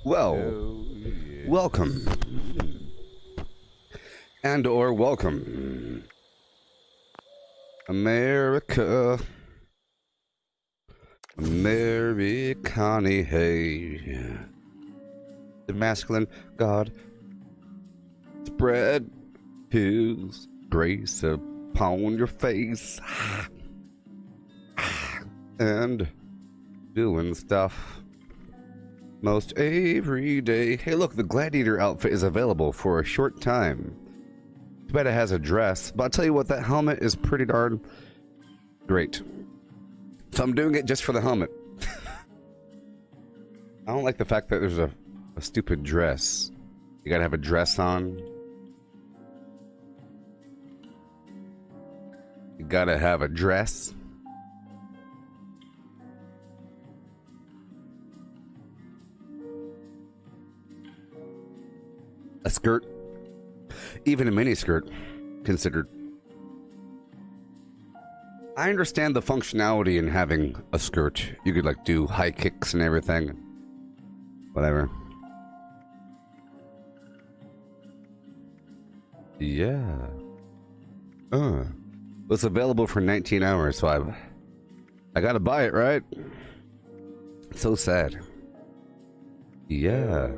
Well, Yeah. welcome. And or welcome. America. Americani, hey. The masculine God spread his grace upon your face. And doing stuff most every day. Hey, look, the gladiator outfit is available for a short time. Too bad it has a dress, but I'll tell you what, that helmet is pretty darn great. So I'm doing it just for the helmet. I don't like the fact that there's a stupid dress. You gotta have a dress on. You gotta have a dress. A skirt, even a mini skirt, considered. I understand the functionality in having a skirt. You could like do high kicks and everything. Whatever. Yeah. It's available for 19 hours, so I gotta buy it, right? So sad. Yeah.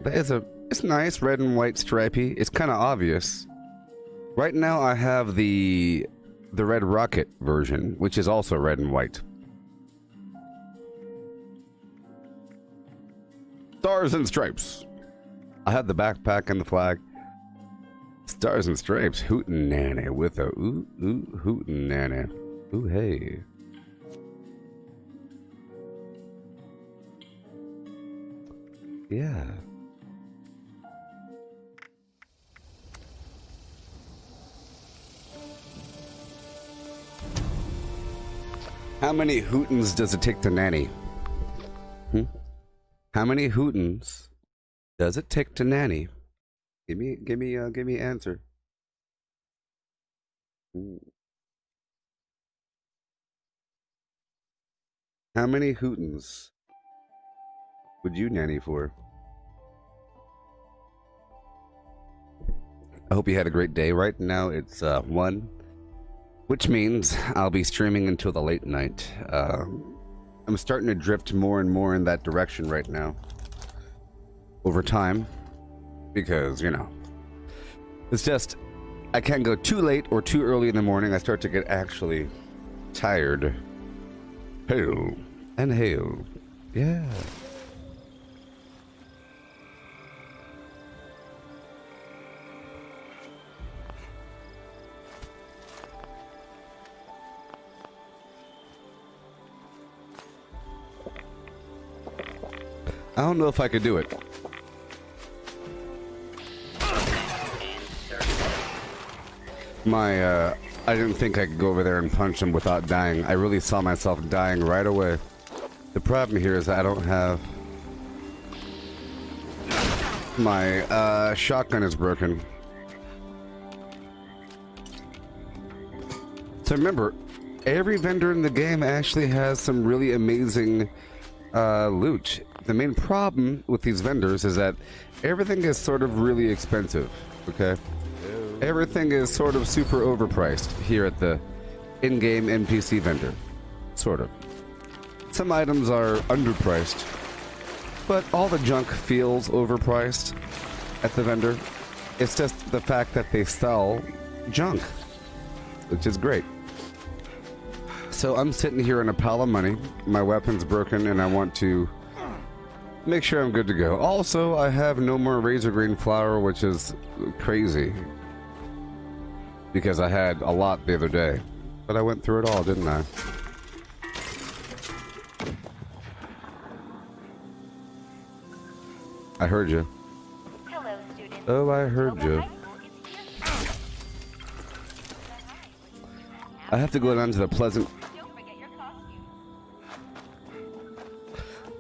It's nice, red and white stripy. It's kind of obvious. Right now I have the Red Rocket version, which is also red and white. Stars and stripes. I have the backpack and the flag. Stars and stripes, hootin' nanny with a hootin' nanny. Ooh, hey. Yeah. How many hootins does it take to nanny? How many hootins does it take to nanny? Give me answer. How many hootins would you nanny for? I hope you had a great day. Right now it's 1, which means I'll be streaming until the late night. I'm starting to drift more and more in that direction right now. Over time. Because, you know, it's just, I can't go too late or too early in the morning. I start to get actually tired. Hail and hail. Yeah. I don't know if I could do it. I didn't think I could go over there and punch him without dying. I really saw myself dying right away. The problem here is that I don't have... My, shotgun is broken. So remember, every vendor in the game actually has some really amazing, loot. The main problem with these vendors is that everything is sort of really expensive, okay? Everything is sort of super overpriced here at the in-game NPC vendor. Sort of. Some items are underpriced, but all the junk feels overpriced at the vendor. It's just the fact that they sell junk, which is great. So I'm sitting here in a pile of money. My weapon's broken and I want to make sure I'm good to go. Also, I have no more razor green flour, which is crazy. Because I had a lot the other day. But I went through it all, didn't I? I heard you. Hello, students. Oh, I heard you. I have to go down to the Pleasant...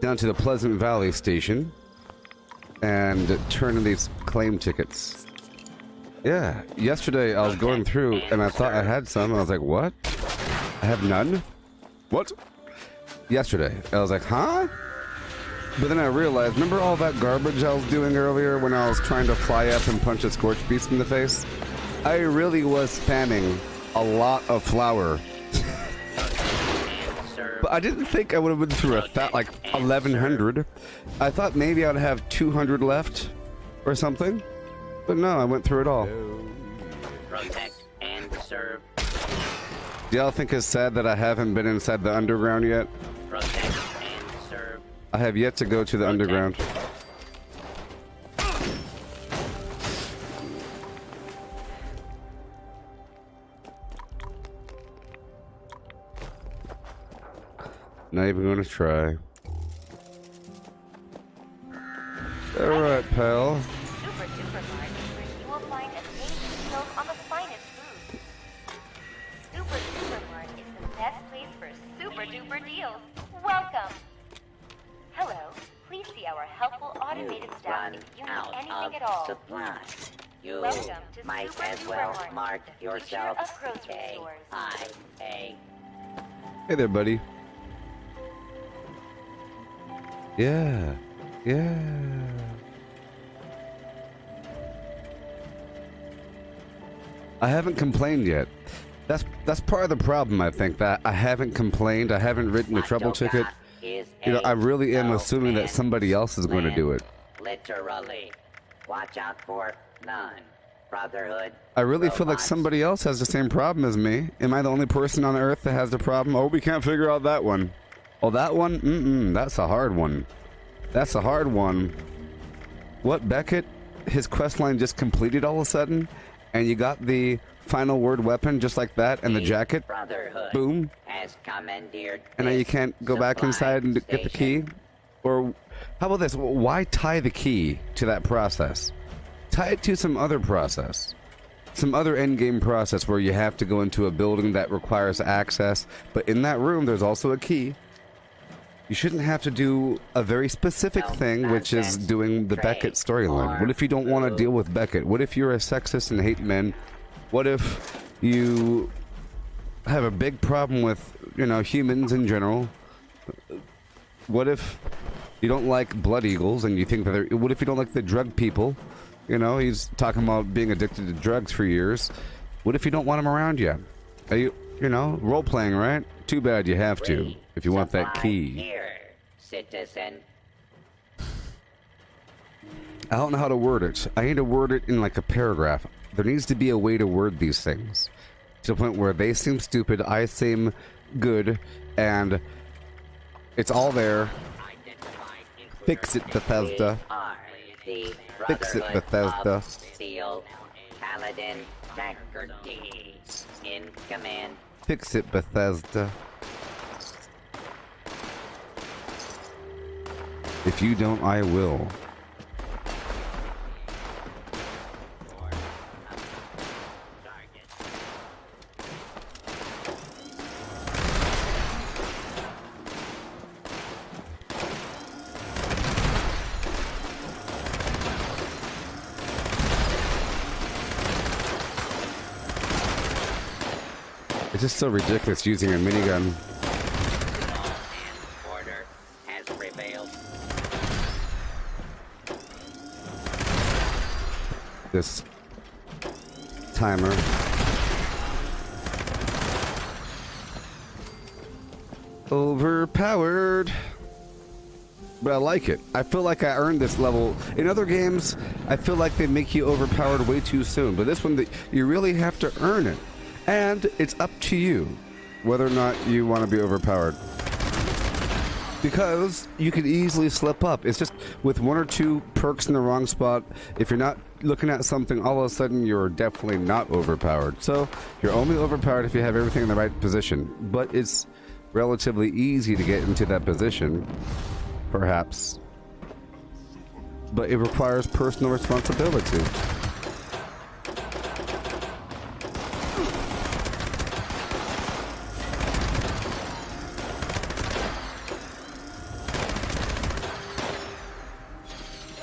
down to the Pleasant Valley station and turn in these claim tickets. Yeah, yesterday I was going through and I thought I had some and I was like, what? I have none? What? Yesterday. I was like, huh? But then I realized, remember all that garbage I was doing earlier when I was trying to fly up and punch a scorch beast in the face? I really was spamming a lot of flour. But I didn't think I would have been through like 1,100. I thought maybe I'd have 200 left or something. But no, I went through it all. Protect and serve. Do y'all think it's sad that I haven't been inside the underground yet? Protect and serve. I have yet to go to the underground. Not even gonna try. Alright, pal. Super Duper Mart is where you will find amazing deals on the finest food. Super Duper Mart is the best place for super duper deals. Welcome. Hello. Please see our helpful automated staff if you need anything at all. Supplies. You Welcome to might Super as Duper well Mart, mark the future yourself of grocery stores. A. Hey there, buddy. Yeah. Yeah. I haven't complained yet. That's part of the problem, I think, that I haven't complained. I haven't written a trouble ticket. You know, I really am assuming that somebody else is going to do it. Literally. Watch out for none. Brotherhood. I really feel like robots. somebody else has the same problem as me. Am I the only person on Earth that has the problem? Oh, we can't figure out that one. Oh, that one? That's a hard one. That's a hard one. What, Beckett? His quest line just completed all of a sudden? And you got the final word weapon just like that and the jacket? Brotherhood Boom. has commandeered And now you this can't go back supply inside and get the key? station. Or how about this? Why tie the key to that process? Tie it to some other process. Some other endgame process where you have to go into a building that requires access, but in that room there's also a key. You shouldn't have to do a very specific thing, which is doing the Beckett storyline. What if you don't want to deal with Beckett? What if you're a sexist and hate men? What if you have a big problem with, you know, humans in general? What if you don't like blood eagles and you think that they're... What if you don't like the drug people? You know, he's talking about being addicted to drugs for years. What if you don't want him around you? Are you know, role-playing, right? Too bad you have to, if you want that key. Here, citizen. I don't know how to word it. I need to word it in like a paragraph. There needs to be a way to word these things to the point where they seem stupid, I seem good, and it's all there. Fix it, Bethesda. Are the Fix it, Brotherhood Bethesda. of Steel, Paladin Tackerty in command. Fix it, Bethesda. If you don't, I will. It's just so ridiculous using a minigun. Law and order has prevailed. This timer. Overpowered. But I like it. I feel like I earned this level. In other games, I feel like they make you overpowered way too soon. But this one, you really have to earn it. And it's up to you whether or not you want to be overpowered. Because you could easily slip up. It's just with one or two perks in the wrong spot, if you're not looking at something, all of a sudden you're definitely not overpowered. So you're only overpowered if you have everything in the right position. But it's relatively easy to get into that position, perhaps. But it requires personal responsibility.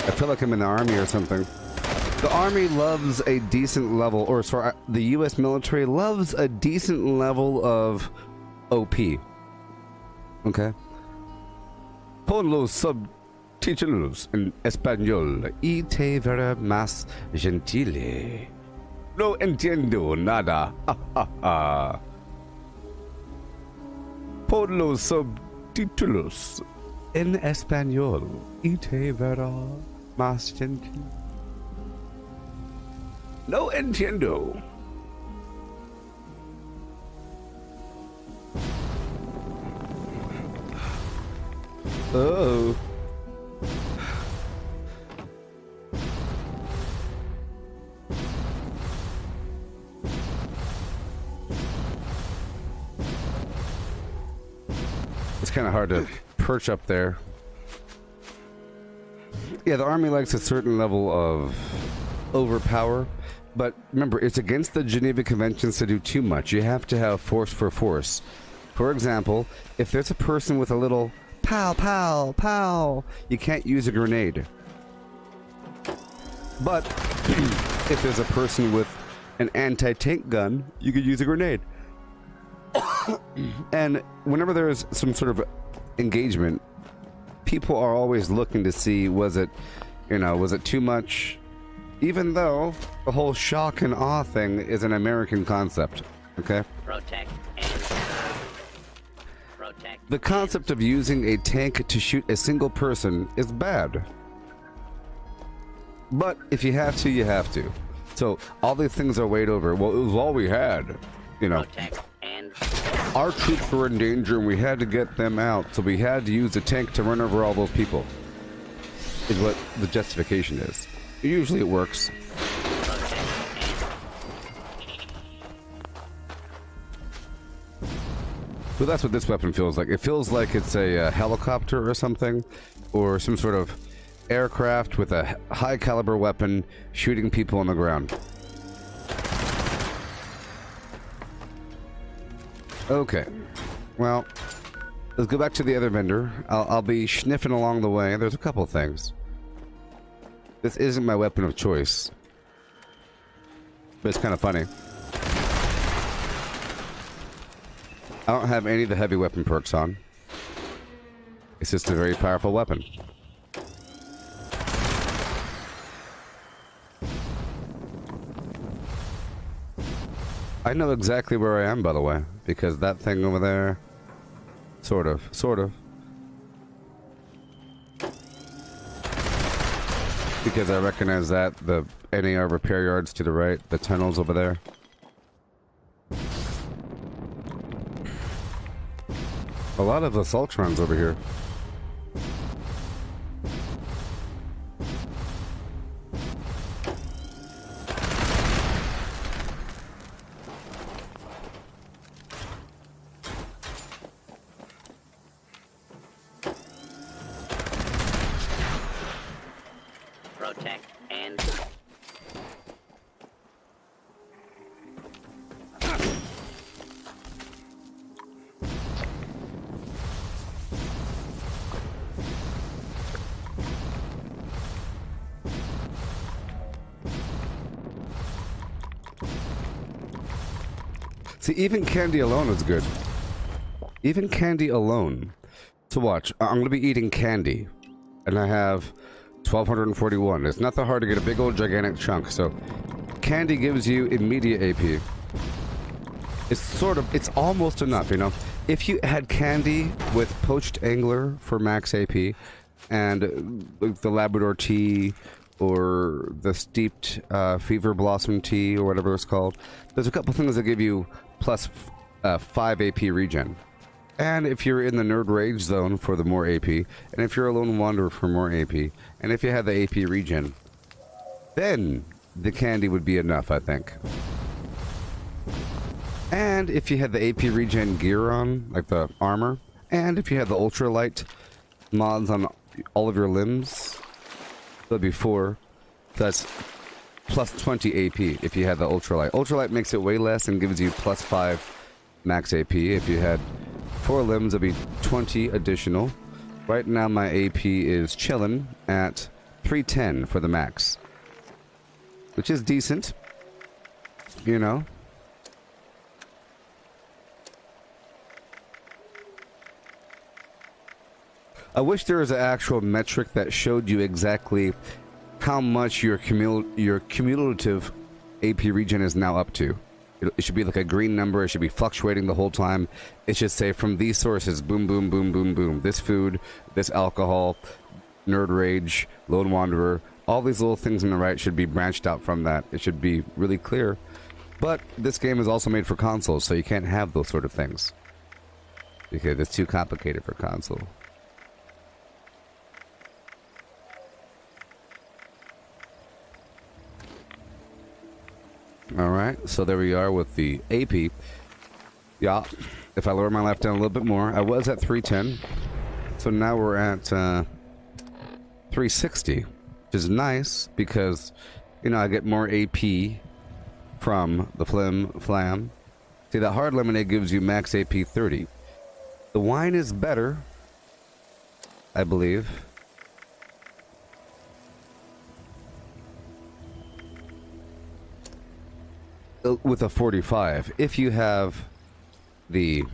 I feel like I'm in the army or something. The army loves a decent level, or sorry, the U.S. military loves a decent level of OP. Okay? Pulling a little Teacherlos en español y te verá más gentile. No entiendo nada. Por los subtítulos en español y te verá más gentil. No entiendo. Oh. It's kind of hard to perch up there. Yeah, the army likes a certain level of overpower, but remember, it's against the Geneva Conventions to do too much. You have to have force for force. For example, if there's a person with a little pow, pow, pow, you can't use a grenade. But if there's a person with an anti-tank gun, you could use a grenade. And whenever there's some sort of engagement, people are always looking to see, was it too much? Even though the whole shock and awe thing is an American concept, okay? Protect and protect. The concept of using a tank to shoot a single person is bad. But if you have to, you have to. So all these things are weighed over. Well, it was all we had, you know. Protect and Our troops were in danger and we had to get them out, so we had to use a tank to run over all those people. Is what the justification is. Usually it works. But that's what this weapon feels like. It feels like it's a helicopter or something, or some sort of aircraft with a high caliber weapon shooting people on the ground. Okay, well, let's go back to the other vendor. I'll be sniffing along the way. There's a couple things. This isn't my weapon of choice, but it's kind of funny. I don't have any of the heavy weapon perks on. It's just a very powerful weapon. I know exactly where I am, by the way, because that thing over there, sort of. Because I recognize that, the NAR repair yards to the right, the tunnels over there. A lot of assaultrons over here. protect and See, even candy alone is good. Even candy alone. So watch, I'm going to be eating candy. And I have 1,241. It's not that hard to get a big old gigantic chunk, so... Candy gives you immediate AP. It's almost enough, you know? If you had candy with poached angler for max AP, and the Labrador tea, or the steeped fever blossom tea, or whatever it's called, there's a couple things that give you plus 5 AP regen. And if you're in the nerd rage zone for the more AP, and if you're a lone wanderer for more AP, and if you have the AP regen, then the candy would be enough, I think. And if you had the AP regen gear on, like the armor, and if you had the ultralight mods on all of your limbs, that'd be 4. That's plus 20 AP if you had the ultralight. Ultralight makes it way less and gives you plus 5 max AP. If you had 4 limbs, it'd be 20 additional. Right now my AP is chillin' at 310 for the max, which is decent, you know. I wish there was an actual metric that showed you exactly how much your cumulative AP regen is now up to. It should be like a green number. It should be fluctuating the whole time. It should say from these sources, boom, boom, boom, boom, boom. This food, this alcohol, Nerd Rage, Lone Wanderer. All these little things on the right should be branched out from that. It should be really clear. But this game is also made for consoles, so you can't have those sort of things. Because it's too complicated for console. Alright, so there we are with the AP. Yeah, if I lower my life down a little bit more, I was at 310. So now we're at 360, which is nice because, you know, I get more AP from the flam. See, that hard lemonade gives you max AP 30. The wine is better, I believe. With a 45, if you have the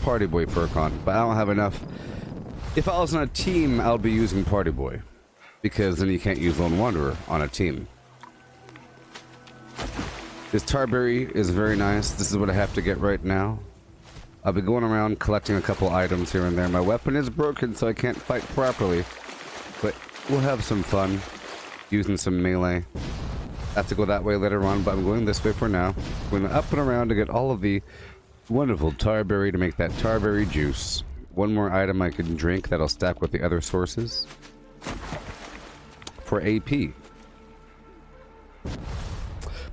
Party Boy perk on, but I don't have enough. If I was on a team, I would be using Party Boy, because then you can't use Lone Wanderer on a team. This Tarberry is very nice. This is what I have to get right now. I'll be going around collecting a couple items here and there. My weapon is broken, so I can't fight properly, but we'll have some fun using some melee. I have to go that way later on, but I'm going this way for now. I'm going up and around to get all of the wonderful Tarberry to make that Tarberry juice. One more item I can drink that'll stack with the other sources for AP.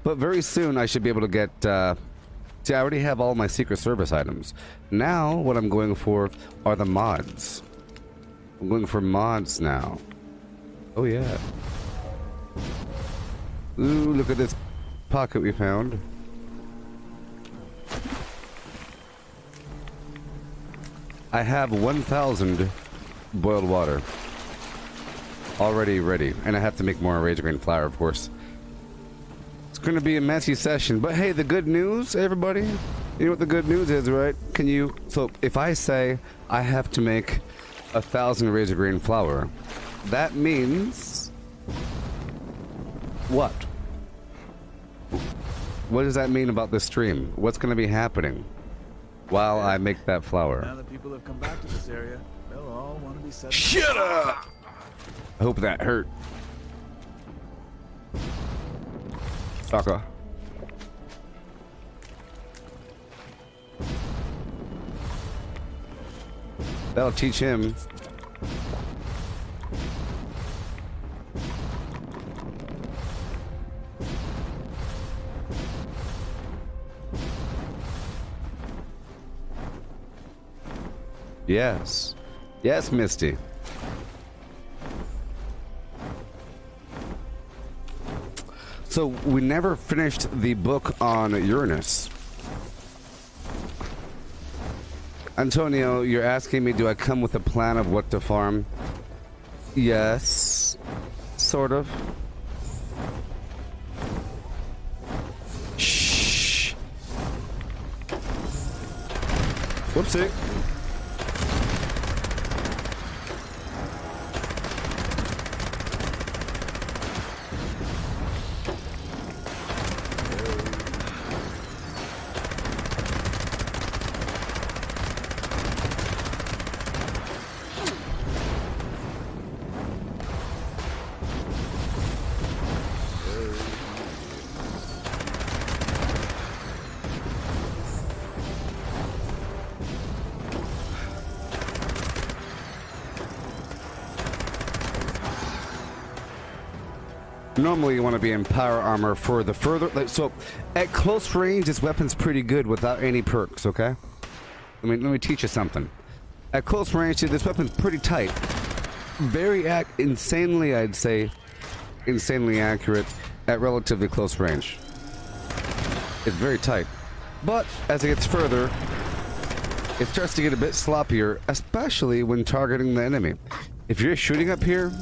But very soon I should be able to get... see, I already have all my Secret Service items. Now what I'm going for are the mods. I'm going for mods now. Oh yeah. Ooh, look at this pocket we found. I have 1,000 boiled water already ready, and I have to make more Rage Grain flour, of course. It's going to be a messy session, but hey, the good news, everybody, you know what the good news is, right? Can you, so if I say I have to make 1,000 Rage Grain flour, that means what? What does that mean about this stream? What's going to be happening while I make that flour? Now that people have come back to this area, they'll all want to be set. Shut up! I hope that hurt. Sucker. That'll teach him. Yes. Yes, Misty. So, we never finished the book on Uranus. Antonio, you're asking me, do I come with a plan of what to farm? Yes. Sort of. Shh. Whoopsie. Normally you want to be in power armor for the further, like, so at close range this weapon's pretty good without any perks, okay? Let me teach you something. At close range, this weapon's pretty tight. Very insanely, I'd say, insanely accurate at relatively close range. It's very tight. But as it gets further, it starts to get a bit sloppier, especially when targeting the enemy. If you're shooting up here,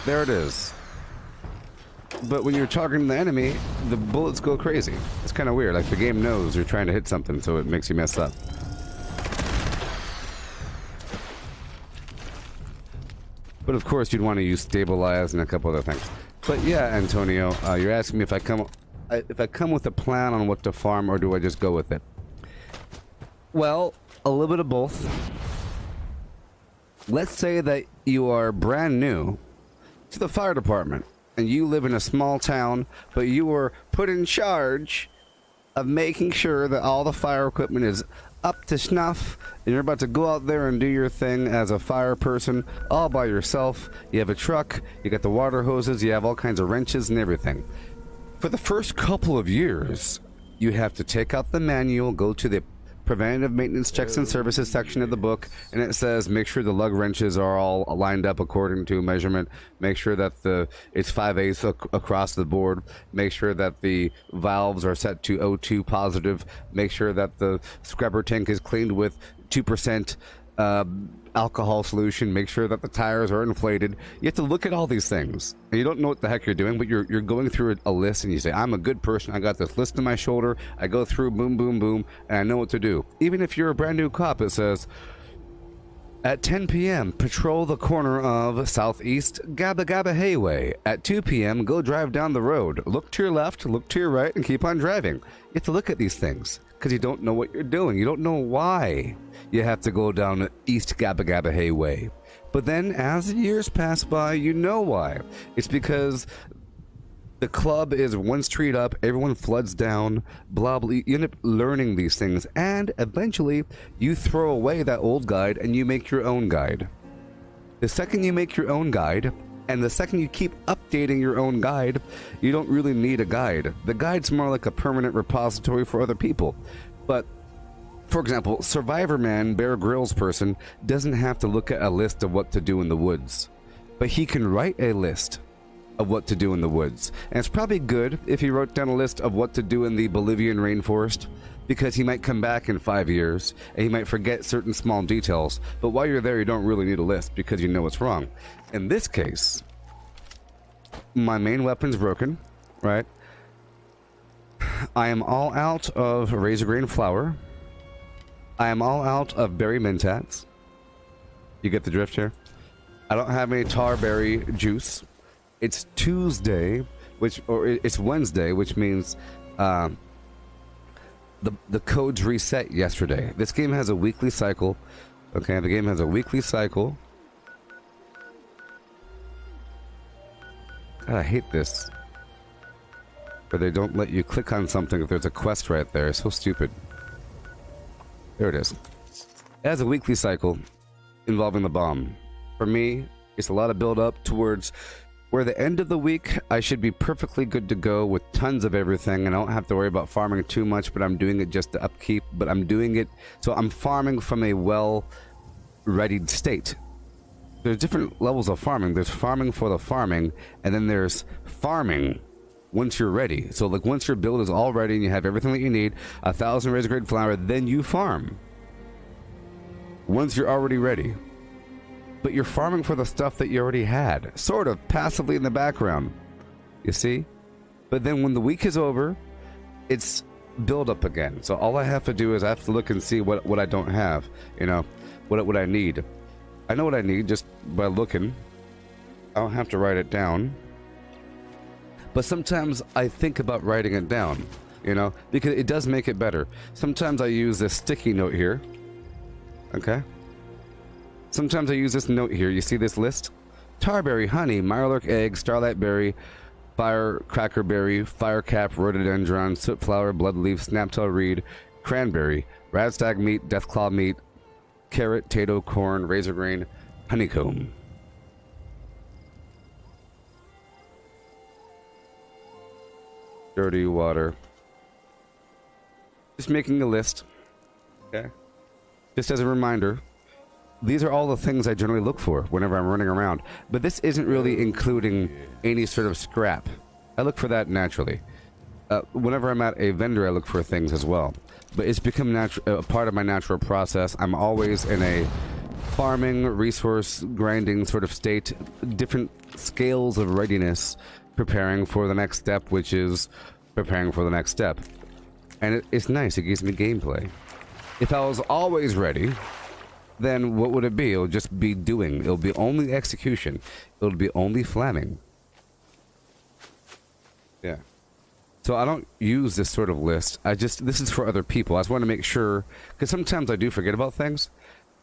there it is. But when you're targeting the enemy, the bullets go crazy. It's kind of weird. Like the game knows you're trying to hit something, so it makes you mess up. But of course, you'd want to use stabilize and a couple other things. But yeah, Antonio, you're asking me if I come with a plan on what to farm, or do I just go with it? Well, a little bit of both. Let's say that you are brand new to the fire department, and you live in a small town, but you were put in charge of making sure that all the fire equipment is up to snuff, and you're about to go out there and do your thing as a fire person all by yourself. You have a truck, you got the water hoses, you have all kinds of wrenches and everything. For the first couple of years, you have to take out the manual, go to the preventative maintenance checks and services section of the book, and it says make sure the lug wrenches are all lined up according to measurement, make sure that it's 5/8 across the board, make sure that the valves are set to O2 positive, make sure that the scrubber tank is cleaned with 2% alcohol solution, make sure that the tires are inflated. You have to look at all these things, and you don't know what the heck you're doing, but you're going through a list, and you say, I'm a good person, I got this list on my shoulder, I go through, boom, boom, boom, and I know what to do. Even if you're a brand new cop, it says, at 10 p.m., patrol the corner of Southeast Gabba Gabba Hayway. At 2 p.m., go drive down the road. Look to your left, look to your right, and keep on driving. You have to look at these things, because you don't know what you're doing. You don't know why you have to go down East Gabba Gabba Hayway. But then, as the years pass by, you know why. It's because the club is one street up, everyone floods down, blah, blah. You end up learning these things, and eventually, you throw away that old guide, and you make your own guide. The second you make your own guide, and the second you keep updating your own guide, you don't really need a guide. The guide's more like a permanent repository for other people. But, for example, Survivor Man, Bear Grylls person, doesn't have to look at a list of what to do in the woods. But he can write a list of what to do in the woods. And it's probably good if he wrote down a list of what to do in the Bolivian rainforest, because he might come back in 5 years, and he might forget certain small details. But while you're there, you don't really need a list, because you know what's wrong. In this case, my main weapon's broken, right? I am all out of razor grain flour. I am all out of berry mentats. You get the drift here? I don't have any tarberry juice. It's Tuesday, it's Wednesday, which means the codes reset yesterday. This game has a weekly cycle. Okay, the game has a weekly cycle. God, I hate this. Where they don't let you click on something if there's a quest right there. It's so stupid. There it is. It has a weekly cycle involving the bomb. For me, it's a lot of build up towards where the end of the week I should be perfectly good to go with tons of everything, and I don't have to worry about farming too much, but I'm doing it just to upkeep, but I'm doing it so I'm farming from a well-readied state. There's different levels of farming. There's farming for the farming, and then there's farming once you're ready. So like once your build is all ready and you have everything that you need, 1,000 razor grade flour, then you farm. Once you're already ready. But you're farming for the stuff that you already had, sort of passively in the background. You see? But then when the week is over, it's build up again. So all I have to do is I have to look and see what I don't have, you know, what I need. I know what I need just by looking. I don't have to write it down. But sometimes I think about writing it down, you know, because it does make it better. Sometimes I use this sticky note here. Okay? Sometimes I use this note here. You see this list? Tarberry, honey, mirelurk egg, starlight berry, firecracker berry, firecap, rhododendron, soot flower, bloodleaf, snaptail reed, cranberry, radstag meat, deathclaw meat, carrot, tato, corn, razor grain, honeycomb. Dirty water. Just making a list. Okay? Just as a reminder, these are all the things I generally look for whenever I'm running around. But this isn't really including any sort of scrap. I look for that naturally. Whenever I'm at a vendor, I look for things as well. But it's become a part of my natural process. I'm always in a farming, resource grinding sort of state, different scales of readiness, preparing for the next step, which is preparing for the next step. And it's nice. It gives me gameplay. If I was always ready, then what would it be? It'll just be doing. It'll be only execution. It'll be only flamming. Yeah. So I don't use this sort of list. This is for other people. I just want to make sure, because sometimes I do forget about things.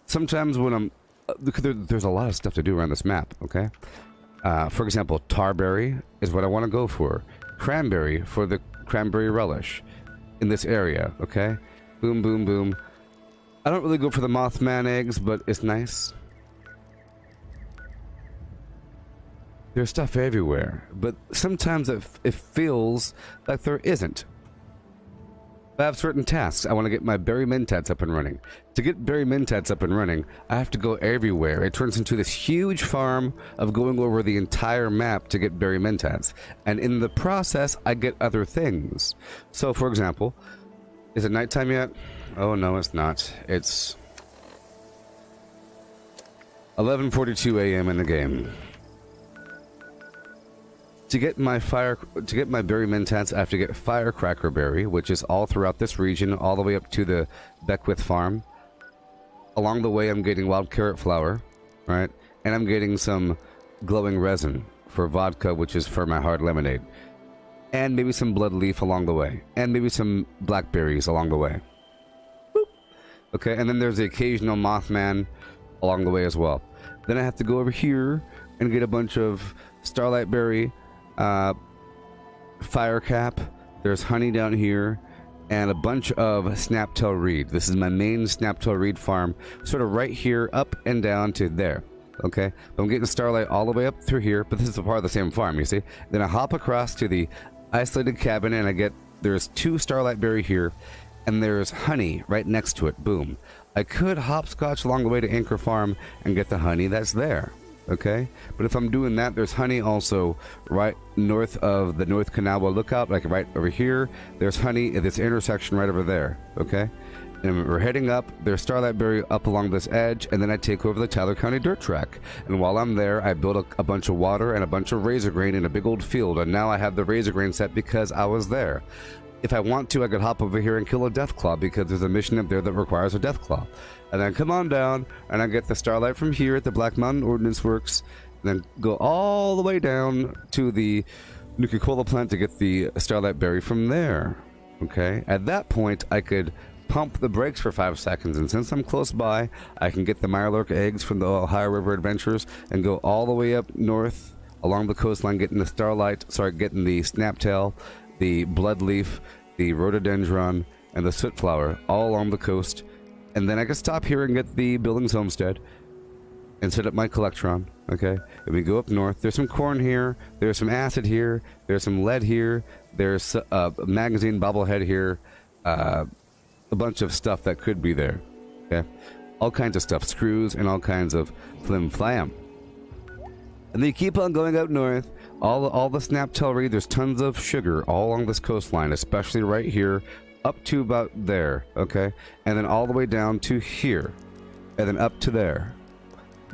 Sometimes when I'm, there's a lot of stuff to do around this map, okay? For example, tarberry is what I want to go for. Cranberry for the cranberry relish in this area, okay? Boom, boom, boom. I don't really go for the Mothman eggs, but it's nice. There's stuff everywhere, but sometimes it feels like there isn't. I have certain tasks. I want to get my berry mentats up and running. To get berry mentats up and running, I have to go everywhere. It turns into this huge farm of going over the entire map to get berry mentats. And in the process, I get other things. So, for example, is it nighttime yet? Oh, no, it's not. It's 11:42 a.m. in the game. To get my berry mentats, I have to get firecracker berry, which is all throughout this region, all the way up to the Beckwith farm. Along the way, I'm getting wild carrot flower, right? And I'm getting some glowing resin for vodka, which is for my hard lemonade. And maybe some blood leaf along the way. And maybe some blackberries along the way. Boop. Okay, and then there's the occasional Mothman along the way as well. Then I have to go over here and get a bunch of starlight berry, fire cap. There's honey down here, and a bunch of snaptail reed. This is my main snaptail reed farm, sort of right here, up and down to there. Okay, but I'm getting starlight all the way up through here, but this is a part of the same farm, you see. Then I hop across to the isolated cabin, and there's 2 starlight berry here, and there's honey right next to it. Boom. I could hopscotch along the way to Anchor Farm and get the honey that's there. Okay, but if I'm doing that, there's honey also right north of the North Kanawha Lookout, like right over here. There's honey at this intersection right over there. Okay, and we're heading up. There's starlight berry up along this edge, and then I take over the Tyler County dirt track. And while I'm there, I build a bunch of water and a bunch of razor grain in a big old field. And now I have the razor grain set because I was there. If I want to, I could hop over here and kill a deathclaw because there's a mission up there that requires a deathclaw. And then come on down, and I get the starlight from here at the Black Mountain Ordnance Works, and then go all the way down to the Nuka-Cola plant to get the starlight berry from there. Okay? At that point, I could pump the brakes for 5 seconds, and since I'm close by, I can get the Mirelurk eggs from the Ohio River Adventures and go all the way up north along the coastline, getting the getting the snaptail, the bloodleaf, the rhododendron, and the soot flower all along the coast. And then I can stop here and get the Billings Homestead and set up my Collectron, okay? And we go up north. There's some corn here. There's some acid here. There's some lead here. There's a magazine bobblehead here. A bunch of stuff that could be there, okay? All kinds of stuff. Screws and all kinds of flim-flam. And then you keep on going up north. All the snaptail reed, there's tons of sugar all along this coastline, especially right here, up to about there, okay? And then all the way down to here, and then up to there.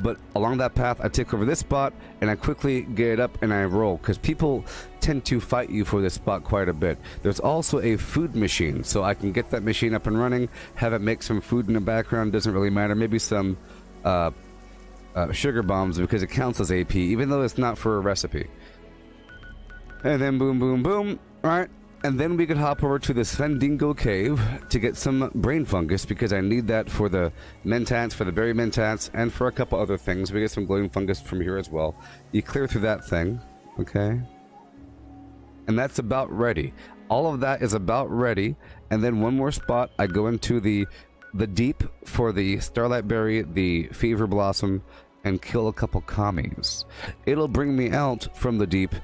But along that path, I take over this spot, and I quickly get it up and I roll, because people tend to fight you for this spot quite a bit. There's also a food machine, so I can get that machine up and running, have it make some food in the background, doesn't really matter. Maybe some sugar bombs, because it counts as AP, even though it's not for a recipe. And then boom, boom, boom, alright? And then we could hop over to the Svendingo Cave to get some brain fungus, because I need that for the mentats, for the berry mentats, and for a couple other things. We get some glowing fungus from here as well. You clear through that thing, okay? And that's about ready. All of that is about ready. And then one more spot, I go into the deep for the starlight berry, the fever blossom, and kill a couple commies. It'll bring me out from the deep,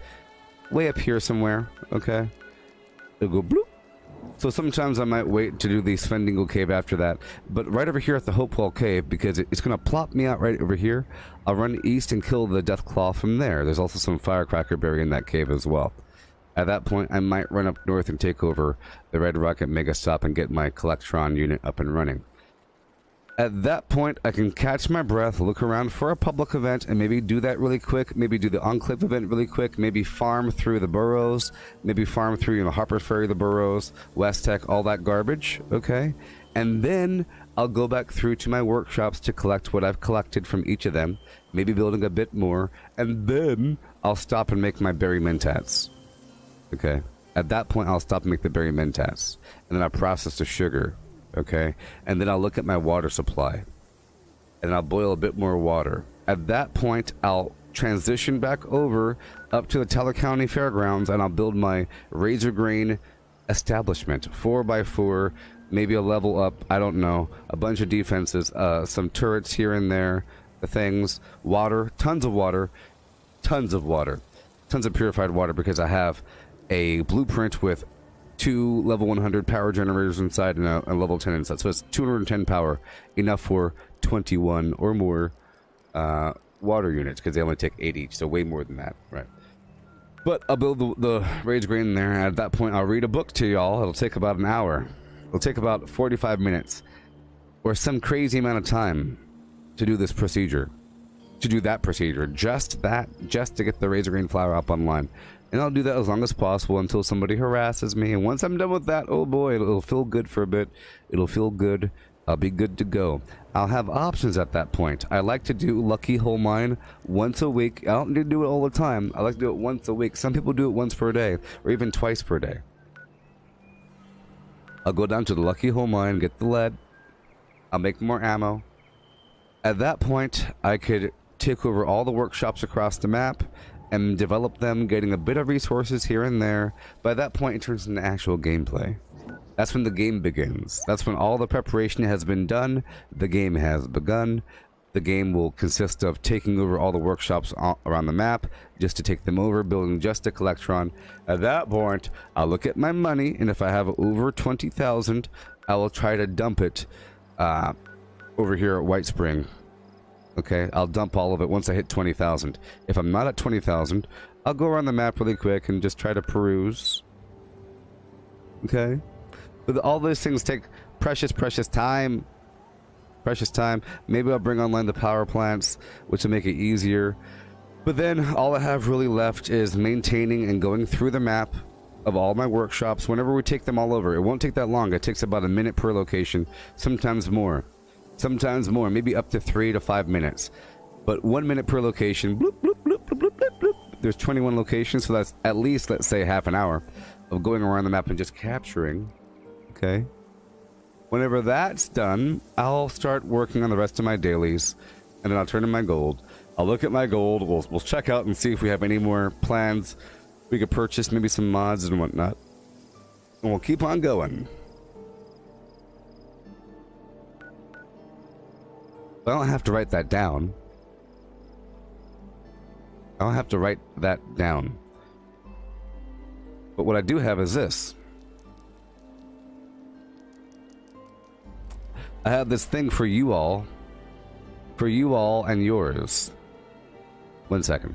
way up here somewhere, okay? It'll go bloop. So sometimes I might wait to do the Svendingo Cave after that. But right over here at the Hopewell Cave, because it's going to plop me out right over here, I'll run east and kill the Deathclaw from there. There's also some firecracker berry in that cave as well. At that point, I might run up north and take over the Red Rocket Mega Stop and get my Collectron unit up and running. At that point, I can catch my breath, look around for a public event, and maybe do that really quick. Maybe do the Enclave event really quick. Maybe farm through the boroughs. Maybe farm through, you know, Harper Ferry, the boroughs, West Tech, all that garbage. Okay? And then I'll go back through to my workshops to collect what I've collected from each of them. Maybe building a bit more. And then I'll stop and make my berry mentats. Okay? At that point, I'll stop and make the berry mentats. And then I'll process the sugar. Okay, and then I'll look at my water supply, and I'll boil a bit more water. At that point, I'll transition back over up to the Teller County Fairgrounds, and I'll build my razor grain establishment, 4x4, maybe a level up, I don't know, a bunch of defenses, some turrets here and there, the things, water, tons of water, tons of water, tons of purified water, because I have a blueprint with 2 level 100 power generators inside and a level 10 inside. So it's 210 power, enough for 21 or more water units, because they only take 8 each, so way more than that, right? But I'll build the rage grain in there, and at that point I'll read a book to y'all. It'll take about an hour. It'll take about 45 minutes, or some crazy amount of time to do this procedure, to do that procedure, just to get the razor grain flour up online. And I'll do that as long as possible until somebody harasses me. And once I'm done with that, oh boy, it'll feel good for a bit. It'll feel good. I'll be good to go. I'll have options at that point. I like to do Lucky Hole Mine once a week. I don't do it all the time. I like to do it once a week. Some people do it once per day, or even twice per day. I'll go down to the Lucky Hole Mine, get the lead. I'll make more ammo. At that point, I could take over all the workshops across the map and develop them, getting a bit of resources here and there. By that point, it turns into actual gameplay. That's when the game begins. That's when all the preparation has been done. The game has begun. The game will consist of taking over all the workshops around the map, just to take them over, building just a collectron. At that point, I'll look at my money, and if I have over 20,000, I will try to dump it over here at White Spring. Okay, I'll dump all of it once I hit 20,000. If I'm not at 20,000, I'll go around the map really quick and just try to peruse. Okay? But all those things take precious time. Precious time. Maybe I'll bring online the power plants, which will make it easier. But then all I have really left is maintaining and going through the map of all my workshops whenever we take them all over. It won't take that long. It takes about a minute per location, sometimes more. Sometimes more, maybe up to 3 to 5 minutes. But 1 minute per location. Bloop, bloop, bloop, bloop, bloop, bloop, bloop. There's 21 locations, so that's at least, let's say, half an hour of going around the map and just capturing. Okay. Whenever that's done, I'll start working on the rest of my dailies, and then I'll turn in my gold. I'll look at my gold. We'll check out and see if we have any more plans. We could purchase maybe some mods and whatnot. And we'll keep on going. I don't have to write that down. I don't have to write that down. But what I do have is this. I have this thing for you all. For you all and yours. 1 second.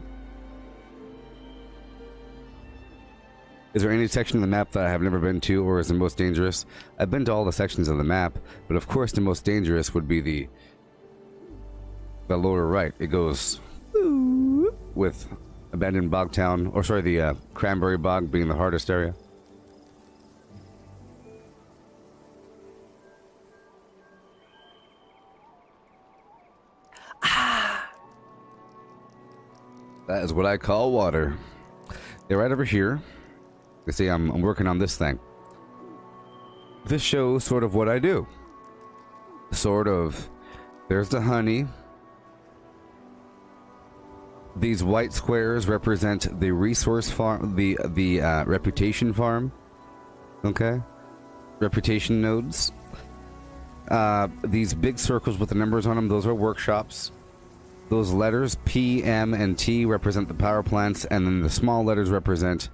Is there any section of the map that I have never been to or is the most dangerous? I've been to all the sections of the map, but of course the most dangerous would be the lower right. It goes with abandoned bog town, or sorry, the cranberry bog being the hardest area. That is what I call water. They're right over here. You see, I'm working on this thing. This shows sort of what I do. Sort of. There's the honey. These white squares represent the resource farm, the reputation farm. Okay? Reputation nodes. These big circles with the numbers on them, those are workshops. Those letters, P, M, and T, represent the power plants, and then the small letters represent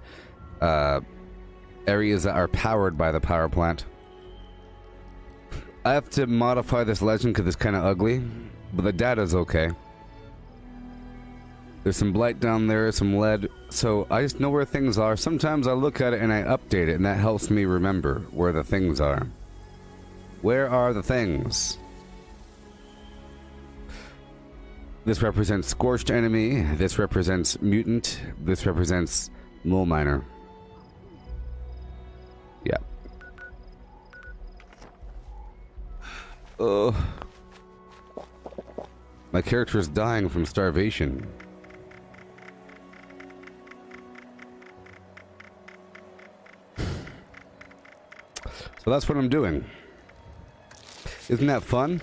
areas that are powered by the power plant. I have to modify this legend because it's kind of ugly, but the data's okay. There's some blight down there, some lead, so I just know where things are. Sometimes I look at it and I update it, and that helps me remember where the things are. Where are the things? This represents scorched enemy. This represents mutant. This represents mole miner. Yeah. My character is dying from starvation. So that's what I'm doing. Isn't that fun?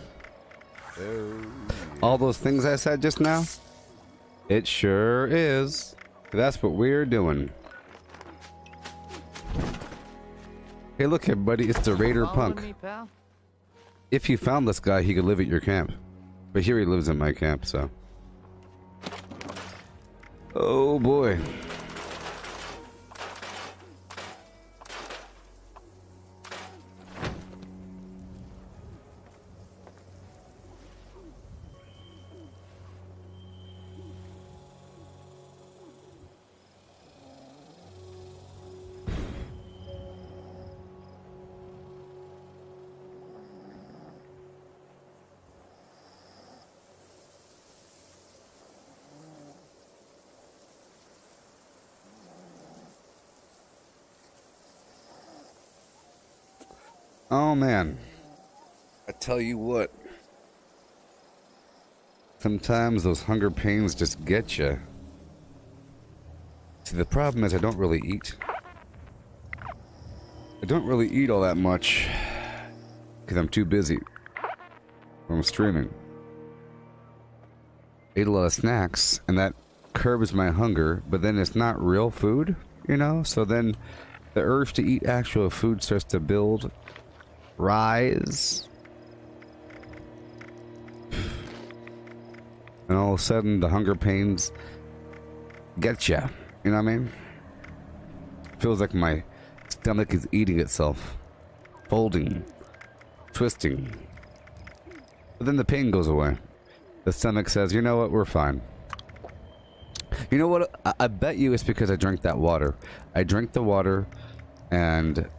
All those things I said just now? It sure is. That's what we're doing. Hey, look here, buddy. It's the Raider Punk. Me, pal? If you found this guy, he could live at your camp. But here he lives in my camp, so. Oh boy. Oh man, I tell you what, sometimes those hunger pains just get you. See, the problem is I don't really eat. I don't really eat all that much because I'm too busy from streaming. Ate a lot of snacks and that curbs my hunger, but then it's not real food, you know? So then the urge to eat actual food starts to rise, and all of a sudden the hunger pains get ya. You know what I mean? Feels like my stomach is eating itself, folding, twisting. But then the pain goes away. The stomach says, you know what, we're fine. You know what, I bet you it's because I drank that water. I drank the water and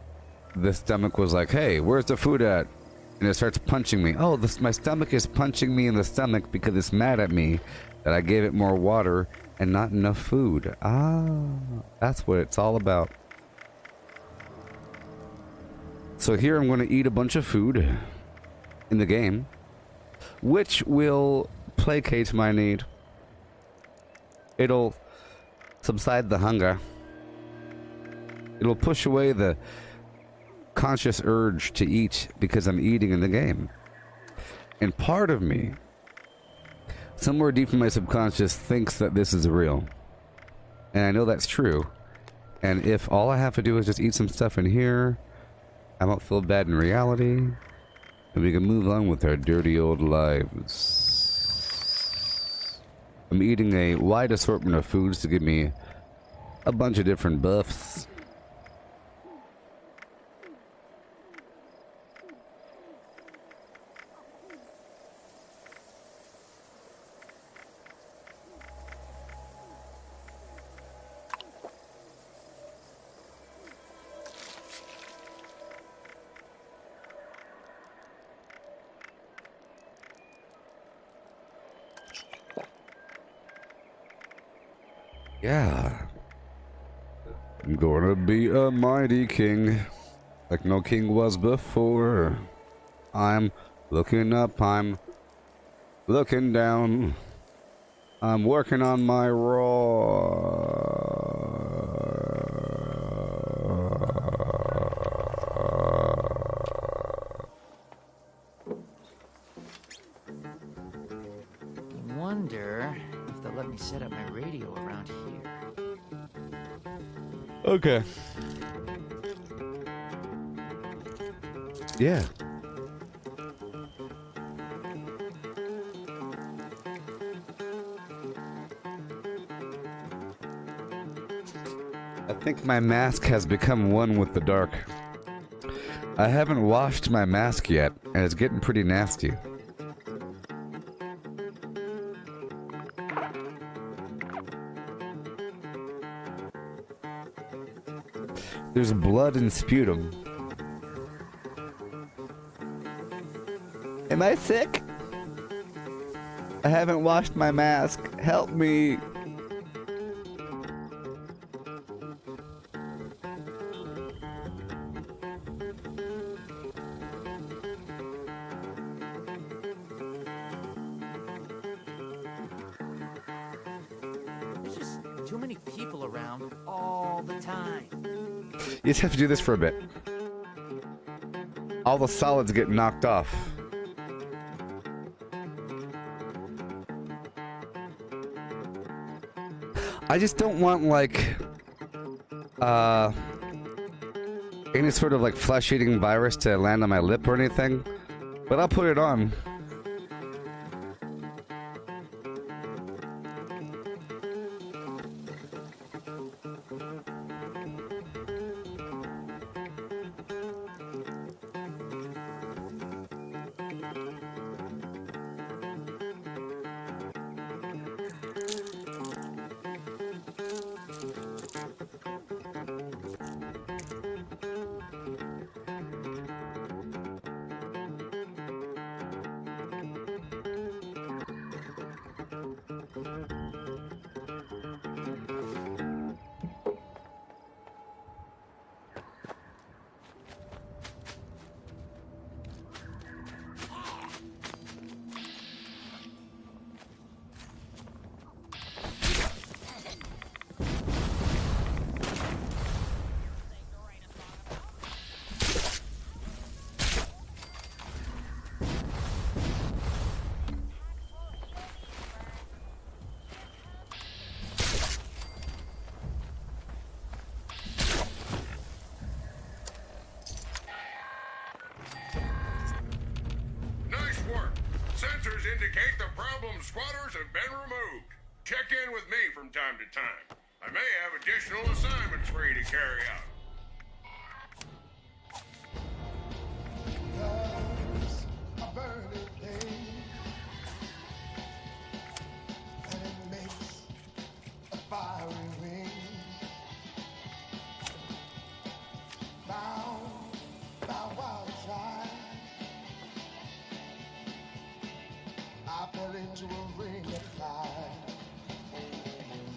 the stomach was like, hey, where's the food at? And it starts punching me. Oh, my stomach is punching me in the stomach because it's mad at me that I gave it more water and not enough food. Ah, that's what it's all about. So here I'm going to eat a bunch of food in the game, which will placate my need. It'll subside the hunger. It'll push away the conscious urge to eat because I'm eating in the game. And part of me, somewhere deep in my subconscious, thinks that this is real. And I know that's true. And if all I have to do is just eat some stuff in here, I won't feel bad in reality, and we can move on with our dirty old lives. I'm eating a wide assortment of foods to give me a bunch of different buffs. Yeah. I'm gonna be a mighty king, like no king was before. I'm looking up, I'm looking down. I'm working on my I wonder if they'll let me set up my radio around here. Okay. Yeah. I think my mask has become one with the dark. I haven't washed my mask yet, and it's getting pretty nasty. There's blood and sputum. Am I sick? I haven't washed my mask. Help me. There's just too many people around all the time. You just have to do this for a bit. All the solids get knocked off. I just don't want, like, any sort of, like, flesh-eating virus to land on my lip or anything. But I'll put it on. Sensors indicate the problem squatters have been removed. Check in with me from time to time. I may have additional assignments for you to carry out. Love's a burning thing, and it makes a fiery ring. Bound by wildfire, I fell into a ring of fire.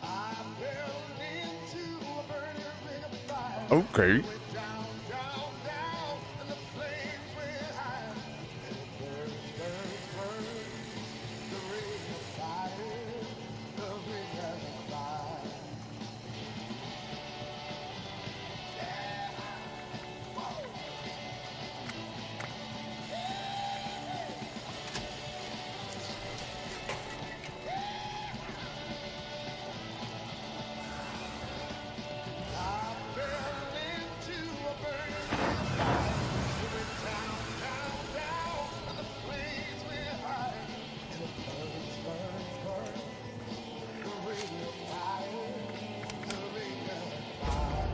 I fell into a burning ring of fire. Okay. Went down, down, down, and the flames went high. And it burns, burns, burns. The ring of fire, the ring of fire. Yeah! Whoa! I fell into a burning ring of fire. It went down, down, down, and the flames went high. And it burns, burns, burns. The ring of fire, the ring of fire.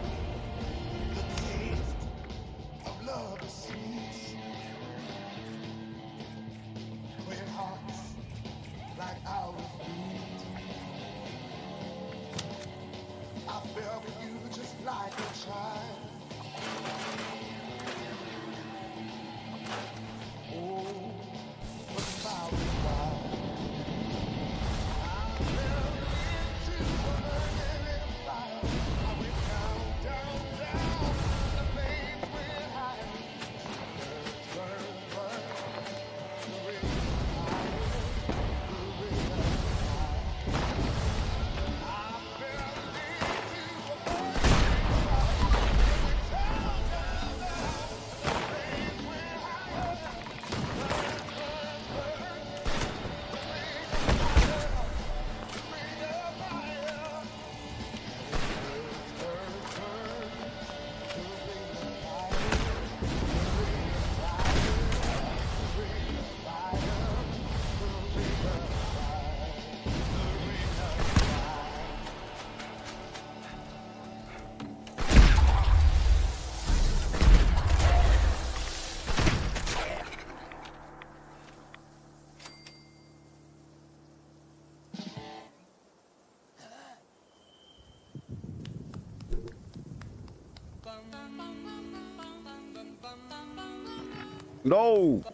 The taste of love is sweet. When hearts like ours beat, I fell for you just like a child. Oh, but the fire was wild. I fell into a burning ring of fire. I went down, down, down. The flames went high. Burn, burn, burn. The ring of fire, the ring of fire. I fell into a burning ring of fire. It went down, down, down. The flames went higher. Burn, burn, burn. The ring of fire, the ring of fire. Burn, burn, burn. The ring of fire, the ring of fire, the ring of fire, the ring of fire, the ring of fire. No!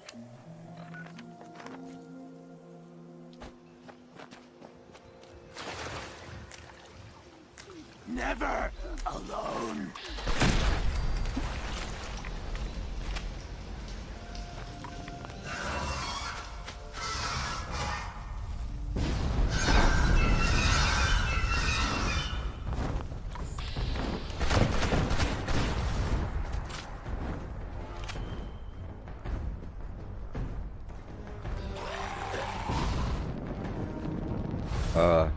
alone. Uh.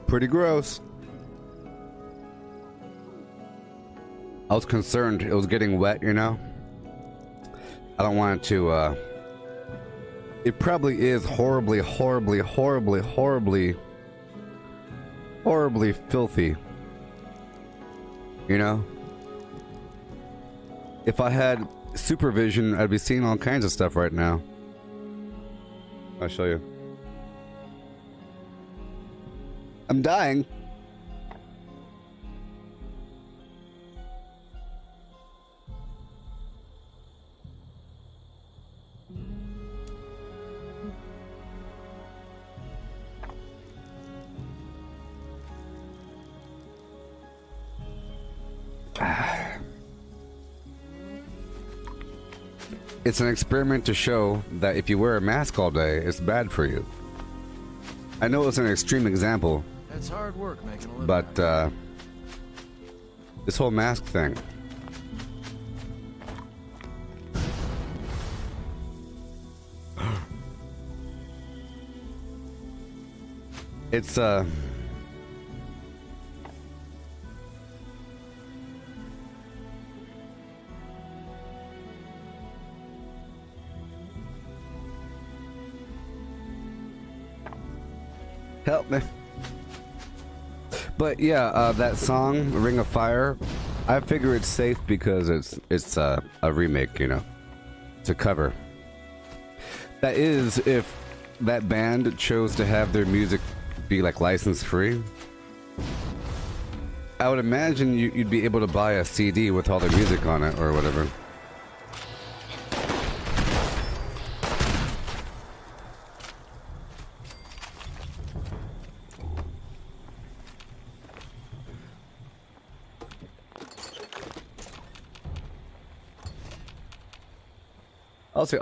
Pretty gross. I was concerned it was getting wet, you know? I don't want it to, it probably is horribly, horribly, horribly, horribly, horribly filthy. You know? If I had supervision, I'd be seeing all kinds of stuff right now. I'll show you. I'm dying. It's an experiment to show that if you wear a mask all day, it's bad for you. I know it's an extreme example. It's hard work making a living. But, this whole mask thing. It's, Help me. But yeah, that song, Ring of Fire, I figure it's safe because it's a remake, you know. It's a cover. That is, if that band chose to have their music be like license free. I would imagine you'd be able to buy a CD with all their music on it or whatever.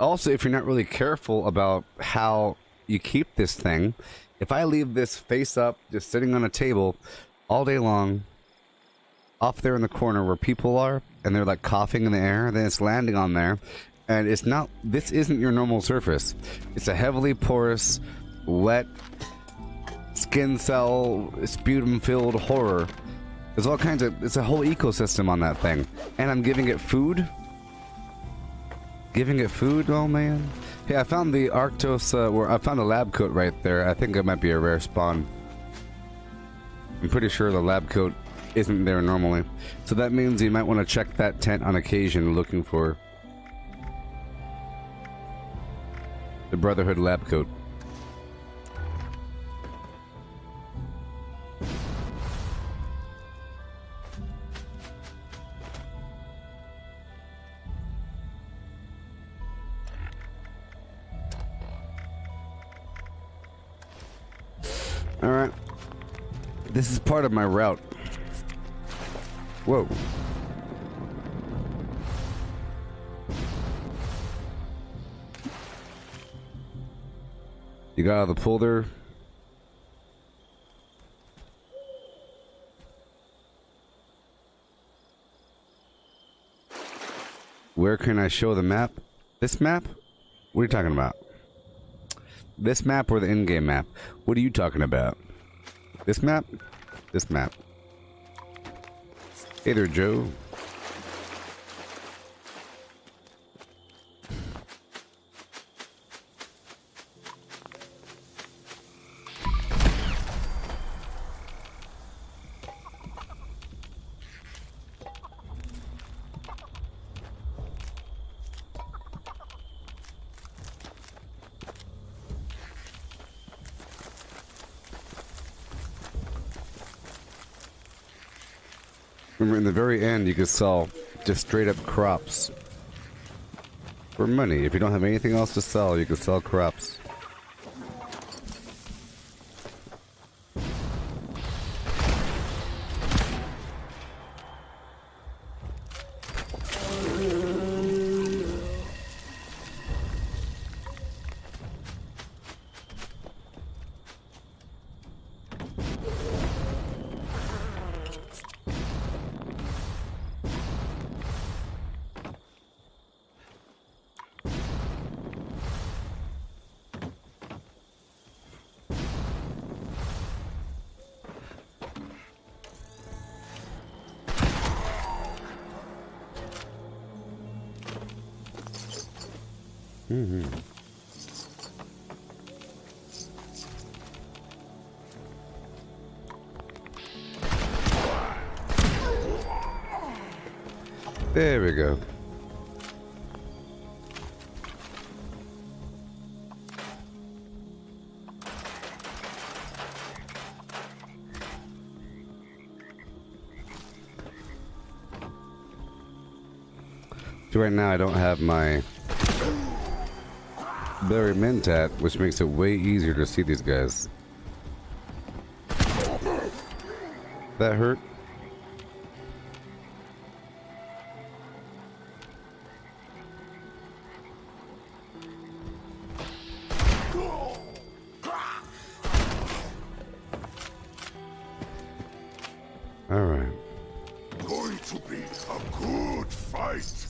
Also, if you're not really careful about how you keep this thing, if I leave this face up, just sitting on a table all day long, off there in the corner where people are, and they're like coughing in the air, then it's landing on there, and it's not, this isn't your normal surface. It's a heavily porous, wet, skin cell, sputum-filled horror. There's all kinds of, it's a whole ecosystem on that thing. And I'm giving it food? Giving it food? Oh man. Hey, I found the Arctos, where I found a lab coat right there. I think it might be a rare spawn. I'm pretty sure the lab coat isn't there normally. So that means you might want to check that tent on occasion looking for the Brotherhood lab coat. Alright. This is part of my route. Whoa. You got out of the pool there? Where can I show the map? This map? What are you talking about? This map or the in-game map? What are you talking about? This map? This map. Hey there, Joe. Remember, in the very end, you could sell just straight up crops for money. If you don't have anything else to sell, you could sell crops. There we go. So right now I don't have my Berry Mentat, which makes it way easier to see these guys. That hurt? Alright. Going to be a good fight.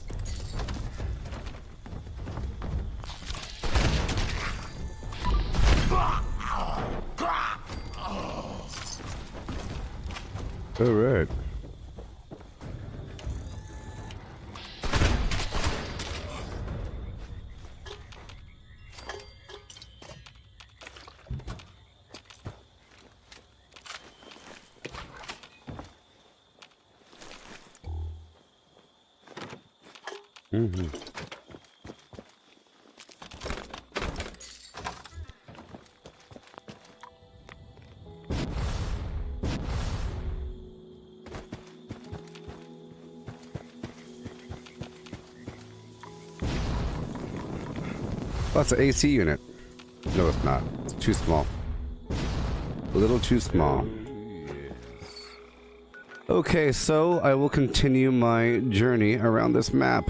Alright. Mm-hmm. Oh, it's an AC unit. No, it's not. It's too small. A little too small. Okay, so I will continue my journey around this map.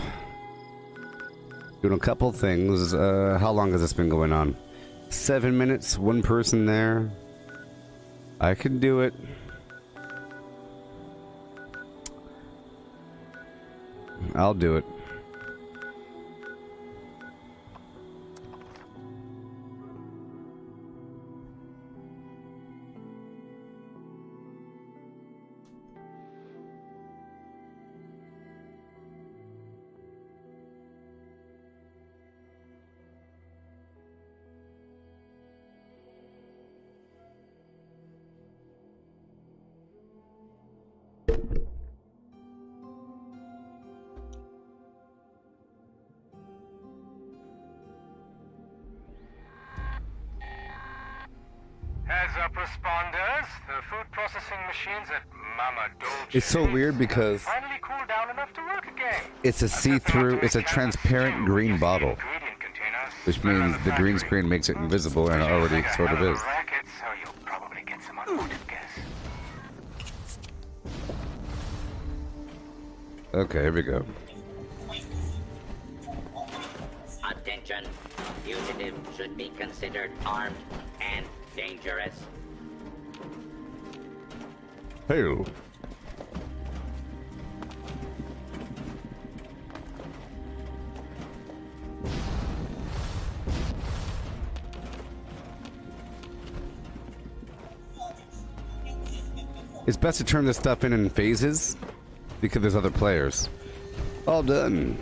Doing a couple things. How long has this been going on? 7 minutes, one person there. I can do it. I'll do it. Heads up, responders. The food processing machines at Mama Dolce It's so weird because finally cooled down enough to work again. it's a see-through, it's a transparent green bottle, Ingredient container. which means the green screen makes it invisible, and it already sort of is. Racket, so you'll probably get some unwanted guests. Okay, here we go. Attention. Fugitive should be considered armed and dangerous. Hey. It's best to turn this stuff in phases because there's other players. All done.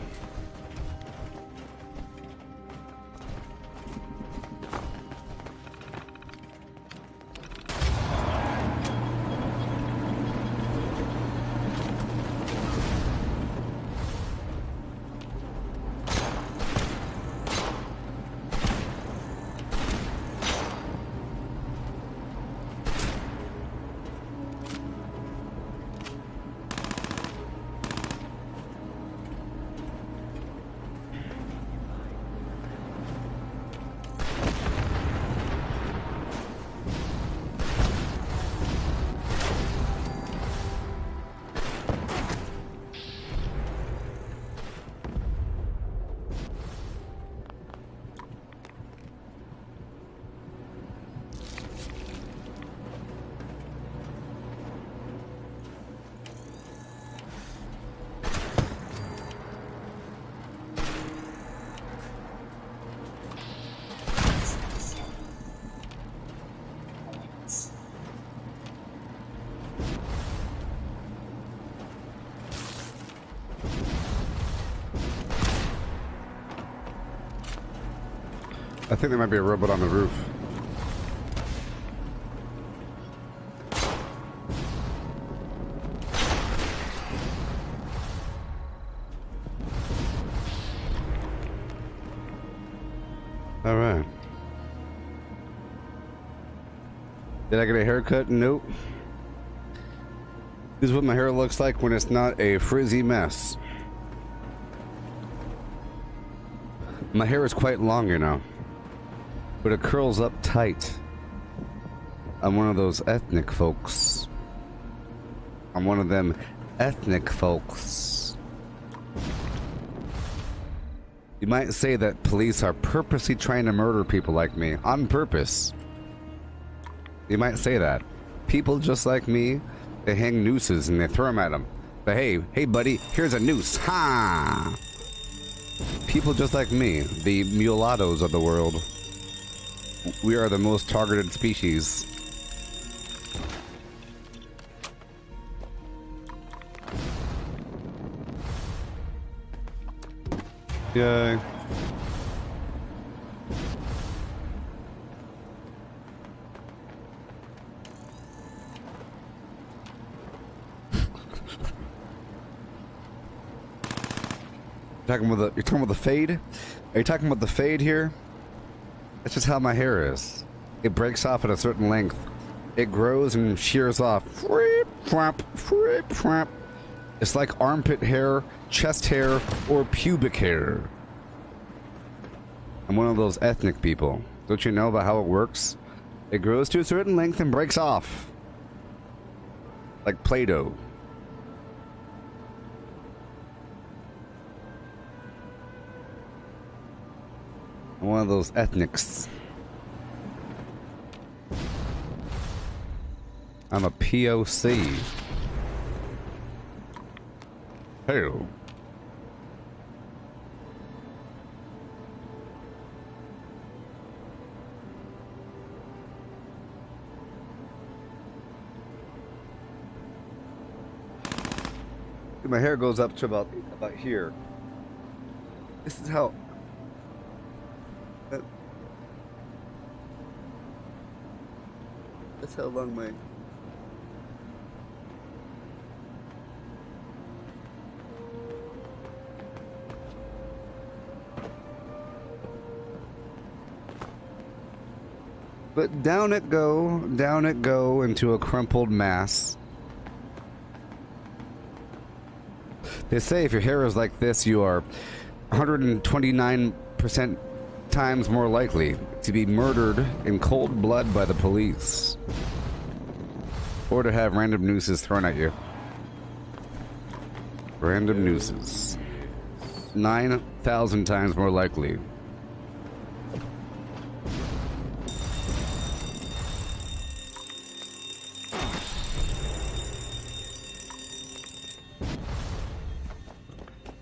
I think there might be a robot on the roof. All right. Did I get a haircut? Nope. This is what my hair looks like when it's not a frizzy mess. My hair is quite long, you know, but it curls up tight. I'm one of those ethnic folks. I'm one of them ethnic folks. You might say that police are purposely trying to murder people like me, on purpose. You might say that. People just like me, they hang nooses and they throw them at them. But hey buddy, here's a noose. Ha! People just like me, the mulattoes of the world. We are the most targeted species. Yay. You're talking about the fade? Are you talking about the fade here? That's just how my hair is. It breaks off at a certain length. It grows and shears off. It's like armpit hair, chest hair, or pubic hair. I'm one of those ethnic people. Don't you know about how it works? It grows to a certain length and breaks off. Like Play-Doh. I'm one of those ethnics. I'm a POC. Hell. My hair goes up to about here. This is how. That's how long my. But down it go into a crumpled mass. They say if your hair is like this, you are 129% times more likely to be murdered in cold blood by the police. Or to have random nooses thrown at you. Random nooses. 9,000 times more likely.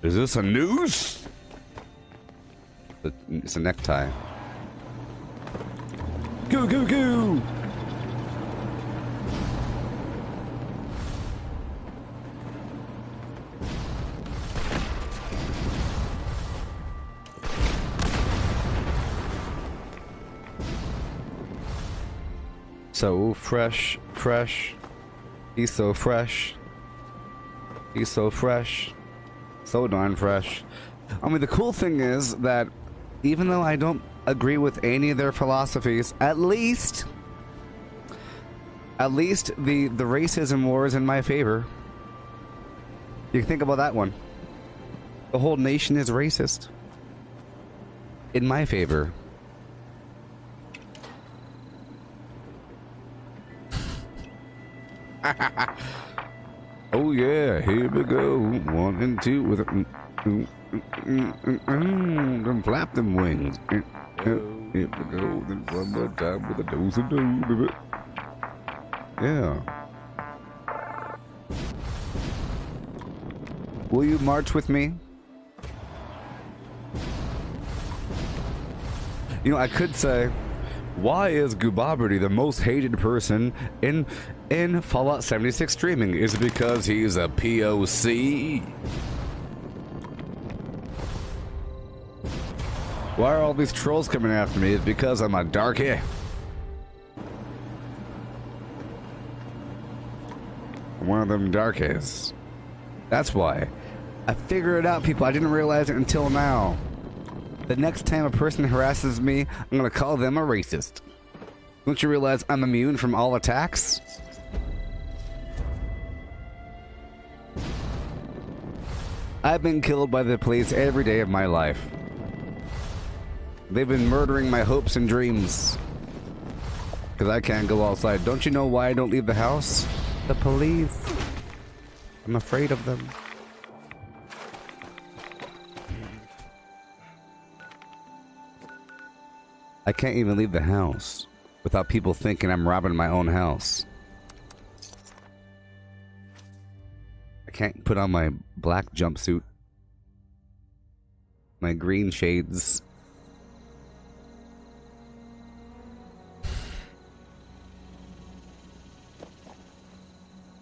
Is this a noose? It's a necktie. Go, go, go! So fresh, fresh. He's so fresh. He's so fresh. So darn fresh. I mean, the cool thing is that even though I don't agree with any of their philosophies, at least the racism war is in my favor. You think about that one. The whole nation is racist. In my favor. Oh yeah, here we go. 1 and 2 with them flap them wings. Here we go. Then one more time with a dose of dough. Yeah. Will you march with me? You know, I could say, why is Gooboberti the most hated person in Fallout 76 streaming? Is it because he's a POC? Why are all these trolls coming after me? It's because I'm a darkie. I'm one of them darkies. That's why. I figured it out, people. I didn't realize it until now. The next time a person harasses me, I'm gonna call them a racist. Don't you realize I'm immune from all attacks? I've been killed by the police every day of my life. They've been murdering my hopes and dreams. Because I can't go outside. Don't you know why I don't leave the house? The police. I'm afraid of them. I can't even leave the house without people thinking I'm robbing my own house. I can't put on my black jumpsuit, my green shades.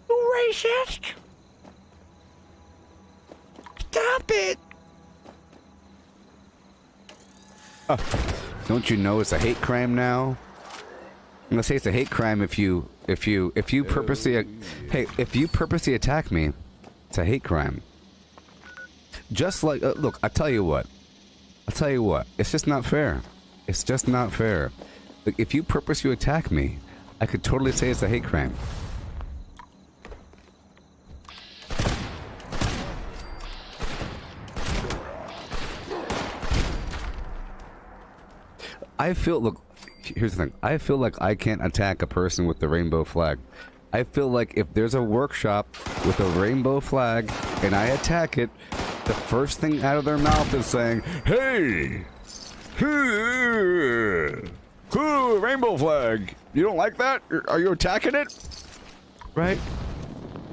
Racist! Stop it! Don't you know it's a hate crime now? I'm gonna say it's a hate crime if you purposely if you purposely attack me, it's a hate crime. Just like, look, I'll tell you what. It's just not fair. It's just not fair. Like, if you purpose you attack me, I could totally say it's a hate crime. I feel, look, here's the thing. I feel like I can't attack a person with the rainbow flag. I feel like if there's a workshop with a rainbow flag and I attack it, the first thing out of their mouth is saying, "Hey! Cool, rainbow flag. You don't like that? Are you attacking it?" Right?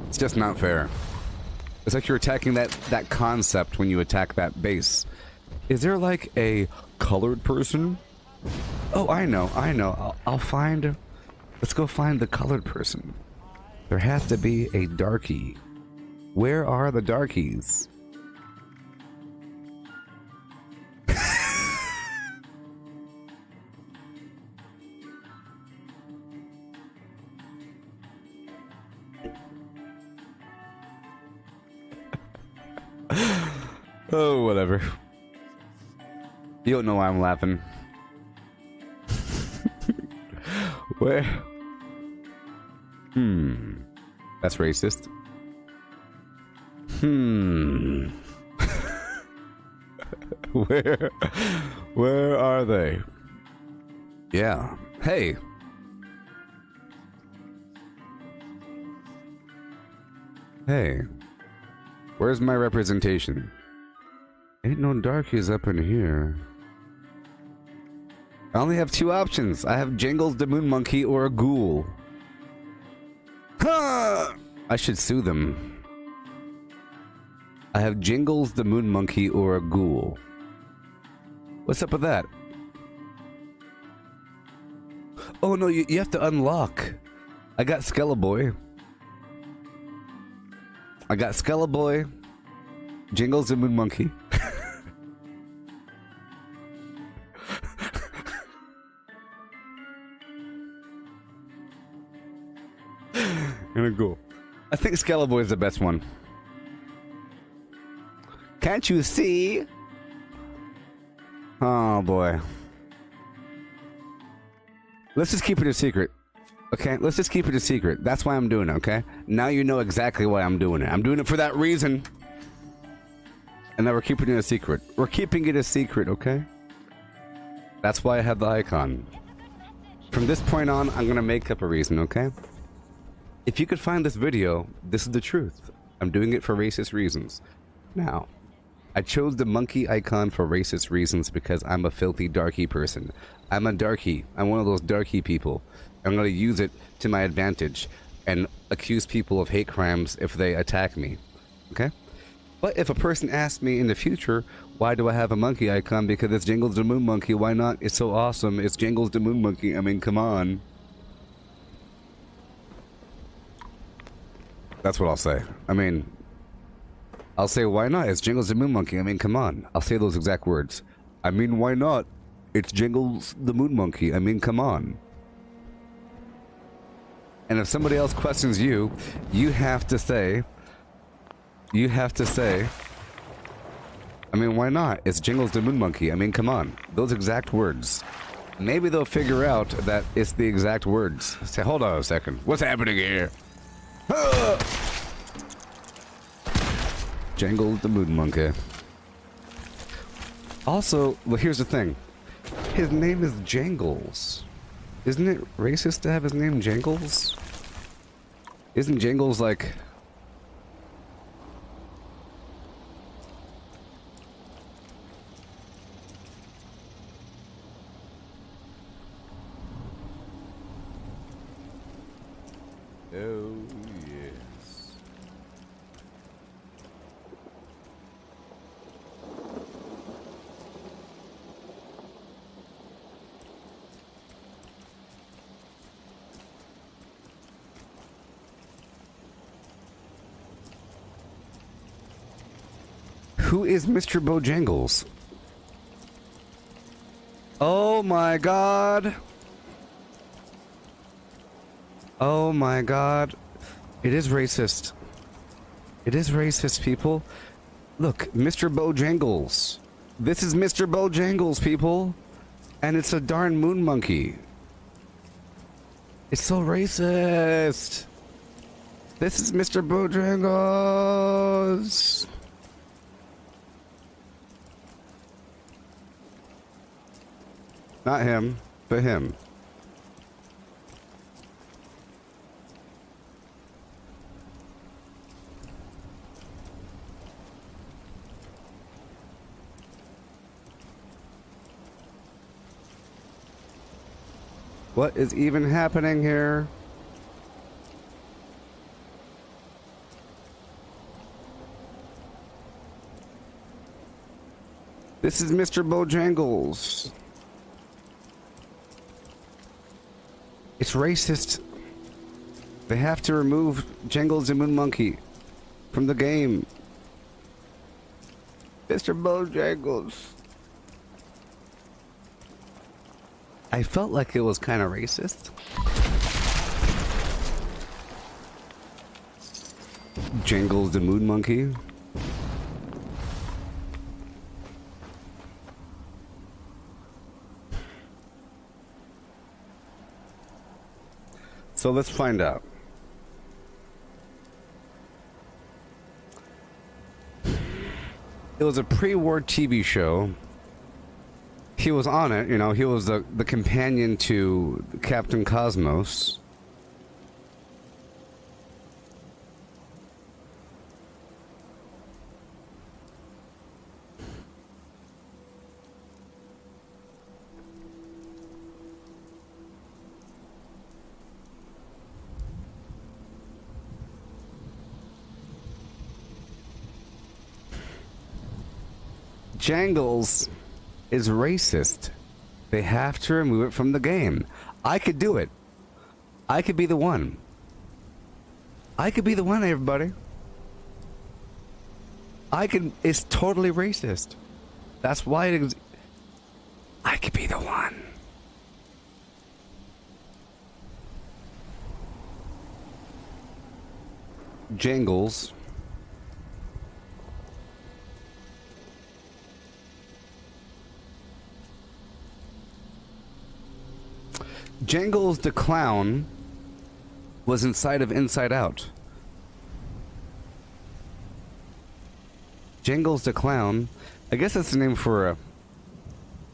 It's just not fair. It's like you're attacking that concept when you attack that base. Is there like a colored person? Oh, I know. I'll find... Let's go find the colored person. There has to be a darkie. Where are the darkies? Oh, whatever. You don't know why I'm laughing. Where? That's racist. Where are they? Yeah. Hey. Hey. Where's my representation? Ain't no darkies up in here. I only have two options. I have Jingles the Moon Monkey or a ghoul. Huh! I should sue them. I have Jingles the Moon Monkey or a ghoul. What's up with that? Oh no, you have to unlock. I got Skeleboy. I got Skeleboy, Jingles the Moon Monkey. And a ghoul. I think Skeleboy is the best one. Can't you see? Oh boy. Let's just keep it a secret. Okay, let's just keep it a secret. That's why I'm doing it, okay? Now you know exactly why I'm doing it. I'm doing it for that reason. And now we're keeping it a secret. We're keeping it a secret, okay? That's why I have the icon. From this point on, I'm gonna make up a reason, okay? If you could find this video, this is the truth. I'm doing it for racist reasons. Now, I chose the monkey icon for racist reasons because I'm a filthy darky person. I'm a darky. I'm one of those darky people. I'm going to use it to my advantage and accuse people of hate crimes if they attack me. Okay? But if a person asks me in the future, why do I have a monkey icon? Because it's Jingles the Moon Monkey. Why not? It's so awesome. It's Jingles the Moon Monkey. I mean, come on. That's what I'll say. I mean, I'll say, why not? It's Jingles the Moon Monkey. I mean, come on. I'll say those exact words. I mean, why not? It's Jingles the Moon Monkey. I mean, come on. And if somebody else questions you, you have to say, I mean, why not? It's Jingles the Moon Monkey. I mean, come on. Those exact words. Maybe they'll figure out that it's the exact words. Say, hold on a second. What's happening here? Jingles the Moon Monkey. Also, well, here's the thing. His name is Jangles. Isn't it racist to have his name Jangles? Isn't Jangles like... Oh, yes. Who is Mr. Bojangles? Oh my god. Oh my god. It is racist. It is racist, people. Look, Mr. Bojangles. This is Mr. Bojangles, people. And it's a darn moon monkey. It's so racist. This is Mr. Bojangles. Not him, but him. What is even happening here? This is Mr. Bojangles. It's racist. They have to remove Jangles and Moon Monkey from the game. Mr. Bojangles. I felt like it was kind of racist. Jangles the Moon Monkey. So let's find out. It was a pre-war TV show. He was on it, you know, he was the companion to Captain Cosmos. Jangles is racist. They have to remove it from the game. I could do it. I could be the one. I could be the one, everybody. I could. It's totally racist. That's why I could be the one. Jangles. Jangles the Clown was inside of Inside Out. Jangles the Clown, I guess that's the name for a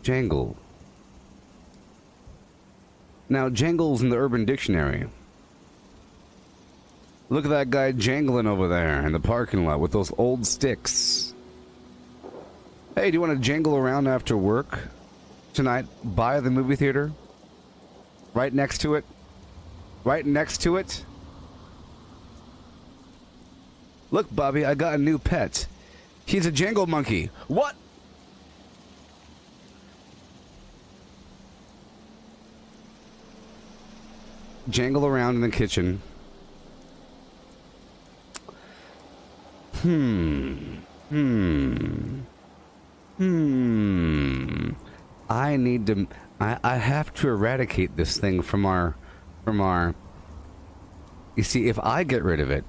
jangle. Now, jangles in the Urban Dictionary. Look at that guy jangling over there in the parking lot with those old sticks. Hey, do you want to jangle around after work tonight by the movie theater? Right next to it. Right next to it. Look, Bobby, I got a new pet. He's a jangle monkey. What? Jangle around in the kitchen. I need to... I have to eradicate this thing from our... You see, if I get rid of it,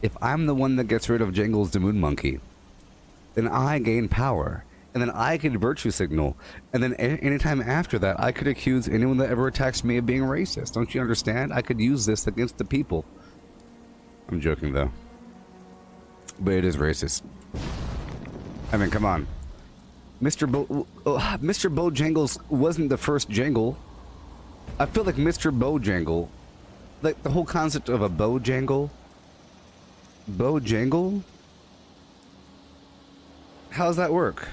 if I'm the one that gets rid of Jangles the Moon Monkey, then I gain power. And then I could virtue signal. And then anytime after that, I could accuse anyone that ever attacks me of being racist. Don't you understand? I could use this against the people. I'm joking, though. But it is racist. I mean, come on. Mr. Bojangles wasn't the first jangle. I feel like Mr. Bojangle, like the whole concept of a Bojangle. Bojangle? How does that work?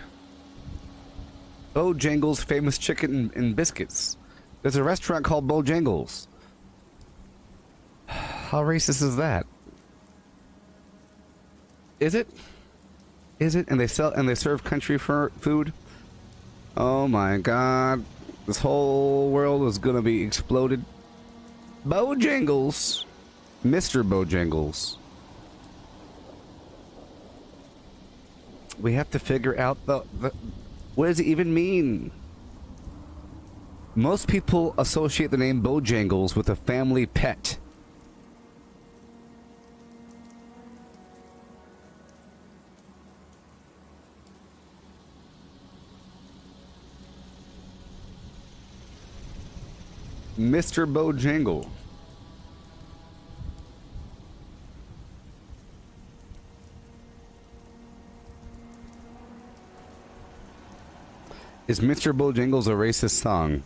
Bojangles' famous chicken and biscuits. There's a restaurant called Bojangles. How racist is that? Is it? Is it? And they serve country food? Oh my god. This whole world is gonna be exploded. Bojangles. Mr. Bojangles. We have to figure out what does it even mean? Most people associate the name Bojangles with a family pet. Mr. Bojangle. Is Mr. Bojangles a racist song?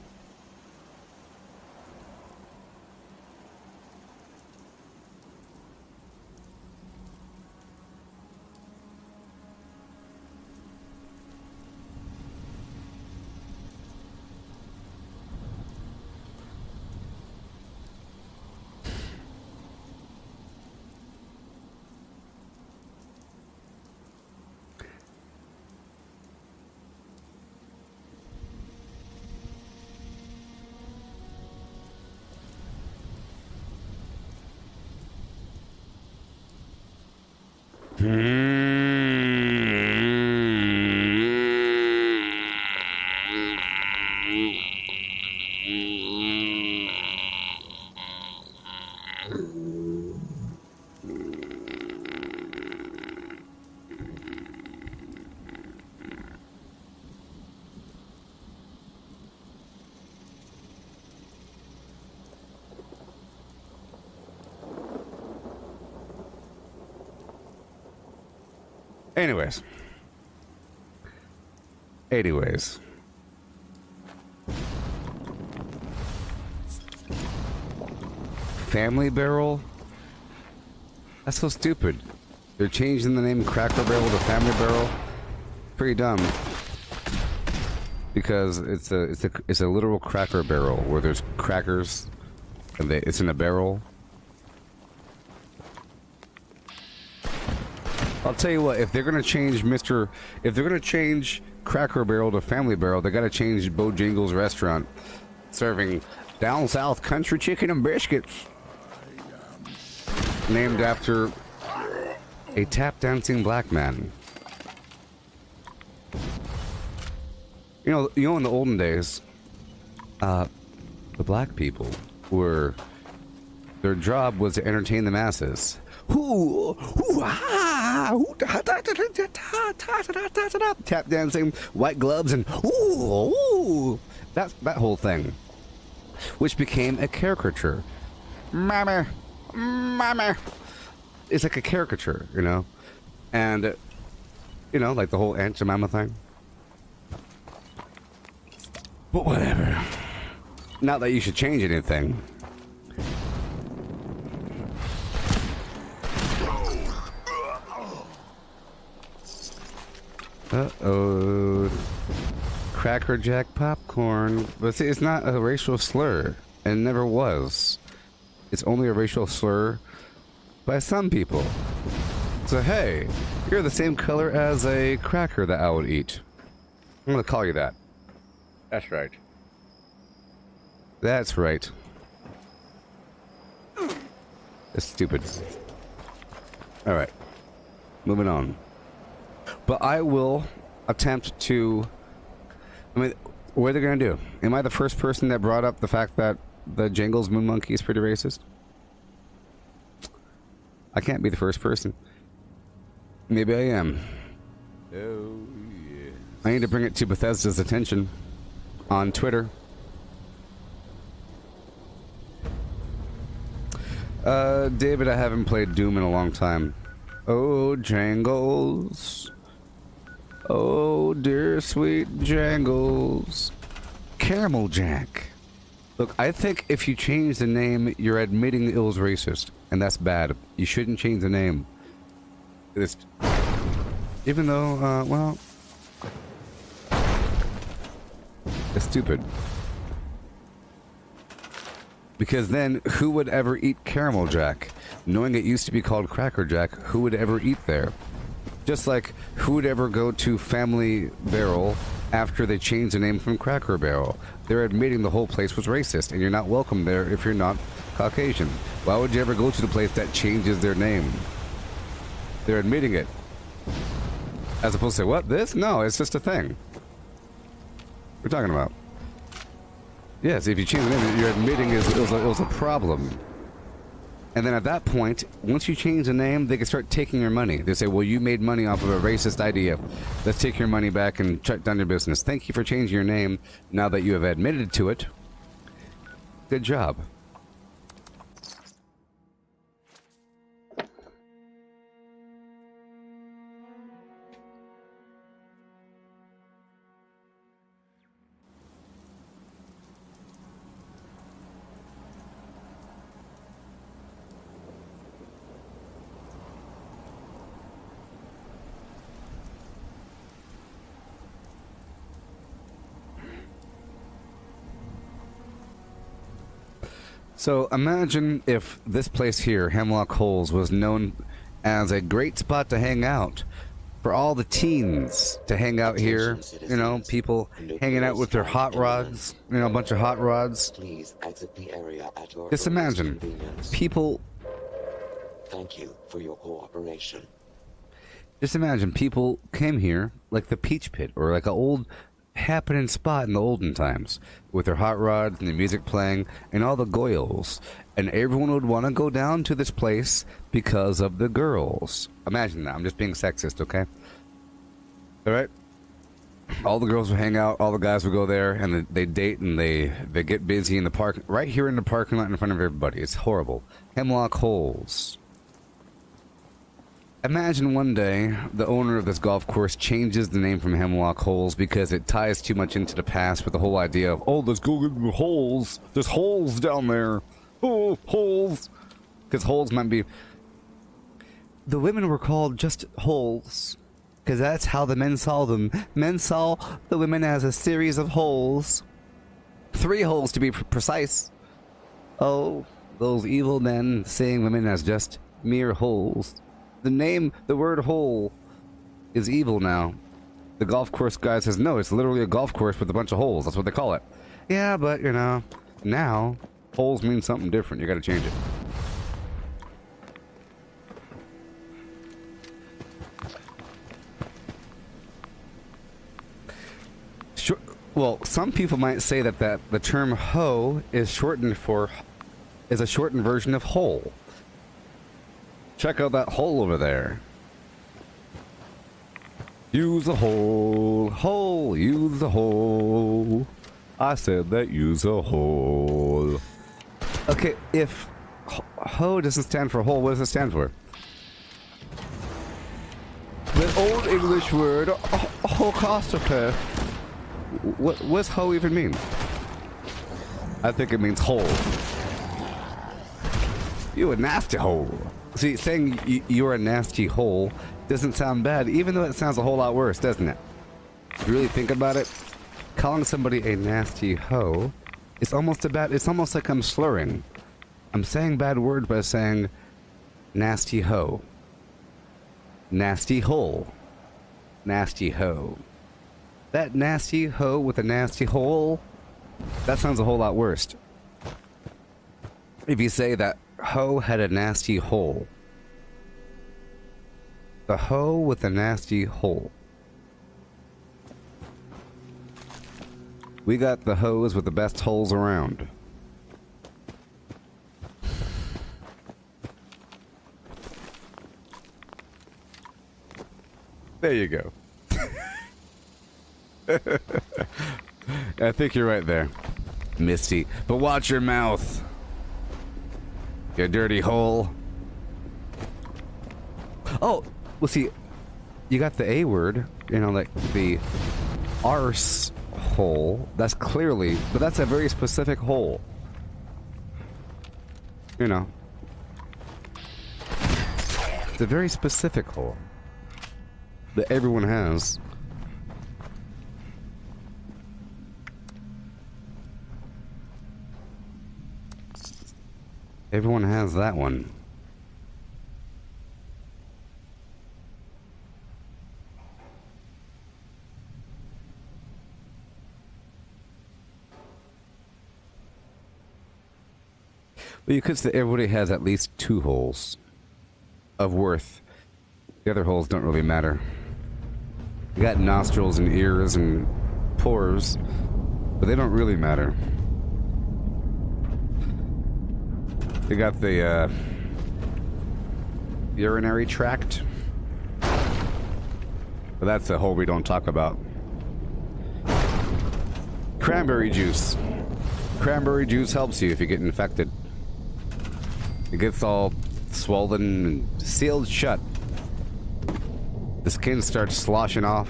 Anyways. Family Barrel? That's so stupid. They're changing the name Cracker Barrel to Family Barrel. Pretty dumb. Because it's a literal cracker barrel where there's crackers and it's in a barrel. I'll tell you what, if they're gonna change Cracker Barrel to Family Barrel, they gotta change Bojangles restaurant, serving down south country chicken and biscuits, named after a tap dancing black man. You know, in the olden days, the black people their job was to entertain the masses. Tap dancing, white gloves, and that whole thing, which became a caricature. Mama, it's like a caricature, you know, and you know, like the whole Aunt Jemima thing. But whatever. Not that you should change anything. Uh-oh. Cracker Jack popcorn. But see, it's not a racial slur. It never was. It's only a racial slur by some people. So hey, you're the same color as a cracker that I would eat. I'm gonna call you that. That's right. That's right. It's stupid. Alright. Moving on. But I will attempt to... I mean, what are they going to do? Am I the first person that brought up the fact that the Jangles Moon Monkey is pretty racist? I can't be the first person. Maybe I am. Oh, yeah. I need to bring it to Bethesda's attention on Twitter. David, I haven't played Doom in a long time. Oh, Jangles. Oh, dear sweet Jangles. Caramel Jack. Look, I think if you change the name, you're admitting it was racist. And that's bad. You shouldn't change the name. Even though, well... It's stupid. Because then, who would ever eat Caramel Jack? Knowing it used to be called Cracker Jack, who would ever eat there? Just like, who would ever go to Family Barrel after they changed the name from Cracker Barrel? They're admitting the whole place was racist, and you're not welcome there if you're not Caucasian. Why would you ever go to the place that changes their name? They're admitting it. As opposed to say, what, this? No, it's just a thing. What are we talking about? Yes, if you change the name, you're admitting it was a problem. And then at that point, once you change the name, they can start taking your money. They say, well, you made money off of a racist idea. Let's take your money back and shut down your business. Thank you for changing your name now that you have admitted to it. Good job. So imagine if this place here, Hemlock Holes, was known as a great spot to hang out for all the teens to hang out here. You know, people hanging out with their hot rods. You know, a bunch of hot rods. Please exit the area at your Just earliest imagine convenience. people. Thank you for your cooperation. Just imagine people came here like the Peach Pit or like an old happening spot in the olden times with their hot rods and the music playing and all the goyles, and everyone would want to go down to this place because of the girls. Imagine that. I'm just being sexist, okay? All right. All the girls would hang out, all the guys would go there, and they date, and they get busy in the park, right here in the parking lot in front of everybody. It's horrible. Hemlock Holes. Imagine one day the owner of this golf course changes the name from Hemlock Holes because it ties too much into the past with the whole idea of, oh, let's go get the holes. There's holes down there. Oh, holes. Because holes might be... The women were called just holes because that's how the men saw them. Men saw the women as a series of holes. 3 holes to be precise. Oh, those evil men seeing women as just mere holes. The word hole is evil now. The golf course guy says, no, it's literally a golf course with a bunch of holes. That's what they call it. Yeah, but, you know, now holes mean something different. You gotta change it. Sure. Well, some people might say that the term hoe is a shortened version of hole. Check out that hole over there. Use a hole, use a hole. I said that use a hole. Okay, if hoe doesn't stand for hole, what does it stand for? The old English word, hocastrophe. What's hoe even mean? I think it means hole. You a nasty hole. See, saying you're a nasty hole doesn't sound bad, even though it sounds a whole lot worse, doesn't it? If you really think about it, calling somebody a nasty hoe is almost like I'm slurring. I'm saying bad words by saying nasty hoe. Nasty hole. Nasty hoe. That nasty hoe with a nasty hole, that sounds a whole lot worse. If you say that hoe had a nasty hole. The hoe with a nasty hole. We got the hoes with the best holes around. There you go. I think you're right there, Misty. But watch your mouth. You dirty hole. Oh, well, see, you got the A word, you know, like the arse hole. That's clearly, but that's a very specific hole. You know. It's a very specific hole that everyone has. Everyone has that one. Well, you could say everybody has at least 2 holes of worth. The other holes don't really matter. You got nostrils and ears and pores, but they don't really matter. You got the urinary tract, but that's a hole we don't talk about. Cranberry juice. cranberry juice helps you if you get infected. It gets all swollen and sealed shut. The skin starts sloshing off.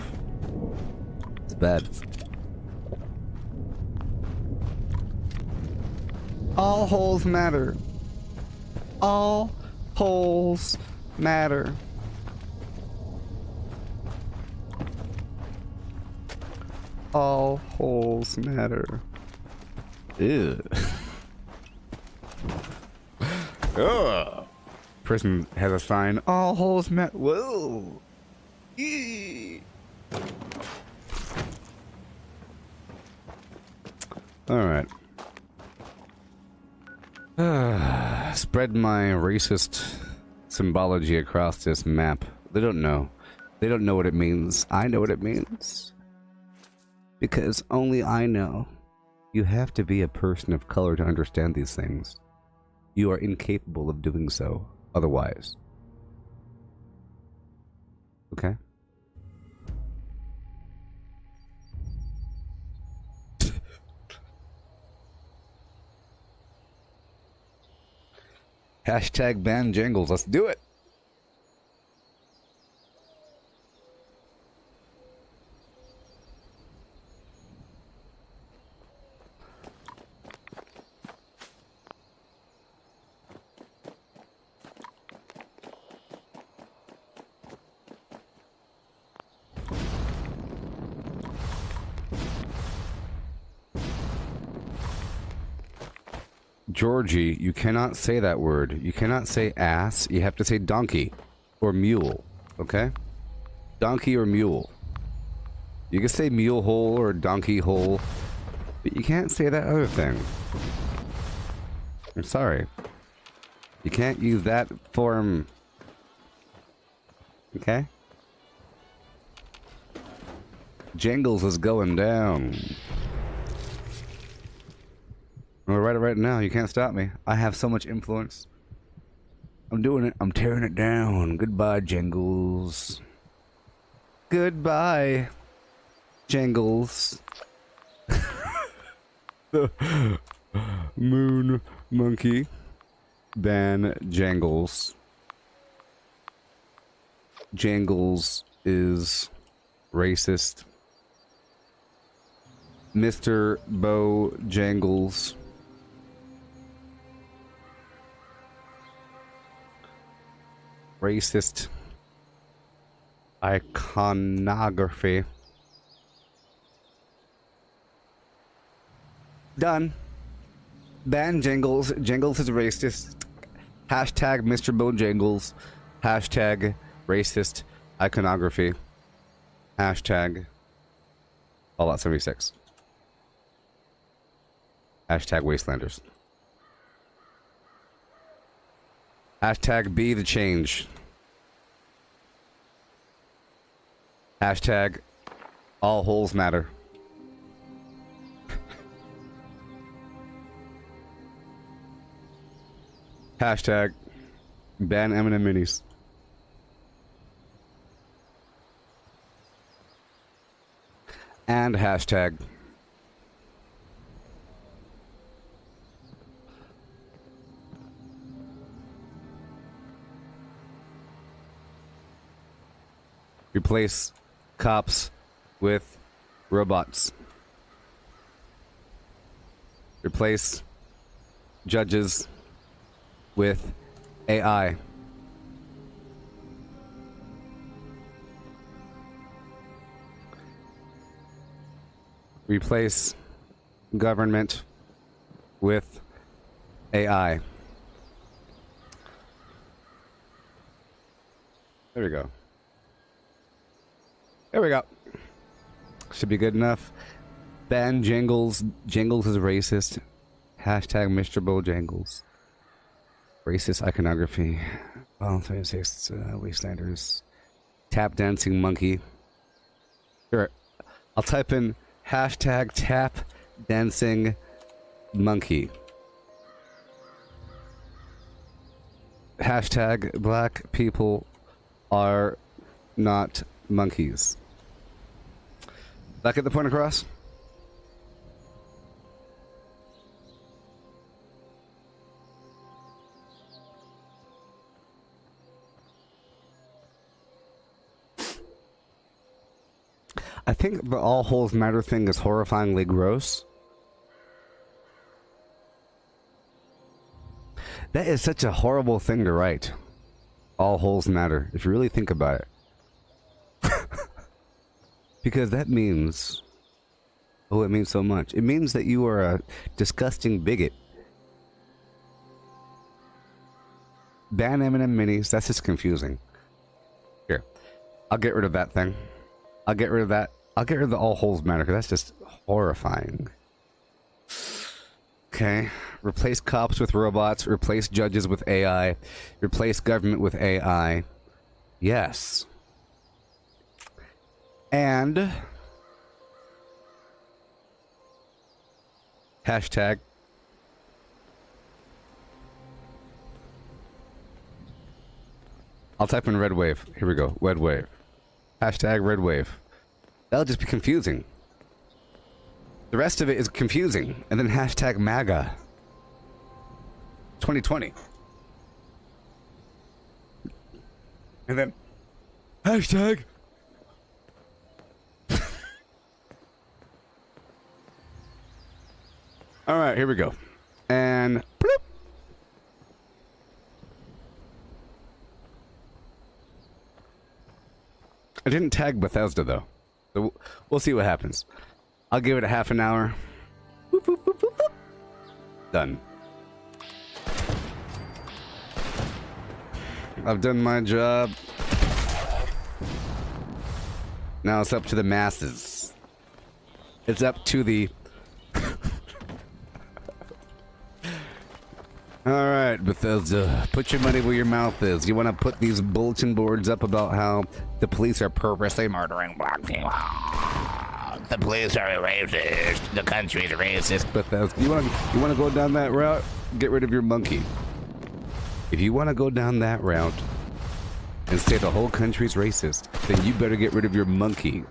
It's bad. All holes matter. All holes matter. All holes matter. Ew. Ugh. Person has a sign. All holes matter. Whoa. Eee. All right. Spread my racist symbology across this map. They don't know. They don't know what it means. I know what it means. Because only I know. You have to be a person of color to understand these things. You are incapable of doing so otherwise. Okay? Hashtag ban jingles. Let's do it. Georgie, you cannot say that word. You cannot say ass. You have to say donkey or mule. Okay? Donkey or mule. You can say mule hole or donkey hole, but you can't say that other thing. I'm sorry. You can't use that form. Okay? Jingles is going down. I'm gonna write it right now. You can't stop me. I have so much influence. I'm doing it. I'm tearing it down. Goodbye, Jingles. Goodbye, Jingles. Moon monkey. Ban Jangles. Jangles is racist. Mr. Bo Jangles. Racist iconography. Done. Ban Jingles. Jingles is racist. Hashtag Mr. Bojangles. Hashtag racist iconography. Hashtag Fallout 76. Hashtag Wastelanders. Hashtag be the change. Hashtag all holes matter. Hashtag ban M&M minis. And hashtag replace cops with robots. Replace judges with AI. Replace government with AI. There we go. There we go. Should be good enough. Ban Jingles. Jingles is racist. Hashtag Mr. Bojangles. Racist iconography. Well, 36 Wastelanders. Tap dancing monkey. Sure. I'll type in hashtag tap dancing monkey. Hashtag black people are not monkeys. Did I get the point across? I think the all holes matter thing is horrifyingly gross. That is such a horrible thing to write. All holes matter, if you really think about it. Because that means... Oh, it means so much. It means that you are a disgusting bigot. Ban M&M minis, that's just confusing. Here, I'll get rid of that thing. I'll get rid of that. I'll get rid of the all holes matter, because that's just horrifying. Okay. Replace cops with robots. Replace judges with AI. Replace government with AI. Yes. And... Hashtag... I'll type in red wave. Here we go. Red wave. Hashtag red wave. That'll just be confusing. The rest of it is confusing. And then hashtag MAGA. 2020. And then hashtag all right, here we go. And bloop. I didn't tag Bethesda though, so we'll see what happens. I'll give it a half an hour. Boop, boop, boop, boop, boop. Done. I've done my job. Now it's up to the masses. It's up to the... Alright, Bethesda. Put your money where your mouth is. You want to put these bulletin boards up about how the police are purposely murdering black people. The police are racist. The country's racist. Bethesda. You want to go down that route? Get rid of your monkey. If you want to go down that route and say the whole country's racist, then you better get rid of your monkey.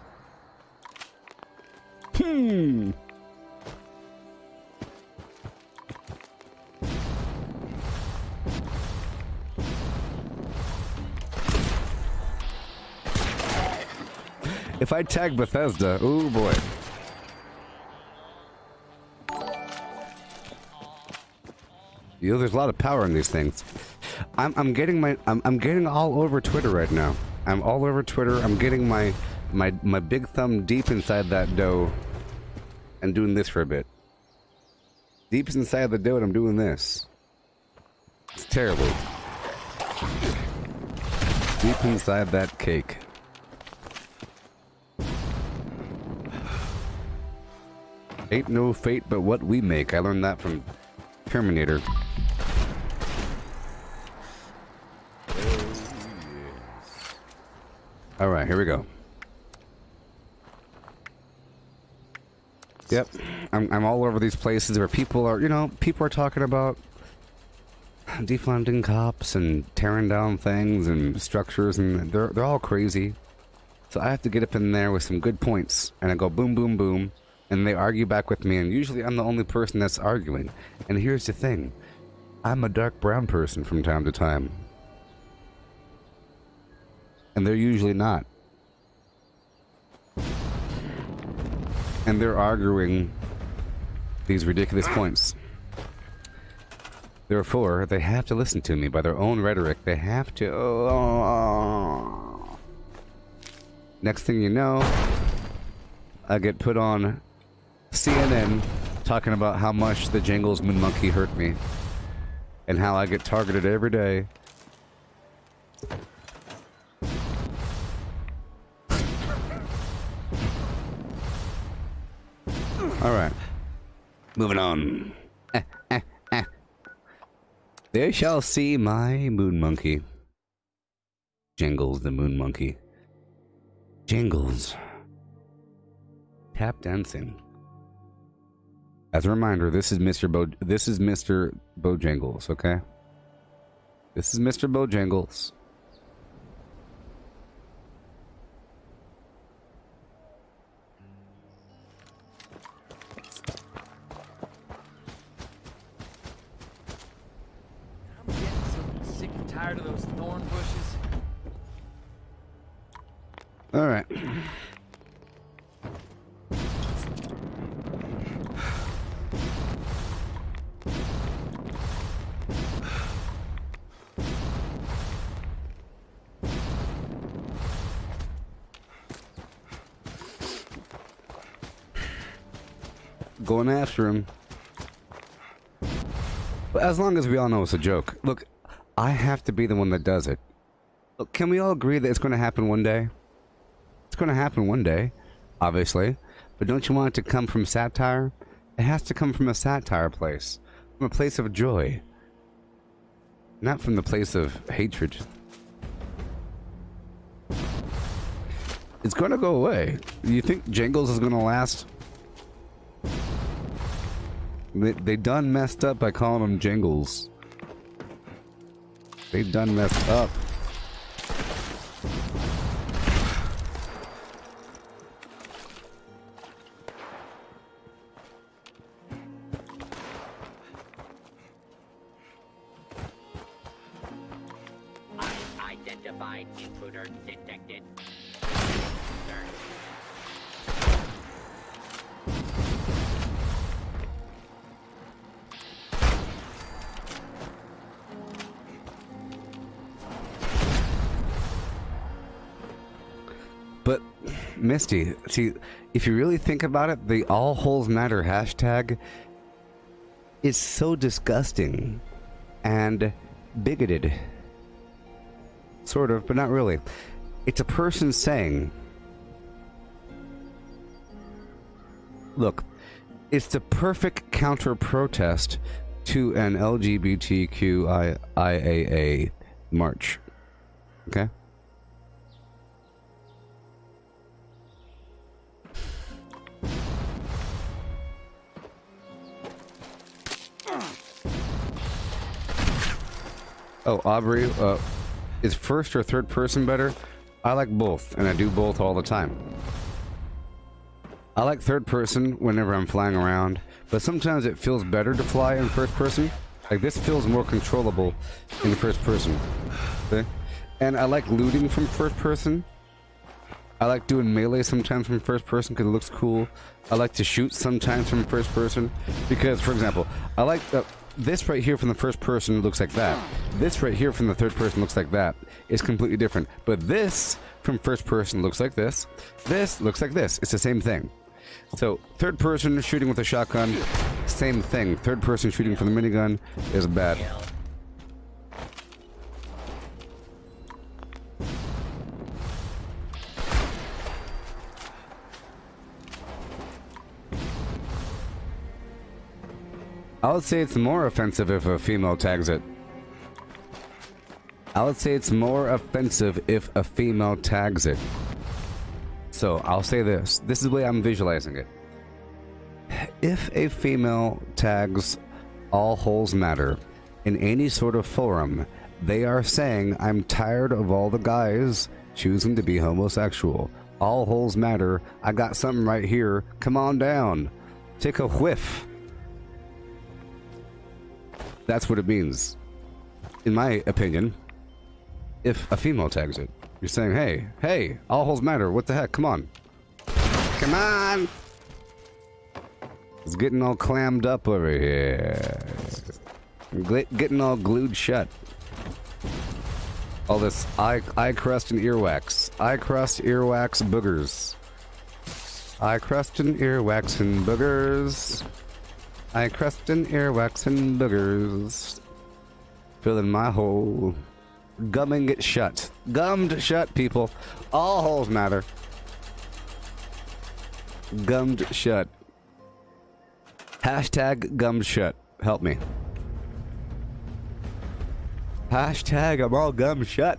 If I tag Bethesda, oh boy. You know, there's a lot of power in these things. I'm getting all over Twitter right now. I'm all over Twitter. I'm getting my big thumb deep inside that dough and doing this for a bit. Deep inside the dough and I'm doing this. It's terrible. Deep inside that cake. Ain't no fate but what we make. I learned that from Terminator. Alright, here we go. Yep. I'm all over these places where people are, you know, people are talking about defunding cops and tearing down things and structures, and they're all crazy. So I have to get up in there with some good points, and I go boom, boom, boom, and they argue back with me, and usually I'm the only person that's arguing. And here's the thing. I'm a dark brown person from time to time. And they're usually not. And they're arguing these ridiculous points. Therefore, they have to listen to me by their own rhetoric. They have to... Next thing you know, I get put on CNN talking about how much the Jingles Moon Monkey hurt me. And how I get targeted every day. Alright. Moving on. They shall see my moon monkey. Jingles the moon monkey. Jingles. Tap dancing. As a reminder, this is Mr. Bojangles, okay? This is Mr. Bojangles. I'm getting so sick and tired of those thorn bushes. Alright. going after him. But as long as we all know it's a joke. Look, I have to be the one that does it. Look, can we all agree that it's going to happen one day? It's going to happen one day, obviously. But don't you want it to come from satire? It has to come from a satire place. From a place of joy. Not from the place of hatred. It's going to go away. You think Jingles is going to last? They done messed up by calling them Jingles. They done messed up. Unidentified intruder detected. But, Misty, see, if you really think about it, the all holes matter hashtag is so disgusting and bigoted. Sort of, but not really. It's a person saying, look, it's the perfect counter-protest to an LGBTQIAA march. Okay? Oh, Aubrey, is first or third person better? I like both, and I do both all the time. I like third person whenever I'm flying around, but sometimes it feels better to fly in first person. Like, this feels more controllable in first person. Okay? And I like looting from first person. I like doing melee sometimes from first person because it looks cool. I like to shoot sometimes from first person because, for example, I like this right here from the first person looks like that. This right here from the third person looks like that. It's completely different. But this from first person looks like this. This looks like this. It's the same thing. So, third person shooting with a shotgun, same thing. Third person shooting from the minigun is bad. I would say it's more offensive if a female tags it. I would say it's more offensive if a female tags it. So, I'll say this. This is the way I'm visualizing it. If a female tags all holes matter in any sort of forum, they are saying, I'm tired of all the guys choosing to be homosexual. All holes matter. I got something right here. Come on down. Take a whiff. That's what it means. In my opinion, if a female tags it, you're saying, hey, all holes matter. What the heck? Come on. Come on! It's getting all clammed up over here. Getting all glued shut. All this eye crust and earwax. Eye crust, earwax, boogers. Eye crust and earwax and boogers. Eye crust and earwax and boogers. Filling my hole. Gumming it shut. Gummed shut, people. All holes matter. Gummed shut. Hashtag gummed shut. Help me. Hashtag I'm all gummed shut.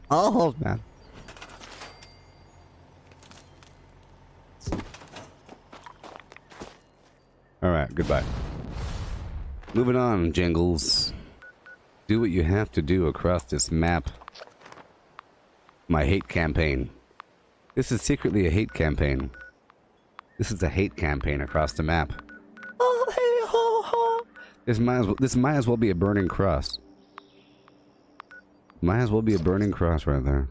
All holes matter. Alright, goodbye. Moving on, Jingles. Do what you have to do across this map. My hate campaign. This is secretly a hate campaign. This is a hate campaign across the map. Oh, hey, ho, ho. This might as well be a burning cross. Might as well be a burning cross right there.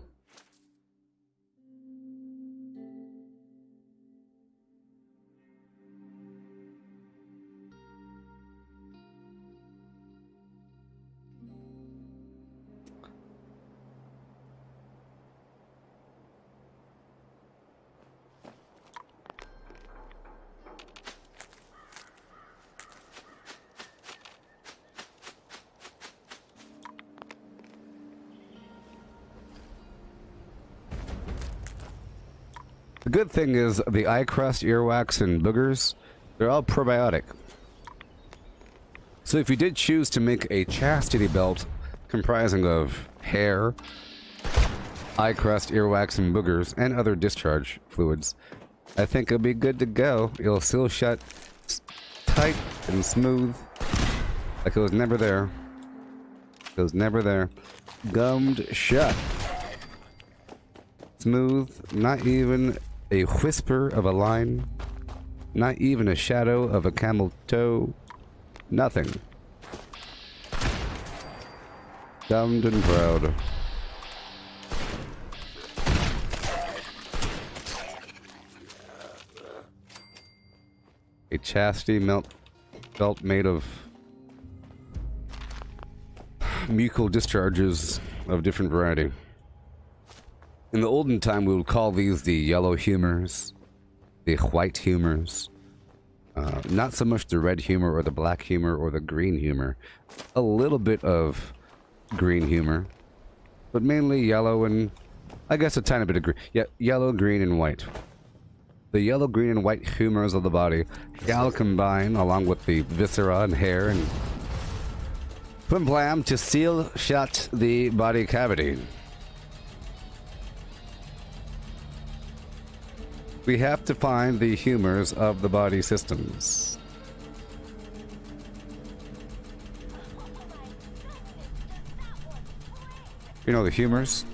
good thing is the eye crust, earwax, and boogers, they're all probiotic. So if you did choose to make a chastity belt comprising of hair, eye crust, earwax, and boogers, and other discharge fluids, I think it'll be good to go. It'll seal shut tight and smooth, like it was never there. It was never there. Gummed shut. Smooth, not even a whisper of a line, not even a shadow of a camel toe, nothing. Gummed and proud. A chastity belt made of mucal discharges of different variety. In the olden time, we would call these the yellow humors, the white humors. Not so much the red humor or the black humor or the green humor. A little bit of green humor, but mainly yellow and I guess a tiny bit of green. Yeah, yellow, green, and white. The yellow, green, and white humors of the body shall combine along with the viscera and hair and flim flam to seal shut the body cavity. We have to find the humors of the body systems. You know the humors?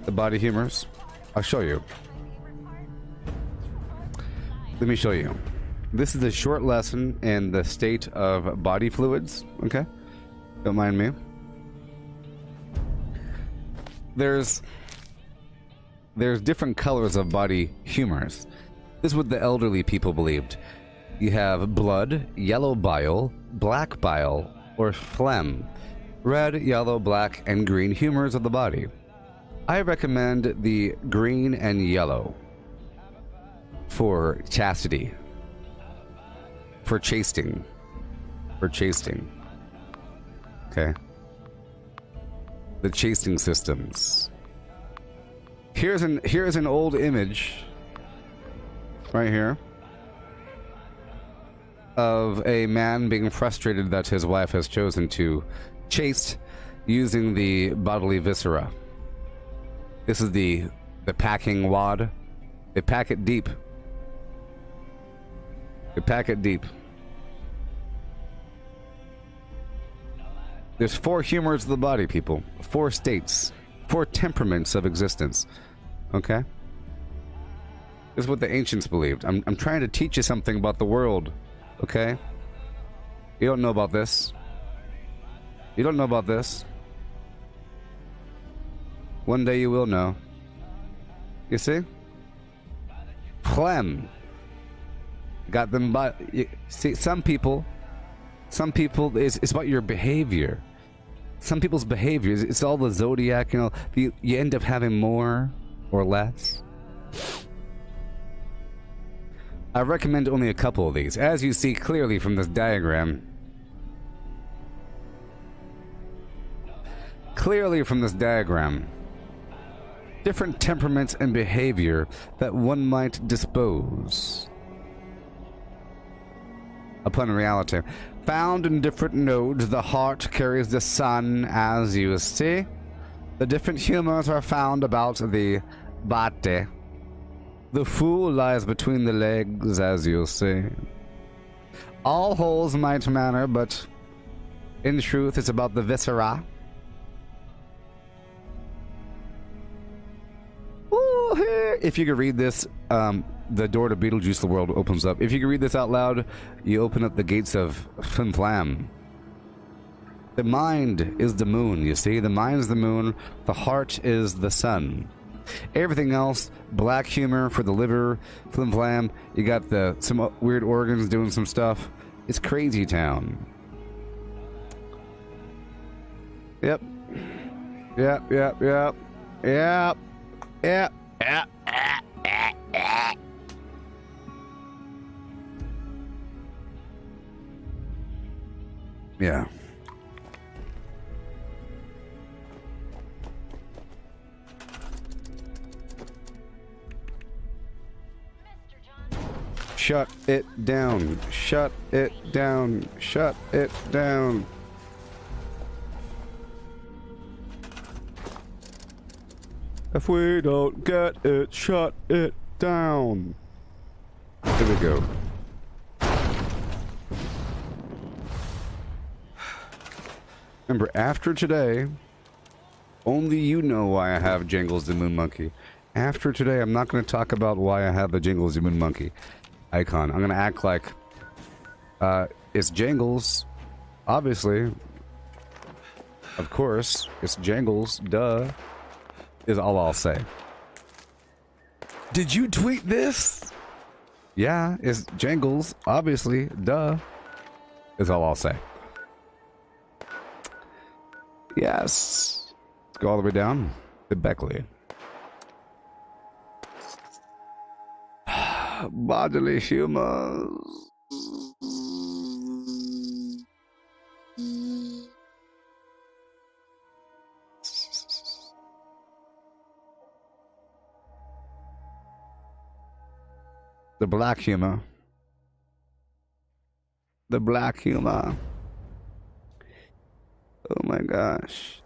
The body humors? I'll show you. Let me show you. This is a short lesson in the state of body fluids, okay? Don't mind me. There's different colors of body humors. This is what the elderly people believed. You have blood, yellow bile, black bile, or phlegm. Red, yellow, black, and green humors of the body. I recommend the green and yellow for chastity. For chasting. For chasting. Okay. The chasing systems. Here's an old image right here of a man being frustrated that his wife has chosen to chaste using the bodily viscera. This is the packing wad. They pack it deep. They pack it deep. There's 4 humors of the body, people. 4 states. 4 temperaments of existence. Okay? This is what the ancients believed. I'm trying to teach you something about the world. Okay? You don't know about this. You don't know about this. One day you will know. You see? Phlegm. Got them by... See, some people, it's about your behavior. Some people's behaviors, it's all the zodiac, you know, you end up having more or less. I recommend only a couple of these, as you see clearly from this diagram. Clearly from this diagram. Different temperaments and behavior that one might dispose upon reality. Found in different nodes, the heart carries the sun, as you see. The different humors are found about the body. The fool lies between the legs, as you see. All holes might matter, but in truth, it's about the viscera. Ooh, hey. If you could read this, the door to Beetlejuice the world opens up. If you can read this out loud, you open up the gates of Flim Flam. The mind is the moon, you see? The mind is the moon, the heart is the sun. Everything else, black humor for the liver, Flim Flam. You got some weird organs doing some stuff. It's crazy town. Yep. Yep, yep, yep. Yep. Yep. Yeah. Shut it down. Shut it down. Shut it down. If we don't get it, shut it down. Here we go. Remember, after today, only you know why I have Jangles the Moon Monkey. After today, I'm not going to talk about why I have the Jangles the Moon Monkey icon. I'm going to act like it's Jangles, obviously. Of course, it's Jangles, duh, is all I'll say. Did you tweet this? Yeah, it's Jangles, obviously, duh, is all I'll say. Yes. Let's go all the way down to Beckley. Bodily humors. The black humor. The black humor. Oh my gosh.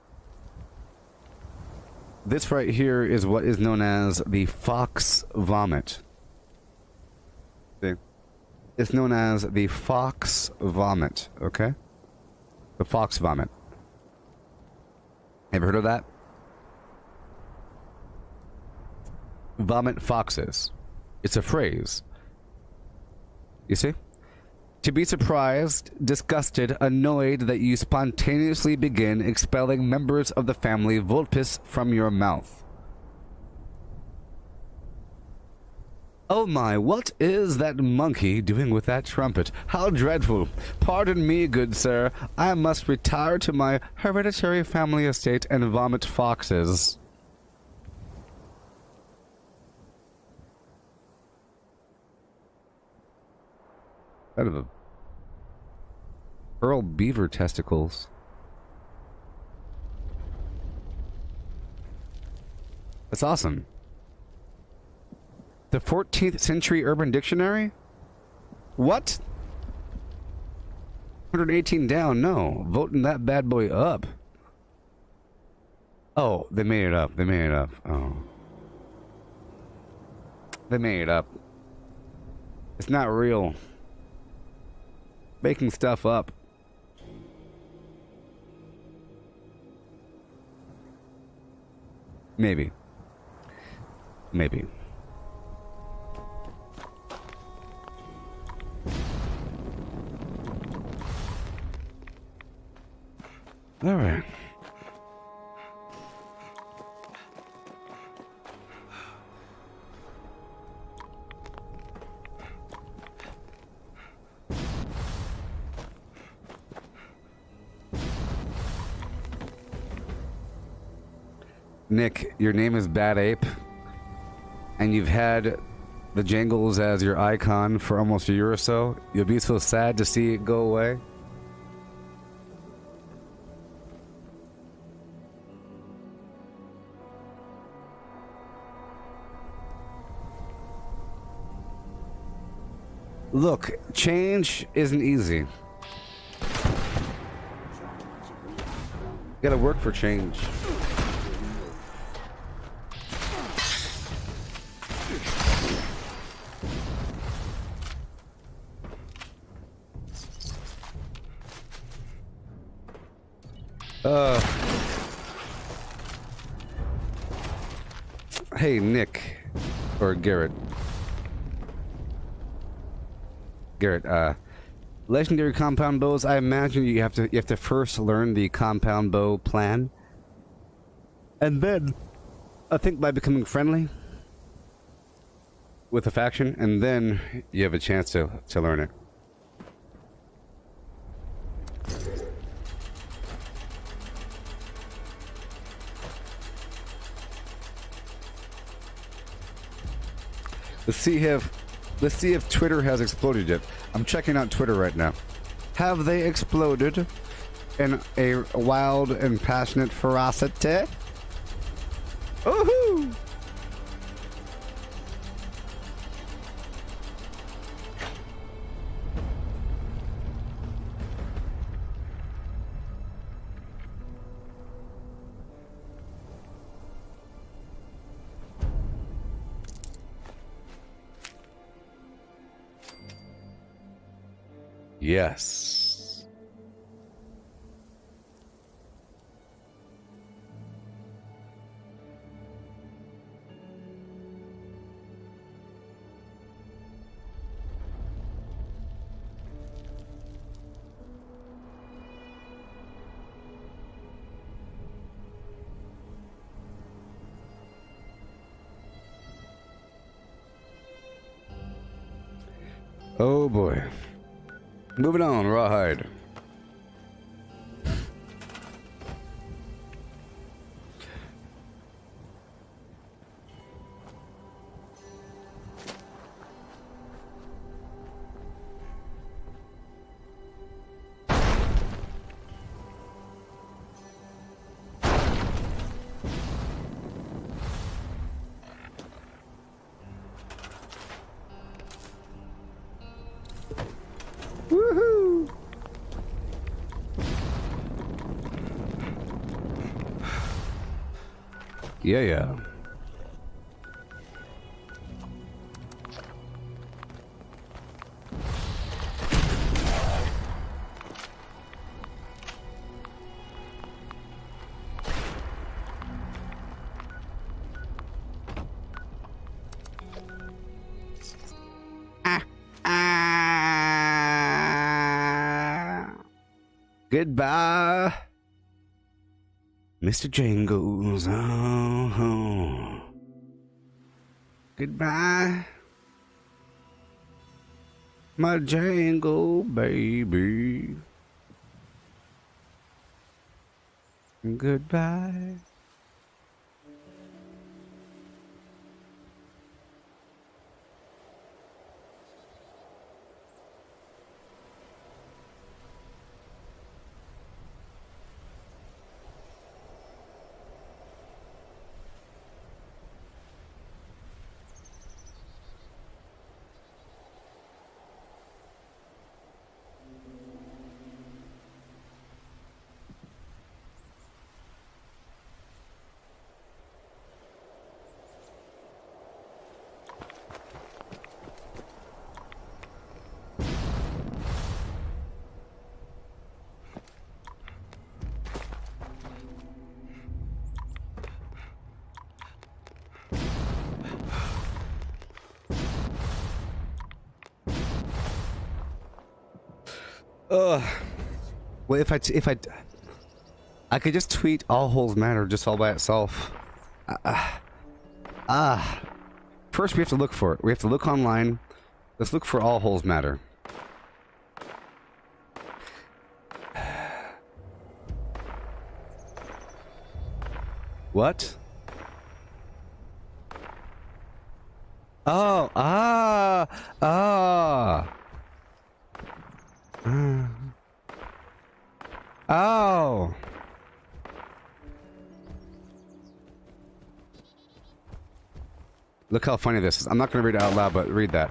This right here is what is known as the fox vomit. See? It's known as the fox vomit, okay? The fox vomit. Ever heard of that? Vomit foxes. It's a phrase. You see? To be surprised, disgusted, annoyed that you spontaneously begin expelling members of the family Vulpes from your mouth. Oh my, what is that monkey doing with that trumpet? How dreadful. Pardon me, good sir. I must retire to my hereditary family estate and vomit foxes. Out of a pearl beaver testicles. That's awesome. The 14th century urban dictionary? What? 118 down, no. Voting that bad boy up. Oh, they made it up. They made it up. Oh. They made it up. It's not real. Making stuff up. Maybe. Maybe. All right. Nick, your name is Bad Ape, and you've had the Jangles as your icon for almost a year or so. You'll be so sad to see it go away. Look, change isn't easy. You gotta work for change. Hey, Nick, or Garrett. Garrett, legendary compound bows. I imagine you have to first learn the compound bow plan, and then I think by becoming friendly with a faction, and then you have a chance to learn it. Let's see if Twitter has exploded yet. I'm checking out Twitter right now. Have they exploded in a wild and passionate ferocity? Woohoo! Yes. Oh boy. Moving on, Rawhide. Woohoo! Yeah, yeah. Goodbye, Mr. Jangles. Oh. Goodbye, my Jangle baby. Goodbye. Well, I could just tweet all holes matter just all by itself. First we have to look for it. We have to look online. Let's look for all holes matter. What? Oh, Oh. Look how funny this is. I'm not going to read it out loud, but read that.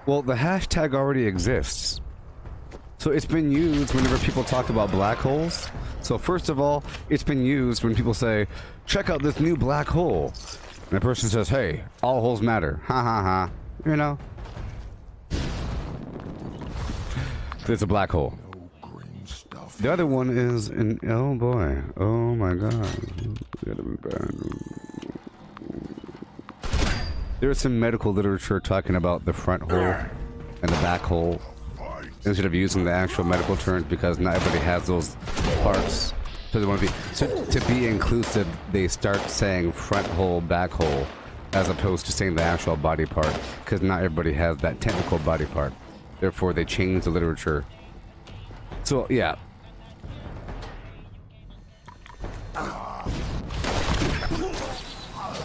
Well, the hashtag already exists. So it's been used whenever people talk about black holes. So first of all, it's been used when people say, check out this new black hole. And the person says, hey, all holes matter. Ha ha ha. You know? It's a black hole. The other one is an, oh boy. Oh my god. There is some medical literature talking about the front hole and the back hole instead of using the actual medical terms because not everybody has those parts. So they want to be, so to be inclusive, they start saying front hole, back hole, as opposed to saying the actual body part, because not everybody has that technical body part. Therefore, they change the literature. So yeah.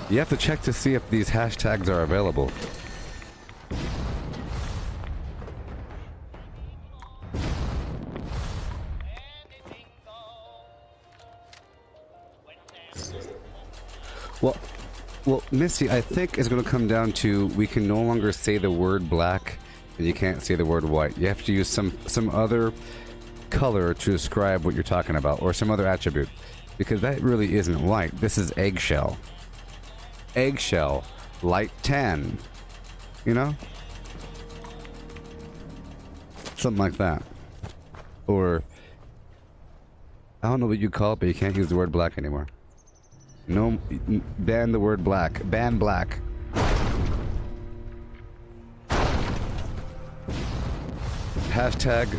You have to check to see if these hashtags are available. Well, Missy, I think it's going to come down to we can no longer say the word black and you can't say the word white. You have to use some other color to describe what you're talking about, or some other attribute, because that really isn't white. This is eggshell. Eggshell, light tan. You know? Something like that. Or I don't know what you call it, but you can't use the word black anymore. No, ban the word black. Ban black. Hashtag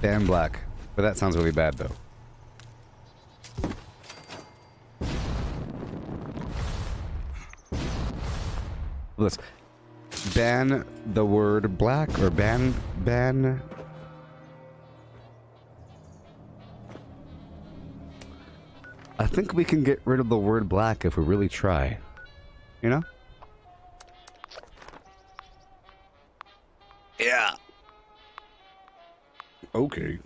ban black. But that sounds really bad, though. Let's ban the word black, or ban. I think we can get rid of the word black if we really try. You know? Yeah. Okay.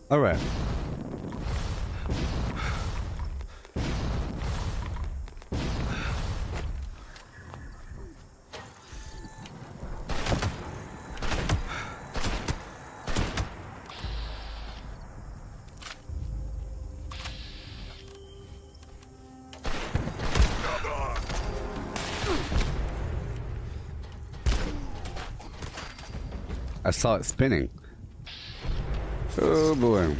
All right. I saw it spinning. Oh boy.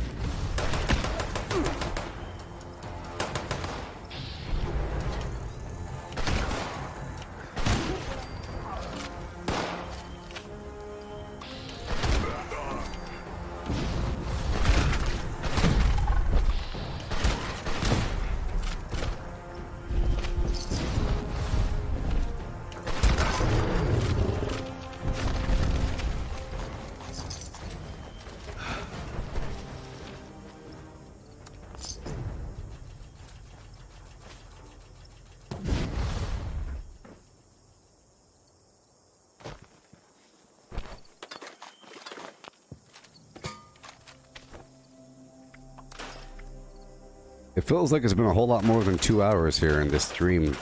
It feels like it's been a whole lot more than 2 hours here in this stream.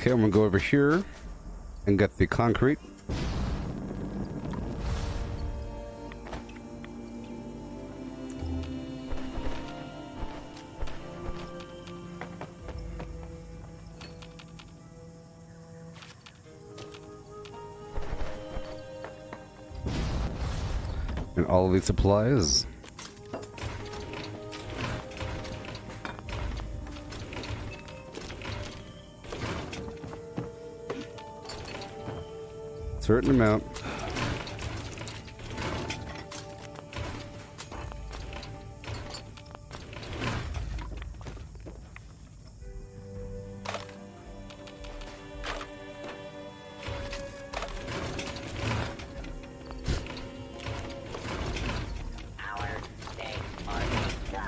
Okay, I'm gonna go over here and get the concrete. And all of these supplies. Certain amount.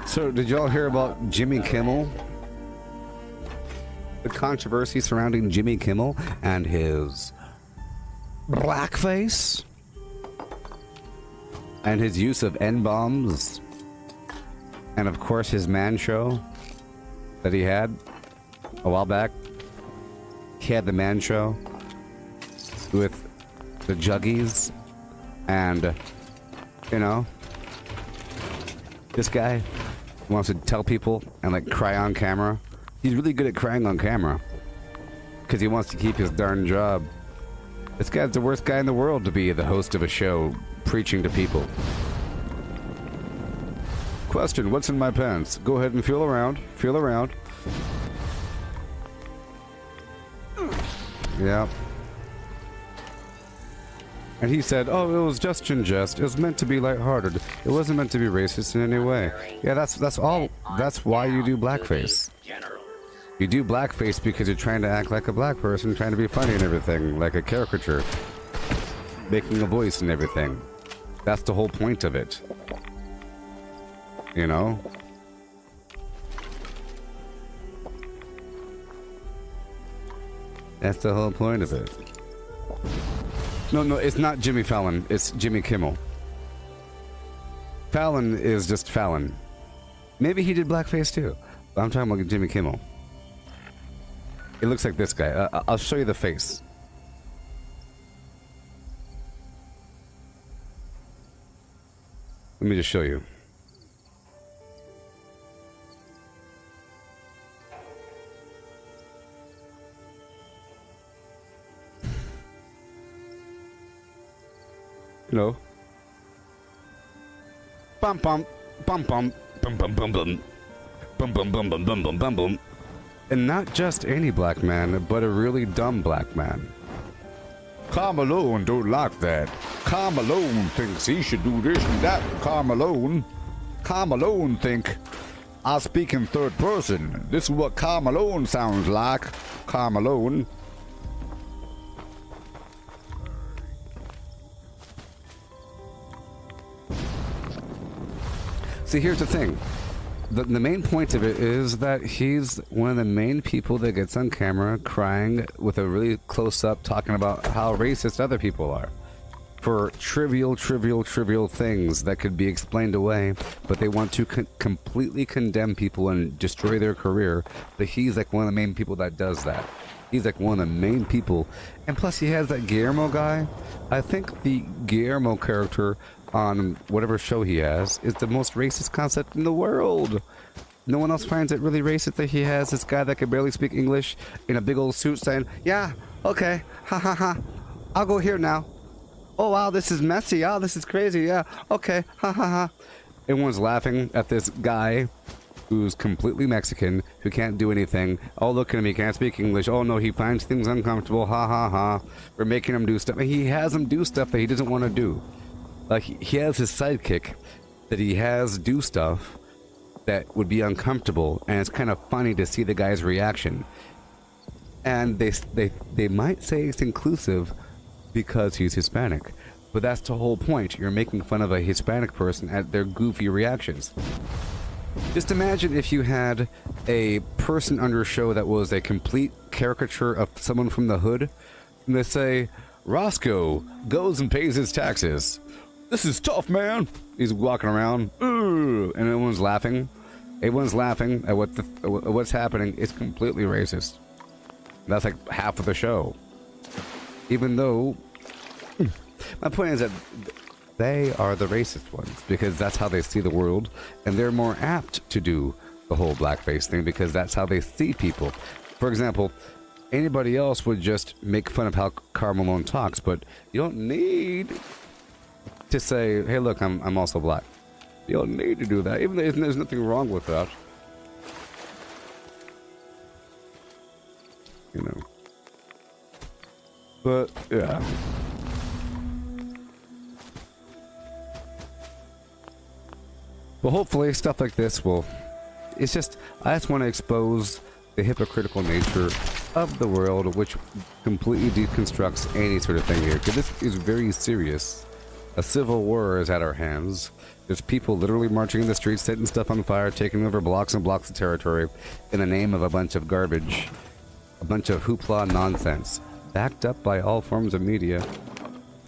So, did y'all hear about Jimmy Kimmel? The controversy surrounding Jimmy Kimmel and his blackface? And his use of N-bombs. And of course his man show that he had a while back. He had the man show with the juggies. And, you know, this guy wants to tell people and like cry on camera. He's really good at crying on camera because he wants to keep his darn job. This guy's the worst guy in the world to be the host of a show preaching to people. Question, what's in my pants? Go ahead and feel around. Feel around. Yeah. And he said, oh, it was just in jest. It was meant to be lighthearted. It wasn't meant to be racist in any way. Yeah, that's all. That's why you do blackface. You do blackface because you're trying to act like a black person, trying to be funny and everything, like a caricature. Making a voice and everything. That's the whole point of it. You know? That's the whole point of it. No, it's not Jimmy Fallon. It's Jimmy Kimmel. Fallon is just Fallon. Maybe he did blackface too. But I'm talking about Jimmy Kimmel. It looks like this guy. I'll show you the face. Let me just show you. You know. Bum bum bum bum bum bum bum bum bum bum bum bum bum bum bum bum. And not just any black man, but a really dumb black man. Carmelo don't like that. Carmelo thinks he should do this and that. Carmelo think I speak in third person. This is what Carmelo sounds like. Carmelo. See, here's the thing. The main point of it is that he's one of the main people that gets on camera crying with a really close-up talking about how racist other people are. For trivial things that could be explained away, but they want to completely condemn people and destroy their career. But he's like one of the main people that does that. He's like one of the main people. And plus he has that Guillermo guy. I think the Guillermo character on whatever show he has is the most racist concept in the world. No one else finds it really racist that he has this guy that can barely speak English in a big old suit saying, yeah, okay, ha ha ha, I'll go here now. Oh wow, this is messy, oh this is crazy, yeah, okay, ha ha ha. Everyone's laughing at this guy who's completely Mexican, who can't do anything. Oh, look at him, he can't speak English. Oh no, he finds things uncomfortable, ha ha ha. We're making him do stuff, and he has him do stuff that he doesn't want to do. Like, he has his sidekick that he has do stuff that would be uncomfortable, and it's kind of funny to see the guy's reaction. And they might say it's inclusive because he's Hispanic, but that's the whole point. You're making fun of a Hispanic person at their goofy reactions. Just imagine if you had a person under a show that was a complete caricature of someone from the hood, and they say, Roscoe goes and pays his taxes. This is tough, man. He's walking around, and everyone's laughing. Everyone's laughing at what's happening. It's completely racist. That's like half of the show. Even though, my point is that they are the racist ones because that's how they see the world, and they're more apt to do the whole blackface thing because that's how they see people. For example, anybody else would just make fun of how Carmelo talks, but you don't need to say, hey look, I'm also black. You don't need to do that, even though there's nothing wrong with that. You know. But, yeah. Well, hopefully stuff like this will... It's just, I just want to expose the hypocritical nature of the world, which completely deconstructs any sort of thing here. Because this is very serious. A civil war is at our hands. There's people literally marching in the streets, setting stuff on fire, taking over blocks and blocks of territory in the name of a bunch of garbage. A bunch of hoopla nonsense. Backed up by all forms of media.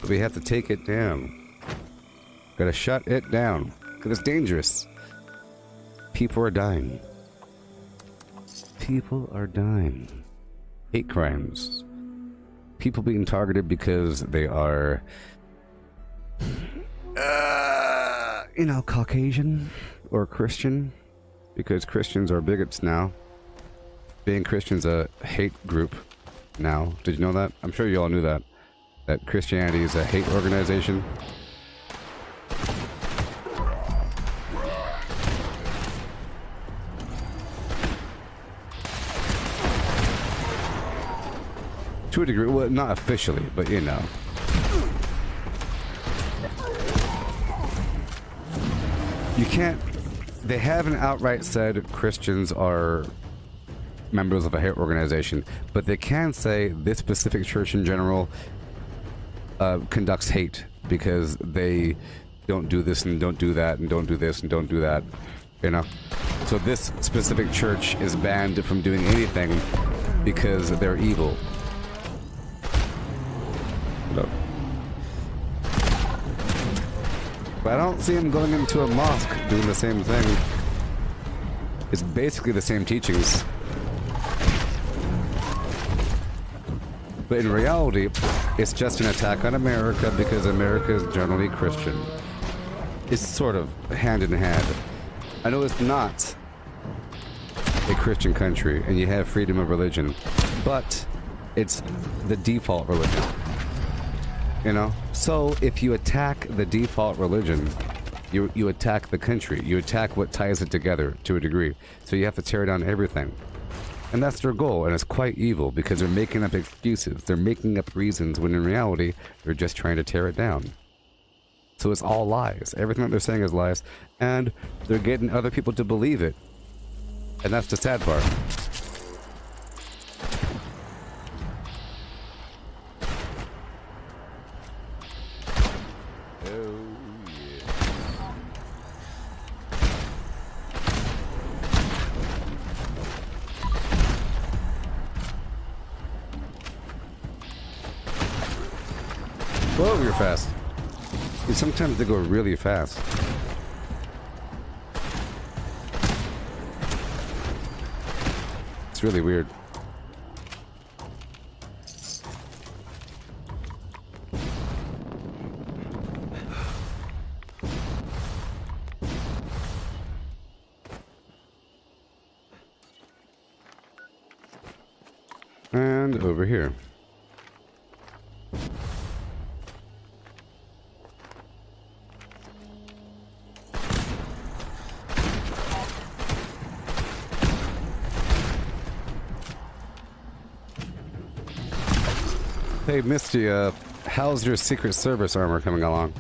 But we have to take it down. Gotta shut it down. Because it's dangerous. People are dying. People are dying. Hate crimes. People being targeted because they are, you know, Caucasian or Christian. Because Christians are bigots now. Being Christian's a hate group now. Did you know that? I'm sure you all knew that. That Christianity is a hate organization. To a degree, well, not officially, but you know. You can't, they haven't outright said Christians are members of a hate organization, but they can say this specific church in general conducts hate because they don't do this and don't do that and don't do this and don't do that, you know? So this specific church is banned from doing anything because they're evil. No. But I don't see him going into a mosque doing the same thing. It's basically the same teachings. But in reality, it's just an attack on America because America is generally Christian. It's sort of hand in hand. I know it's not a Christian country and you have freedom of religion, but it's the default religion. You know? So if you attack the default religion, you attack the country. You attack what ties it together to a degree. So you have to tear down everything. And that's their goal, and it's quite evil because they're making up excuses. They're making up reasons when in reality, they're just trying to tear it down. So it's all lies. Everything that they're saying is lies, and they're getting other people to believe it. And that's the sad part. Whoa, you're fast. Sometimes they go really fast. It's really weird. And over here. Hey, Misty, how's your Secret Service armor coming along?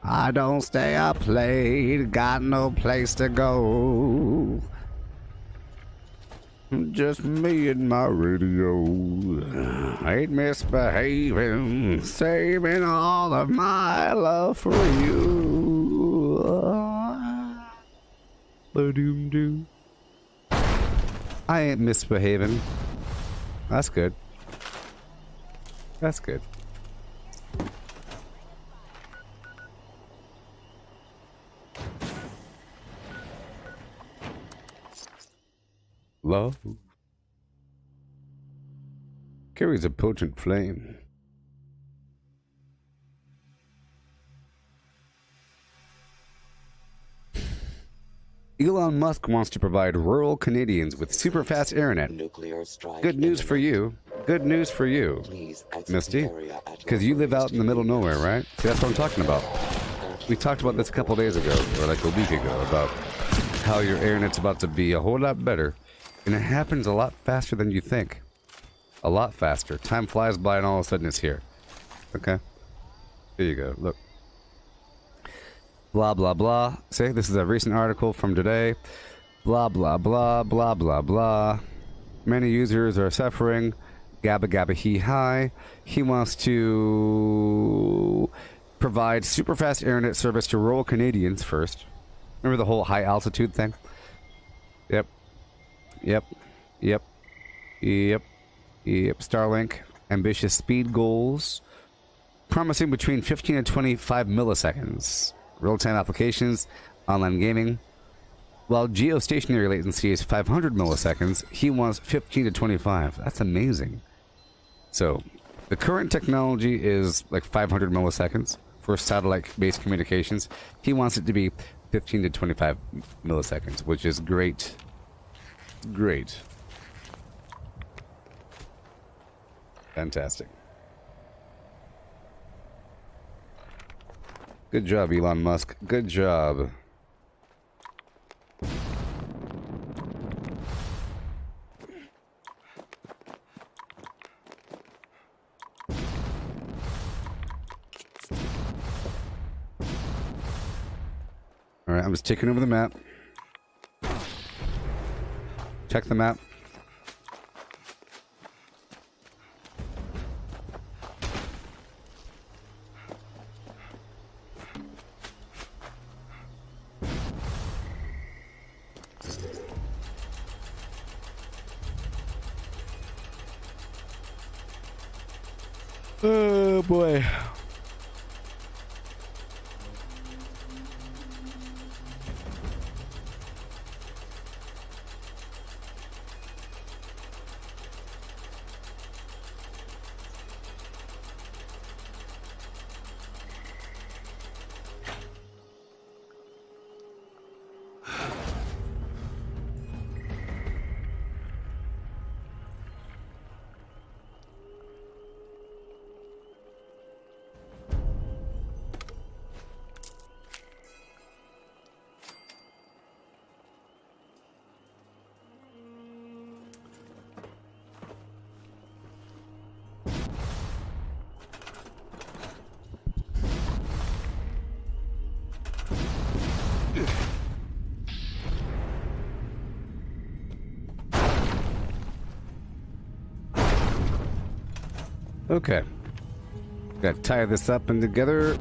I don't stay up late, got no place to go. Just me and my radio. Ain't misbehaving, saving all of my love for you. Ba-doom-doo. I ain't misbehaving. That's good. That's good. Love carries a potent flame. Elon Musk wants to provide rural Canadians with super fast internet. Nuclear strike. Good news for you. Good news for you, Misty. Because you live out in the middle of nowhere, right? See, that's what I'm talking about. We talked about this a couple days ago, or like a week ago, about how your internet's about to be a whole lot better. And it happens a lot faster than you think. A lot faster. Time flies by and all of a sudden it's here. Okay. Here you go. Look. Blah, blah, blah. See, this is a recent article from today. Blah, blah, blah, blah, blah, blah. Many users are suffering. Gabba gabba he hi. He wants to provide super fast internet service to rural Canadians first. Remember the whole high altitude thing? Yep. Yep. Yep. Yep. Yep. Starlink. Ambitious speed goals. Promising between 15 and 25 milliseconds. Real-time applications. Online gaming. While geostationary latency is 500 milliseconds, he wants 15 to 25. That's amazing. So, the current technology is like 500 milliseconds for satellite-based communications. He wants it to be 15 to 25 milliseconds, which is great. Great. Fantastic. Good job, Elon Musk. Good job. Alright, I'm just taking over the map. Check the map. Oh boy. Okay. Gotta tie this up and together.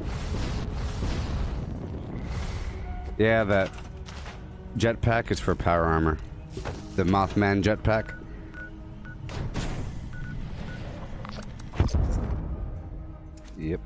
Yeah, that jetpack is for power armor. The Mothman jetpack. Yep.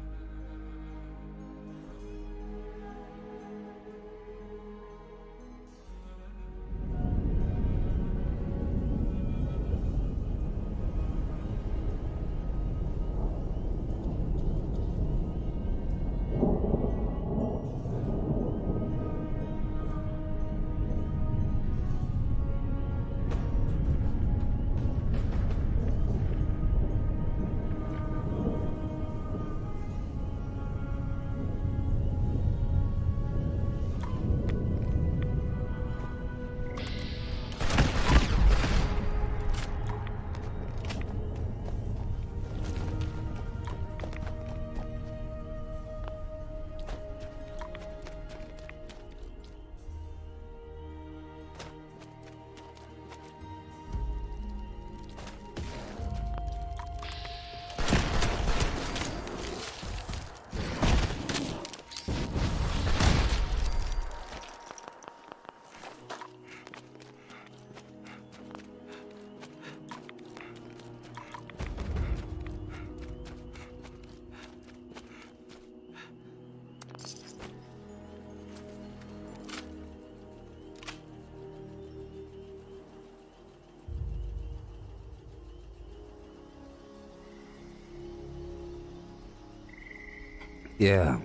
Yeah.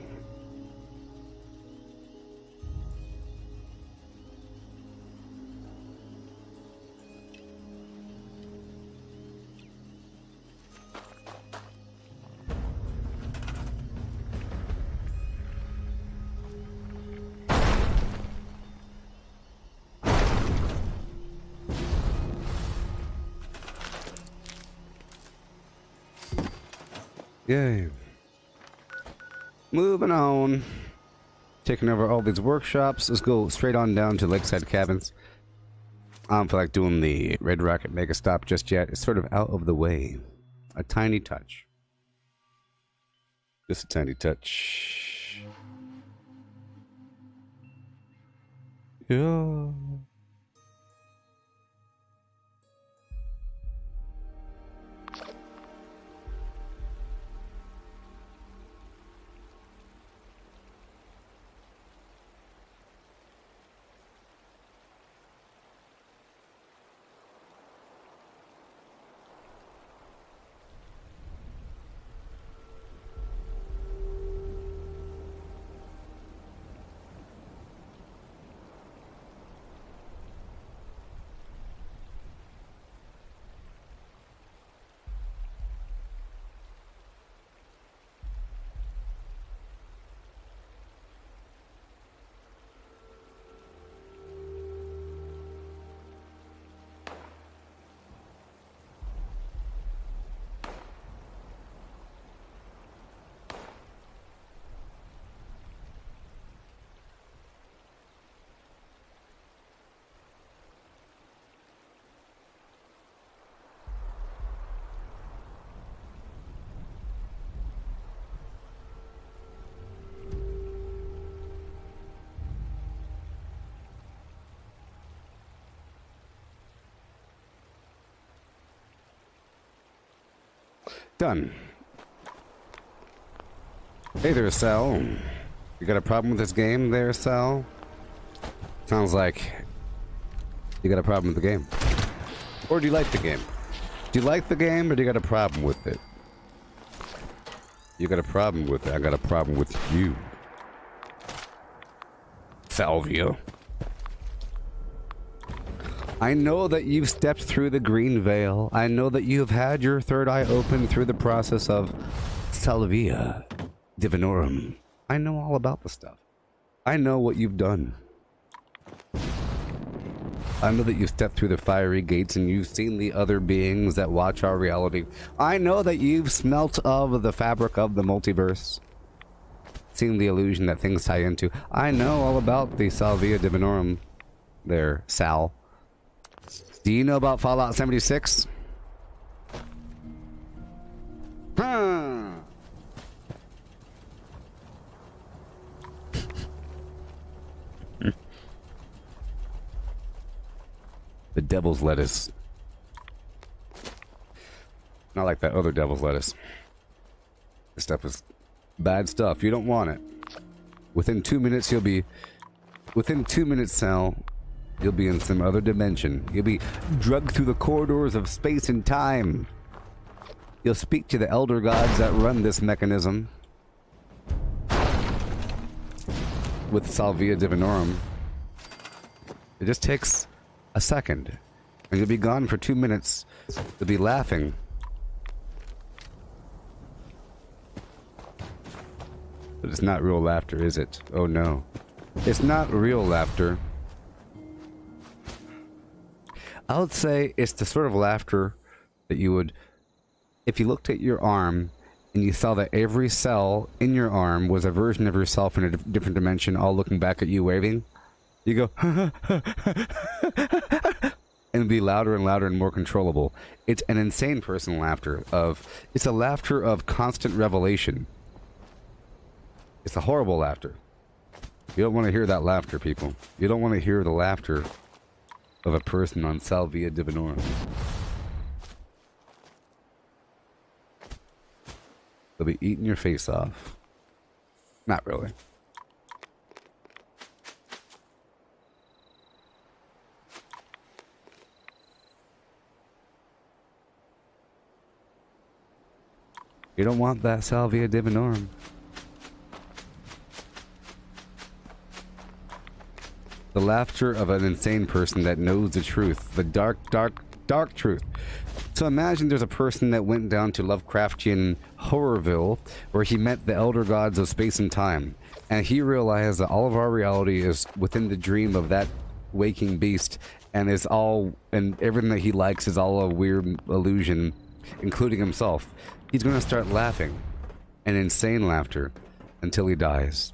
Yay. Moving on. Taking over all these workshops. Let's go straight on down to Lakeside Cabins. I don't feel like doing the Red Rocket Mega Stop just yet. It's sort of out of the way. A tiny touch. Just a tiny touch. Yeah. Done. Hey there, Sal. You got a problem with this game there, Sal? Sounds like you got a problem with the game. Or do you like the game? Do you like the game or do you got a problem with it? You got a problem with it. I got a problem with you. Salvia. I know that you've stepped through the green veil. I know that you've had your third eye open through the process of Salvia Divinorum. I know all about the stuff. I know what you've done. I know that you've stepped through the fiery gates and you've seen the other beings that watch our reality. I know that you've smelt of the fabric of the multiverse. Seen the illusion that things tie into. I know all about the Salvia Divinorum there, Sal. Do you know about Fallout 76? Huh. The devil's lettuce. Not like that other devil's lettuce. This stuff is bad stuff. You don't want it. Within 2 minutes, you'll be... Within 2 minutes, Sal... You'll be in some other dimension. You'll be drugged through the corridors of space and time. You'll speak to the elder gods that run this mechanism. With Salvia Divinorum. It just takes a second. And you'll be gone for 2 minutes. You'll be laughing. But it's not real laughter, is it? Oh no. It's not real laughter. I would say it's the sort of laughter that you would, if you looked at your arm and you saw that every cell in your arm was a version of yourself in a different dimension, all looking back at you waving, you go, and it'd be louder and louder and more controllable. It's an insane person laughter it's a laughter of constant revelation. It's a horrible laughter. You don't want to hear that laughter, people. You don't want to hear the laughter of a person on Salvia Divinorum. They'll be eating your face off. Not really. You don't want that Salvia Divinorum. The laughter of an insane person that knows the truth. The dark, dark, dark truth. So imagine there's a person that went down to Lovecraftian Horrorville, where he met the elder gods of space and time. And he realized that all of our reality is within the dream of that waking beast, and everything that he likes is all a weird illusion, including himself. He's going to start laughing, an insane laughter, until he dies.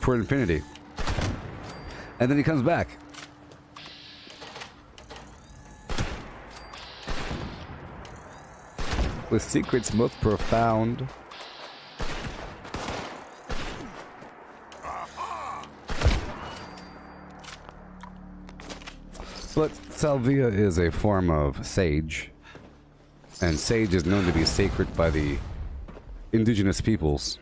for infinity. And then he comes back. With secrets most profound. But salvia is a form of sage, and sage is known to be sacred by the indigenous peoples.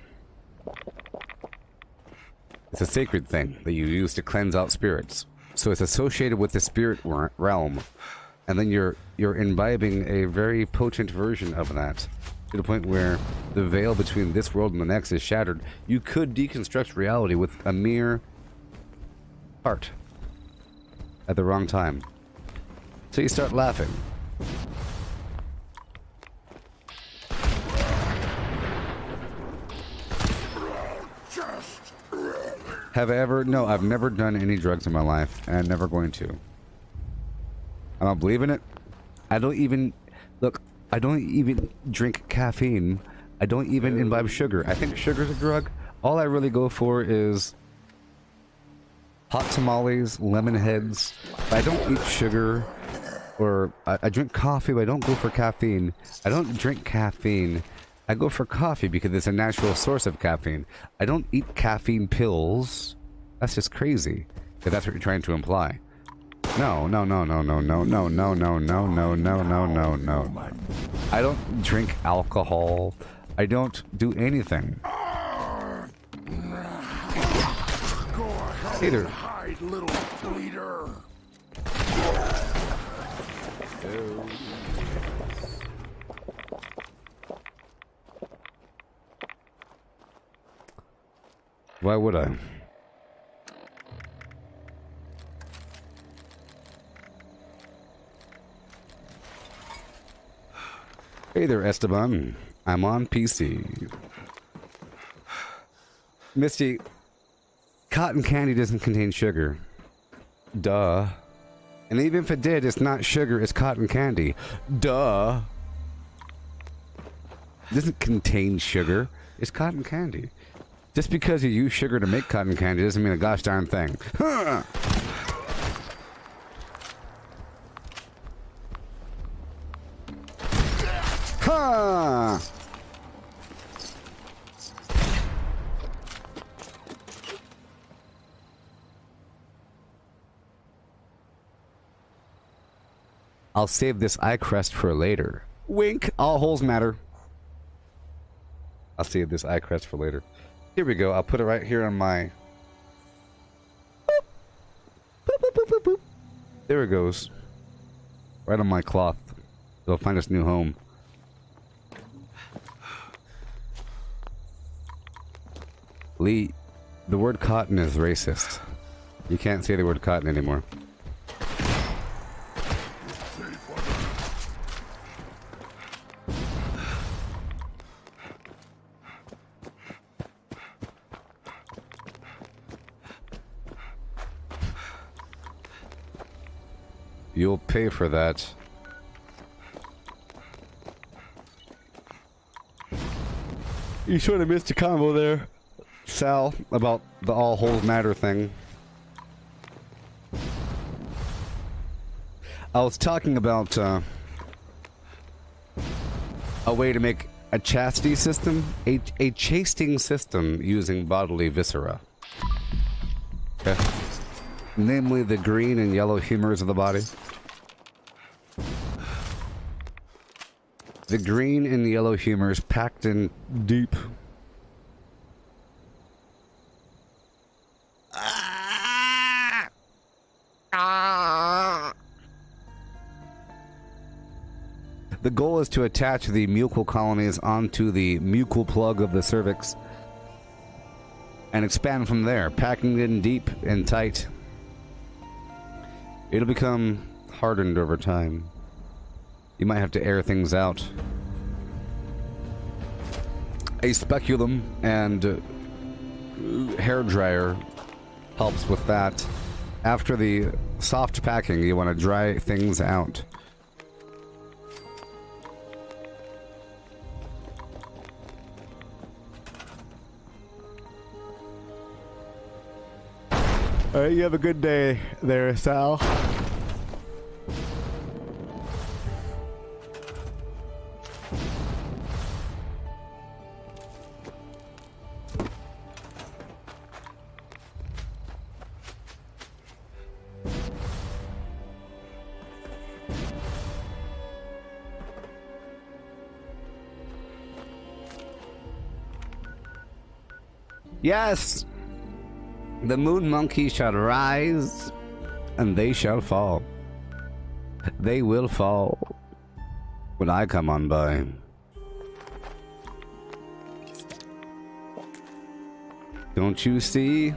It's a sacred thing that you use to cleanse out spirits. So it's associated with the spirit realm, and then you're imbibing a very potent version of that, to the point where the veil between this world and the next is shattered. You could deconstruct reality with a mere heart at the wrong time. So you start laughing. Have I ever? No, I've never done any drugs in my life, and I'm never going to. I don't believe in it. I don't even... Look, I don't even drink caffeine. I don't even imbibe sugar. I think sugar's a drug. All I really go for is hot tamales, lemon heads. I don't eat sugar, or I drink coffee, but I don't go for caffeine. I don't drink caffeine. I go for coffee because it's a natural source of caffeine. I don't eat caffeine pills. That's just crazy. If that's what you're trying to imply. No, no, no, no, no, no, no, no, no, no, no, no, no, no, no. I don't drink alcohol. I don't do anything. Either. Hide, little bleeder. Why would I? Hey there, Esteban. I'm on PC. Misty, cotton candy doesn't contain sugar. Duh. And even if it did, it's not sugar, it's cotton candy. Duh. It doesn't contain sugar. It's cotton candy. Just because you use sugar to make cotton candy doesn't mean a gosh darn thing. Huh. Huh. I'll save this eye crest for later. Wink. All holes matter. I'll save this eye crest for later. Here we go. I'll put it right here on my... Boop. Boop, boop, boop, boop, boop. There it goes. Right on my cloth. It'll find its new home. Lee, the word cotton is racist. You can't say the word cotton anymore. You'll pay for that. You sort of missed a combo there, Sal, about the all holes matter thing. I was talking about a way to make a chastity system, a chasing system using bodily viscera. Okay. Namely the green and yellow humors of the body. The green and yellow humors packed in deep. The goal is to attach the mucal colonies onto the mucal plug of the cervix and expand from there, packing it in deep and tight. It'll become hardened over time. You might have to air things out. A speculum and hair dryer helps with that. After the soft packing, you want to dry things out. All right, you have a good day there, Sal. Yes! The moon monkey shall rise, and they shall fall. They will fall when I come on by. Don't you see?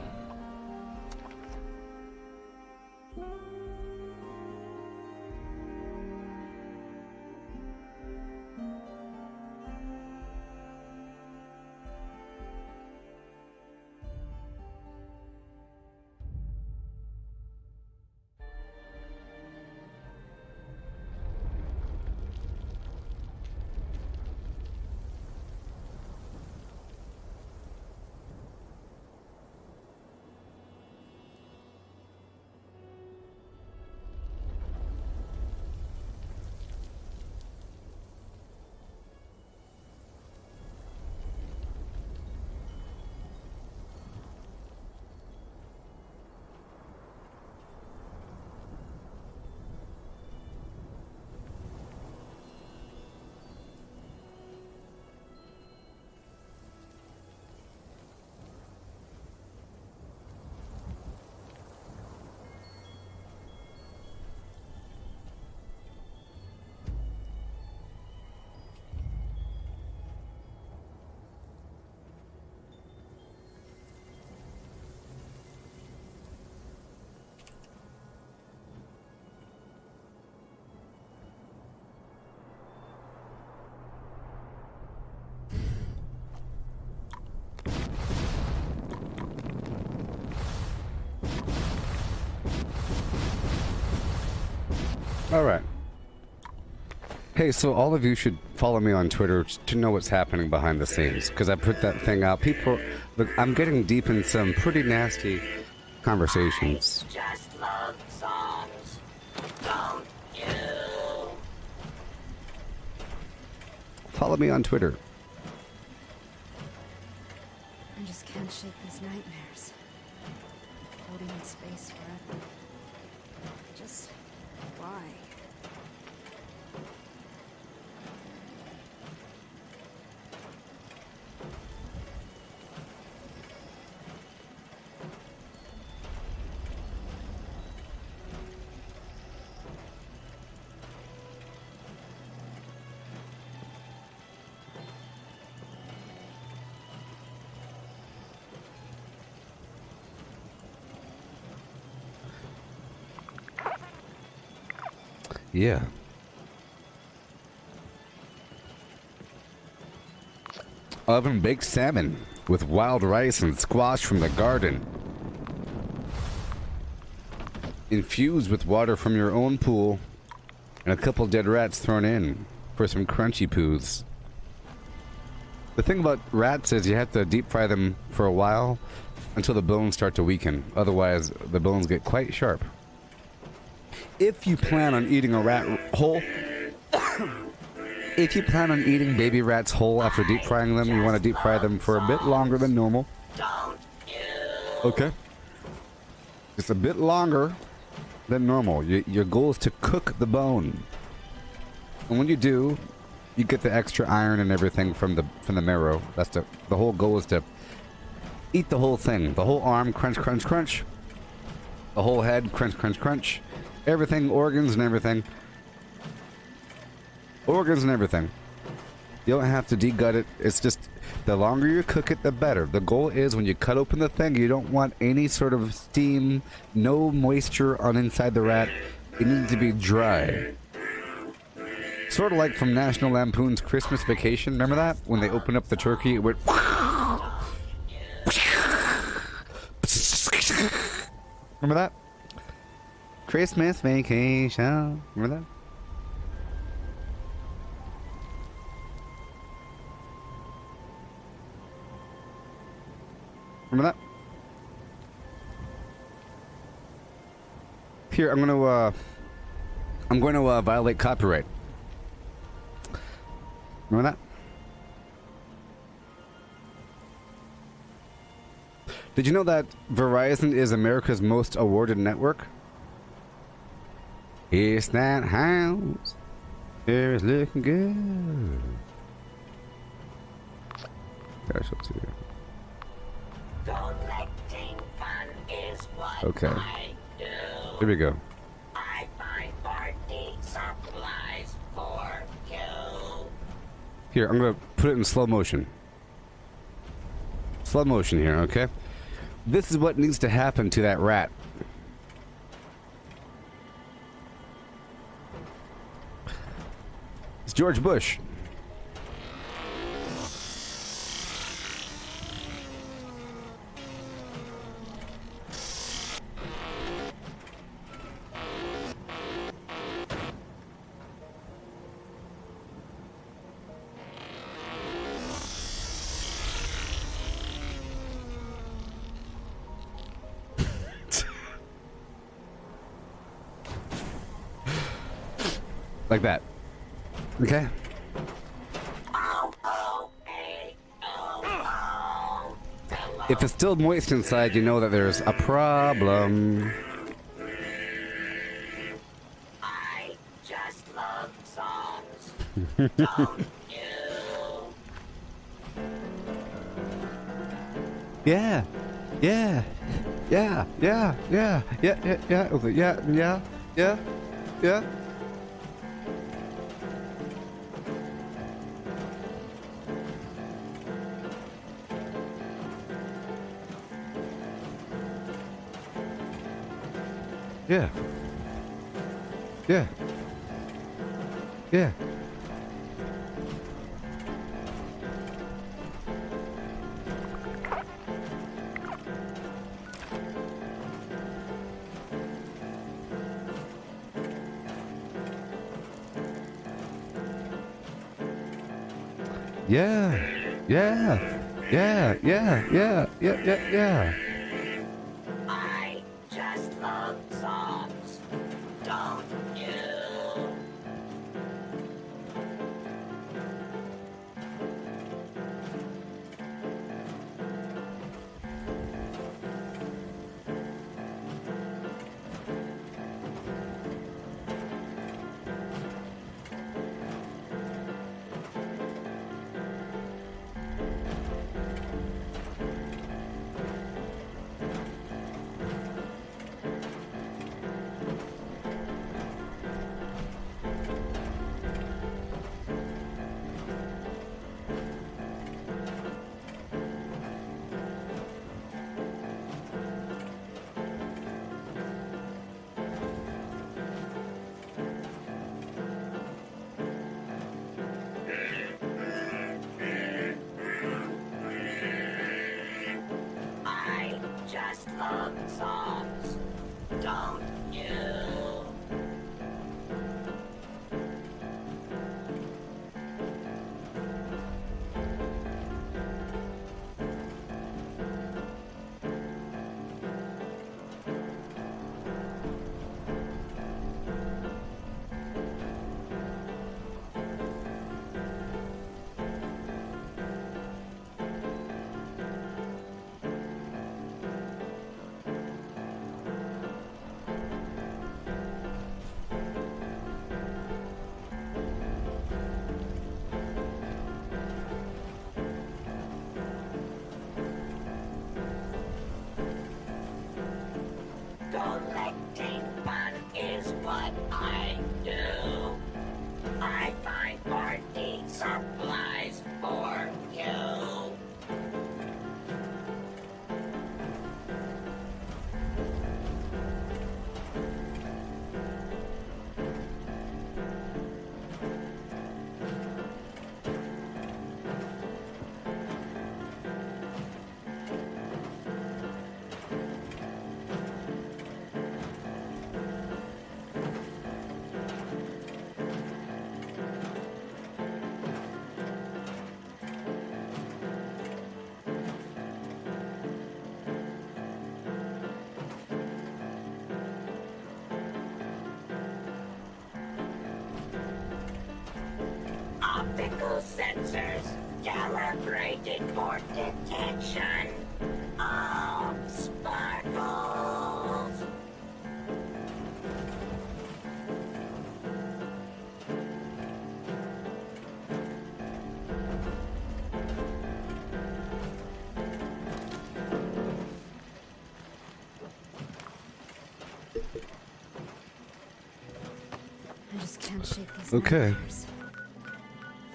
All right. Hey, so all of you should follow me on Twitter to know what's happening behind the scenes, because I put that thing out. People, look, I'm getting deep in some pretty nasty conversations. Just love songs, don't you? Follow me on Twitter. I just can't shake these nightmares. Floating in space forever. Just why? Yeah. Oven baked salmon with wild rice and squash from the garden. Infused with water from your own pool and a couple dead rats thrown in for some crunchy poos. The thing about rats is you have to deep fry them for a while until the bones start to weaken. Otherwise, the bones get quite sharp. If you plan on eating a rat whole, if you plan on eating baby rats whole after deep frying them, you want to deep fry them for a bit longer than normal. Okay. It's a bit longer than normal. Your goal is to cook the bone. And when you do, you get the extra iron and everything from the marrow. That's the whole goal is to eat the whole thing. The whole arm, crunch, crunch, crunch. The whole head, crunch, crunch, crunch. Everything, organs and everything. Organs and everything. You don't have to de-gut it. It's just, the longer you cook it, the better. The goal is when you cut open the thing, you don't want any sort of steam, no moisture on inside the rat. It needs to be dry. Sort of like from National Lampoon's Christmas Vacation. Remember that? When they opened up the turkey, it went... Remember that? Christmas Vacation. Remember that? Remember that? Here, I'm going to violate copyright. Remember that? Did you know that Verizon is America's most awarded network? It's that house. It's looking good. Gotta show it to you. Collecting fun is what Okay. I do. Here we go. I find party supplies for you. Here, I'm gonna put it in slow motion. Slow motion here, okay? This is what needs to happen to that rat. It's George Bush. Like that. Okay? If it's still moist inside, you know that there's a problem. I just love songs. Don't you? Yeah. Yeah. Yeah. Yeah. Yeah. Yeah. Yeah. Yeah. Okay. Yeah. Yeah. Yeah. Yeah. Yeah. Yeah. Yeah. Yeah. Yeah. Yeah. Yeah. Yeah. Yeah. Yeah. Yeah. I just love songs. Don't you? I just love songs. Don't you? Optical sensors calibrated for detection of sparkles. I just can't shake these Okay. nightmares.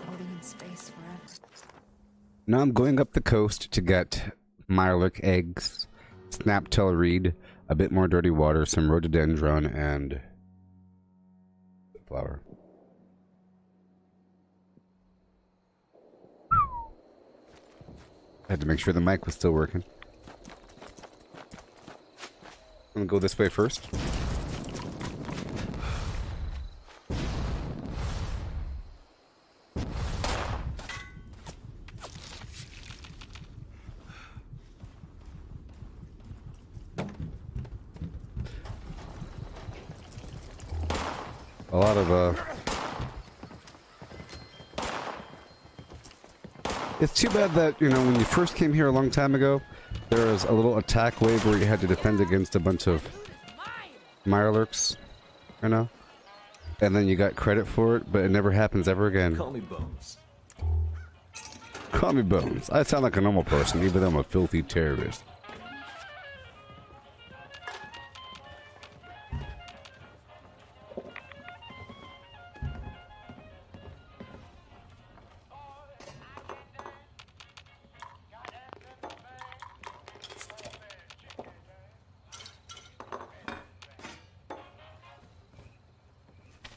Floating in space forever. Now I'm going up the coast to get Mirelic eggs, Snaptail reed, a bit more dirty water, some rhododendron, and flower. I had to make sure the mic was still working. I'm gonna go this way first. A lot of, It's too bad that, you know, when you first came here a long time ago, there was a little attack wave where you had to defend against a bunch of Mirelurks, you know? And then you got credit for it, but it never happens ever again. Call me Bones. Call me Bones. I sound like a normal person, even though I'm a filthy terrorist.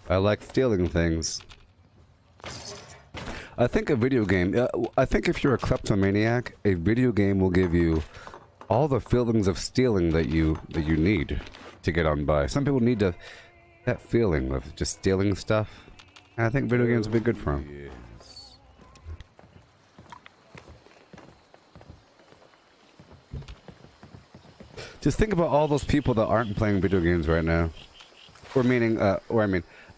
I like stealing things. I think a video game, I think if you're a kleptomaniac, a video game will give you all the feelings of stealing that you need to get on by. Some people need that feeling of just stealing stuff. And I think video games will be good for them. Yes. Just think about all those people that aren't playing video games right now. Or meaning,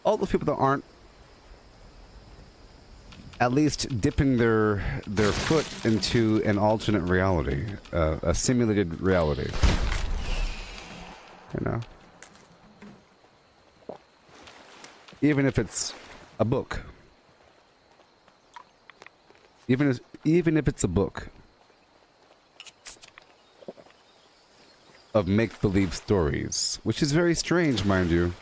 all those people that aren't at least dipping their foot into an alternate reality, a simulated reality. You know? Even if it's a book. Even if it's a book of make-believe stories, which is very strange, mind you.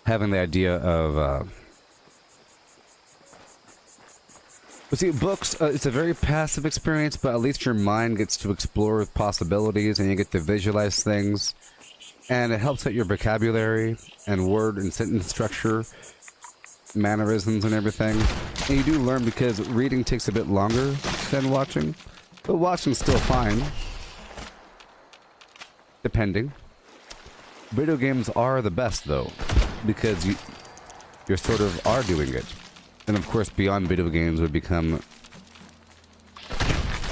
Having the idea of, but see, books, it's a very passive experience, but at least your mind gets to explore possibilities and you get to visualize things. And it helps out your vocabulary and word and sentence structure, mannerisms and everything. And you do learn because reading takes a bit longer than watching. But watching's still fine. Depending. Video games are the best, though. Because you're sort of are doing it. And of course, beyond video games would become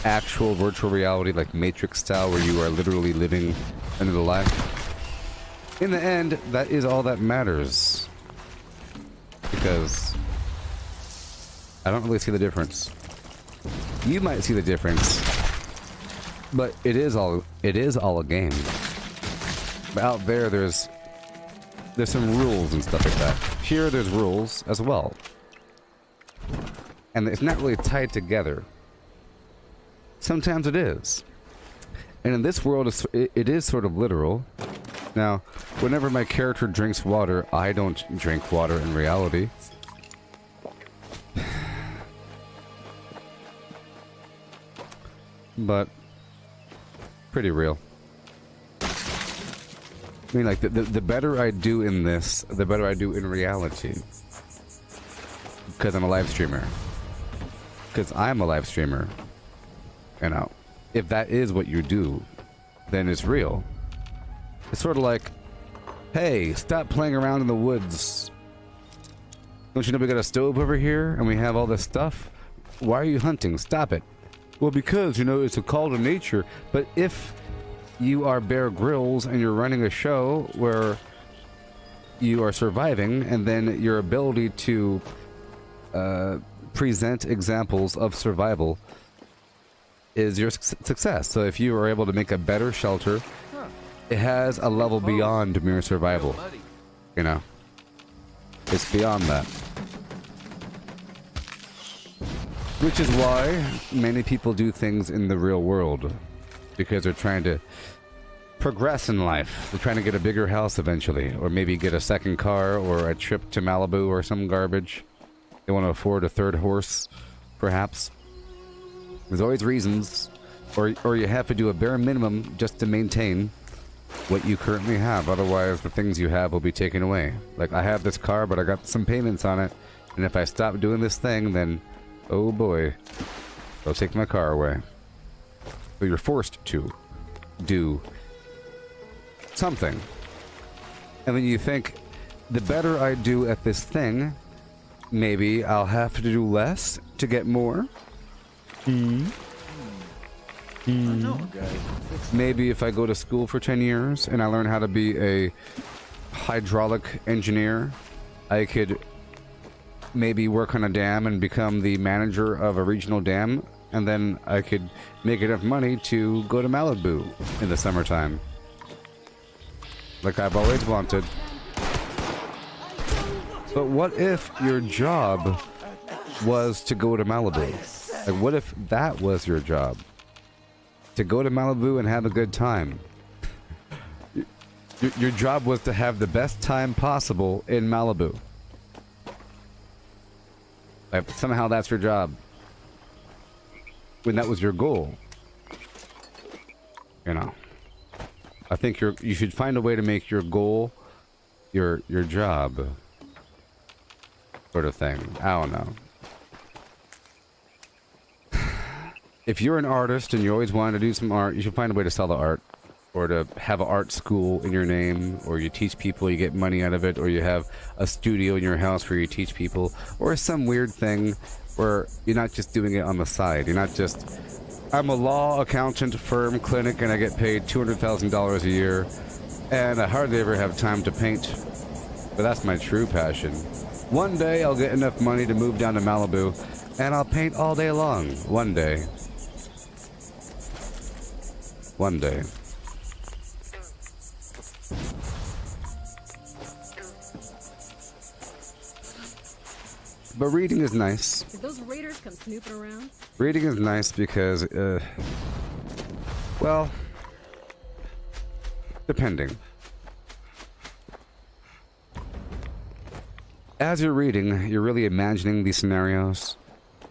actual virtual reality, like Matrix style, where you are literally living another life. In the end, that is all that matters. Because I don't really see the difference. You might see the difference, but it is all a game. But out there, there's some rules and stuff like that. Here, there's rules as well. And it's not really tied together. Sometimes it is. And in this world, it is sort of literal. Now, whenever my character drinks water, I don't drink water in reality. But pretty real. I mean, like, the better I do in this, the better I do in reality. Because I'm a live streamer. Because I'm a live streamer. You know, if that is what you do, then it's real. It's sort of like, hey, stop playing around in the woods. Don't you know we got a stove over here and we have all this stuff? Why are you hunting? Stop it. Well, because, you know, it's a call to nature. But if you are Bear Grylls and you're running a show where you are surviving, and then your ability to present examples of survival is your success. So if you are able to make a better shelter, it has a level beyond mere survival. You know, it's beyond that. Which is why many people do things in the real world, because they're trying to progress in life. They're trying to get a bigger house eventually, or maybe get a second car, or a trip to Malibu, or some garbage. They want to afford a third horse, perhaps. There's always reasons, or you have to do a bare minimum just to maintain what you currently have. Otherwise, the things you have will be taken away. Like, I have this car, but I got some payments on it, and if I stop doing this thing, then, oh boy, they'll take my car away. So you're forced to do something. And then you think, the better I do at this thing, maybe I'll have to do less to get more. Maybe if I go to school for 10 years and I learn how to be a hydraulic engineer, I could maybe work on a dam and become the manager of a regional dam, and then I could make enough money to go to Malibu in the summertime. Like I've always wanted. But what if your job was to go to Malibu? Like, what if that was your job? To go to Malibu and have a good time. Your job was to have the best time possible in Malibu. Like, somehow that's your job. When that was your goal. You know. I think you should find a way to make your goal your job. Sort of thing. I don't know. If you're an artist and you always wanted to do some art, you should find a way to sell the art. Or to have an art school in your name, or you teach people, you get money out of it, or you have a studio in your house where you teach people, or some weird thing where you're not just doing it on the side. You're not just, I'm a law accountant firm clinic and I get paid $200,000 a year, and I hardly ever have time to paint. But that's my true passion. One day I'll get enough money to move down to Malibu, and I'll paint all day long. One day. One day. But reading is nice. Did those raiders come snooping around? Reading is nice because, well, depending. As you're reading, you're really imagining these scenarios,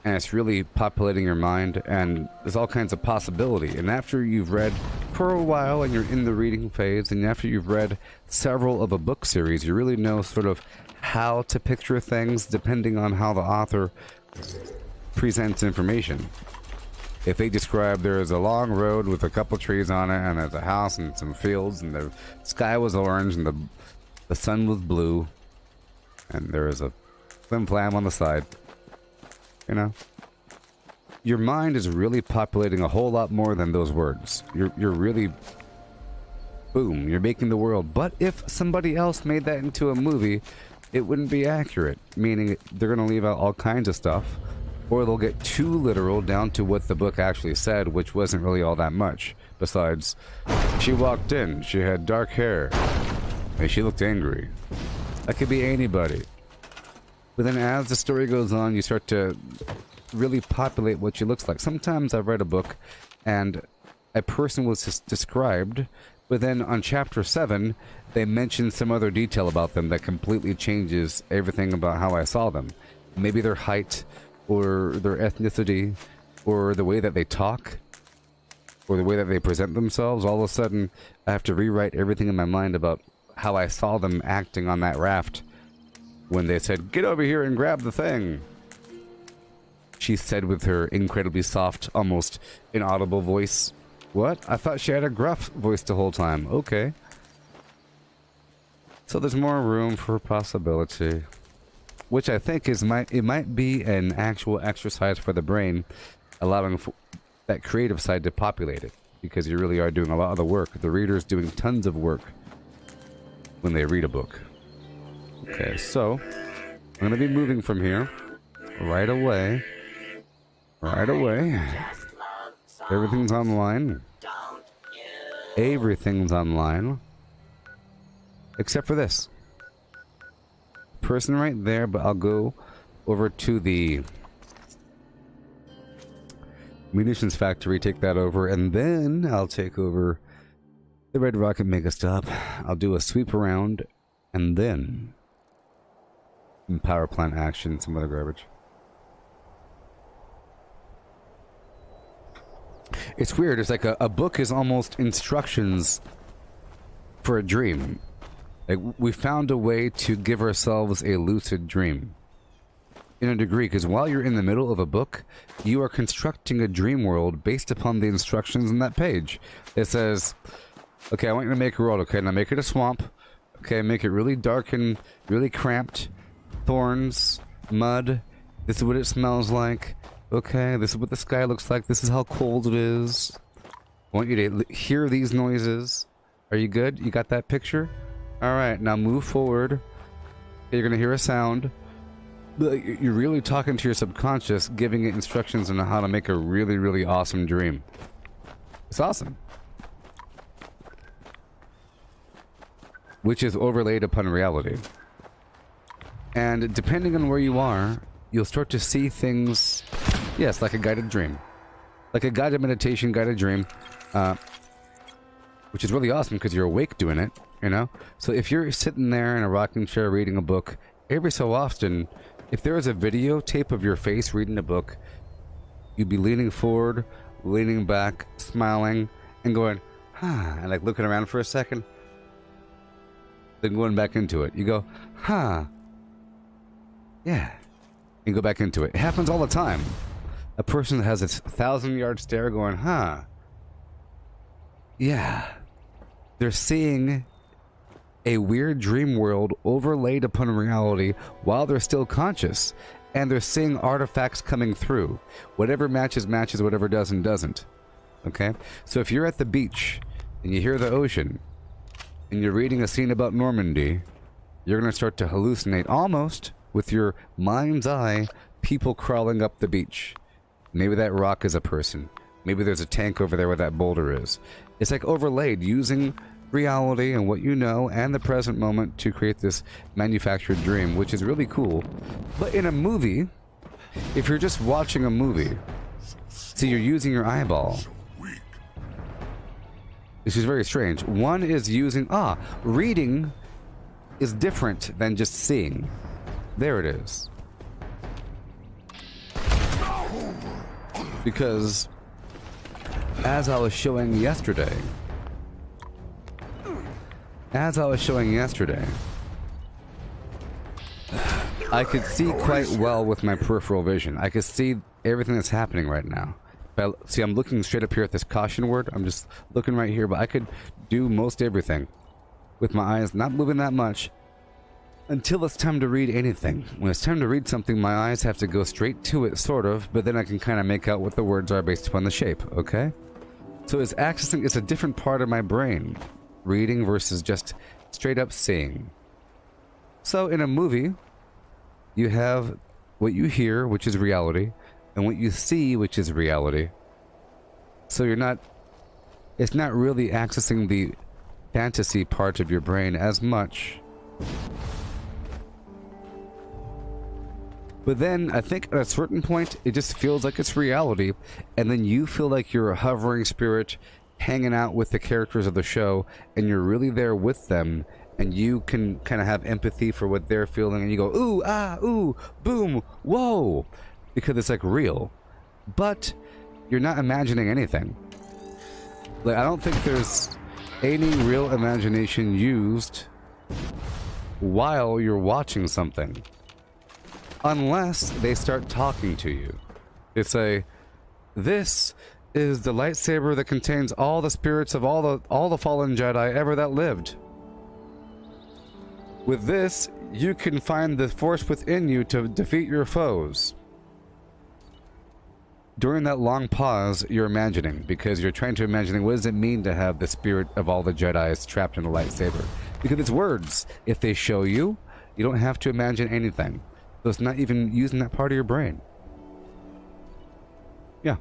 and it's really populating your mind, and there's all kinds of possibility. And after you've read for a while and you're in the reading phase, and after you've read several of a book series, you really know sort of how to picture things depending on how the author presents information. If they describe there's a long road with a couple trees on it, and there's a house and some fields, and the sky was orange and the sun was blue, and there was a flim flam on the side, you know, your mind is really populating a whole lot more than those words. You're really, boom, you're making the world. But if somebody else made that into a movie, it wouldn't be accurate, meaning they're going to leave out all kinds of stuff, or they'll get too literal down to what the book actually said, which wasn't really all that much. Besides, she walked in, she had dark hair, and she looked angry. That could be anybody. But then as the story goes on, you start to really populate what she looks like. Sometimes I've read a book, and a person was just described, but then on chapter 7, they mention some other detail about them that completely changes everything about how I saw them. Maybe their height, or their ethnicity, or the way that they talk, or the way that they present themselves. All of a sudden, I have to rewrite everything in my mind about how I saw them acting on that raft when they said, "Get over here and grab the thing." She said with her incredibly soft, almost inaudible voice. What? I thought she had a gruff voice the whole time. Okay. So there's more room for possibility. Which I think is it might be an actual exercise for the brain, allowing that creative side to populate it. Because you really are doing a lot of the work. The reader's doing tons of work when they read a book. Okay, so I'm going to be moving from here. right away. Right away. Everything's online. Everything's online. Except for this. Person right there, but I'll go over to the munitions factory, take that over, and then I'll take over the Red Rocket Mega Stop. I'll do a sweep around, and then some power plant action, some other garbage. It's weird. It's like a book is almost instructions for a dream. Like, we found a way to give ourselves a lucid dream. In a degree, because while you're in the middle of a book, you are constructing a dream world based upon the instructions on that page. It says, okay, I want you to make a world. Okay, now make it a swamp. Okay, make it really dark and really cramped. Thorns, mud. This is what it smells like. Okay, this is what the sky looks like. This is how cold it is. I want you to hear these noises. Are you good? You got that picture? Alright, now move forward. You're going to hear a sound. You're really talking to your subconscious, giving it instructions on how to make a really, really awesome dream. It's awesome. Which is overlaid upon reality. And depending on where you are, you'll start to see things, yes, like a guided dream. Like a guided meditation, guided dream. Which is really awesome because you're awake doing it, you know? So if you're sitting there in a rocking chair reading a book, every so often, if there was a videotape of your face reading a book, you'd be leaning forward, leaning back, smiling, and going, huh, and like looking around for a second. Then going back into it. You go, huh. Yeah. And go back into it. It happens all the time. A person that has this 1,000-yard stare going, huh. Yeah. They're seeing a weird dream world overlaid upon reality while they're still conscious. And they're seeing artifacts coming through. Whatever matches, matches. Whatever doesn't, doesn't. Okay? So if you're at the beach and you hear the ocean and you're reading a scene about Normandy, you're going to start to hallucinate almost with your mind's eye people crawling up the beach. Maybe that rock is a person. Maybe there's a tank over there where that boulder is. It's like overlaid using reality and what you know and the present moment to create this manufactured dream, which is really cool. But in a movie, if you're just watching a movie, so you're using your eyeball. This is very strange. One is using, reading is different than just seeing. There it is. Because as I was showing yesterday, I could see quite well with my peripheral vision. I could see everything that's happening right now. See, I'm looking straight up here at this caution word. I'm just looking right here, but I could do most everything with my eyes not moving that much until it's time to read anything. When it's time to read something, my eyes have to go straight to it, sort of, but then I can kind of make out what the words are based upon the shape, okay? So it's accessing, it's a different part of my brain. Reading versus just straight up seeing. So in a movie, you have what you hear, which is reality, and what you see, which is reality. So it's not really accessing the fantasy part of your brain as much. But then, I think at a certain point, it just feels like it's reality, and then you feel like you're a hovering spirit hanging out with the characters of the show, and you're really there with them, and you can kind of have empathy for what they're feeling, and you go, ooh, ah, ooh, boom, whoa, because it's like real. But you're not imagining anything. Like, I don't think there's any real imagination used while you're watching something. Unless they start talking to you. They say, this is the lightsaber that contains all the spirits of all the fallen Jedi ever that lived. With this, you can find the force within you to defeat your foes. During that long pause, you're imagining, because you're trying to imagine what does it mean to have the spirit of all the Jedi trapped in a lightsaber. Because it's words. If they show you, you don't have to imagine anything. So it's not even using that part of your brain. Yeah.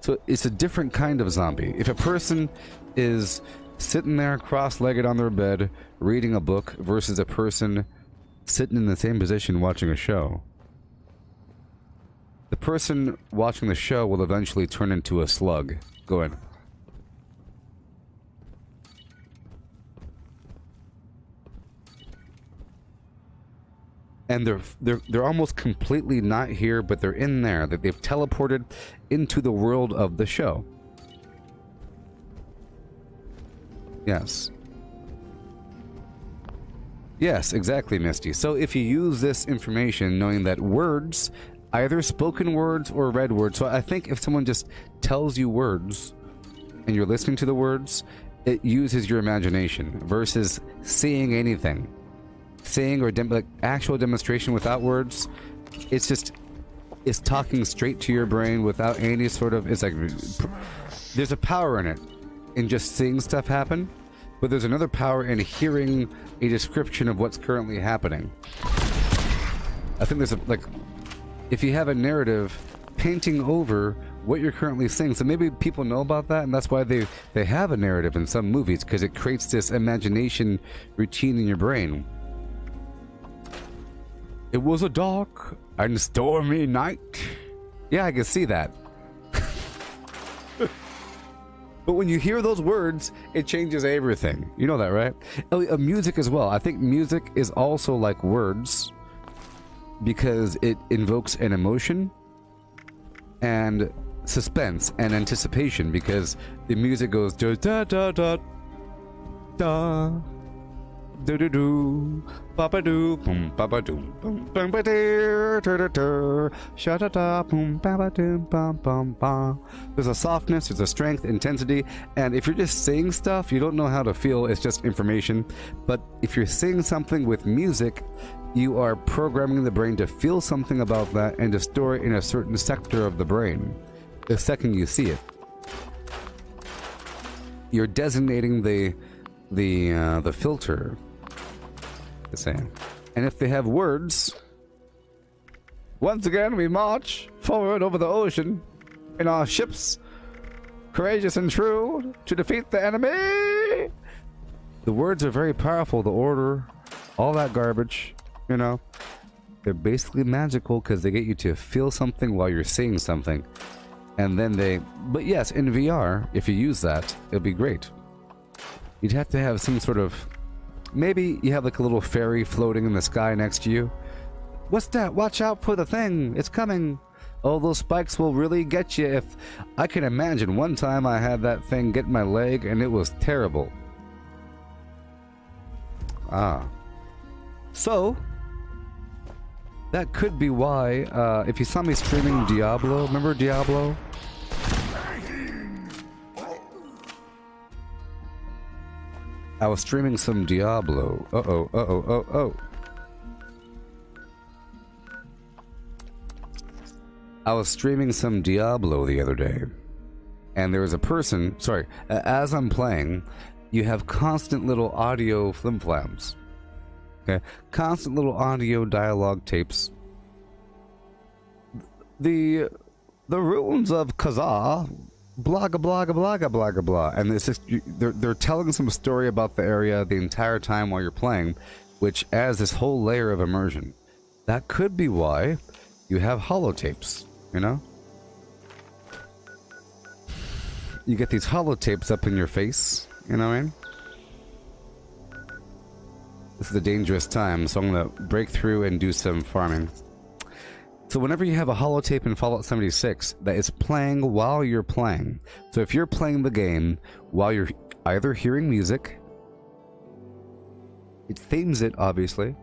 So it's a different kind of zombie. If a person is sitting there cross-legged on their bed reading a book versus a person sitting in the same position watching a show, the person watching the show will eventually turn into a slug. Go ahead. And they're almost completely not here, but they're in there. That they've teleported into the world of the show. Yes. Yes, exactly, Misty. So if you use this information knowing that words, either spoken words or read words, so I think if someone just tells you words and you're listening to the words, it uses your imagination versus seeing anything. Seeing or like actual demonstration without words, it's talking straight to your brain without any sort of, it's like, there's a power in it, in just seeing stuff happen, but there's another power in hearing a description of what's currently happening. I think there's like, if you have a narrative painting over what you're currently seeing, so maybe people know about that, and that's why they have a narrative in some movies, because it creates this imagination routine in your brain. It was a dark and stormy night. Yeah, I can see that. But when you hear those words, it changes everything. You know that, right? Music as well. I think music is also like words because it invokes an emotion and suspense and anticipation, because the music goes da da da da da. Do do do, papa do, boom, papa do, boom, boom, ba da da da, sha da da, boom, papa do, bum bum bum. There's a softness, there's a strength, intensity, and if you're just saying stuff, you don't know how to feel. It's just information. But if you're saying something with music, you are programming the brain to feel something about that and to store it in a certain sector of the brain. The second you see it, you're designating the filter. The same. And if they have words, once again we march forward over the ocean in our ships, courageous and true, to defeat the enemy. The words are very powerful. The order, all that garbage, you know, they're basically magical because they get you to feel something while you're seeing something. And then but yes, in VR, if you use that, it'll be great. You'd have to have some sort of, maybe you have like a little fairy floating in the sky next to you. What's that? Watch out for the thing. It's coming. Oh, those spikes will really get you. If I can imagine one time I had that thing get my leg and it was terrible. So that could be why, if you saw me streaming Diablo, remember Diablo? I was streaming some Diablo. I was streaming some Diablo the other day, and there was a person, sorry, as I'm playing, you have constant little audio flimflams. Okay? Constant little audio dialogue tapes. The ruins of Kazaa, blah blah blah blah blah blah, and it's just, they're telling some story about the area the entire time while you're playing, which adds this whole layer of immersion. That could be why you have holotapes, you know? You get these holotapes up in your face, you know what I mean? This is a dangerous time, so I'm gonna break through and do some farming. So whenever you have a holotape in Fallout 76 that is playing while you're playing, so if you're playing the game while you're either hearing music, it themes it obviously,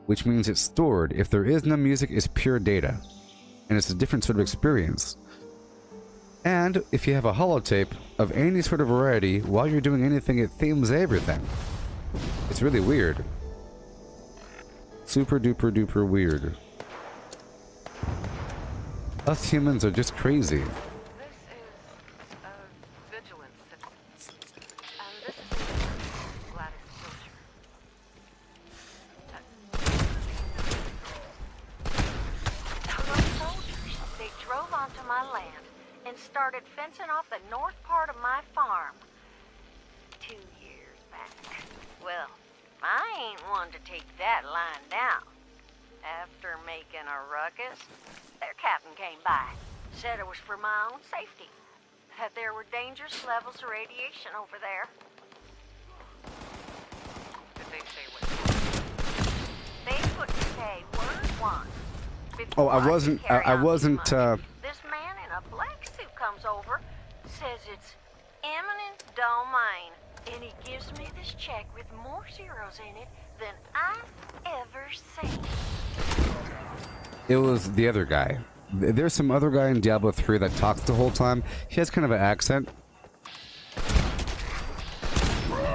which means it's stored. If there is no music, it's pure data, and it's a different sort of experience. And if you have a holotape of any sort of variety while you're doing anything, it themes everything. It's really weird. Super duper duper weird. Us humans are just crazy. This is a vigilance system. This is Gladys Filcher. onto my land and started fencing off the north part of my farm. 2 years back. Well, I ain't one to take that line down. After making a ruckus, their captain came by. Said it was for my own safety. That there were dangerous levels of radiation over there. Did they say what? They couldn't say word once. Oh, I wasn't. This man in a black suit comes over, says it's eminent domain, and he gives me this check with more zeros in it than I've ever seen. It was the other guy. There's some other guy in Diablo 3 that talks the whole time. He has kind of an accent.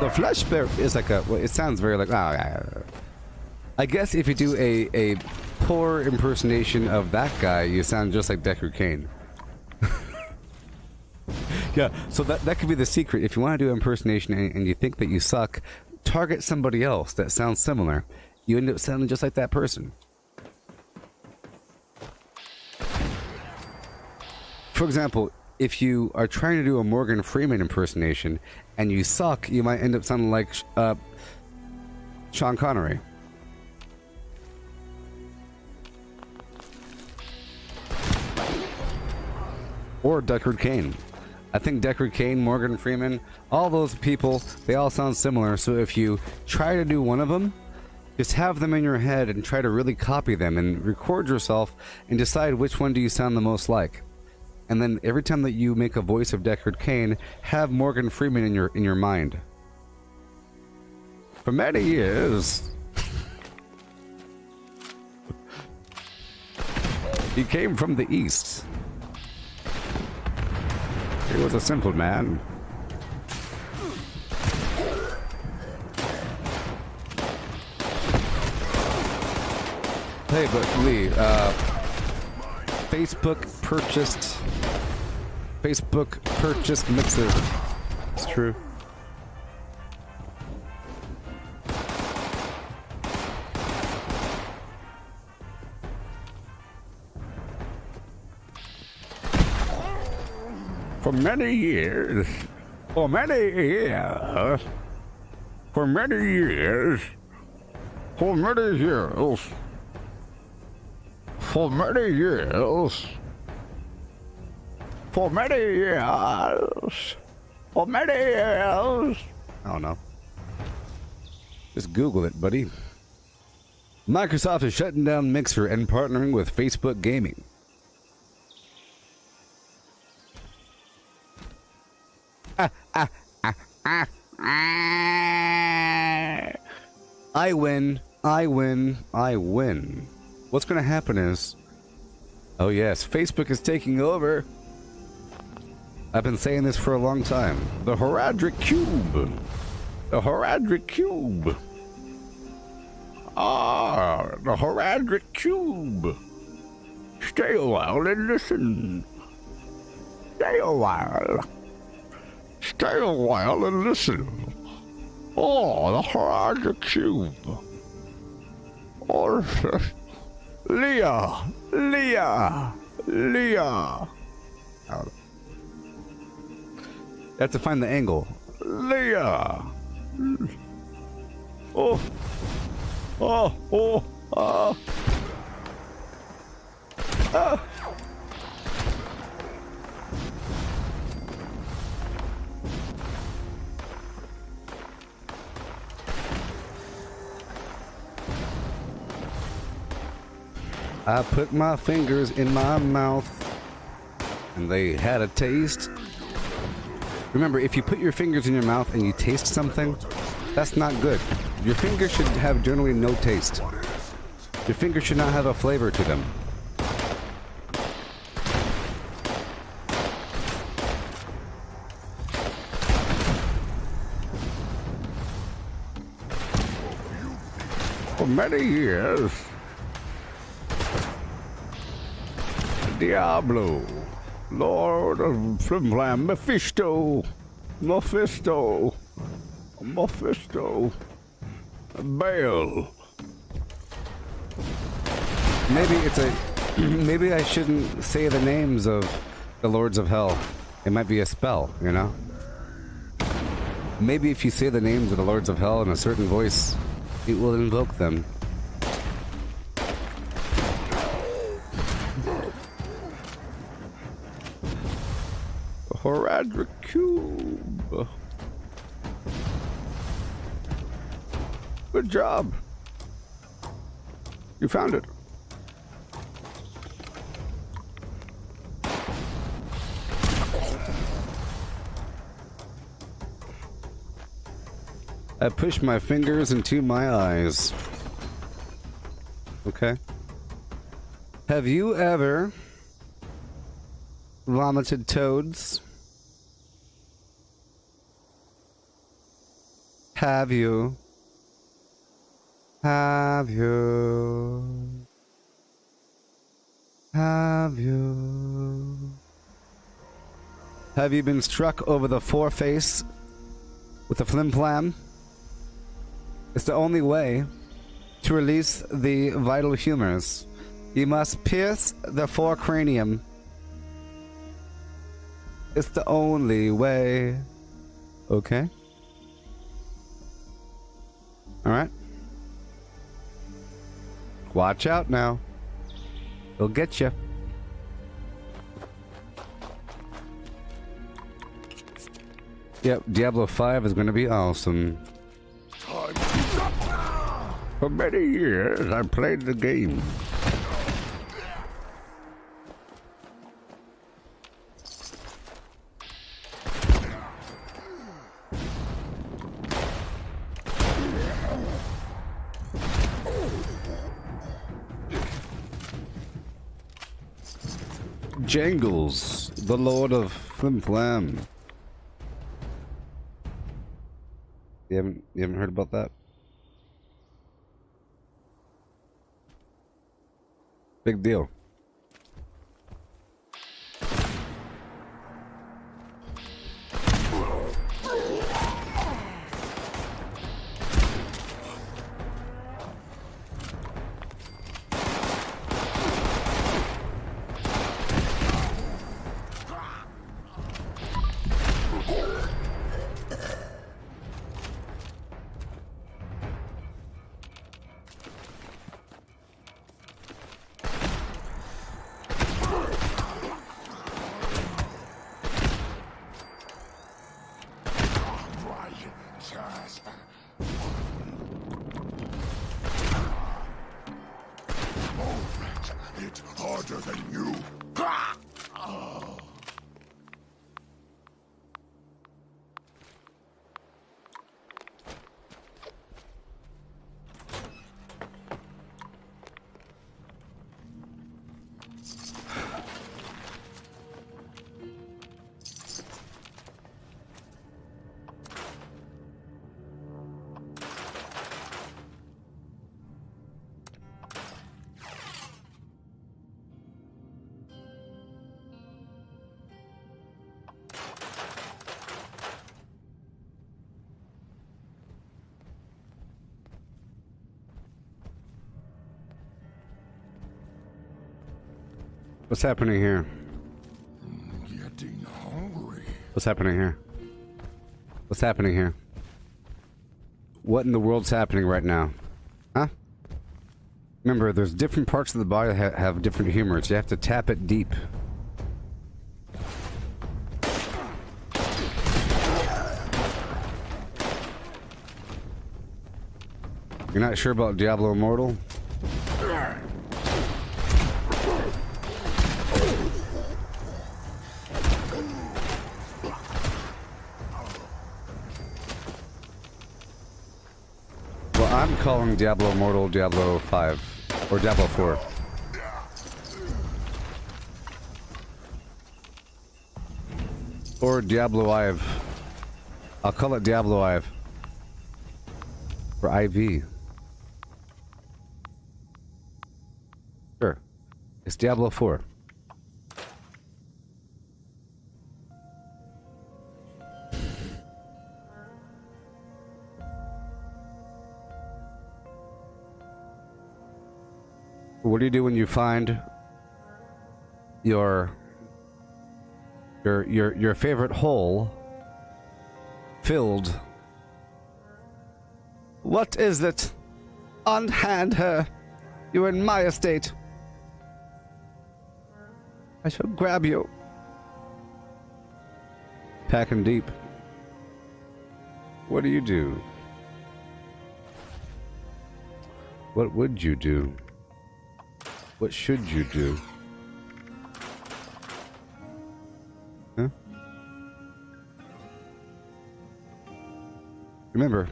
The flesh bear is like a. Well, it sounds very like. I guess if you do a poor impersonation of that guy, you sound just like Deckard Cain. Yeah, so that could be the secret. If you want to do an impersonation and you think that you suck, target somebody else that sounds similar. You end up sounding just like that person. For example, if you are trying to do a Morgan Freeman impersonation and you suck, you might end up sounding like Sean Connery. Or Deckard Cain. I think Deckard Cain, Morgan Freeman, all those people, they all sound similar. So if you try to do one of them, just have them in your head and try to really copy them and record yourself and decide which one do you sound the most like. And then every time that you make a voice of Deckard Cain, have Morgan Freeman in your mind. For many years, he came from the east. He was a simple man. Hey, but Lee, Facebook purchased Mixer. It's true. For many years, for many years, for many years, for many years, for many years, for many years, for many years. I don't know. Just Google it, buddy. Microsoft is shutting down Mixer and partnering with Facebook Gaming. I win, I win, I win. What's going to happen is, oh yes, Facebook is taking over. I've been saying this for a long time. The Heradric Cube. The Heradric Cube. Ah, the Heradric Cube. Stay a while and listen. Stay a while. Stay a while and listen. Oh, the Heradric Cube. Oh, Leah. Leah. Leah. Oh. You have to find the angle. Leah. Oh. Oh. Oh. Ah. Ah. I put my fingers in my mouth and they had a taste. Remember, if you put your fingers in your mouth and you taste something, that's not good. Your fingers should have generally no taste. Your fingers should not have a flavor to them. For many years, Diablo, Lord of Flimflam, Mephisto, Mephisto, Mephisto, Baal. Maybe it's a Maybe I shouldn't say the names of the Lords of Hell. It might be a spell, you know? Maybe if you say the names of the Lords of Hell in a certain voice, it will invoke them. Horadric Cube. Good job. You found it. I push my fingers into my eyes. Okay. Have you ever vomited toads? Have you? Have you? Have you? Have you been struck over the foreface with a flim flam? It's the only way to release the vital humors. You must pierce the forecranium. It's the only way. Okay. Alright. Watch out now. He'll get you. Yep, Diablo 5 is going to be awesome. For many years, I played the game. Jangles, the Lord of Flim Flam. You haven't heard about that? Big deal. What's happening here? Getting hungry. What's happening here? What's happening here? What in the world's happening right now? Huh? Remember, there's different parts of the body that have different humors. You have to tap it deep. You're not sure about Diablo Immortal? I'm calling Diablo Immortal Diablo 5 or Diablo 4. Or Diablo Ive. I'll call it Diablo Ive. Or IV. Sure. It's Diablo 4. What do you do when you find your favorite hole filled. What is it? Unhand her. You're in my estate. I shall grab you. Packing deep. What do you do? What would you do? What should you do? Huh? Remember,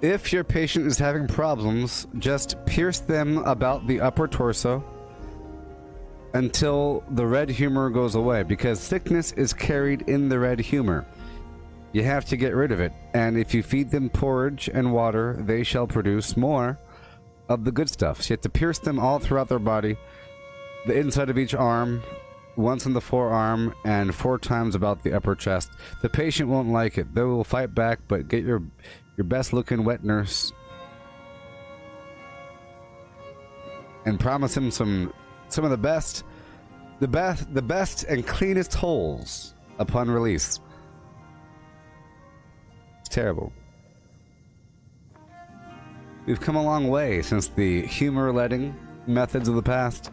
if your patient is having problems, just pierce them about the upper torso until the red humor goes away, because sickness is carried in the red humor. You have to get rid of it, and if you feed them porridge and water, they shall produce more of the good stuff. So you have to pierce them all throughout their body, the inside of each arm, once in the forearm, and 4 times about the upper chest. The patient won't like it. They will fight back, but get your best looking wet nurse and promise him some of the best and cleanest holes upon release. It's terrible. We've come a long way since the humor letting methods of the past.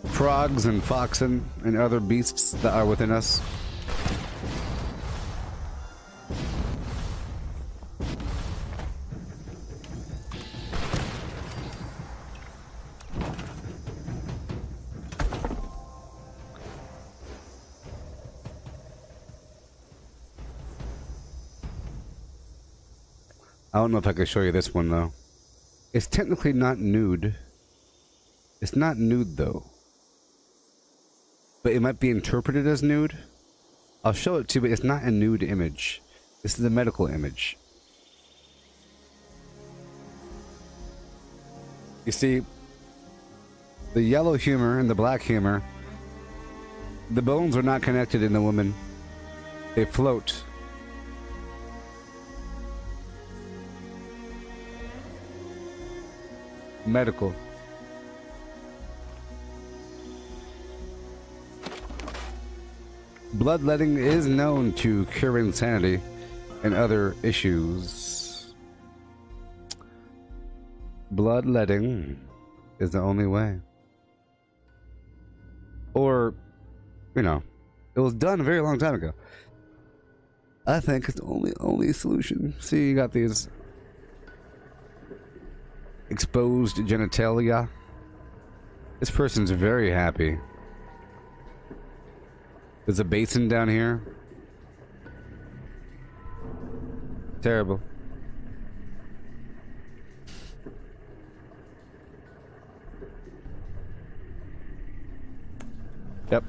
Frogs and foxen and other beasts that are within us. I don't know if I could show you this one, though. It's technically not nude. It's not nude, though. But it might be interpreted as nude. I'll show it to you, but it's not a nude image. This is a medical image. You see, the yellow humor and the black humor, the bones are not connected in the woman. They float. Medical. Bloodletting is known to cure insanity and other issues. Bloodletting is the only way. Or, you know, it was done a very long time ago. I think it's the only solution. See, you got these exposed genitalia. This person's very happy. There's a basin down here. Terrible. Yep.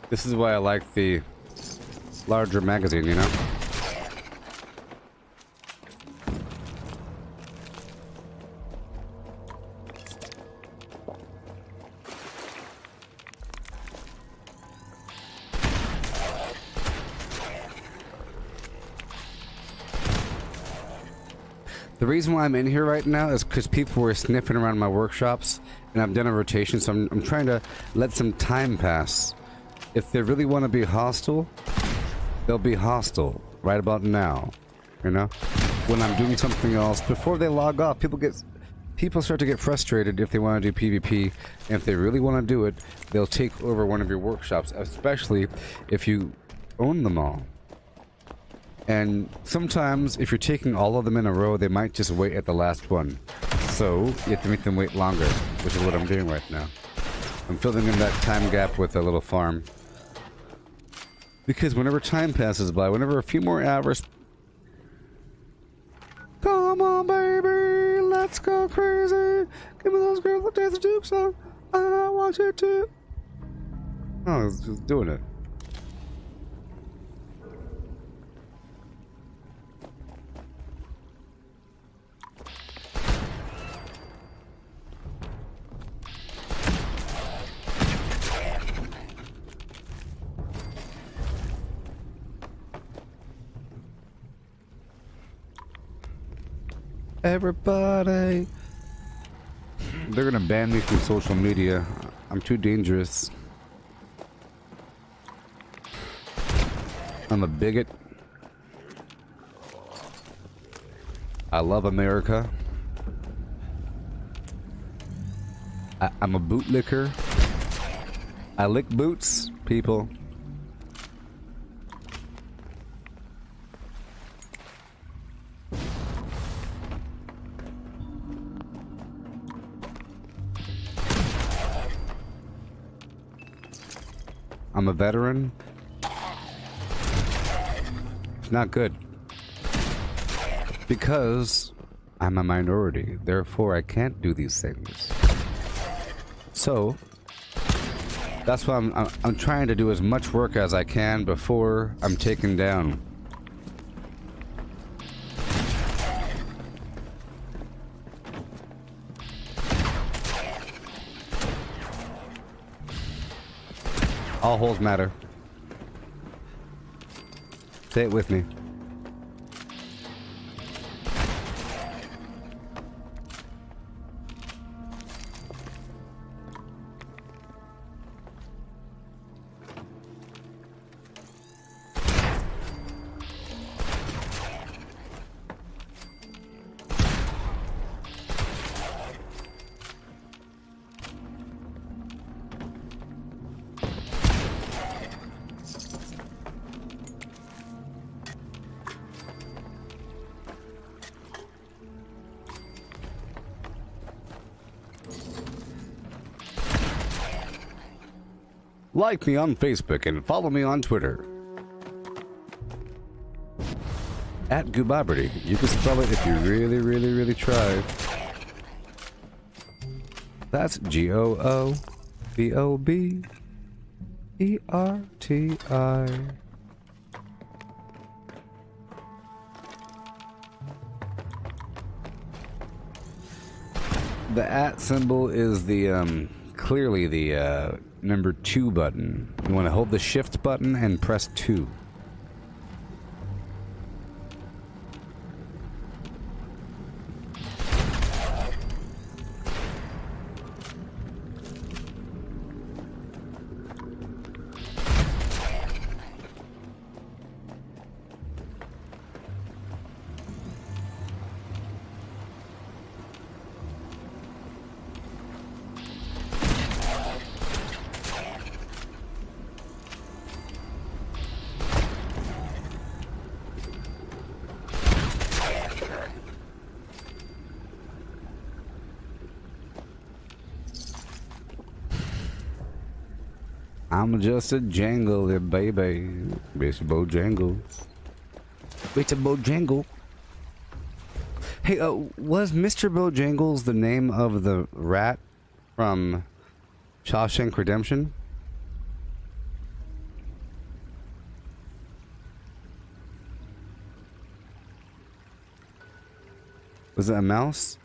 This is why I like the larger magazine, you know? The reason why I'm in here right now is because people were sniffing around my workshops, and I've done a rotation, so I'm trying to let some time pass. If they really want to be hostile, they'll be hostile right about now, you know? When I'm doing something else, before they log off, people start to get frustrated if they want to do PvP, and if they really want to do it, they'll take over one of your workshops, especially if you own them all. And sometimes, if you're taking all of them in a row, they might just wait at the last one. So, you have to make them wait longer, which is what I'm doing right now. I'm filling in that time gap with a little farm. Because whenever time passes by, whenever a few more hours... Come on, baby, let's go crazy. Give me those girls that dance the juke song. I want you to... Oh, I was just doing it. Everybody. They're gonna ban me from social media. I'm too dangerous. I'm a bigot. I love America. I'm a bootlicker. I lick boots, people. I'm a veteran. It's not good. Because I'm a minority. Therefore, I can't do these things. So, that's why I'm trying to do as much work as I can before I'm taken down. All holes matter. Say it with me. Like me on Facebook and follow me on Twitter. At Gooboberti. You can spell it if you really, really, really try. That's Gooboberti. The at symbol is the, clearly the, number 2 button. You want to hold the shift button and press 2. I'm just a jangler, baby. Mr. Bojangles. Mr. Bojangle. Hey, was Mr. Bojangles the name of the rat from Shawshank Redemption? Was it a mouse?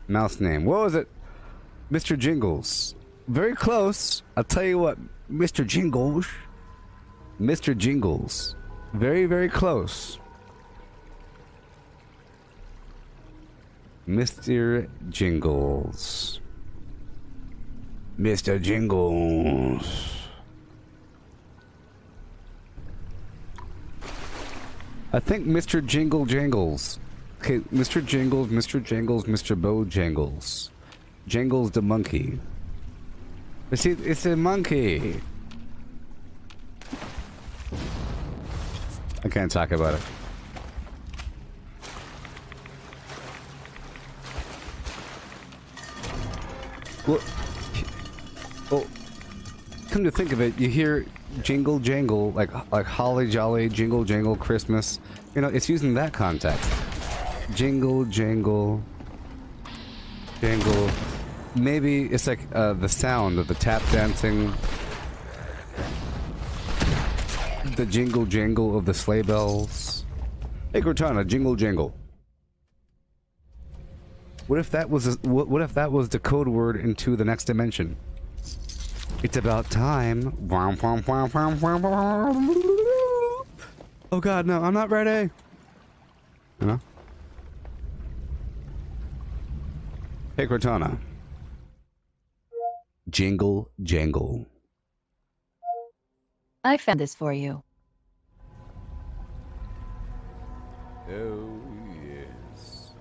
Mouse name. What was it? Mr. Jingles. Very close. I'll tell you what. Mr. Jingles. Mr. Jingles. Very, very close. Mr. Jingles. Mr. Jingles. I think Mr. Jingle Jangles. Okay, Mr. Jingles, Mr. Jangles, Mr. Bojangles. Jangles the monkey. But see, it's a monkey. I can't talk about it. Well, well, come to think of it, you hear jingle jangle, like holly jolly, jingle jangle, Christmas. You know, it's using that context. Jingle jangle, jangle. Maybe it's like the sound of the tap dancing, the jingle jangle of the sleigh bells. Hey Cortana, jingle jangle. What if that was what if that was the code word into the next dimension? It's about time. Oh God, no! I'm not ready. You know? Hey Cortana. Jingle jangle. I found this for you. Oh yes.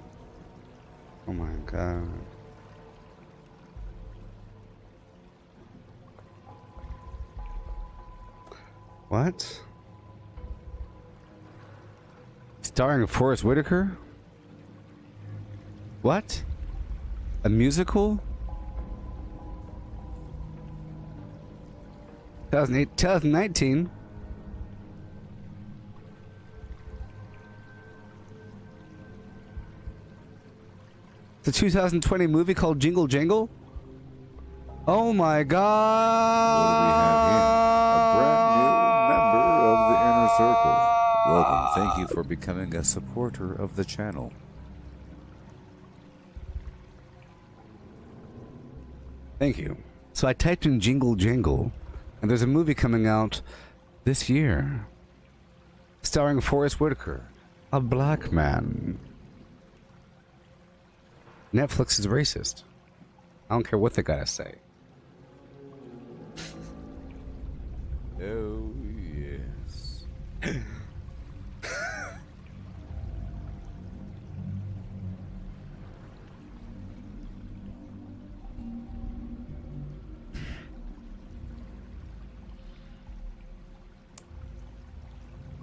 Oh my God. What? Starring Forrest Whitaker? What? A musical? 2019? The 2020 movie called Jingle Jangle? Oh my God! What do we have here? A brand new member of the Inner Circle. Welcome. Thank you for becoming a supporter of the channel. Thank you. So I typed in Jingle Jangle, and there's a movie coming out this year starring Forrest Whitaker, a black man. Netflix is racist. I don't care what they gotta say. Oh, yes.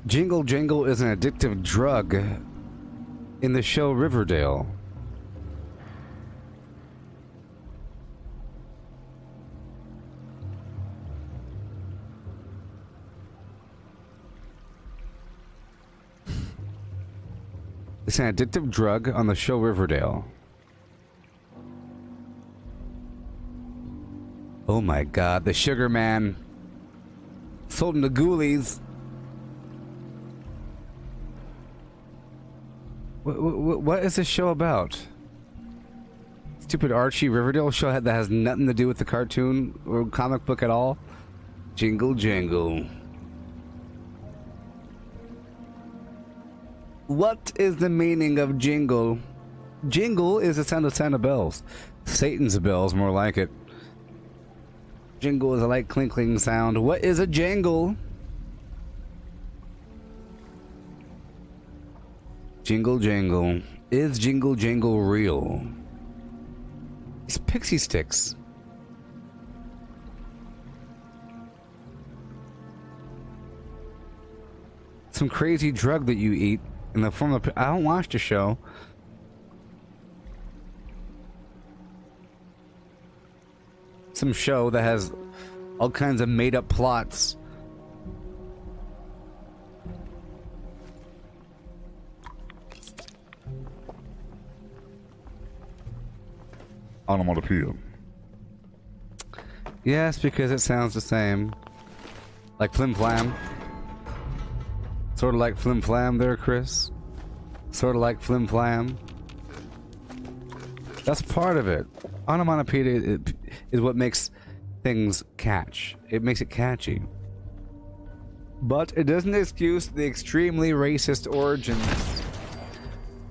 Jingle Jangle is an addictive drug in the show Riverdale. It's an addictive drug on the show Riverdale. Oh my God, the Sugar Man sold him to ghoulies. What is this show about? Stupid Archie Riverdale show that has nothing to do with the cartoon or comic book at all? Jingle Jangle. What is the meaning of jingle? Jingle is the sound of Santa bells. Satan's bells, more like it. Jingle is a light clinking sound. What is a jangle? Jingle Jangle. Is Jingle Jangle real? It's pixie sticks. Some crazy drug that you eat in the form of... I don't watch the show. Some show that has all kinds of made-up plots. Onomatopoeia. Yes, because it sounds the same. Like Flim Flam. Sort of like Flim Flam there, Chris. Sort of like Flim Flam. That's part of it. Onomatopoeia is what makes things catch. It makes it catchy. But it doesn't excuse the extremely racist origins.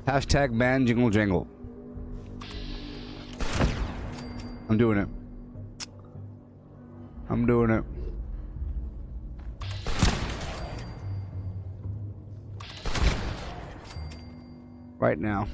Hashtag ban Jingle Jangle. I'm doing it. I'm doing it. Right now.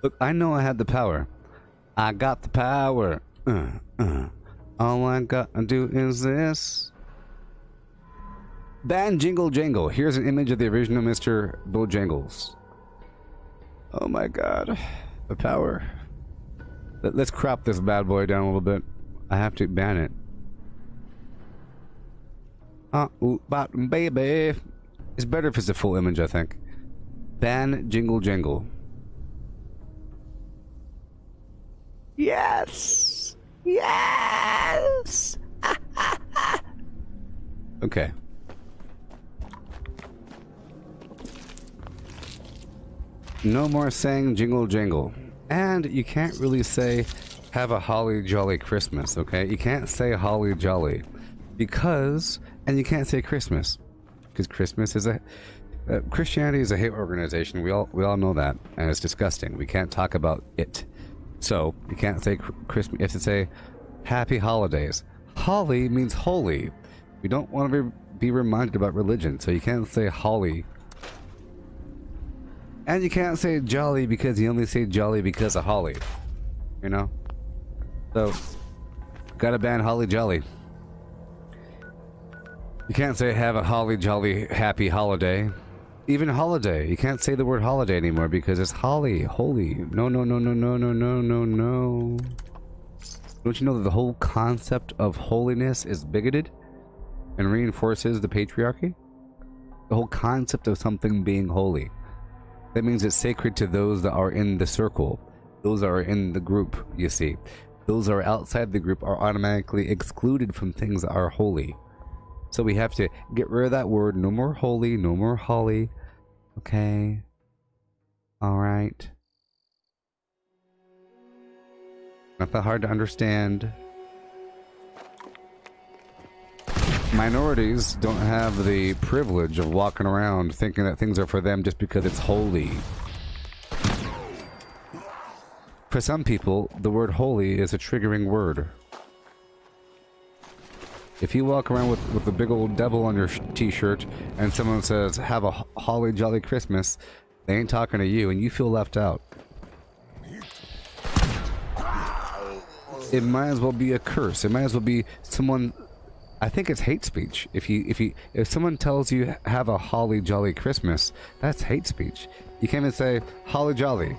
Look, I know I have the power. I got the power. All I gotta do is this. Ban Jingle Jangle. Here's an image of the original Mr. Bojangles. Oh my god. The power. Let's crop this bad boy down a little bit. I have to ban it. Baby. It's better if it's a full image, I think. Ban Jingle Jangle. Yes! Yes! Okay. No more saying jingle jangle. And you can't really say have a holly jolly Christmas, okay? You can't say holly jolly. Because, and you can't say Christmas. Because Christmas is a... Christianity is a hate organization. We all know that. And it's disgusting. We can't talk about it. So, you can't say Christmas. You have to say happy holidays. Holly means holy. We don't want to be reminded about religion. So you can't say holly. And you can't say jolly because you only say jolly because of holly. You know? So, gotta ban holly jolly. You can't say have a holly jolly happy holiday. Even holiday. You can't say the word holiday anymore because it's holly, holy. No, no, no, no, no, no, no, no, no. Don't you know that the whole concept of holiness is bigoted and reinforces the patriarchy? The whole concept of something being holy. That means it's sacred to those that are in the circle. Those that are in the group, you see. Those that are outside the group are automatically excluded from things that are holy. So we have to get rid of that word. No more holy, no more holly. Okay. Alright. Not that hard to understand. Minorities don't have the privilege of walking around thinking that things are for them just because it's holy. For some people, the word holy is a triggering word. If you walk around with a big old devil on your t-shirt and someone says, have a holly jolly Christmas, they ain't talking to you and you feel left out. It might as well be a curse. It might as well be someone... I think it's hate speech. If someone tells you have a holly jolly Christmas, that's hate speech. You can't even say holly jolly.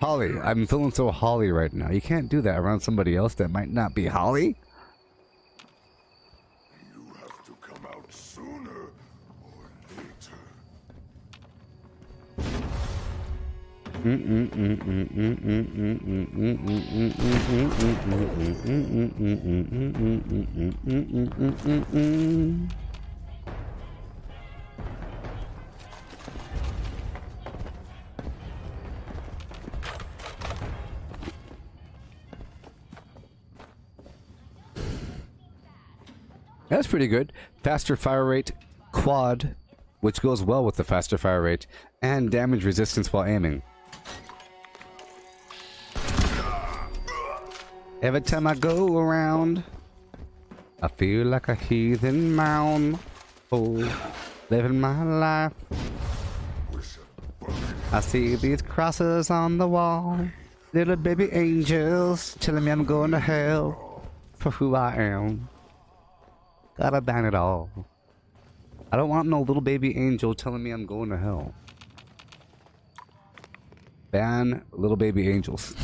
Holly, I'm feeling so holly right now. You can't do that around somebody else that might not be holly. You have to come out sooner or later. That's pretty good. Faster fire rate, quad, which goes well with the faster fire rate, and damage resistance while aiming. Every time I go around, I feel like a heathen mound. Oh, living my life. I see these crosses on the wall. Little baby angels telling me I'm going to hell for who I am. Gotta ban it all. I don't want no little baby angel telling me I'm going to hell. Ban little baby angels.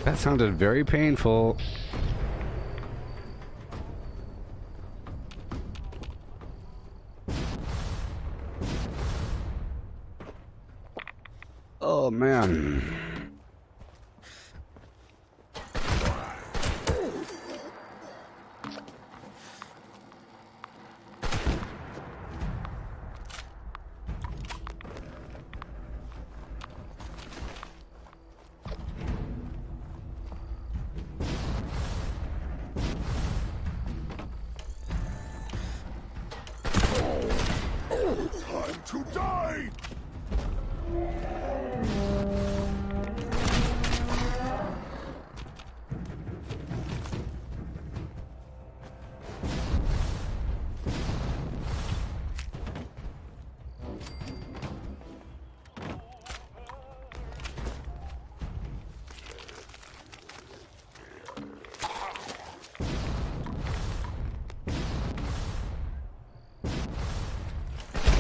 That sounded very painful. Oh man. Time to die!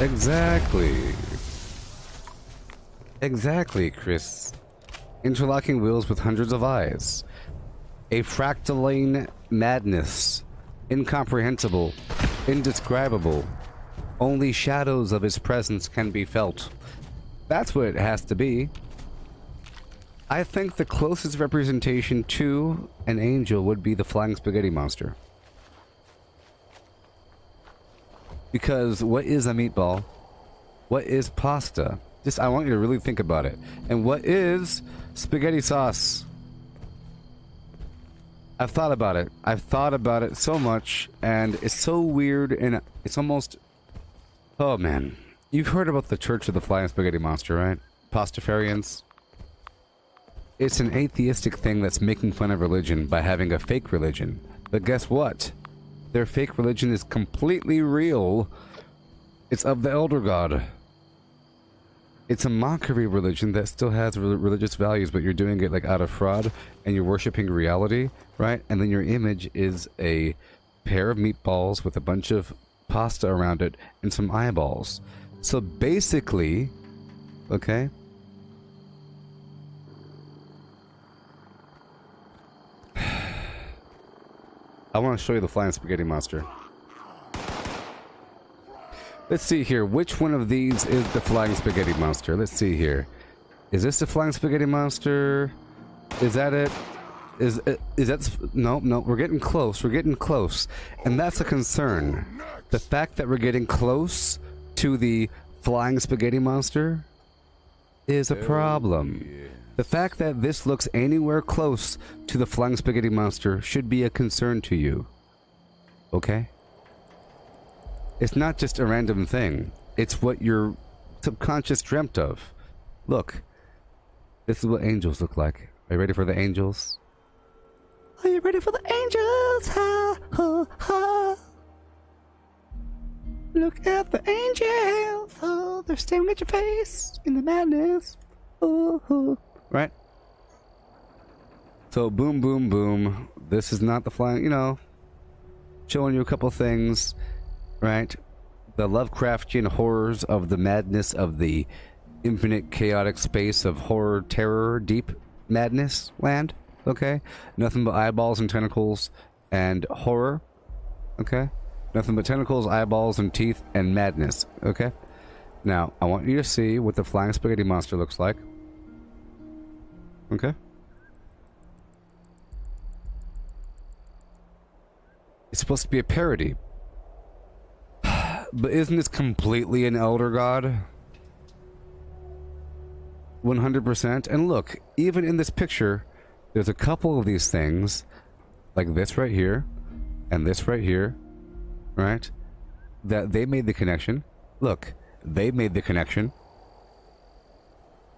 Exactly. Exactly, Chris. Interlocking wheels with hundreds of eyes. A fractaline madness. Incomprehensible. Indescribable. Only shadows of his presence can be felt. That's what it has to be. I think the closest representation to an angel would be the flying spaghetti monster. Because what is a meatball? What is pasta? Just, I want you to really think about it. And what is spaghetti sauce? I've thought about it. I've thought about it so much, and it's so weird, and it's almost... Oh, man. You've heard about the Church of the Flying Spaghetti Monster, right? Pastafarians. It's an atheistic thing that's making fun of religion by having a fake religion. But guess what? Their fake religion is completely real. It's of the Elder God. It's a mockery religion that still has religious values, but you're doing it like out of fraud, and you're worshiping reality, right? And then your image is a pair of meatballs with a bunch of pasta around it and some eyeballs. So basically, okay? I want to show you the flying spaghetti monster. Let's see here. Which one of these is the flying spaghetti monster? Let's see here. Is this the flying spaghetti monster? Is that it? Is that... No, no. We're getting close. We're getting close. And that's a concern. The fact that we're getting close to the flying spaghetti monster is a problem. The fact that this looks anywhere close to the flying spaghetti monster should be a concern to you. Okay? It's not just a random thing. It's what your subconscious dreamt of. Look. This is what angels look like. Are you ready for the angels? Are you ready for the angels? Ha, ha, ha. Look at the angels. Oh, they're staring at your face in the madness. Oh, oh. Right? So, boom, boom, boom. This is not the flying, you know, showing you a couple things, right? The Lovecraftian horrors of the madness of the infinite chaotic space of horror, terror, deep madness land, okay? Nothing but eyeballs and tentacles and horror, okay? Nothing but tentacles, eyeballs, and teeth and madness, okay? Now, I want you to see what the flying spaghetti monster looks like. Okay. It's supposed to be a parody. But isn't this completely an elder god? 100%. And look, even in this picture, there's a couple of these things, like this right here, and this right here, right? That they made the connection. Look, they made the connection.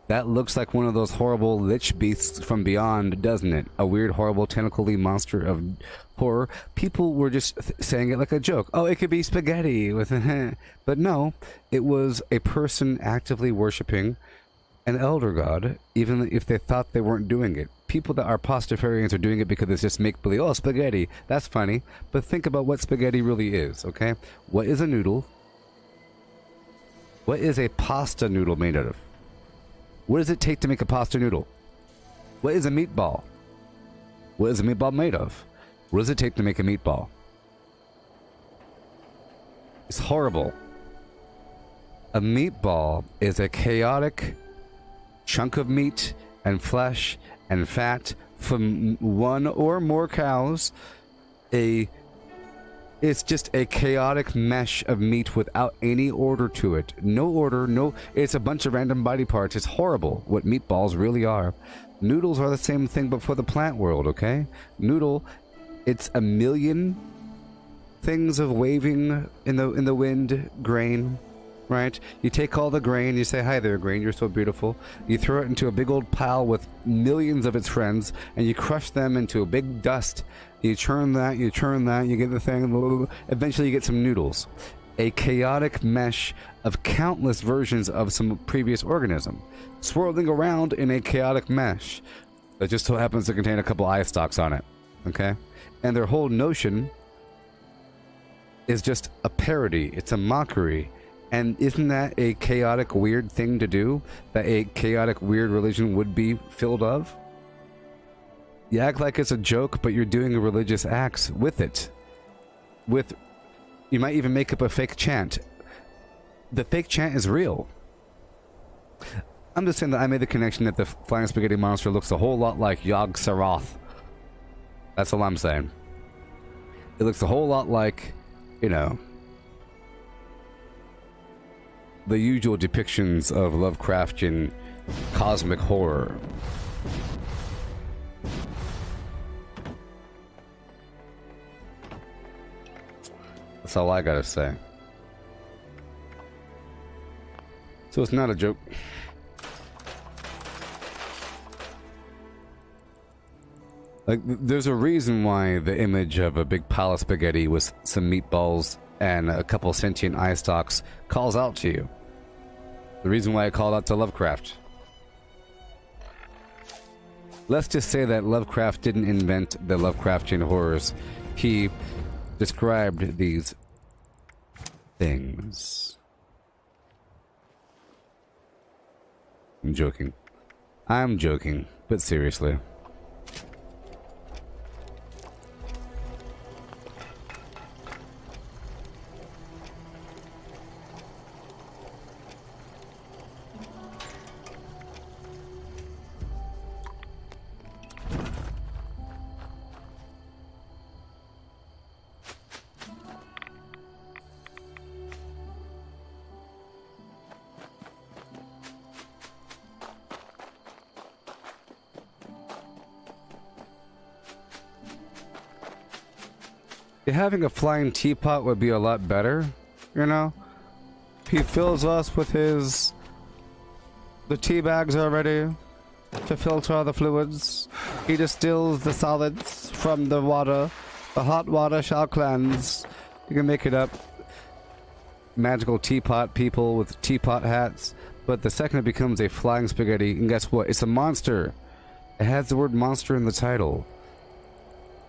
That looks like one of those horrible lich beasts from beyond, doesn't it? A weird, horrible, tentacle-y monster of horror. People were just saying it like a joke. Oh, it could be spaghetti with a... But no, it was a person actively worshipping an elder god, even if they thought they weren't doing it. People that are pastafarians are doing it because it's just make-believe. Oh, spaghetti. That's funny. But think about what spaghetti really is, okay? What is a noodle? What is a pasta noodle made out of? What does it take to make a pasta noodle? What is a meatball? What is a meatball made of? What does it take to make a meatball? It's horrible. A meatball is a chaotic chunk of meat and flesh and fat from one or more cows. It's just a chaotic mesh of meat without any order to it. No order, no... It's a bunch of random body parts. It's horrible what meatballs really are. Noodles are the same thing, but for the plant world, okay? Noodle, it's a million things of waving in the wind grain, right? You take all the grain, you say, hi there, grain, you're so beautiful. You throw it into a big old pile with millions of its friends, and you crush them into a big dust. You churn that, you get the thing, eventually you get some noodles. A chaotic mesh of countless versions of some previous organism, swirling around in a chaotic mesh that just so happens to contain a couple eye stalks on it, okay? And their whole notion is just a parody, it's a mockery, And isn't that a chaotic, weird thing to do? That a chaotic, weird religion would be filled of? You act like it's a joke, but you're doing religious acts with it. You might even make up a fake chant. The fake chant is real. I'm just saying that I made the connection that the flying spaghetti monster looks a whole lot like Yog Saroth. That's all I'm saying. It looks a whole lot like, you know, the usual depictions of Lovecraftian cosmic horror. That's all I gotta say. So it's not a joke. Like, there's a reason why the image of a big pile of spaghetti with some meatballs and a couple sentient eye stalks calls out to you. The reason why it called out to Lovecraft. Let's just say that Lovecraft didn't invent the Lovecraftian horrors. He described these things. I'm joking. I'm joking, but seriously. Having a flying teapot would be a lot better, you know? He fills us with the tea bags already to filter the fluids. He distills the solids from the water. The hot water shall cleanse. You can make it up. Magical teapot people with teapot hats. But the second it becomes a flying spaghetti, and guess what? It's a monster. It has the word monster in the title.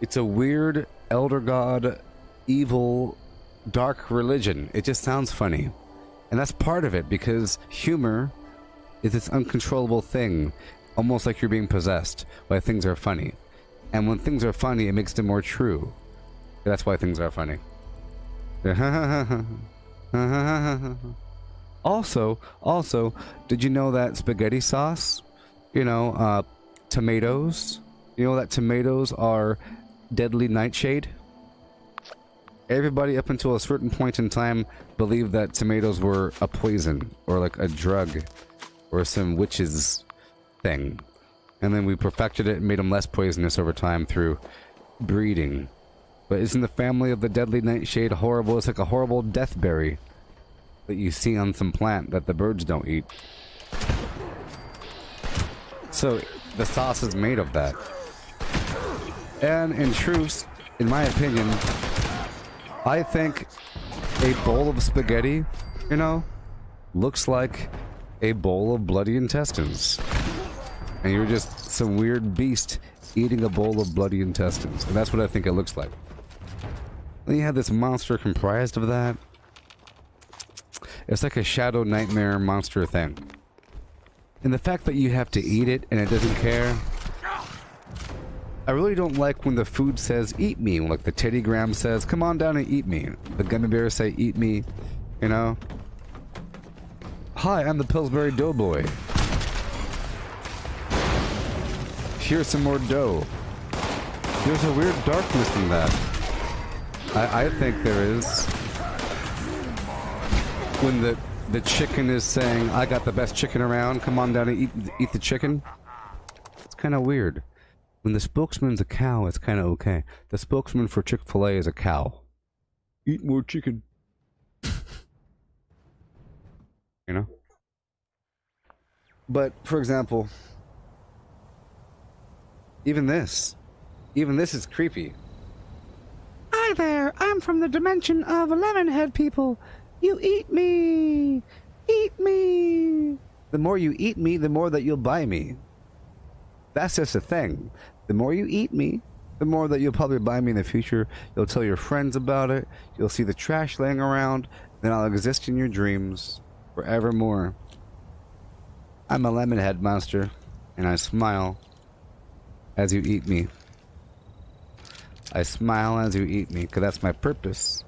It's a weird elder god, evil, dark religion. It just sounds funny. And that's part of it, because humor is this uncontrollable thing, almost like you're being possessed, why things are funny. And when things are funny, it makes them more true. That's why things are funny. Also, did you know that spaghetti sauce, tomatoes, you know that tomatoes are deadly nightshade? Everybody up until a certain point in time believed that tomatoes were a poison or like a drug or some witch's thing. And then we perfected it and made them less poisonous over time through breeding. But isn't the family of the deadly nightshade horrible? It's like a horrible deathberry that you see on some plant that the birds don't eat. So the sauce is made of that. And in truth, in my opinion, I think a bowl of spaghetti, looks like a bowl of bloody intestines. And you're just some weird beast eating a bowl of bloody intestines. And that's what I think it looks like. Then you have this monster comprised of that. It's like a shadow nightmare monster thing. And the fact that you have to eat it and it doesn't care. I really don't like when the food says, eat me. Like the Teddy Graham says, come on down and eat me. The gummy bears say, eat me. Hi, I'm the Pillsbury Doughboy. Here's some more dough. There's a weird darkness in that. I think there is. When the chicken is saying, I got the best chicken around, come on down and eat the chicken. It's kind of weird. When the spokesman's a cow, it's kind of okay. The spokesman for Chick-fil-A is a cow. Eat more chicken. But, for example, even this is creepy. Hi there, I'm from the dimension of Lemonhead people. You eat me! Eat me! The more you eat me, the more that you'll buy me. That's just a thing. The more you eat me, the more that you'll probably buy me in the future. You'll tell your friends about it. You'll see the trash laying around, then I'll exist in your dreams forevermore. I'm a lemon head monster, and I smile as you eat me. I smile as you eat me, because that's my purpose.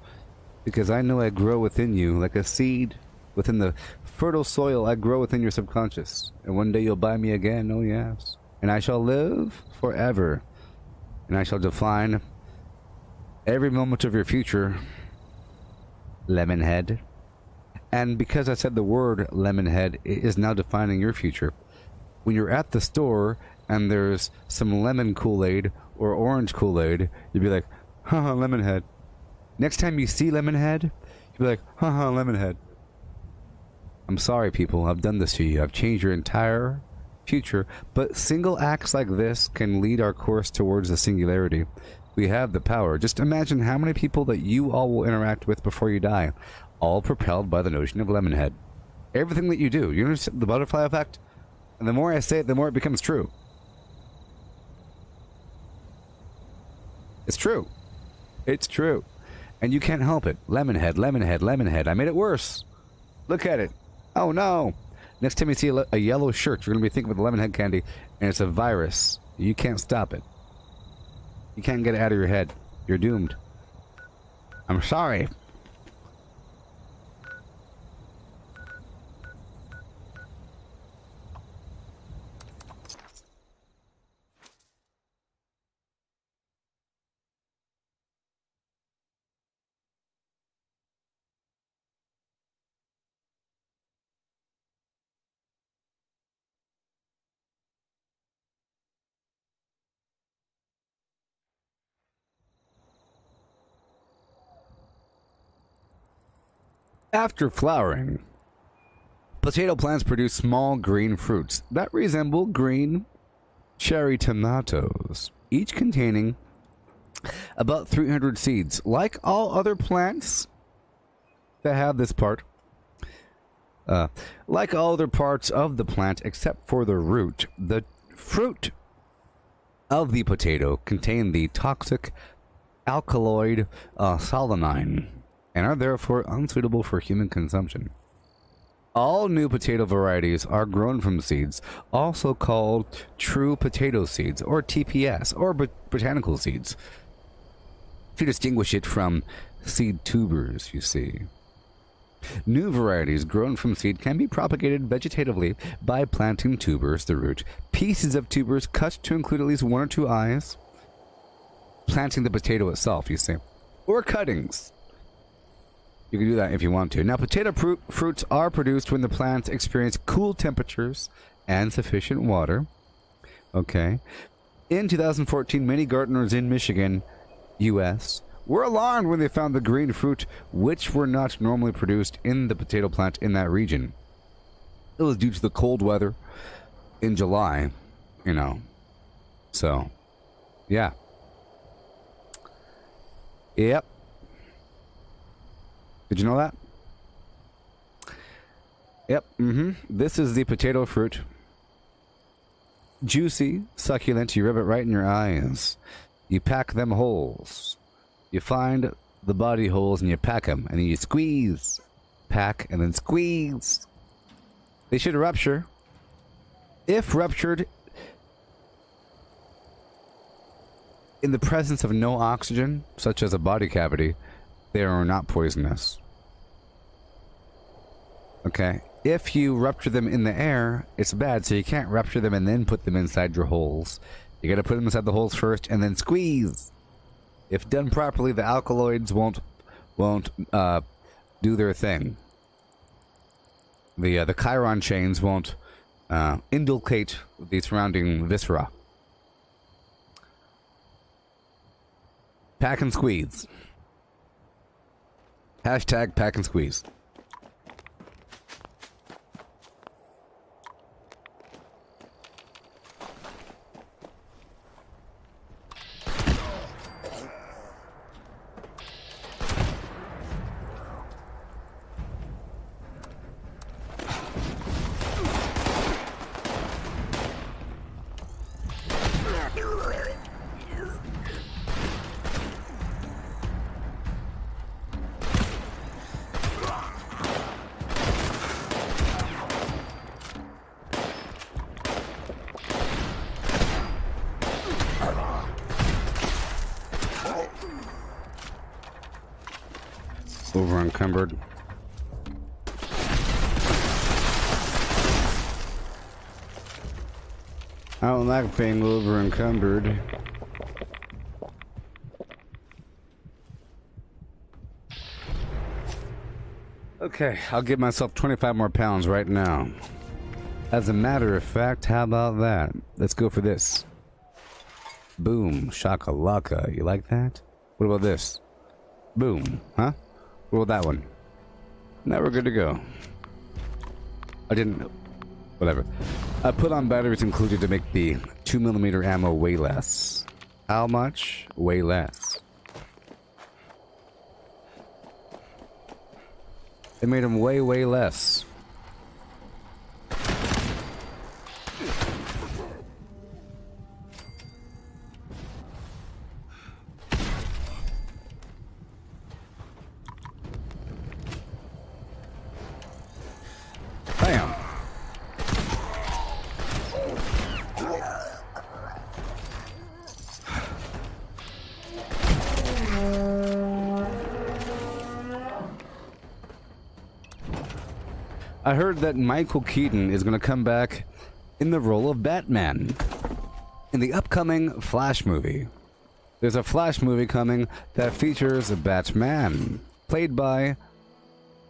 Because I know I grow within you like a seed within the fertile soil. I grow within your subconscious, and one day you'll buy me again, oh yes. And I shall live forever, and I shall define every moment of your future, Lemonhead. And because I said the word Lemonhead, it is now defining your future. When you're at the store and there's some lemon Kool-Aid or orange Kool-Aid, you'll be like, haha, Lemonhead. Next time you see Lemonhead, you'll be like, haha, Lemonhead. I'm sorry, people. I've done this to you. I've changed your entire future. But single acts like this can lead our course towards the singularity. We have the power. Just imagine how many people that you all will interact with before you die, all propelled by the notion of Lemonhead. Everything that you do. You understand the butterfly effect? And the more I say it, the more it becomes true. It's true. It's true. And you can't help it. Lemonhead, Lemonhead, Lemonhead. I made it worse. Look at it. Oh no. Next time you see a yellow shirt, you're going to be thinking of the Lemonhead candy, and it's a virus. You can't stop it. You can't get it out of your head. You're doomed. I'm sorry. After flowering, potato plants produce small green fruits that resemble green cherry tomatoes, each containing about 300 seeds. Like all other plants that have this part, like all other parts of the plant except for the root, the fruit of the potato contain the toxic alkaloid solanine, and are therefore unsuitable for human consumption. All new potato varieties are grown from seeds, also called true potato seeds, or TPS, or botanical seeds, to distinguish it from seed tubers, you see. New varieties grown from seed can be propagated vegetatively by planting tubers, the root, pieces of tubers cut to include at least 1 or 2 eyes, planting the potato itself, you see, or cuttings. You can do that if you want to. Now, potato fruits are produced when the plants experience cool temperatures and sufficient water. Okay. In 2014, many gardeners in Michigan, U.S., were alarmed when they found the green fruit, which were not normally produced in the potato plant in that region. It was due to the cold weather in July, you know. So, yeah. Yep. Did you know that? Yep. This is the potato fruit. Juicy, succulent. You rub it right in your eyes. You pack them holes. You find the body holes and you pack them. And then you squeeze. Pack and then squeeze. They should rupture. If ruptured in the presence of no oxygen, such as a body cavity, they are not poisonous. Okay. If you rupture them in the air, it's bad, so you can't rupture them and then put them inside your holes. You gotta put them inside the holes first and then squeeze. If done properly, the alkaloids won't do their thing. The chiron chains won't inculcate the surrounding viscera. Pack and squeeze. Hashtag pack and squeeze. over encumbered. I don't like being over encumbered. Okay, I'll give myself 25 more pounds right now. As a matter of fact, how about that? Let's go for this. Boom, shakalaka. You like that? What about this? Boom, huh? What about that one? Now we're good to go. I didn't... Whatever. I put on batteries included to make the 2mm ammo way less. How much? Way less. They made them way, way less. Bam! I heard that Michael Keaton is going to come back in the role of Batman in the upcoming Flash movie. There's a Flash movie coming that features Batman, played by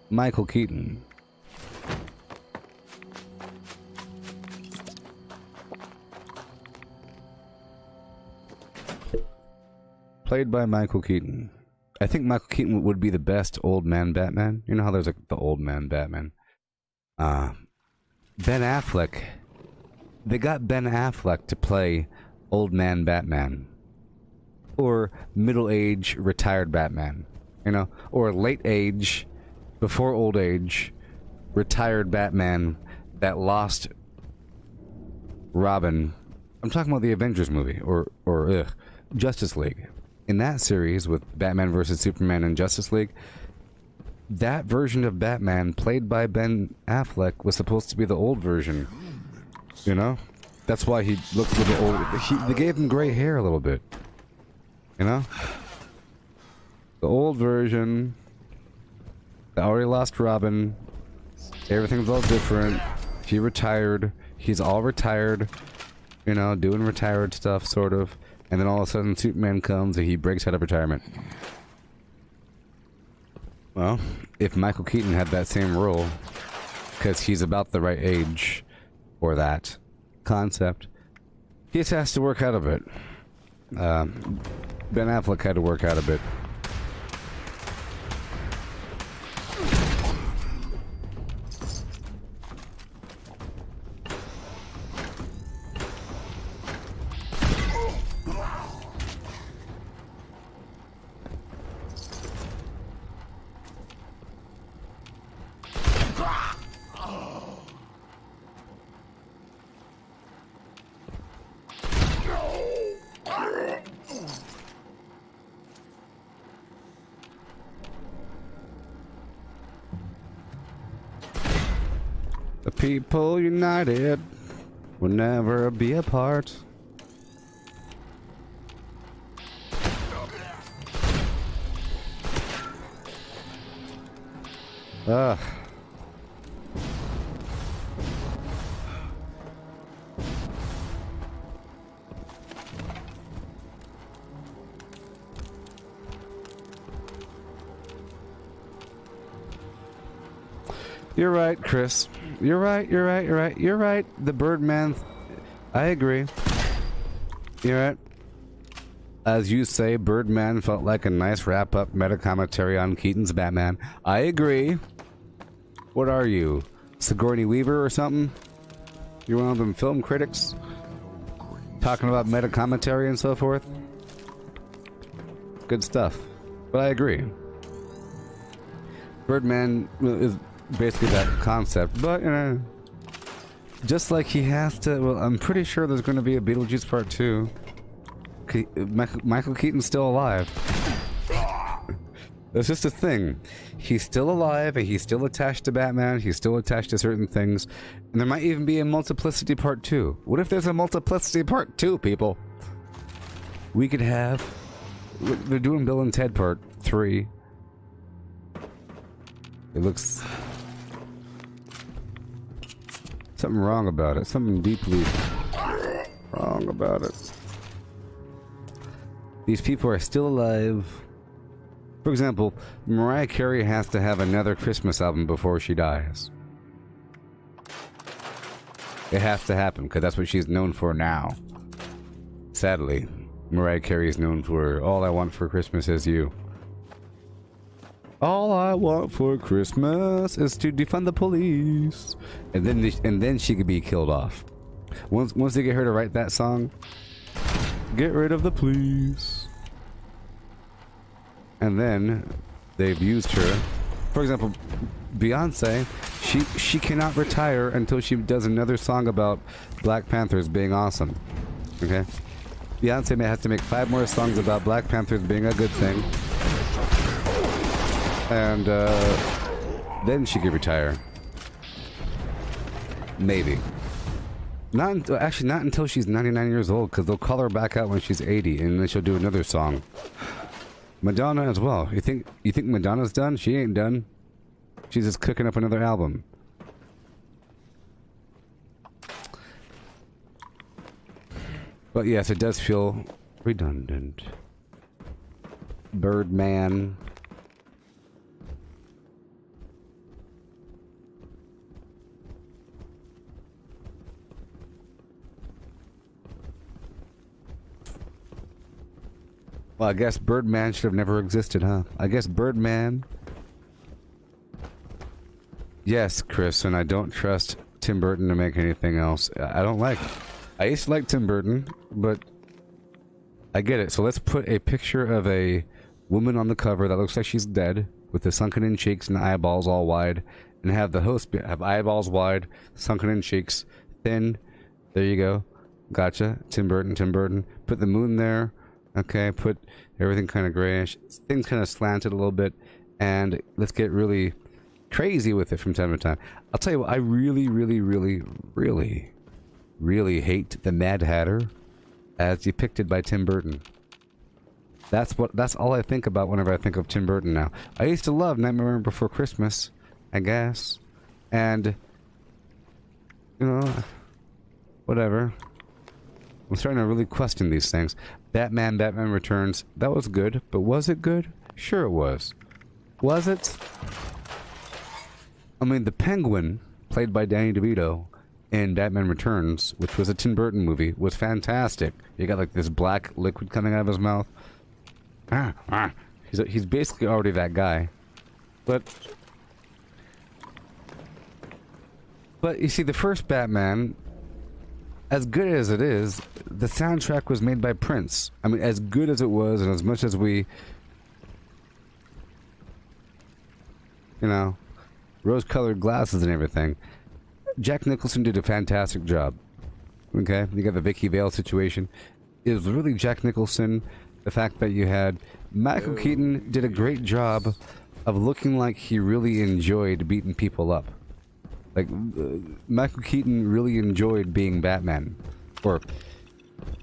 Michael Keaton. Played by Michael Keaton. I think Michael Keaton would be the best old man Batman. You know how there's like the old man Batman? Ben Affleck. They got Ben Affleck to play old man Batman. Or middle-age retired Batman. You know? Or late age, before old age, retired Batman that lost Robin. I'm talking about the Avengers movie. Or Justice League. In that series with Batman vs. Superman and Justice League, that version of Batman, played by Ben Affleck, was supposed to be the old version. You know? That's why he looked a little old. They gave him gray hair a little bit. You know? The old version. They already lost Robin. Everything's all different. He retired. He's all retired. You know, doing retired stuff, sort of. And then all of a sudden Superman comes and he breaks out of retirement. Well, if Michael Keaton had that same role, because he's about the right age for that concept, he just has to work out of it. Ben Affleck had to work out a bit. The people united will never be apart. Ugh. You're right, Chris. You're right. The Birdman. I agree. You're right. As you say, Birdman felt like a nice wrap-up meta-commentary on Keaton's Batman. I agree. What are you? Sigourney Weaver or something? You're one of them film critics? Talking about meta-commentary and so forth? Good stuff. But I agree. Birdman is basically that concept, but you know, just like he has to. Well, I'm pretty sure there's going to be a Beetlejuice Part 2. Michael Keaton's still alive. That's just a thing. He's still alive, and he's still attached to Batman. He's still attached to certain things, and there might even be a Multiplicity Part 2. What if there's a Multiplicity Part 2, people? We could have. They're doing Bill and Ted Part 3. It looks... something wrong about it. Something deeply wrong about it. These people are still alive. For example, Mariah Carey has to have another Christmas album before she dies. It has to happen, because that's what she's known for now. Sadly, Mariah Carey is known for All I Want for Christmas Is You. All I want for Christmas is to defund the police. And then she could be killed off. Once they get her to write that song, get rid of the police. And then they've used her. For example, Beyonce, she cannot retire until she does another song about Black Panthers being awesome. Okay? Beyonce may have to make 5 more songs about Black Panthers being a good thing. And then she could retire. Maybe. Actually, not until she's 99 years old, because they'll call her back out when she's 80, and then she'll do another song. Madonna as well. You think Madonna's done? She ain't done. She's just cooking up another album. But yes, it does feel redundant. Birdman. Well, I guess Birdman should have never existed, huh? I guess Birdman... Yes, Chris, and I don't trust Tim Burton to make anything else. I don't like... I used to like Tim Burton, but... I get it. So let's put a picture of a woman on the cover that looks like she's dead, with the sunken-in cheeks and eyeballs all wide, and have the host have eyeballs wide, sunken-in cheeks, thin. There you go. Gotcha. Tim Burton, Tim Burton. Put the moon there. Okay, put everything kind of grayish. Things kind of slanted a little bit. And let's get really crazy with it from time to time. I'll tell you what, I really, really, really, really, really hate the Mad Hatter as depicted by Tim Burton. That's all I think about whenever I think of Tim Burton now. I used to love Nightmare Before Christmas, I guess. And, you know, whatever. I'm starting to really question these things. Batman Returns, that was good, but was it good? Sure it was. Was it? I mean, the Penguin, played by Danny DeVito in Batman Returns, which was a Tim Burton movie, was fantastic. You got like this black liquid coming out of his mouth. He's basically already that guy. But you see, the first Batman, as good as it is, the soundtrack was made by Prince. I mean, as good as it was, and as much as we, you know, rose-colored glasses and everything, Jack Nicholson did a fantastic job. Okay? You got the Vicky Vale situation. It was really Jack Nicholson. The fact that you had Michael Keaton did a great job of looking like he really enjoyed beating people up. Like, Michael Keaton really enjoyed being Batman. Or,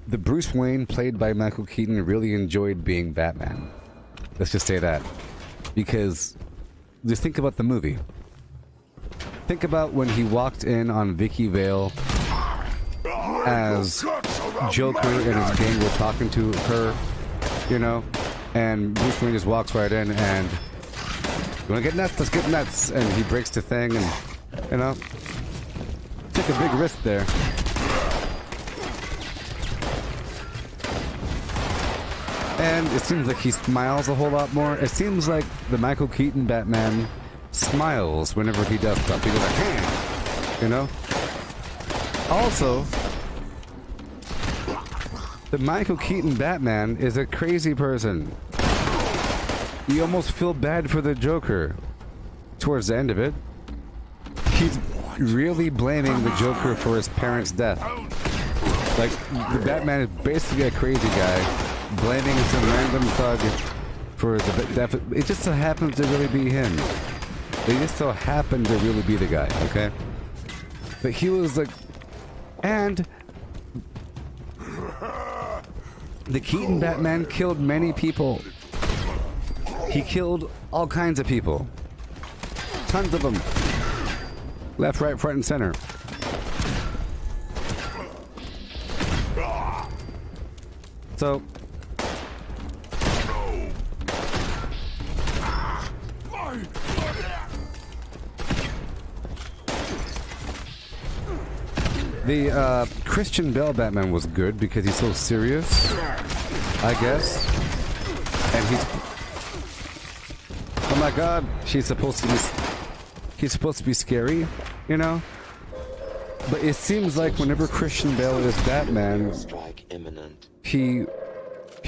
the Bruce Wayne played by Michael Keaton really enjoyed being Batman. Let's just say that. Because, just think about the movie. Think about when he walked in on Vicky Vale as Joker and his gang were talking to her, you know? And Bruce Wayne just walks right in and, you wanna get nuts? Let's get nuts! And he breaks the thing and, you know, took a big risk there. And it seems like he smiles a whole lot more. It seems like the Michael Keaton Batman smiles whenever he does stuff. He goes like, hey! You know? Also, the Michael Keaton Batman is a crazy person. You almost feel bad for the Joker towards the end of it. He's really blaming the Joker for his parents' death. Like, the Batman is basically a crazy guy, blaming some random thug for the death. It just so happens to really be him. They just so happened to really be the guy, okay? But he was like... And... the Keaton Batman killed many people. He killed all kinds of people. tons of them. Left, right, front, and center. So, the Christian Bale Batman was good because he's so serious, I guess. And he's... Oh my god, he's supposed to be scary, you know? But it seems like whenever Christian Bale is Batman, he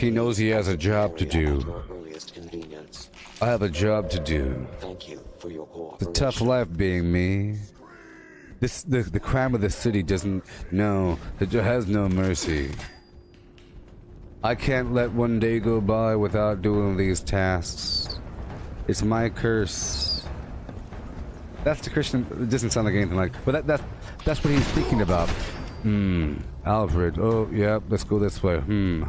knows he has a job to do. I have a job to do. Thank you for your The tough life being me. The crime of the city doesn't know, it has no mercy. I can't let one day go by without doing these tasks. It's my curse. That's the Christian. It doesn't sound like anything like. But that's what he's thinking about. Alfred. Oh, yeah. Let's go this way. And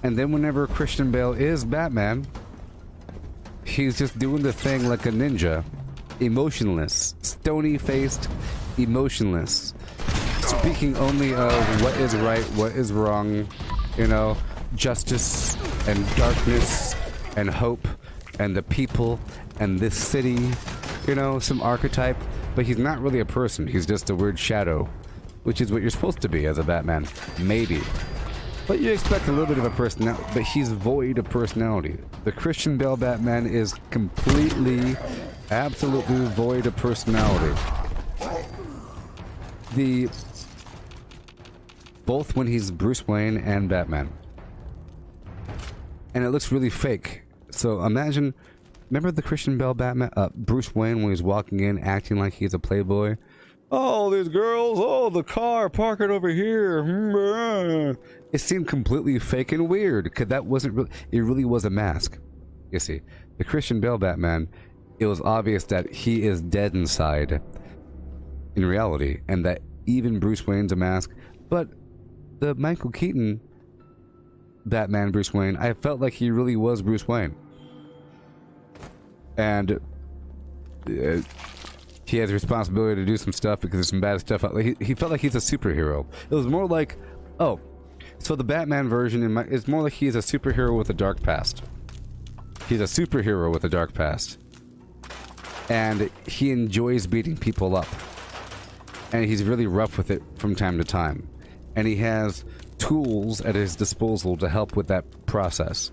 then whenever Christian Bale is Batman, he's just doing the thing like a ninja, emotionless, stony-faced, emotionless, speaking only of what is right, what is wrong, you know, justice and darkness and hope and the people and this city, you know, some archetype. But he's not really a person, he's just a weird shadow, which is what you're supposed to be as a Batman, maybe. But you expect a little bit of a personality, but he's void of personality. The Christian Bale Batman is completely, absolutely void of personality. Both when he's Bruce Wayne and Batman. And it looks really fake. So imagine, remember the Christian Bale Batman, Bruce Wayne, when he's walking in acting like he's a playboy? Oh, these girls, oh, the car, park it over here. It seemed completely fake and weird, because that wasn't really, it really was a mask. You see, the Christian Bale Batman, it was obvious that he is dead inside in reality, and that even Bruce Wayne's a mask. But the Michael Keaton Batman Bruce Wayne, I felt like he really was Bruce Wayne. And he has a responsibility to do some stuff because there's some bad stuff out. He felt like he's a superhero. It was more like, oh, so the Batman version it's more like he's a superhero with a dark past. He's a superhero with a dark past. And he enjoys beating people up. And he's really rough with it from time to time. And he has tools at his disposal to help with that process.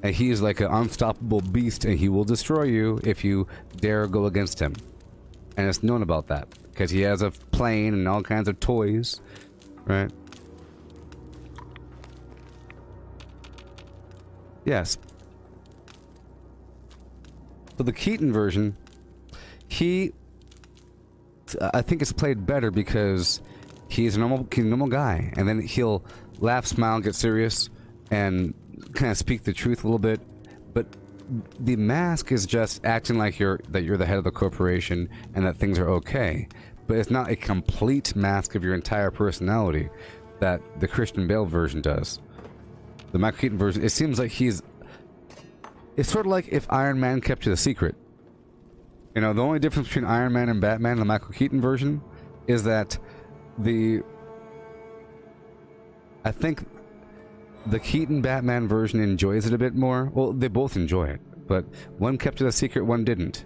And he is like an unstoppable beast, and he will destroy you if you dare go against him. And it's known about that, because he has a plane and all kinds of toys, right? Yes. So the Keaton version, I think it's played better because he's a normal guy, and then he'll laugh, smile, get serious, and kind of speak the truth a little bit. But the mask is just acting like you're the head of the corporation and that things are okay. But it's not a complete mask of your entire personality that the Christian Bale version does. The Michael Keaton version, it seems like it's sort of like if Iron Man kept it a secret. You know, the only difference between Iron Man and Batman in the Michael Keaton version is that I think the Keaton Batman version enjoys it a bit more. Well, they both enjoy it, but one kept it a secret, one didn't.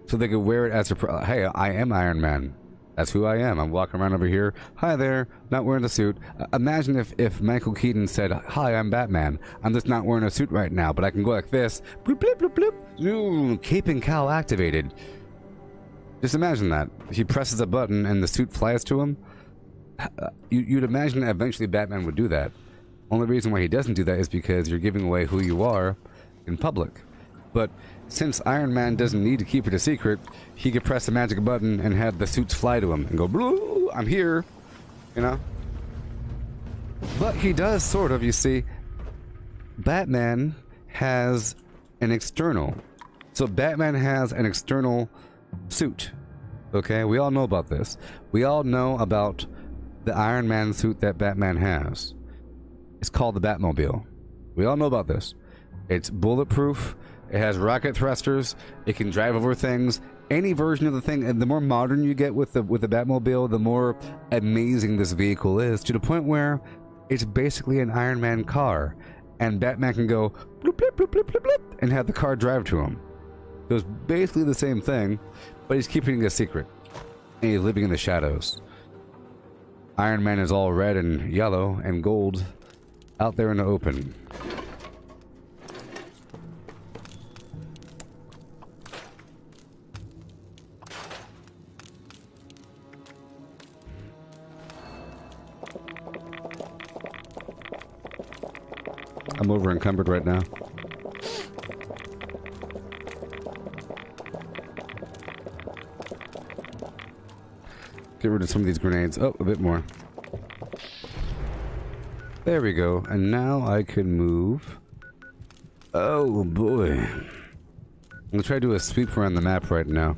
So they could wear it as a hey, I am Iron Man. That's who I am. I'm walking around over here. Hi there, not wearing a suit. Imagine if Michael Keaton said, hi, I'm Batman. I'm just not wearing a suit right now, but I can go like this. Bloop, bloop, bloop, bloop. Ooh, cape and cowl activated. Just imagine that. He presses a button and the suit flies to him. You'd imagine that eventually Batman would do that. Only reason why he doesn't do that is because you're giving away who you are in public. But since Iron Man doesn't need to keep it a secret, he could press a magic button and have the suits fly to him and go, blue, I'm here, you know? But he does sort of, you see. Batman has an external. So Batman has an external suit, okay? We all know about this. We all know about the Iron Man suit that Batman has. It's called the Batmobile. We all know about this. It's bulletproof. It has rocket thrusters. It can drive over things. Any version of the thing, and the more modern you get with the Batmobile, the more amazing this vehicle is, to the point where it's basically an Iron Man car, and Batman can go bloop, bloop, bloop, bloop, bloop, bloop, and have the car drive to him. So it's basically the same thing, but he's keeping it a secret, and he's living in the shadows. Iron Man is all red and yellow and gold out there in the open. I'm over encumbered right now. Get rid of some of these grenades. Oh, a bit more. There we go. And now I can move. Oh boy. I'm gonna try to do a sweep around the map right now.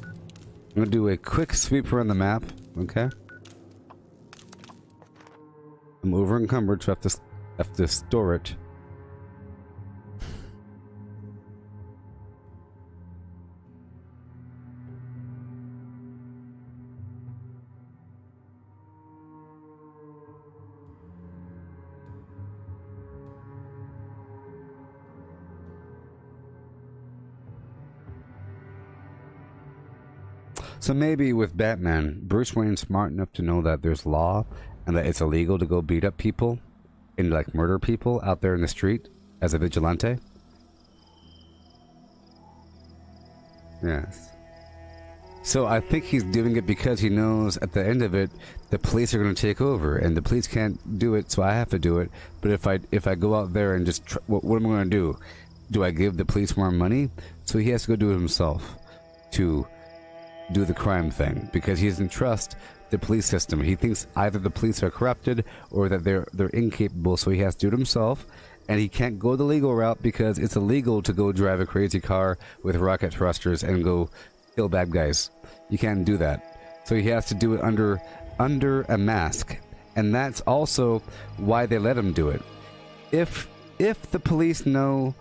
I'm gonna do a quick sweep around the map. Okay. I'm over encumbered, so I have to store it. So maybe with Batman, Bruce Wayne's smart enough to know that there's law and that it's illegal to go beat up people and like murder people out there in the street as a vigilante. Yes. So I think he's doing it because he knows at the end of it, the police are going to take over, and the police can't do it, so I have to do it. But if I go out there and just what am I going to do? Do I give the police more money? So he has to go do it himself to do the crime thing, because he doesn't trust the police system. He thinks either the police are corrupted or that they're incapable, so he has to do it himself. And he can't go the legal route because it's illegal to go drive a crazy car with rocket thrusters and go kill bad guys. You can't do that. So he has to do it under a mask. And that's also why they let him do it. If the police know...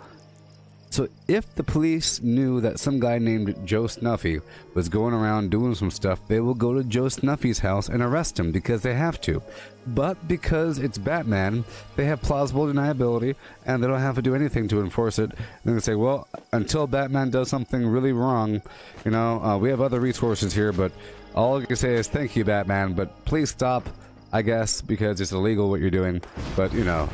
So if the police knew that some guy named Joe Snuffy was going around doing some stuff, they will go to Joe Snuffy's house and arrest him because they have to. But because it's Batman, they have plausible deniability and they don't have to do anything to enforce it. And they say, well, until Batman does something really wrong, you know, we have other resources here, but all I can say is thank you, Batman, but please stop, I guess, because it's illegal what you're doing. But, you know...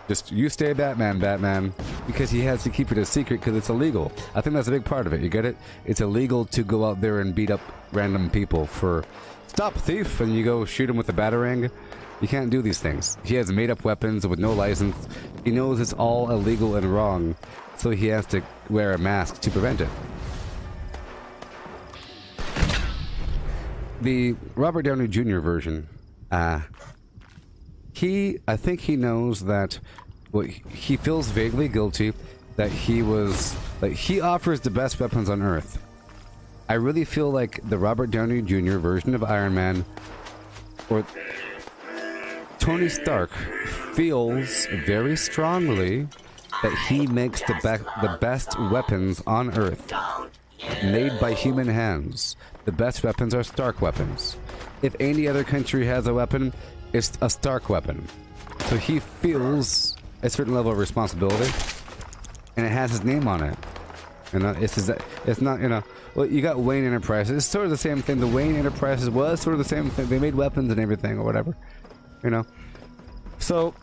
Just, you stay Batman, because he has to keep it a secret because it's illegal. I think that's a big part of it, you get it? It's illegal to go out there and beat up random people for, stop thief, and you go shoot him with a batarang. You can't do these things. He has made-up weapons with no license. He knows it's all illegal and wrong, so he has to wear a mask to prevent it. The Robert Downey Jr. version, I think he knows that, well, he feels vaguely guilty that he offers the best weapons on Earth. I really feel like the Robert Downey Jr. version of Iron Man, or Tony Stark, feels very strongly that he makes the best weapons on Earth, made by human hands. The best weapons are Stark weapons. If any other country has a weapon, it's a Stark weapon. So he feels a certain level of responsibility, and it has his name on it. You know, it's not, you know, well, you got Wayne Enterprises. It's sort of the same thing. The Wayne Enterprises was sort of the same thing. They made weapons and everything or whatever, you know. So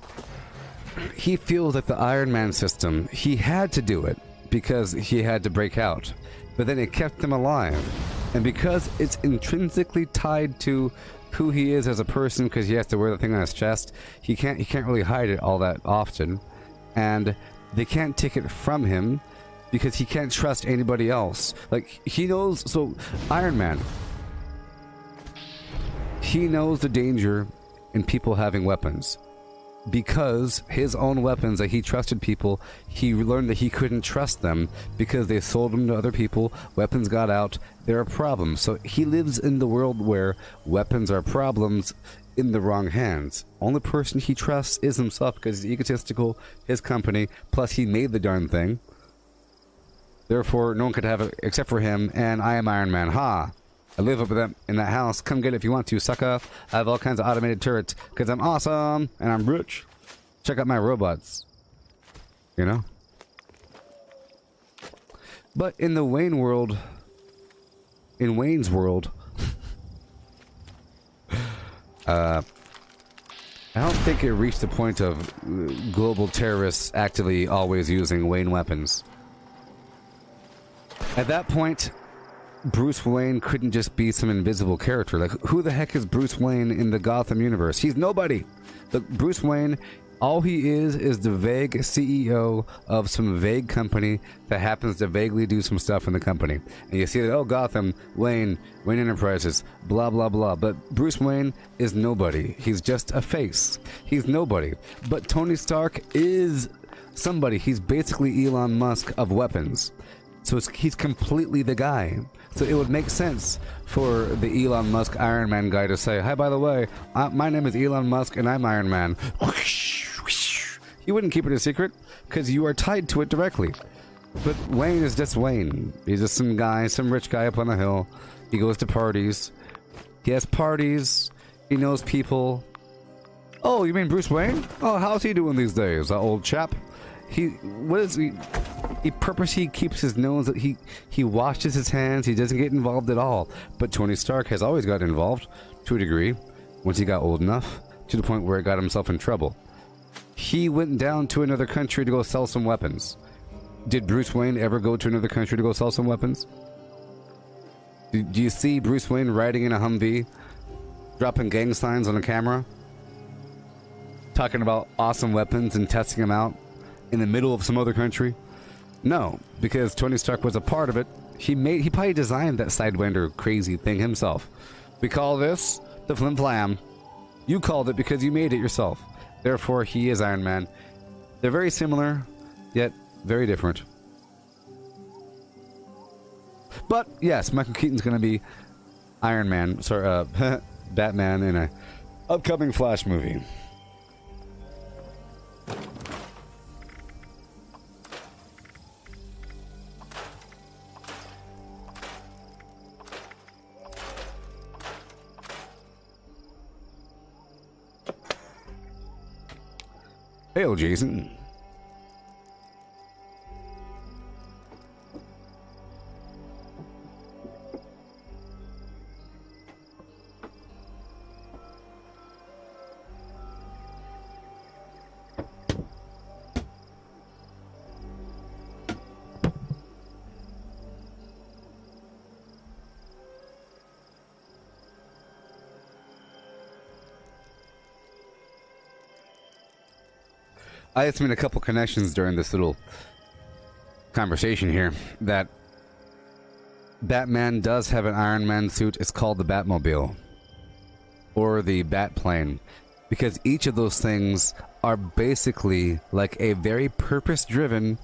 he feels that the Iron Man system, he had to do it because he had to break out. But then it kept him alive. And because it's intrinsically tied to who he is as a person, because he has to wear the thing on his chest, he can't really hide it all that often, and they can't take it from him because he can't trust anybody else. Like, he knows. So Iron Man, he knows the danger in people having weapons, because his own weapons that he trusted people, he learned that he couldn't trust them because they sold them to other people. Weapons got out, they're a problem. So he lives in the world where weapons are problems in the wrong hands. Only person he trusts is himself because he's egotistical, his company, plus he made the darn thing. Therefore, no one could have it except for him, and I am Iron Man. Ha! I live up in that house. Come get it if you want to, sucker. I have all kinds of automated turrets, because I'm awesome, and I'm rich. Check out my robots. You know? But in the Wayne's world, I don't think it reached the point of global terrorists actively always using Wayne weapons. At that point, Bruce Wayne couldn't just be some invisible character. Like, who the heck is Bruce Wayne in the Gotham universe? He's nobody. Look, Bruce Wayne, all he is the vague CEO of some vague company that happens to vaguely do some stuff in the company. And you see that, oh, Gotham, Wayne Enterprises, blah, blah, blah. But Bruce Wayne is nobody. He's just a face. He's nobody. But Tony Stark is somebody. He's basically Elon Musk of weapons. So he's completely the guy. So it would make sense for the Elon Musk Iron Man guy to say, hi, by the way, my name is Elon Musk and I'm Iron Man. You wouldn't keep it a secret because you are tied to it directly. But Wayne is just Wayne. He's just some guy, some rich guy up on the hill. He goes to parties. He has parties. He knows people. Oh, you mean Bruce Wayne? Oh, how's he doing these days, that old chap? He purposely keeps his nose, he washes his hands, he doesn't get involved at all. But Tony Stark has always gotten involved, to a degree, once he got old enough, to the point where he got himself in trouble. He went down to another country to go sell some weapons. Did Bruce Wayne ever go to another country to go sell some weapons? Do you see Bruce Wayne riding in a Humvee, dropping gang signs on a camera, talking about awesome weapons and testing them out in the middle of some other country? No, because Tony Stark was a part of it. He probably designed that Sidewinder crazy thing himself. We call this the Flim Flam. You called it because you made it yourself. Therefore, he is Iron Man. They're very similar, yet very different. But yes, Michael Keaton's going to be Iron Man. Sorry, Batman in a upcoming Flash movie. Hail, Jason. I just made a couple connections during this little conversation here that Batman does have an Iron Man suit. It's called the Batmobile or the Batplane, because each of those things are basically like a very purpose-driven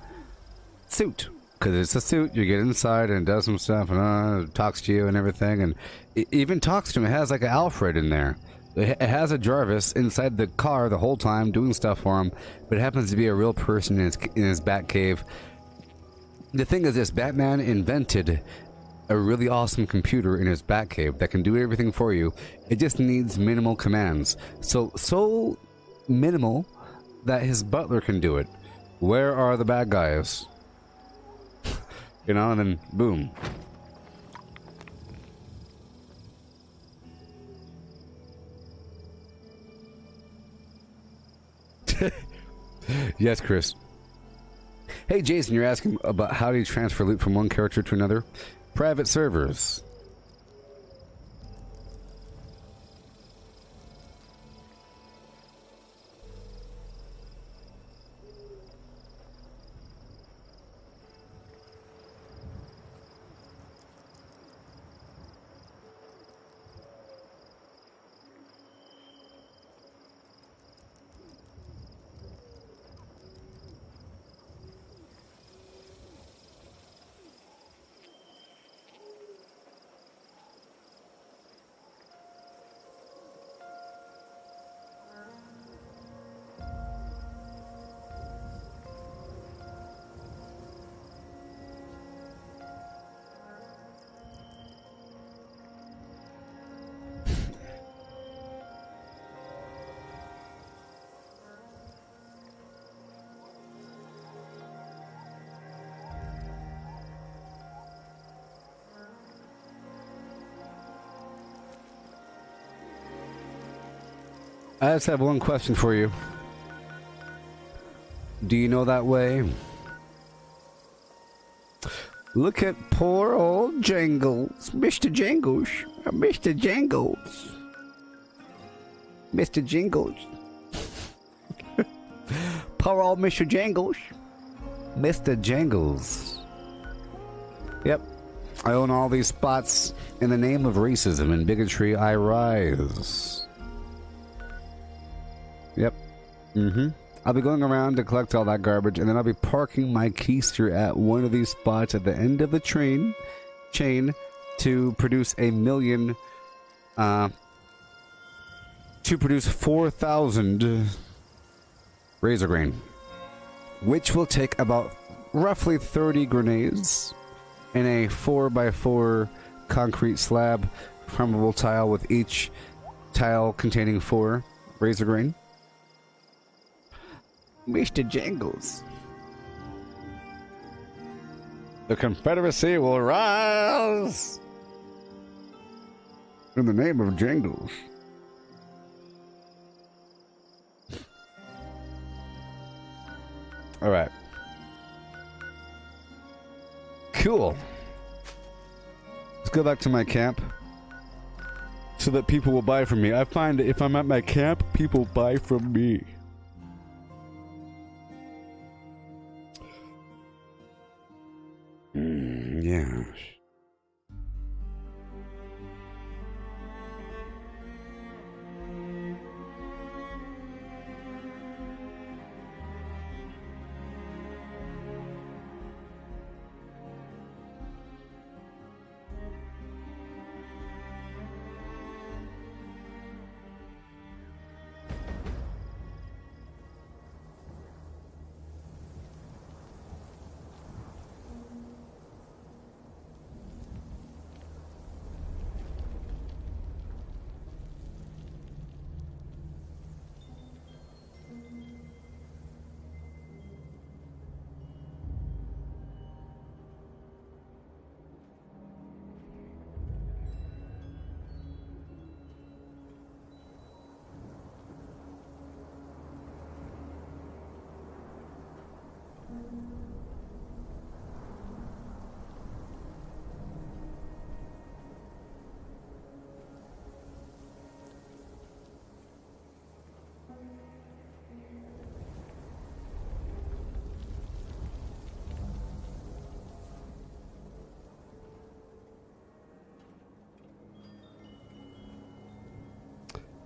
suit. Because it's a suit, you get inside and it does some stuff and it talks to you and everything, and it even talks to him. It has like an Alfred in there. It has a Jarvis inside the car the whole time doing stuff for him, but it happens to be a real person in his Batcave. The thing is this, Batman invented a really awesome computer in his Batcave that can do everything for you. It just needs minimal commands. So minimal that his butler can do it. Where are the bad guys? You know, and then boom. Yes, Chris. Hey, Jason, you're asking about how do you transfer loot from one character to another? Private servers. I just have one question for you. Do you know that way? Look at poor old Jangles. Mr. Jangles. Mr. Jangles. Mr. Jingles. Poor old Mr. Jangles. Mr. Jangles. Yep. I own all these spots. In the name of racism and bigotry, I rise. Yep. Mm-hmm. I'll be going around to collect all that garbage, and then I'll be parking my keister at one of these spots at the end of the chain to produce 4,000 razor grain, which will take about roughly 30 grenades in a 4x4 concrete slab, flammable tile with each tile containing 4 razor grain. Mr. Jangles. The Confederacy will rise in the name of Jangles. All right. Cool. Let's go back to my camp so that people will buy from me. I find that if I'm at my camp, people buy from me. Yeah.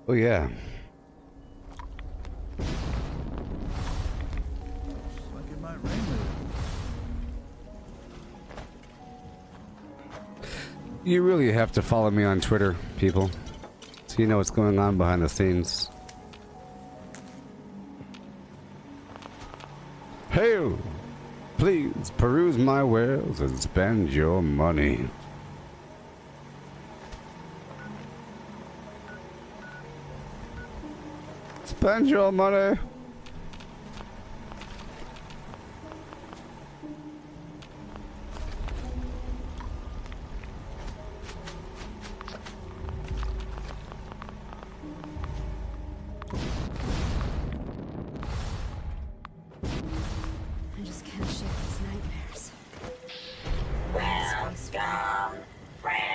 Oh yeah. Like it might rain later. You really have to follow me on Twitter, people, so you know what's going on behind the scenes. Hey, please peruse my wares and spend your money. Spend your money. I just can't shake these nightmares. Welcome, friend.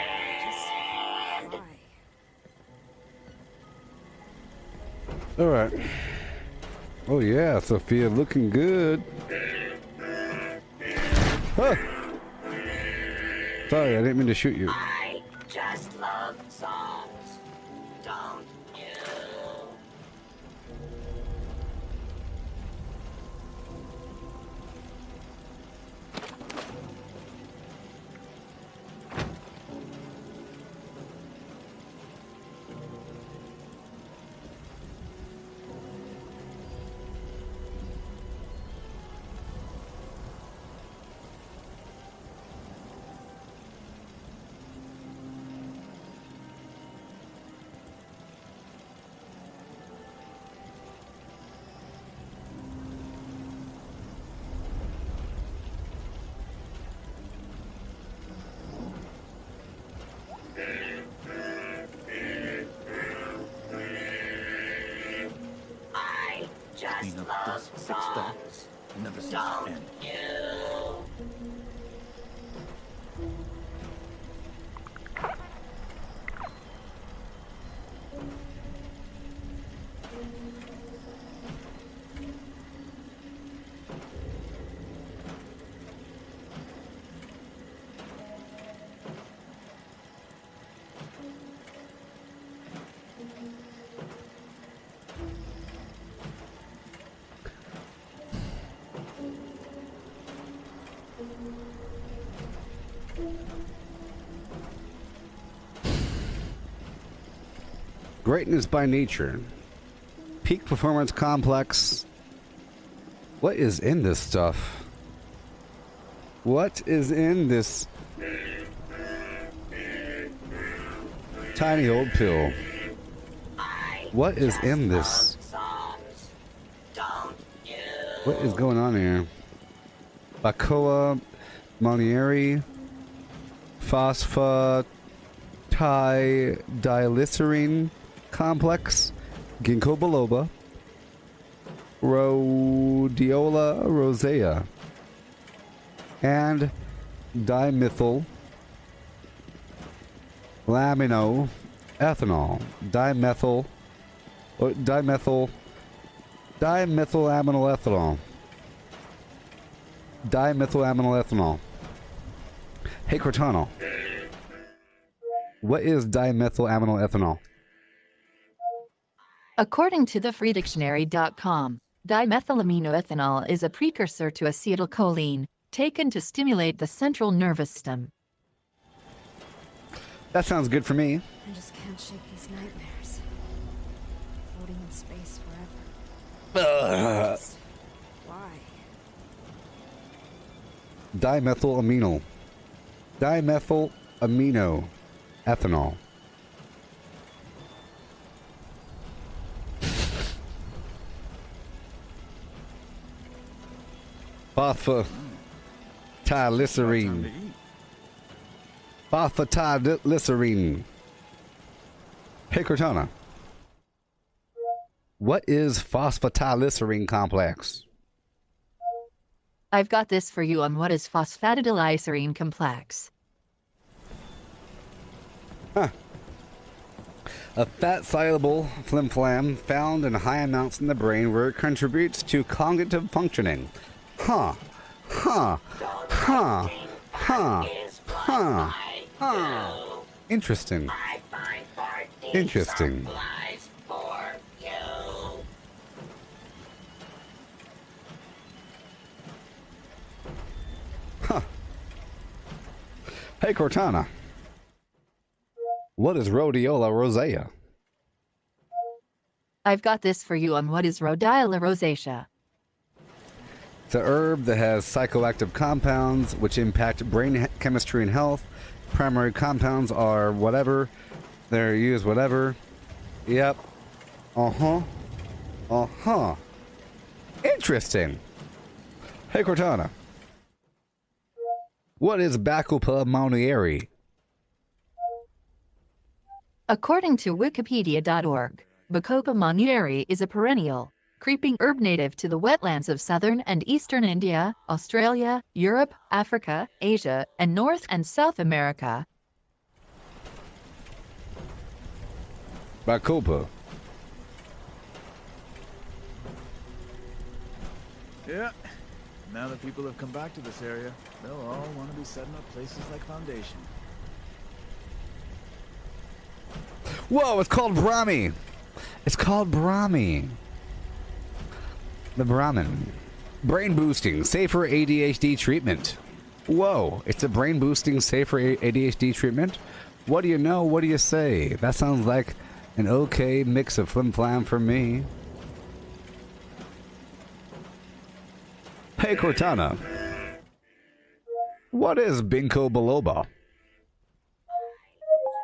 All right. Oh yeah, Sophia, looking good. Huh. Sorry, I didn't mean to shoot you. I just love songs, don't you? Greatness by nature. Peak performance complex. What is in this stuff? What is in this tiny old pill? What is in this? What is going on here? Bacoa, Monieri, phosphatidylserine complex, ginkgo biloba, rhodiola rosea, and dimethyl lamino ethanol. Dimethylamino ethanol. Dimethylamino ethanol. Hey Cortano, what is dimethylamino ethanol? According to thefreedictionary.com, dimethylaminoethanol is a precursor to acetylcholine, taken to stimulate the central nervous system. That sounds good for me. I just can't shake these nightmares. Floating in space forever. Just why? Dimethylamino ethanol. Phosphatidylserine. Phosphatidylserine. Hey Cortana, what is phosphatidylserine complex? I've got this for you on what is phosphatidylserine complex. Huh. A fat-soluble flim-flam found in high amounts in the brain where it contributes to cognitive functioning. Huh. Huh. Huh. Huh. Huh. Huh. Interesting. Interesting. Huh. Hey Cortana, what is rhodiola rosea? I've got this for you on what is rhodiola rosacea. It's a herb that has psychoactive compounds which impact brain chemistry and health. Primary compounds are whatever. They're used whatever. Yep. Uh-huh. Uh-huh. Interesting. Hey Cortana, what is Bacopa monieri? According to Wikipedia.org, Bacopa monieri is a perennial, creeping herb native to the wetlands of southern and eastern India, Australia, Europe, Africa, Asia, and North and South America. Bacopa. Yeah. Now that people have come back to this area, they'll all want to be setting up places like Foundation. Whoa, it's called Brahmi. It's called Brahmi. The Brahmin. Brain boosting, safer ADHD treatment. Whoa, it's a brain boosting, safer ADHD treatment? What do you know? What do you say? That sounds like an okay mix of flim-flam for me. Hey Cortana, what is ginkgo biloba?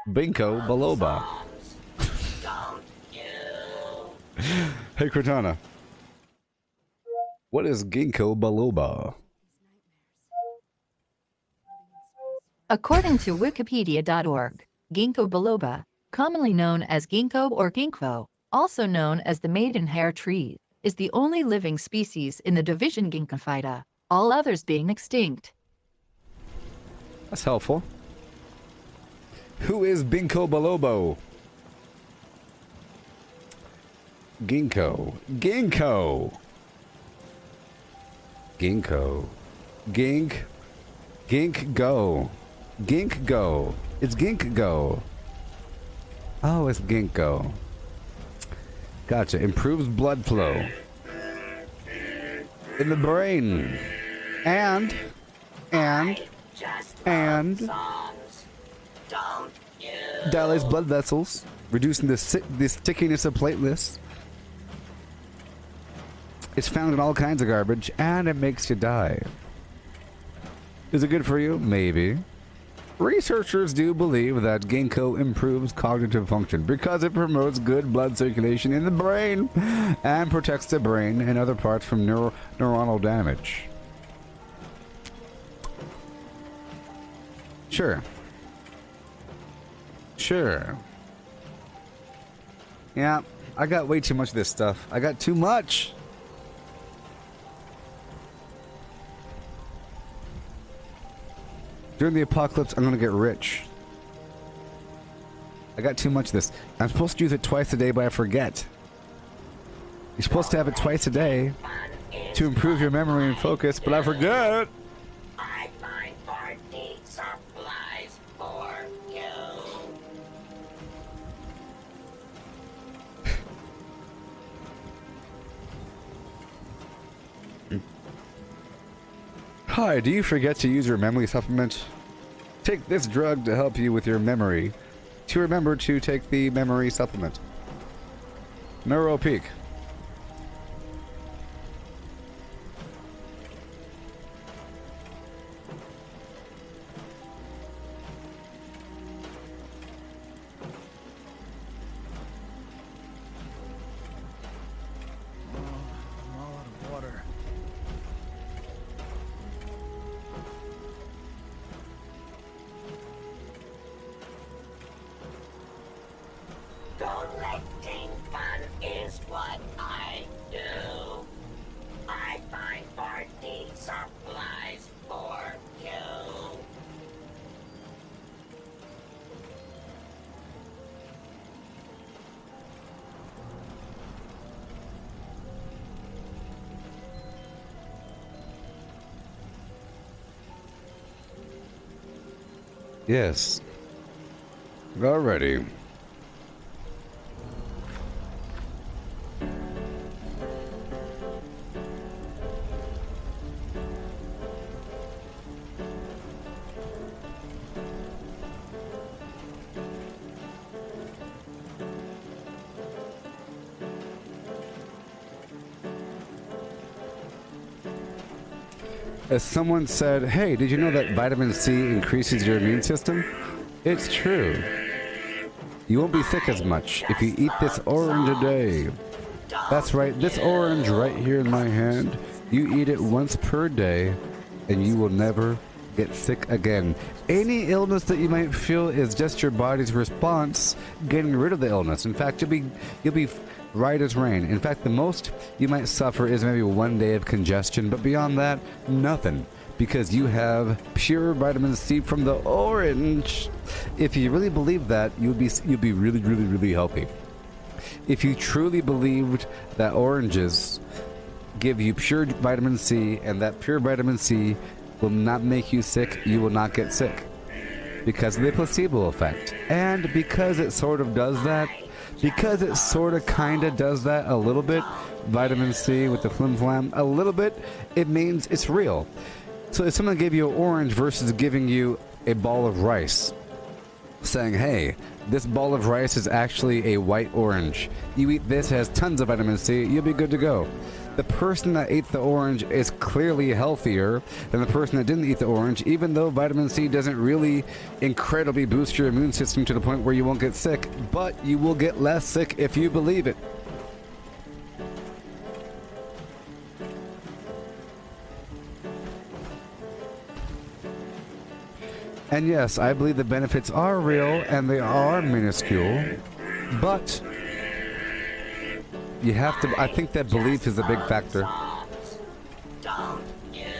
Ginkgo biloba. Hey Cortana, what is ginkgo biloba? According to Wikipedia.org, ginkgo biloba, commonly known as ginkgo or ginkgo, also known as the maidenhair tree, is the only living species in the division Ginkgophyta, all others being extinct. That's helpful. Who is ginkgo biloba? Ginkgo. Ginkgo. Ginkgo. Gink. Ginkgo. Ginkgo. It's ginkgo. Oh, it's ginkgo. Gotcha. Improves blood flow in the brain. And Don't you? dilates blood vessels, reducing the stickiness of platelets. It's found in all kinds of garbage, and it makes you die. Is it good for you? Maybe. Researchers do believe that ginkgo improves cognitive function because it promotes good blood circulation in the brain and protects the brain and other parts from neuronal damage. Sure. Sure. Yeah, I got way too much of this stuff. I got too much. During the apocalypse, I'm gonna get rich. I got too much of this. I'm supposed to use it twice a day, but I forget. You're supposed to have it twice a day to improve your memory and focus, but I forget. I find party supplies for you. Hi, do you forget to use your memory supplement? Take this drug to help you with your memory. To remember to take the memory supplement. Neuro Peak. I'm all out of water. Collecting fun is what I do. I find party supplies for you. Yes. Alrighty. As someone said, hey, did you know that vitamin C increases your immune system? It's true. You won't be sick as much if you eat this orange a day. That's right, this orange right here in my hand, you eat it once per day and you will never get sick again. Any illness that you might feel is just your body's response getting rid of the illness. In fact, you'll be right as rain. In fact, the most you might suffer is maybe 1 day of congestion, but beyond that, nothing, because you have pure vitamin C from the orange. If you really believe that, you'd be really, really, really healthy. If you truly believed that oranges give you pure vitamin C and that pure vitamin C will not make you sick, you will not get sick because of the placebo effect. And because it sort of does that, because it sort of kind of does that a little bit, vitamin C with the flim flam, a little bit, it means it's real. So if someone gave you an orange versus giving you a ball of rice, saying, hey, this ball of rice is actually a white orange. You eat this, it has tons of vitamin C, you'll be good to go. The person that ate the orange is clearly healthier than the person that didn't eat the orange, even though vitamin C doesn't really incredibly boost your immune system to the point where you won't get sick, but you will get less sick if you believe it. And yes, I believe the benefits are real and they are minuscule, but you have to, I think that belief is a big factor.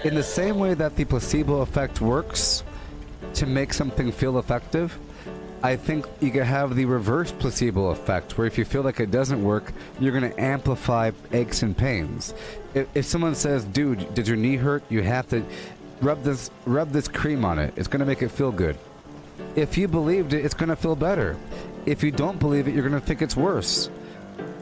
In the same way that the placebo effect works to make something feel effective, I think you can have the reverse placebo effect, where if you feel like it doesn't work, you're going to amplify aches and pains. If someone says, dude, did your knee hurt? You have to rub this cream on it. It's going to make it feel good. If you believed it, it's going to feel better. If you don't believe it, you're going to think it's worse.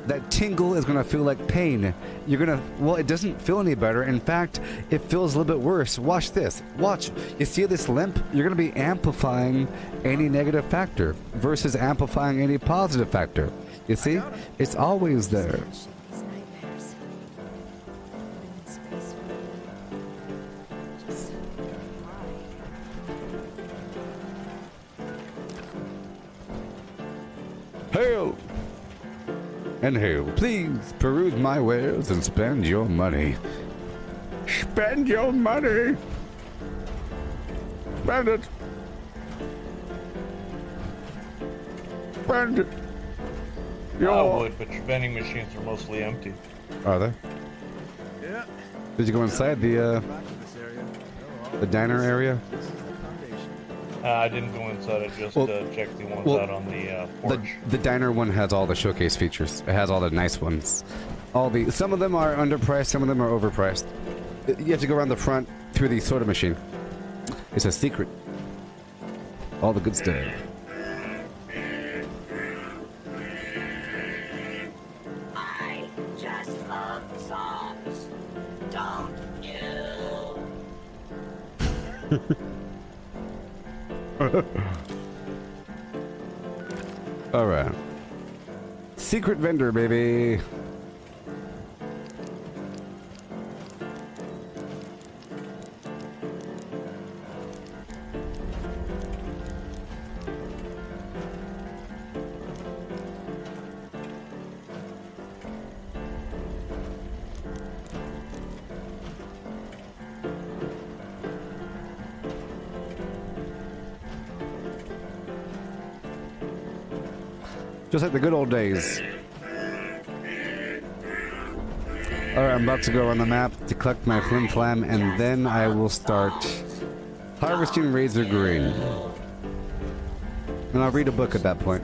that tingle is gonna feel like pain. You're gonna, well, it doesn't feel any better. In fact, it feels a little bit worse. Watch this. Watch. You see this limp? You're gonna be amplifying any negative factor versus amplifying any positive factor. You see? It's always there. These nightmares. Floating in space forever. Just why? Hail! And hail. Please peruse my wares and spend your money. Spend your money! Spend it! Spend it! I would, but your vending machines are mostly empty. Are they? Yeah. Did you go inside the diner area? I didn't go inside. I just checked the ones out on the porch. The diner one has all the showcase features. It has all the nice ones. Some of them are underpriced, some of them are overpriced. You have to go around the front through the soda machine. It's a secret. All the good stuff. I just love songs. Don't you? All right. Secret vendor, baby. Just like the good old days. Alright, I'm about to go on the map to collect my flim flam, and then I will start harvesting razor green. And I'll read a book at that point.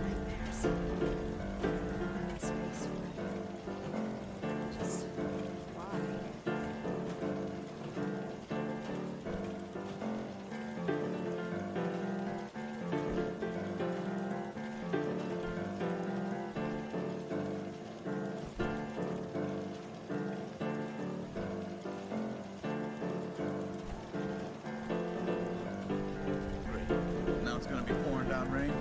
Now it's gonna be pouring down rain.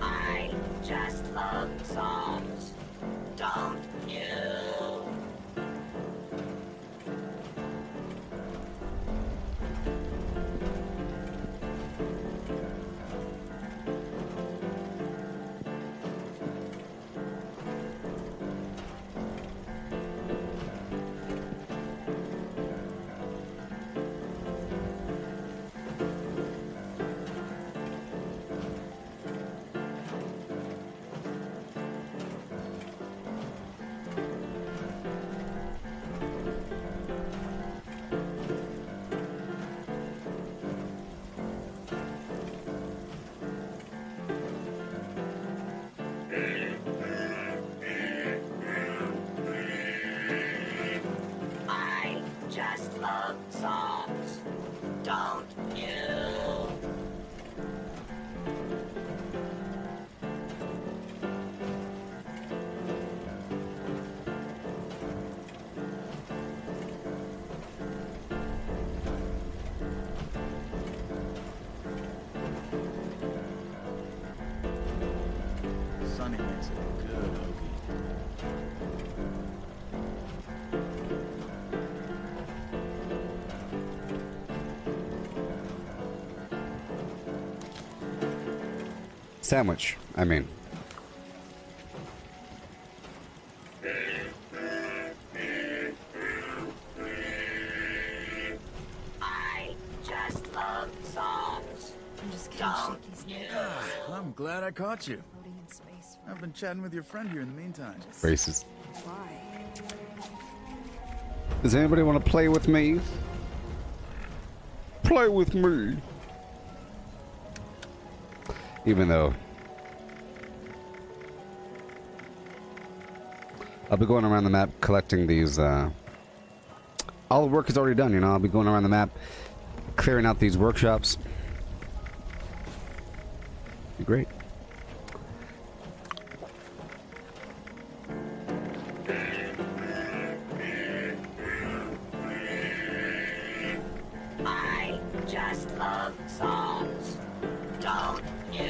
I just love songs. Don't you? I just love songs. Don't you? Sunny makes a good hoagie. Sandwich, I mean. shake these nightmares. I'm glad I caught you. Floating in space forever. I've been chatting with your friend here in the meantime. Racist. Why? Does anybody want to play with me? Play with me. Even though I'll be going around the map collecting these, all the work is already done, you know. I'll be going around the map clearing out these workshops. Be great. I just love songs. Don't you?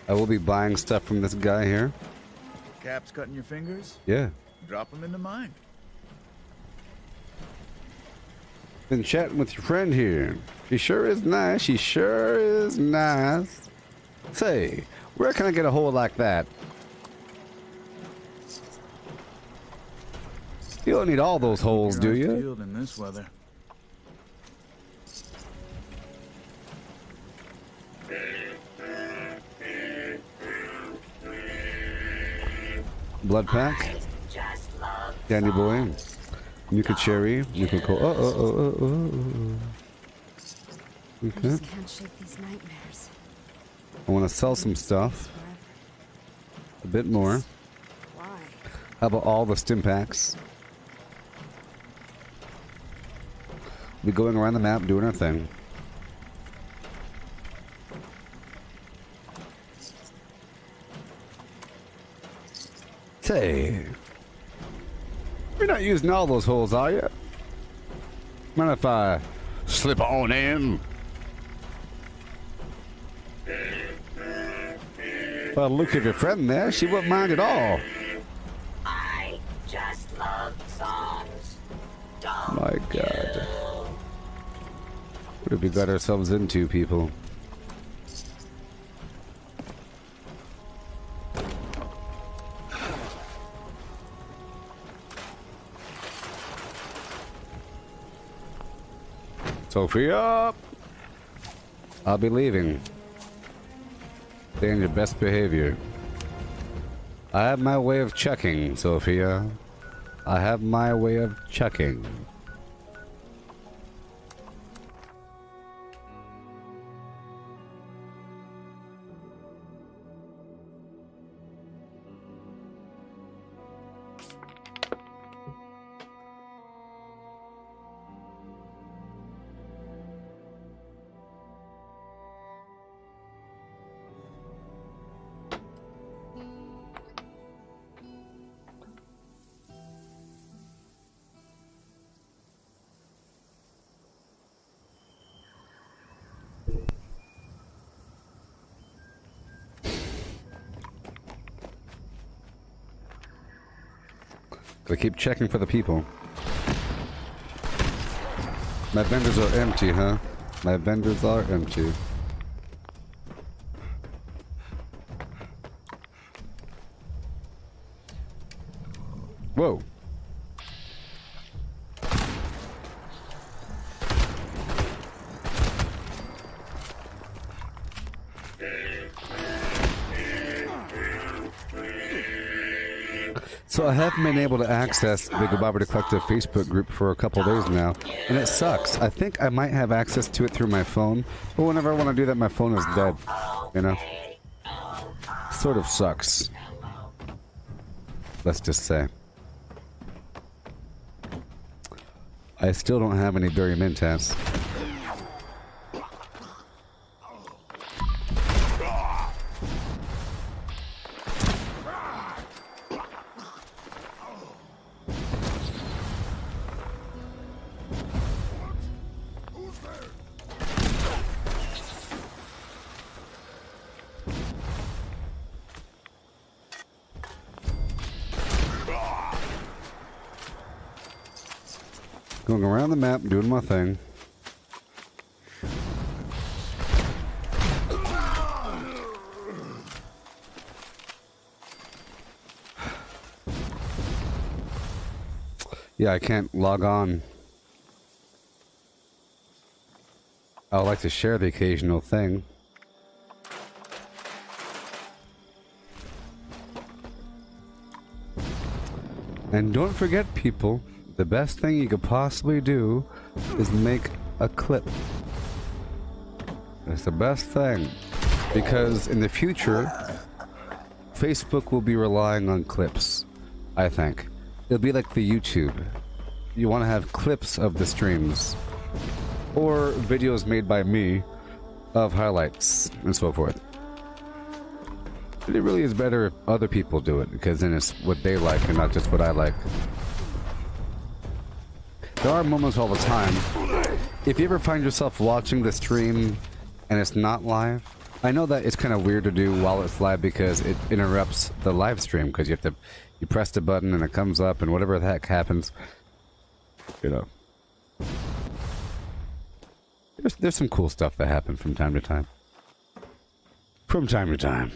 I will be buying stuff from this guy here. Cap's cutting your fingers? Yeah. Drop them into mine. Been chatting with your friend here. She sure is nice. She sure is nice. Say, where can I get a hole like that? You don't need all those holes, do you? Field in this weather. Blood pack. Candy boy. Nuka cherry. Nuka cola. I Okay. just can't shake these nightmares. I want to sell some stuff. A bit more. Why? How about all the stim packs? We'll be going around the map doing our thing. Say, you're not using all those holes, are you? Mind if I slip on in? Well, look at your friend there. She wouldn't mind at all. I just love songs. Don't My God. What have we got ourselves into, people? Sophia! I'll be leaving. Stay on your best behavior. I have my way of checking, Sophia. I have my way of checking. I keep checking for the people. My vendors are empty, huh? My vendors are empty. Whoa. So I haven't been able to access the Gooboberti Collective Facebook group for a couple days now, and it sucks. I think I might have access to it through my phone, but whenever I want to do that, my phone is dead. You know? Sort of sucks. Let's just say. I still don't have any Berry Mintas. Going around the map, doing my thing. Yeah, I can't log on. I would like to share the occasional thing. And don't forget, people, the best thing you could possibly do is make a clip. It's the best thing. Because in the future, Facebook will be relying on clips, I think. It'll be like the YouTube. You want to have clips of the streams. Or videos made by me of highlights and so forth. But it really is better if other people do it, because then it's what they like and not just what I like. There are moments all the time. If you ever find yourself watching the stream and it's not live, I know that it's kind of weird to do while it's live because it interrupts the live stream, because you press the button and it comes up and whatever the heck happens, you know. There's some cool stuff that happens from time to time. From time to time.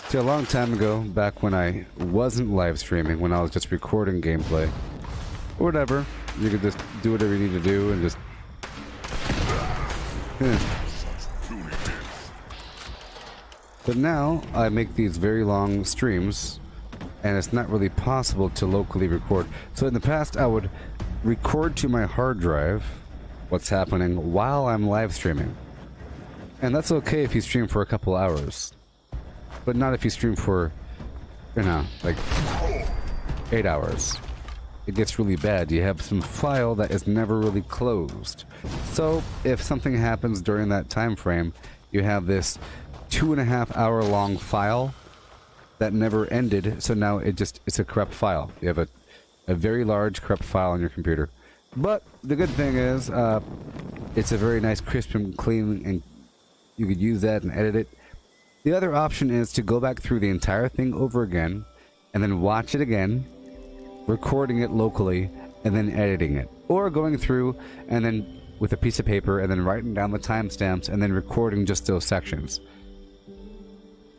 See, a long time ago, back when I wasn't live streaming, when I was just recording gameplay, or whatever, you could just do whatever you need to do and just... But now, I make these very long streams, and it's not really possible to locally record. So in the past, I would record to my hard drive what's happening while I'm live streaming. And that's okay if you stream for a couple hours. But not if you stream for, you know, like 8 hours. It gets really bad. You have some file that is never really closed. So if something happens during that time frame, you have this 2.5 hour long file that never ended. So now it's a corrupt file. You have a very large corrupt file on your computer. But the good thing is, it's a very nice, crisp and clean, and you could use that and edit it. The other option is to go back through the entire thing over again, and then watch it again, recording it locally, and then editing it. Or going through, and then with a piece of paper, and then writing down the timestamps, and then recording just those sections.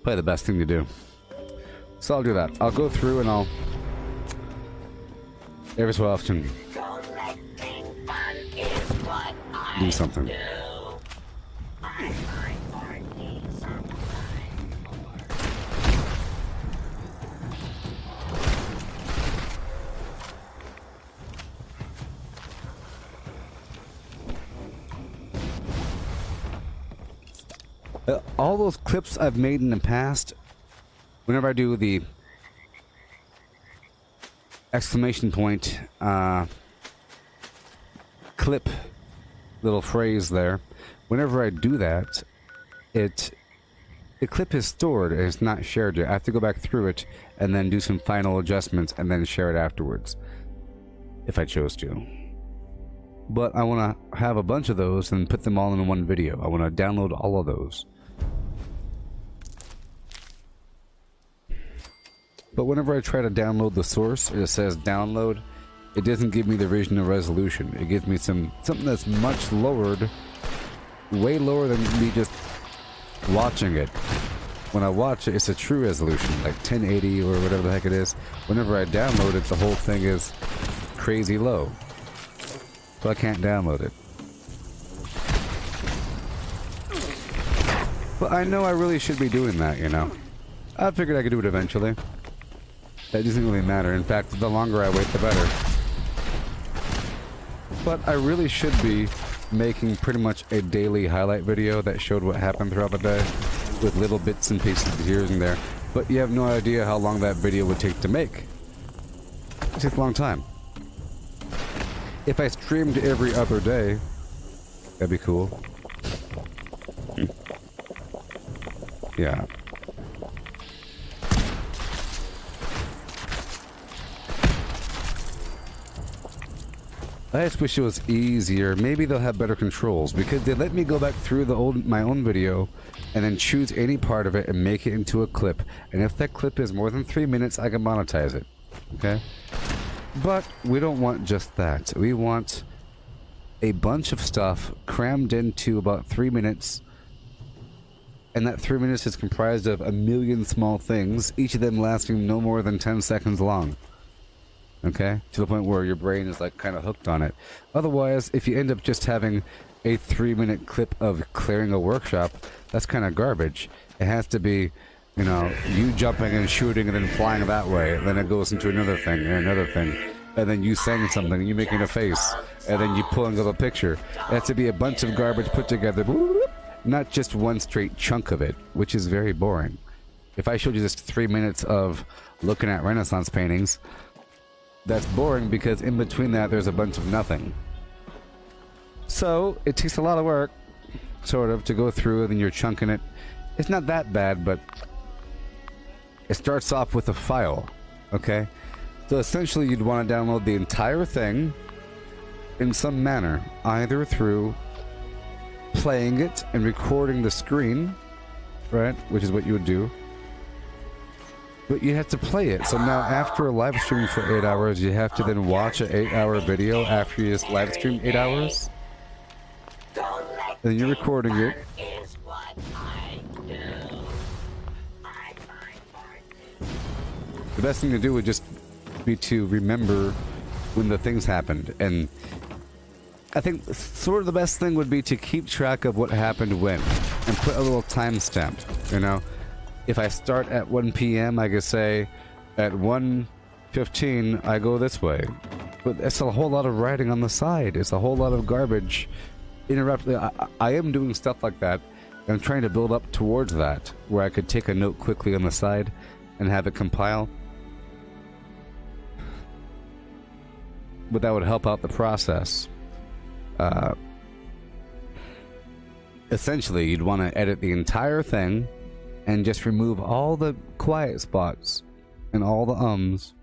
Probably the best thing to do. So I'll do that. I'll go through and I'll... every so often... do something. All those clips I've made in the past, whenever I do the exclamation point clip little phrase there, whenever I do that, the clip is stored and it's not shared yet. I have to go back through it and then do some final adjustments and then share it afterwards, if I chose to. But I want to have a bunch of those and put them all in one video. I want to download all of those. But whenever I try to download the source, it says download. It doesn't give me the original resolution. It gives me something that's much lowered, way lower than me just watching it. When I watch it, it's a true resolution, like 1080 or whatever the heck it is. Whenever I download it, the whole thing is crazy low. So I can't download it. But I know I really should be doing that, you know. I figured I could do it eventually. That doesn't really matter. In fact, the longer I wait, the better. But I really should be making pretty much a daily highlight video that showed what happened throughout the day, with little bits and pieces here and there. But you have no idea how long that video would take to make. It takes a long time. If I streamed every other day, that'd be cool. Yeah. I just wish it was easier. Maybe they'll have better controls, because they let me go back through my own video and then choose any part of it and make it into a clip. And if that clip is more than 3 minutes, I can monetize it. Okay? But we don't want just that. We want a bunch of stuff crammed into about 3 minutes And that 3 minutes is comprised of a million small things, each of them lasting no more than 10 seconds long. Okay? To the point where your brain is like kind of hooked on it. Otherwise, if you end up just having a 3-minute clip of clearing a workshop, that's kind of garbage. It has to be, you know, you jumping and shooting and then flying that way. Then it goes into another thing and another thing. And then you saying something and you making a face. And then you pulling up a picture. It has to be a bunch of garbage put together. Not just one straight chunk of it, which is very boring. If I showed you just 3 minutes of looking at Renaissance paintings, that's boring because in between that there's a bunch of nothing. So it takes a lot of work, sort of, to go through and then you're chunking it. It's not that bad, but it starts off with a file, okay? So essentially you'd want to download the entire thing in some manner, either through playing it and recording the screen, right, which is what you would do. But you have to play it. So now after a live stream for 8 hours, you have to then watch an 8-hour video after you just live stream 8 hours. And then you're recording it. The best thing to do would just be to remember when the things happened. And I think sort of the best thing would be to keep track of what happened when and put a little timestamp, you know? If I start at 1 p.m., I could say at 1:15 I go this way. But it's a whole lot of writing on the side. It's a whole lot of garbage. I am doing stuff like that. I'm trying to build up towards that, where I could take a note quickly on the side and have it compile. But that would help out the process. Essentially, you'd want to edit the entire thing and just remove all the quiet spots and all the ums.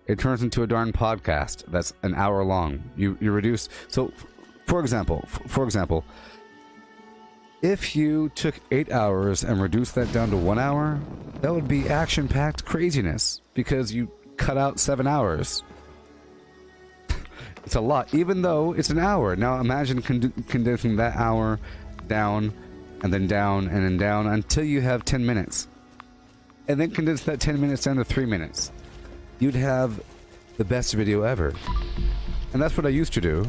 It turns into a darn podcast that's an hour long. You reduce. So, for example, if you took 8 hours and reduced that down to 1 hour, that would be action-packed craziness because you cut out 7 hours. It's a lot, even though it's an hour. Now imagine condensing that hour down and then down and then down until you have 10 minutes. And then condense that 10 minutes down to 3 minutes. You'd have the best video ever. And that's what I used to do.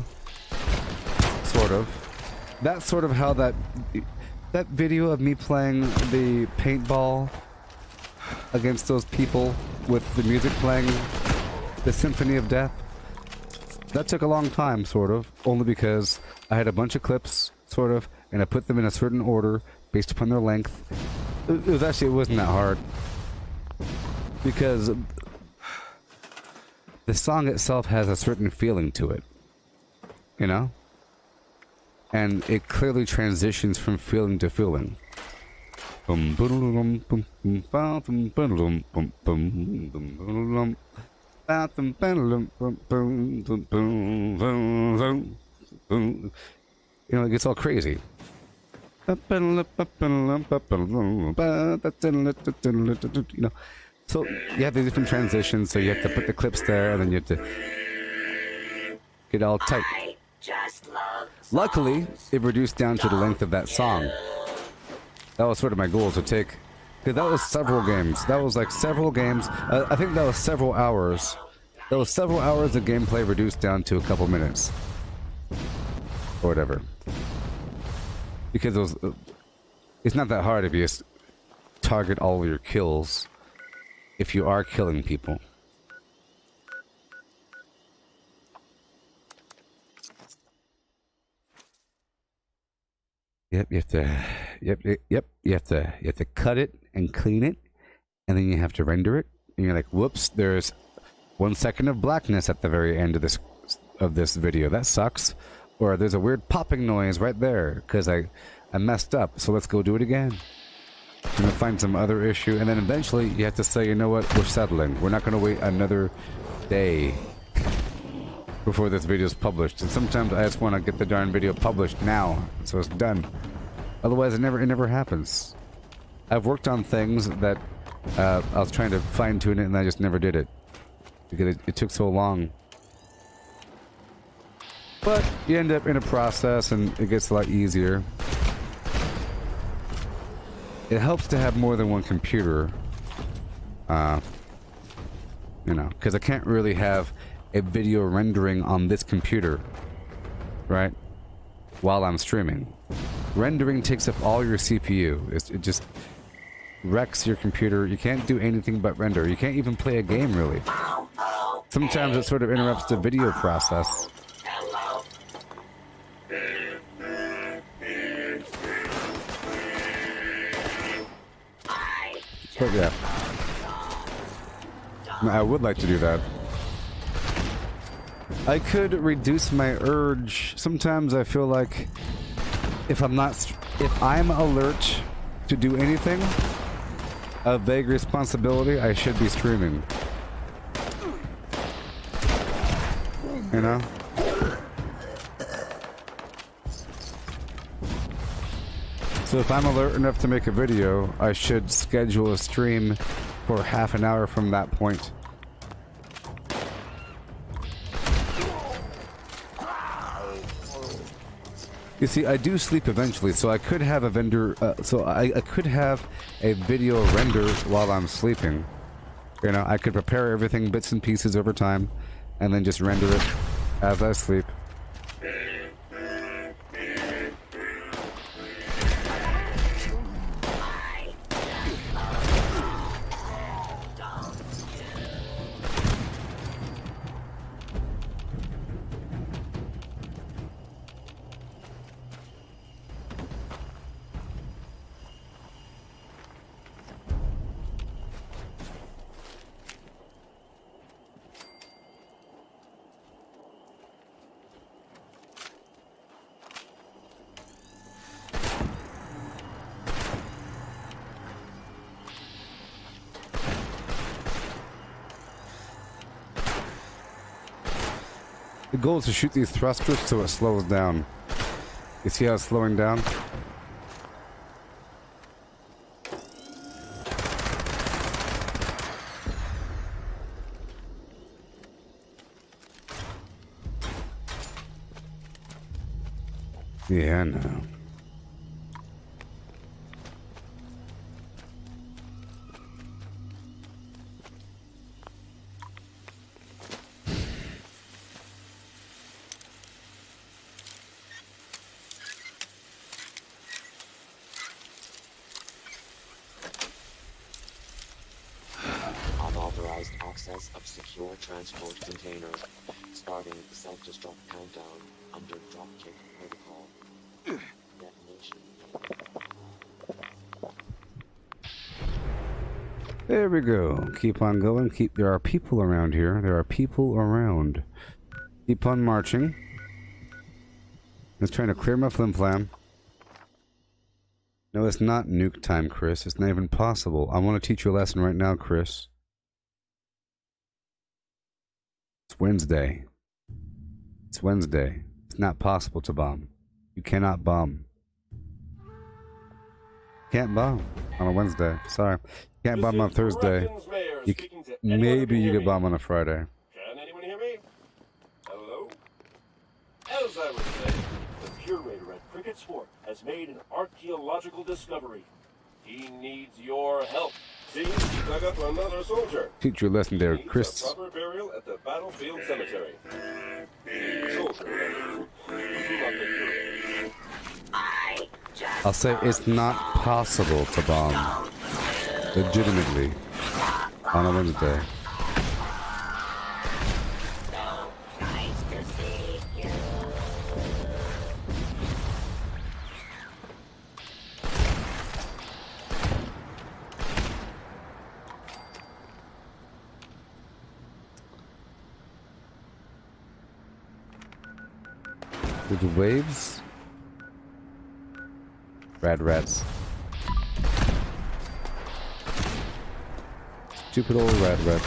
Sort of. That's sort of how that video of me playing the paintball against those people with the music playing, the Symphony of Death. That took a long time, sort of, only because I had a bunch of clips, sort of, and I put them in a certain order based upon their length. It wasn't that hard. Because the song itself has a certain feeling to it. You know? And it clearly transitions from feeling to feeling. You know, it gets all crazy. You know, so you have the different transitions, so you have to put the clips there, and then you have to get all tight. Luckily, it reduced down to the length of that song. That was sort of my goal, to take, because that was several games. That was like several games. I think that was several hours. That was several hours of gameplay reduced down to a couple minutes. Or whatever. Because it's not that hard if you just target all of your kills if you are killing people. Yep, you have to cut it and clean it, and then you have to render it. And you're like, whoops, there's 1 second of blackness at the very end of this video. That sucks. Or there's a weird popping noise right there because I messed up. So let's go do it again. I'm gonna find some other issue, and then eventually you have to say, you know what, we're settling. We're not gonna wait another day before this video is published. And sometimes I just want to get the darn video published now, so it's done. Otherwise, it never happens. I've worked on things that I was trying to fine tune it, and I just never did it because it took so long. But you end up in a process, and it gets a lot easier. it helps to have more than one computer. You know, because I can't really have a video rendering on this computer, right? While I'm streaming. Rendering takes up all your CPU. It just wrecks your computer. You can't do anything but render. You can't even play a game, really. Sometimes it sort of interrupts the video process. But yeah. I would like to do that. I could reduce my urge. Sometimes I feel like if I'm alert to do anything, a vague responsibility, I should be streaming. You know? So if I'm alert enough to make a video, I should schedule a stream for half an hour from that point. You see, I do sleep eventually, so I could have a vendor, I could have a video render while I'm sleeping. You know, I could prepare everything bits and pieces over time, and then just render it as I sleep. The goal is to shoot these thrusters so it slows down. You see how it's slowing down? Yeah, no. Unauthorized access of secure transport containers. Starting self-destruct countdown under dropkick protocol. Detonation. There we go. Keep on going. There are people around here. There are people around. Keep on marching. Just trying to clear my flim-flam. No, it's not nuke time, Chris. It's not even possible. I want to teach you a lesson right now, Chris. It's Wednesday. It's Wednesday. It's not possible to bomb. You cannot bomb. Can't bomb on a Wednesday. Sorry. Can't bomb on Thursday. Maybe you could bomb on a Friday. Can anyone hear me? Hello? As I was saying, the curator at Cricket's Fort has made an archaeological discovery. He needs your help. See, he dug up another soldier. Teach your lesson there, Chris. Proper burial at the battlefield cemetery. Soldier, I'll say it's not possible to bomb legitimately on a Wednesday. The waves? Rad rats. Stupid old rad rat.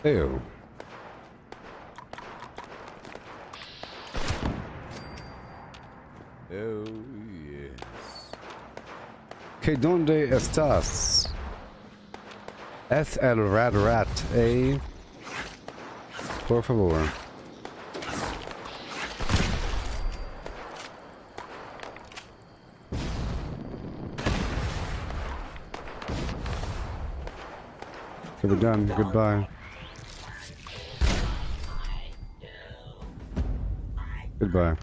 Ew. Oh, yes. ¿Que donde estás? Es el rat rat, eh? Por favor. Okay, we're done. Goodbye. Goodbye.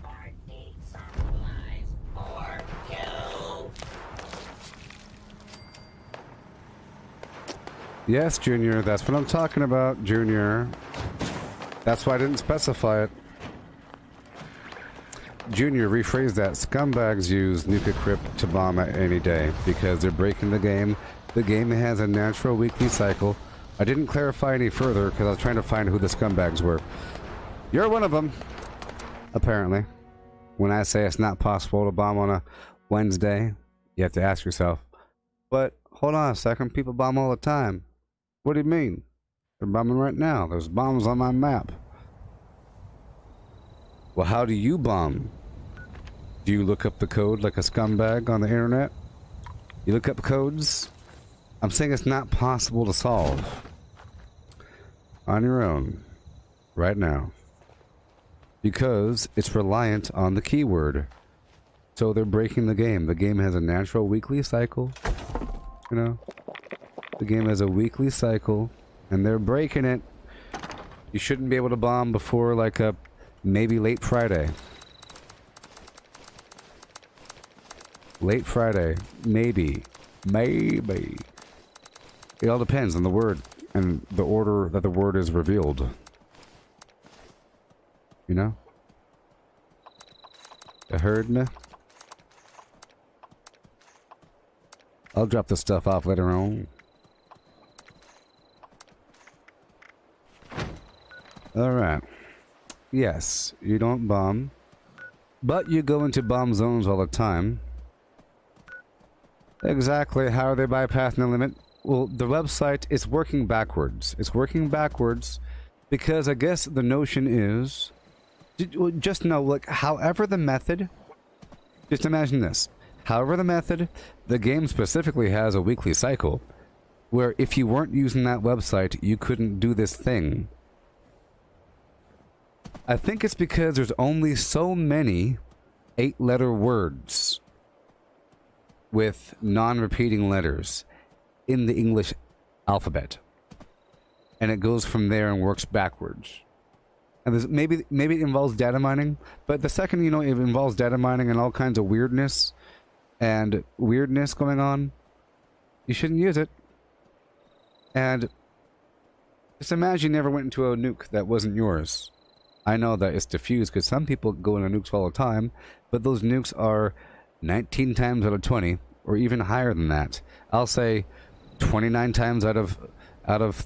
Yes, Junior, that's what I'm talking about, Junior. That's why I didn't specify it. Junior, rephrase that. Scumbags use Nuka Crypt to bomb at any day because they're breaking the game. The game has a natural weekly cycle. I didn't clarify any further because I was trying to find who the scumbags were. You're one of them, apparently. When I say it's not possible to bomb on a Wednesday, you have to ask yourself, but hold on a second, people bomb all the time. What do you mean? They're bombing right now. There's bombs on my map. Well, how do you bomb? Do you look up the code like a scumbag on the internet? You look up codes? I'm saying it's not possible to solve on your own right now because it's reliant on the keyword. So they're breaking the game. The game has a natural weekly cycle, you know? The game has a weekly cycle and they're breaking it. You shouldn't be able to bomb before like a maybe late Friday. Late Friday. Maybe. Maybe. It all depends on the word and the order that the word is revealed. You know? You heard me? I'll drop this stuff off later on. Alright. Yes, you don't bomb. But you go into bomb zones all the time. Exactly. How are they bypassing the limit? Well, the website is working backwards. It's working backwards because I guess the notion is... Just know, like, however the method... Just imagine this. However the method, the game specifically has a weekly cycle where if you weren't using that website, you couldn't do this thing. I think it's because there's only so many 8-letter words with non-repeating letters in the English alphabet. And it goes from there and works backwards. And there's maybe it involves data mining, but the second you know it involves data mining and all kinds of weirdness going on, you shouldn't use it. And just imagine you never went into a nuke that wasn't yours. I know that it's diffused because some people go into nukes all the time, but those nukes are 19 times out of 20, or even higher than that. I'll say 29 times out of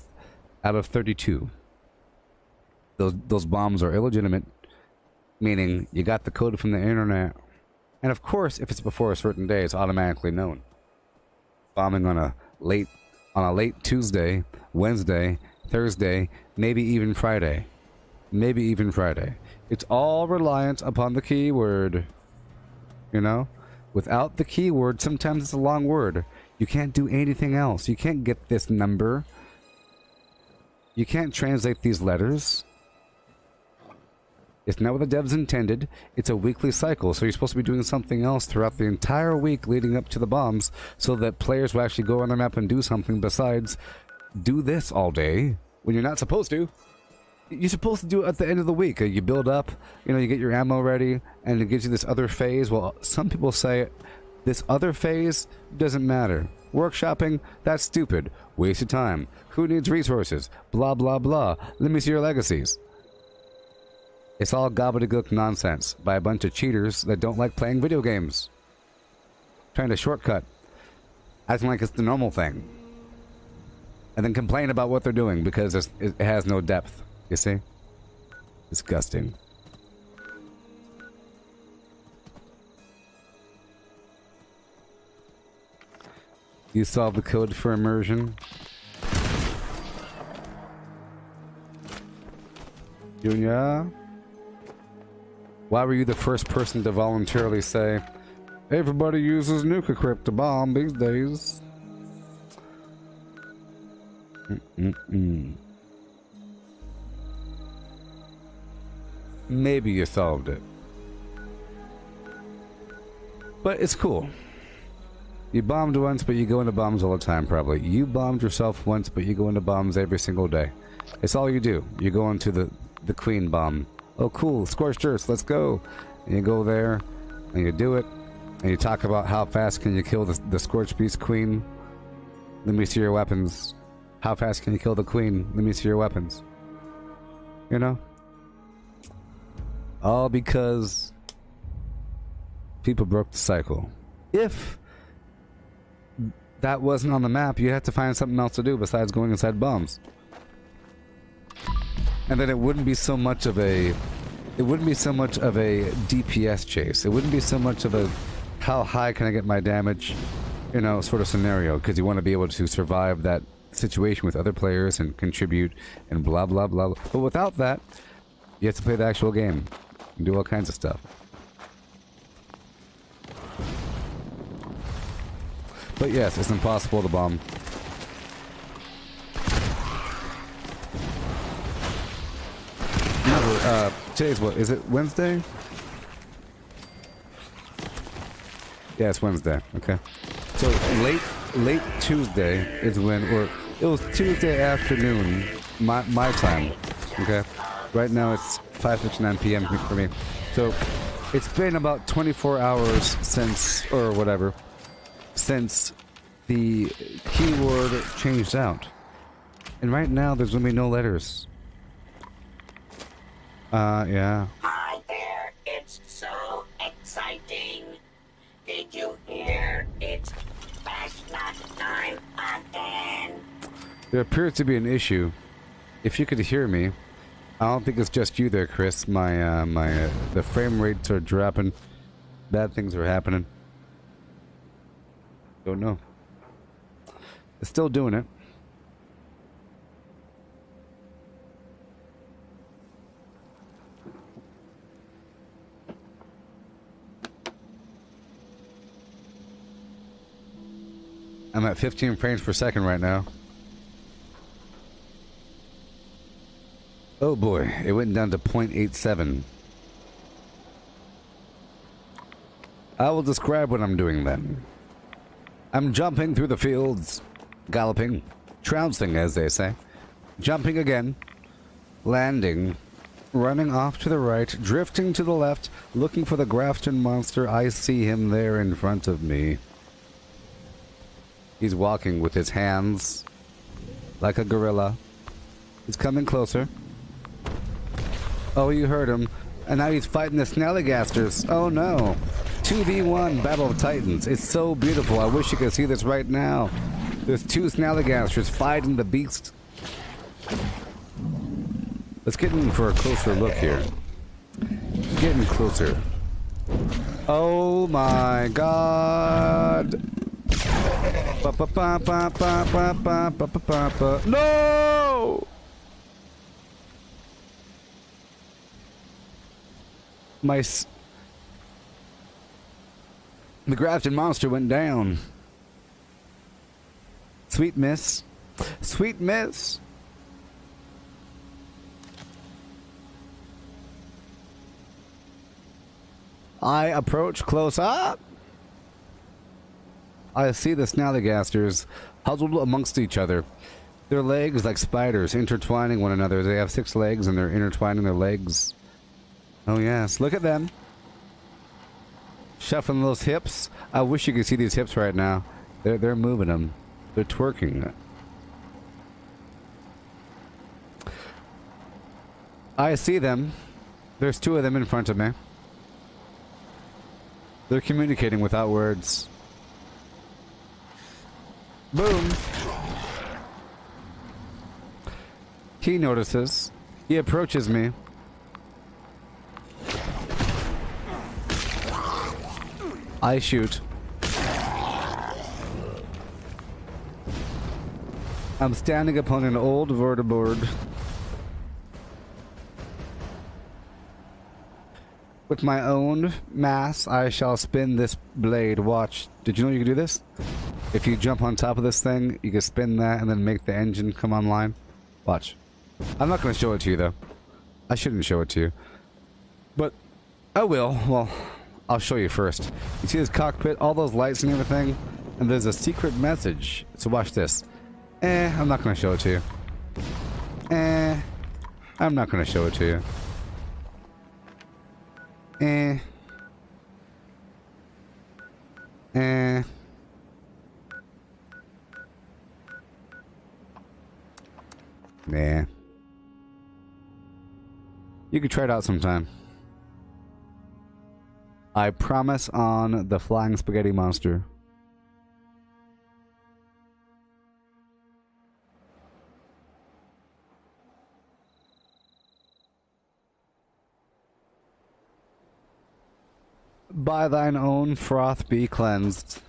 32. Those bombs are illegitimate, meaning you got the code from the internet. And of course, if it's before a certain day, it's automatically known. Bombing on a late Tuesday, Wednesday, Thursday, maybe even Friday. Maybe even Friday. It's all reliant upon the keyword. You know? Without the keyword, sometimes it's a long word. You can't do anything else. You can't get this number. You can't translate these letters. It's not what the devs intended. It's a weekly cycle, so you're supposed to be doing something else throughout the entire week leading up to the bombs so that players will actually go on their map and do something besides do this all day when you're not supposed to. You're supposed to do it at the end of the week. You build up, you know, you get your ammo ready, and it gives you this other phase. Well, some people say this other phase doesn't matter. Workshopping, that's stupid. Waste of time. Who needs resources? Blah, blah, blah. Let me see your legacies. It's all gobbledygook nonsense by a bunch of cheaters that don't like playing video games. Trying to shortcut. Acting like it's the normal thing. And then complain about what they're doing because it has no depth. You see? Disgusting. You solved the code for immersion? Junior? Why were you the first person to voluntarily say, everybody uses nuke equipped to bomb these days? Maybe you solved it. But it's cool. You bombed once, but you go into bombs all the time, probably. You bombed yourself once, but you go into bombs every single day. It's all you do. You go into the queen bomb. Oh, cool. Scorched Earth. Let's go. And you go there, and you do it, and you talk about how fast can you kill the Scorched Beast Queen. Let me see your weapons. How fast can you kill the queen? Let me see your weapons. You know? All because people broke the cycle. If that wasn't on the map, you had to find something else to do besides going inside bombs. And then it wouldn't be so much of a DPS chase. It wouldn't be so much of a how high can I get my damage, you know, sort of scenario, because you want to be able to survive that situation with other players and contribute and blah blah blah. But without that, you have to play the actual game and do all kinds of stuff. But yes, it's impossible to bomb. Remember, today's what? Is it Wednesday? Yeah, it's Wednesday. Okay. So late Tuesday is when, or it was Tuesday afternoon, my time. Okay. Right now it's 5:59 p.m. for me. So it's been about 24 hours since, or whatever, since the keyword changed out. And right now there's gonna be no letters. Yeah. Hi there, it's so exciting. Did you hear? It's flashlight time again. There appears to be an issue. If you could hear me, I don't think it's just you there, Chris. The frame rates are dropping. Bad things are happening. Don't know. It's still doing it. I'm at 15 frames per second right now. Oh boy, it went down to 0.87. I will describe what I'm doing then. I'm jumping through the fields, galloping, trouncing as they say, jumping again, landing, running off to the right, drifting to the left, looking for the Grafton monster. I see him there in front of me. He's walking with his hands like a gorilla. He's coming closer. Oh, you heard him. And now he's fighting the Snellygasters. Oh no. 2v1 Battle of Titans. It's so beautiful. I wish you could see this right now. There's two Snellygasters fighting the beast. Let's get in for a closer look here. Getting closer. Oh my god. No! The Grafton monster went down. Sweet miss. Sweet miss. I approach close up. I see the Snellygasters huddled amongst each other. Their legs like spiders intertwining one another. They have 6 legs and they're intertwining their legs. Oh yes, look at them. Shuffling those hips. I wish you could see these hips right now. They're moving them. They're twerking. I see them. There's 2 of them in front of me. They're communicating without words. Boom. He notices. He approaches me. I shoot. I'm standing upon an old verteboard. With my own mass, I shall spin this blade. Watch. Did you know you could do this? If you jump on top of this thing, you can spin that and then make the engine come online. Watch. I'm not going to show it to you, though. I shouldn't show it to you. But I will. Well, I'll show you first. You see this cockpit, all those lights and everything? And there's a secret message. So watch this. I'm not going to show it to you. I'm not going to show it to you. Nah. You could try it out sometime. I promise on the flying spaghetti monster. By thine own froth be cleansed.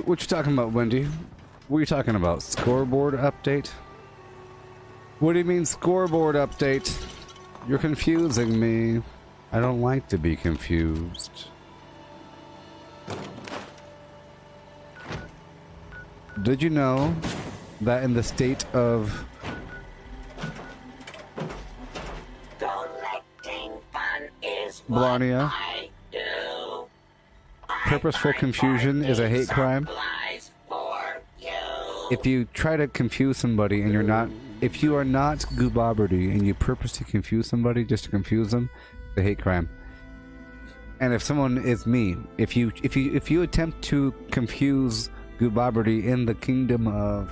What you talking about, Wendy? What are you talking about? Scoreboard update? What do you mean scoreboard update? You're confusing me. I don't like to be confused. Did you know that in the state of Blarnea, purposeful confusion is a hate crime? If you try to confuse somebody and you're not, if you are not Gooboberti and you purposely confuse somebody just to confuse them, it's a hate crime. And if someone is me, if you attempt to confuse Gooboberti in the kingdom of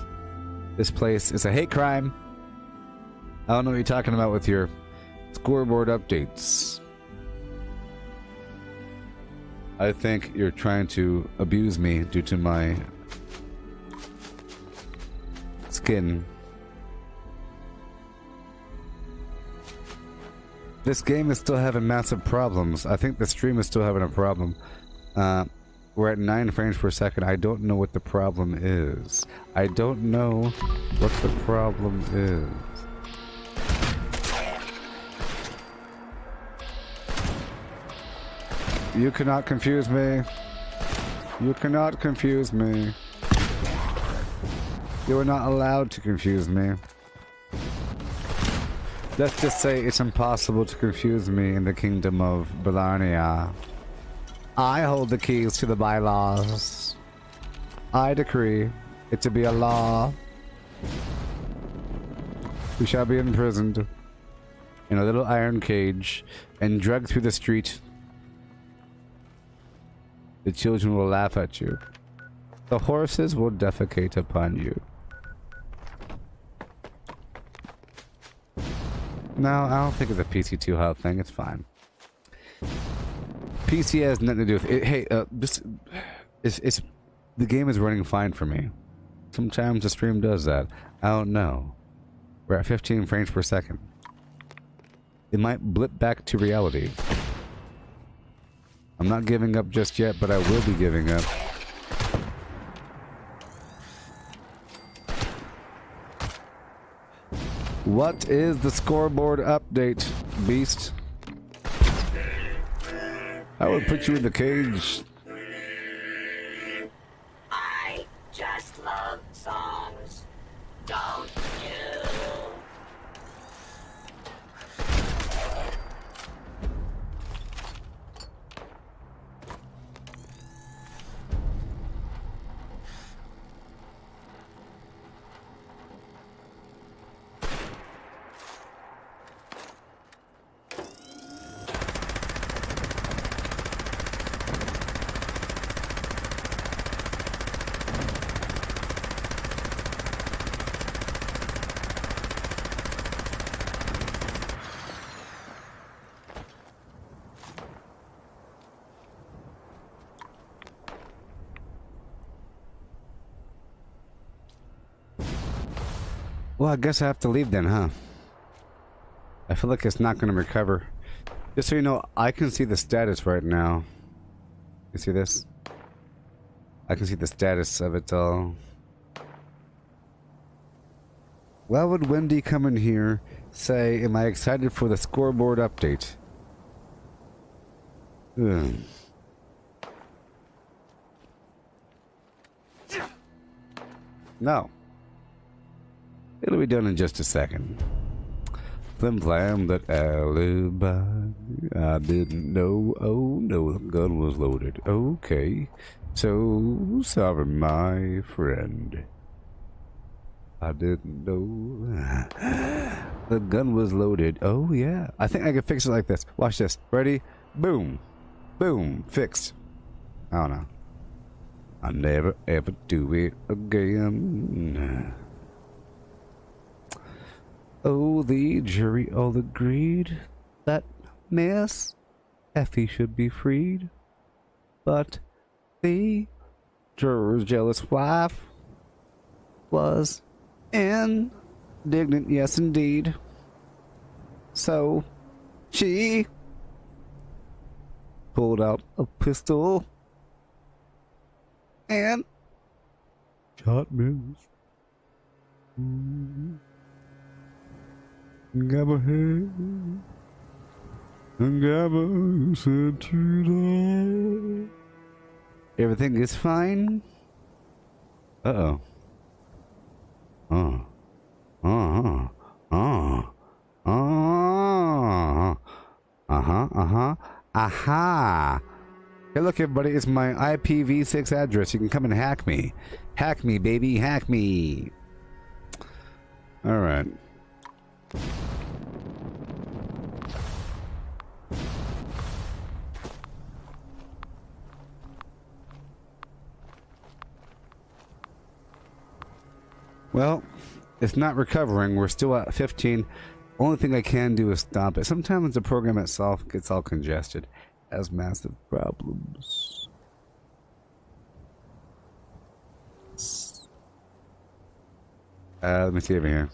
this place, it's a hate crime. I don't know what you're talking about with your scoreboard updates. I think you're trying to abuse me due to my skin. This game is still having massive problems. I think the stream is still having a problem. We're at 9 frames per second. I don't know what the problem is. I don't know what the problem is. You cannot confuse me. You cannot confuse me. You are not allowed to confuse me. Let's just say it's impossible to confuse me in the kingdom of Blarnea. I hold the keys to the bylaws. I decree it to be a law. We shall be imprisoned in a little iron cage and dragged through the street. The children will laugh at you. The horses will defecate upon you. No, I don't think it's a PC2 health thing. It's fine. PC has nothing to do with it. Hey, it's the game is running fine for me. Sometimes the stream does that. I don't know. We're at 15 frames per second. It might blip back to reality. I'm not giving up just yet, but I will be giving up. What is the scoreboard update, Beast? I would put you in the cage. I just love songs. Don't you? Well, I guess I have to leave then, huh? I feel like it's not going to recover. Just so you know, I can see the status right now. You see this? I can see the status of it all. Why would Wendy come in here, say, am I excited for the scoreboard update? Ugh. No. It'll be done in just a second. Flim flam, that alibi. I didn't know. Oh no, the gun was loaded. Okay. So sorry, my friend. I didn't know. The gun was loaded. Oh yeah. I think I can fix it like this. Watch this. Ready? Boom. Boom. Fixed. I don't know. I'll never ever do it again. Oh, the jury all agreed that Miss Effie should be freed. But the juror's jealous wife was indignant, yes indeed. So she pulled out a pistol and shot Miss. Gabba hey, Gabba said to die. Everything is fine. Uh-oh. Aha. Hey, look, everybody, it's my IPv6 address. You can come and hack me. Hack me, baby, hack me. All right. Well, it's not recovering. We're still at 15. Only thing I can do is stop it. Sometimes the program itself gets all congested. Has massive problems. Let me see over here.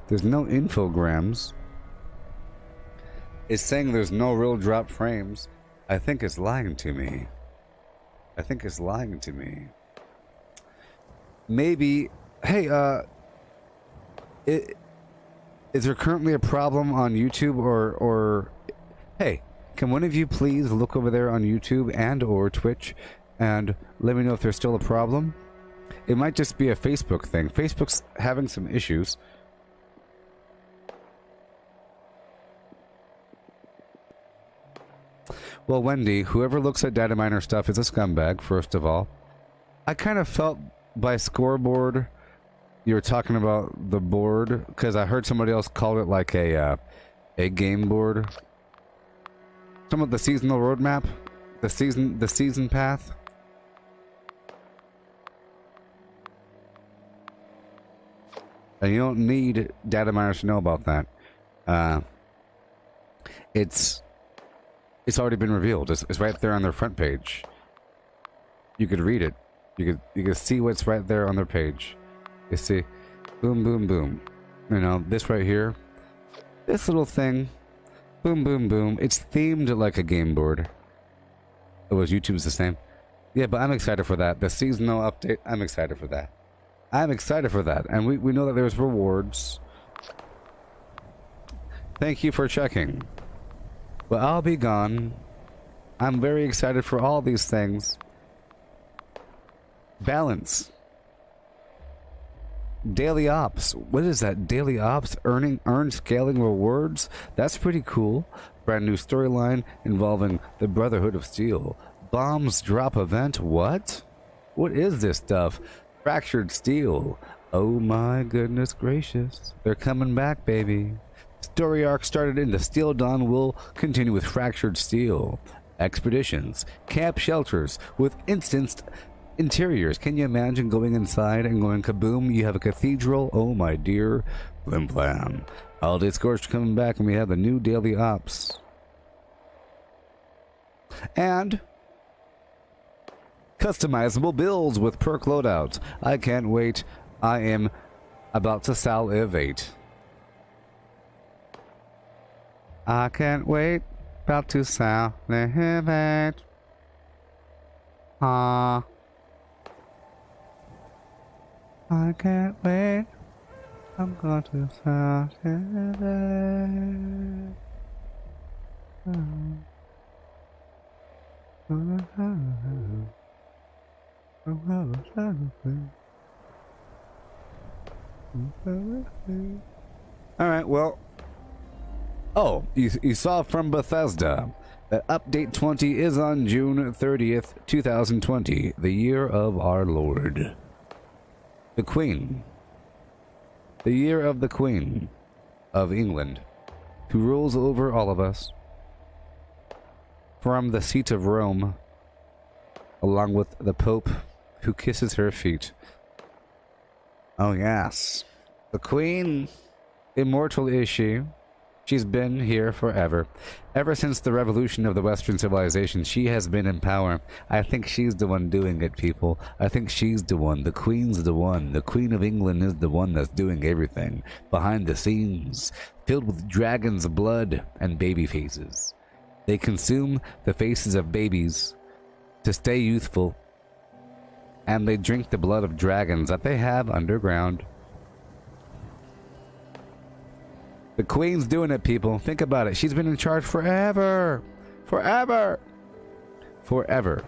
There's no infograms. It's saying there's no real drop frames. I think it's lying to me. I think it's lying to me. Maybe, hey, is there currently a problem on YouTube or hey, can one of you please look over there on YouTube and or Twitch and let me know if there's still a problem? It might just be a Facebook thing. Facebook's having some issues. Well, Wendy, whoever looks at data miner stuff is a scumbag, first of all. I kind of felt by scoreboard you were talking about the board, because I heard somebody else call it like a game board. Some of the seasonal roadmap, the season path. And you don't need data miners to know about that. It's already been revealed. It's right there on their front page. You could read it. You could see what's right there on their page. You see, boom, boom, boom. You know, this right here, this little thing, boom, boom, boom. It's themed like a game board. Oh, YouTube's the same. Yeah, but I'm excited for that. The seasonal update, I'm excited for that. I'm excited for that. And we know that there's rewards. Thank you for checking. But I'll be gone. I'm very excited for all these things. Balance. Daily ops. What is that? Daily ops? Earn scaling rewards? That's pretty cool. Brand new storyline involving the Brotherhood of Steel. Bombs drop event? What? What is this stuff? Fractured Steel. Oh my goodness gracious. They're coming back, baby. Story arc started in the Steel Dawn will continue with Fractured Steel. Expeditions. Camp shelters with instanced interiors. Can you imagine going inside and going kaboom? You have a cathedral. Oh my dear. Blim blam. Holiday Scorched coming back and we have the new daily ops. And customizable builds with perk loadouts. I can't wait. I am about to salivate. I can't wait. About to salivate. I can't wait. I'm going to salivate. Alright, well. Oh, you saw from Bethesda that Update 20 is on June 30th, 2020, the year of our Lord. The Queen. The year of the Queen of England, who rules over all of us from the seat of Rome, along with the Pope, who kisses her feet. Oh yes. The Queen, immortal is she. She's been here forever. Ever since the revolution of the Western civilization, she has been in power. I think she's the one doing it, people. I think she's the one. The Queen's the one. The Queen of England is the one that's doing everything. Behind the scenes, filled with dragons' blood and baby faces. They consume the faces of babies to stay youthful. And they drink the blood of dragons that they have underground. The Queen's doing it, people. Think about it. She's been in charge forever. Forever. Forever.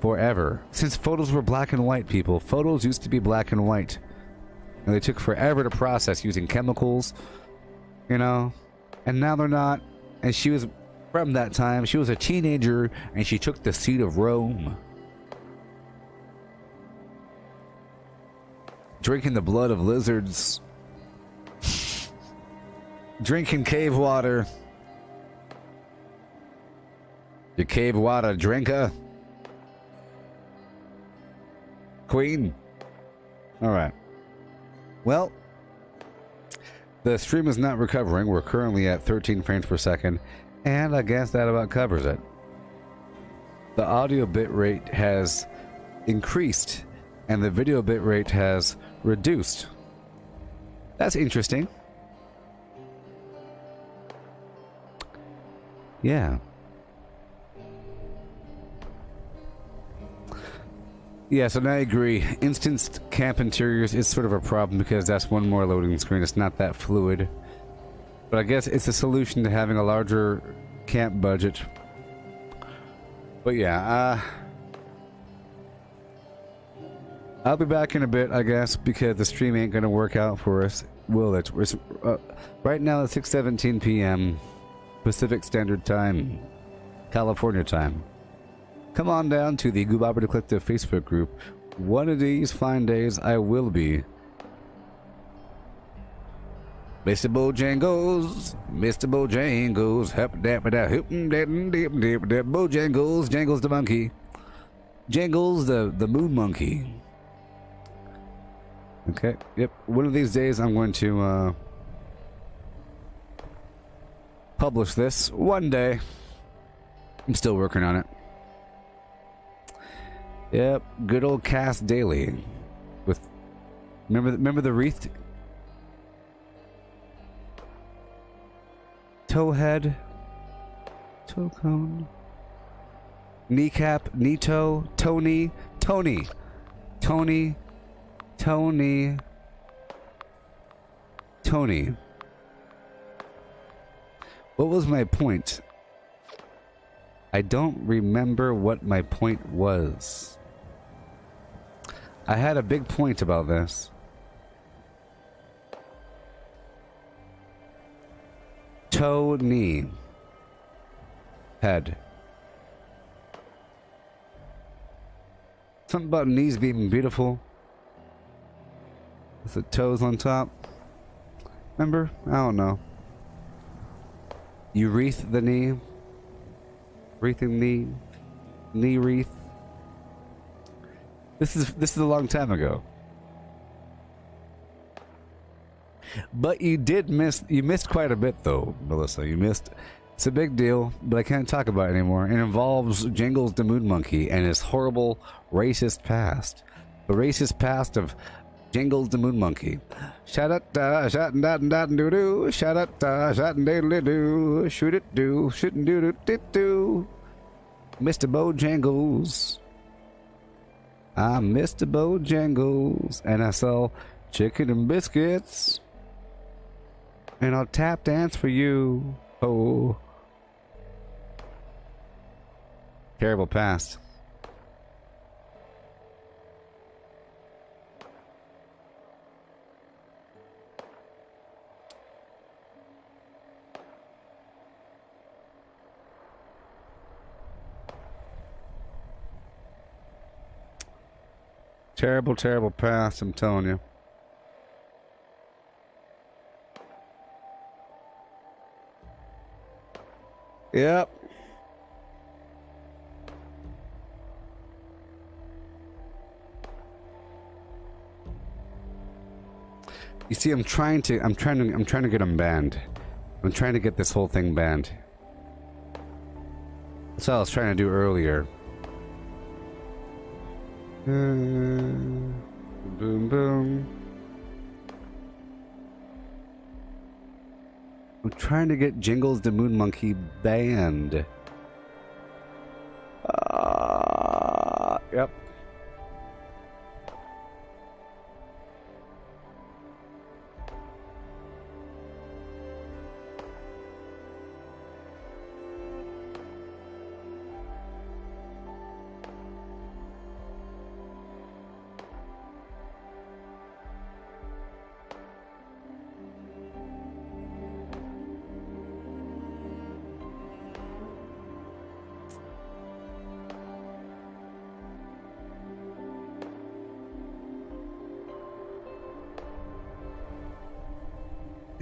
Forever. Since photos were black and white, people. Photos used to be black and white. And they took forever to process using chemicals. You know? And now they're not. And she was, from that time, she was a teenager and she took the seat of Rome. Drinking the blood of lizards. Drinking cave water. You cave water drinker. Queen. Alright. Well, the stream is not recovering. We're currently at 13 frames per second. And I guess that about covers it. The audio bitrate has increased. And the video bitrate has reduced. That's interesting. Yeah. Yes, and I agree. Instanced camp interiors is sort of a problem because that's one more loading screen. It's not that fluid. But I guess it's a solution to having a larger camp budget. But yeah, I'll be back in a bit, I guess, because the stream ain't going to work out for us. Will it? Right now it's 6:17 p.m. Pacific Standard Time, California time. Come on down to the Gooboberti Collective Facebook group. One of these fine days I will be. Mr. Bojangles, Mr. Bojangles, Bojangles, Jangles the monkey. Jangles the moon monkey. Okay, yep. One of these days I'm going to publish this. One day. I'm still working on it. Yep, good old Cast Daily. With remember the wreath? Towhead. Toe cone. Kneecap, Nito, Tony, Tony. Tony. Tony. Tony. What was my point? I don't remember what my point was. I had a big point about this. Toe, knee, head. Something about knees being beautiful. With the toes on top. Remember? I don't know. You wreath the knee. Wreathing knee. Knee wreath. This is a long time ago. But you missed quite a bit though, Melissa. You missed. It's a big deal, but I can't talk about it anymore. It involves Jingles the Moon Monkey and his horrible racist past. The racist past of Jingles the Moon Monkey. Shout out, shout and doo doo. Shout out, shout and diddly doo. Shoot it do, shoot and doo doo doo. Mr. Bojangles. I'm Mr. Bojangles, and I sell chicken and biscuits. And I'll tap dance for you. Oh. Terrible past. Terrible, terrible past, I'm telling you. Yep. You see, I'm trying to get him banned. I'm trying to get this whole thing banned. That's what I was trying to do earlier. Boom, boom. I'm trying to get Jingles the Moon Monkey banned. Yep.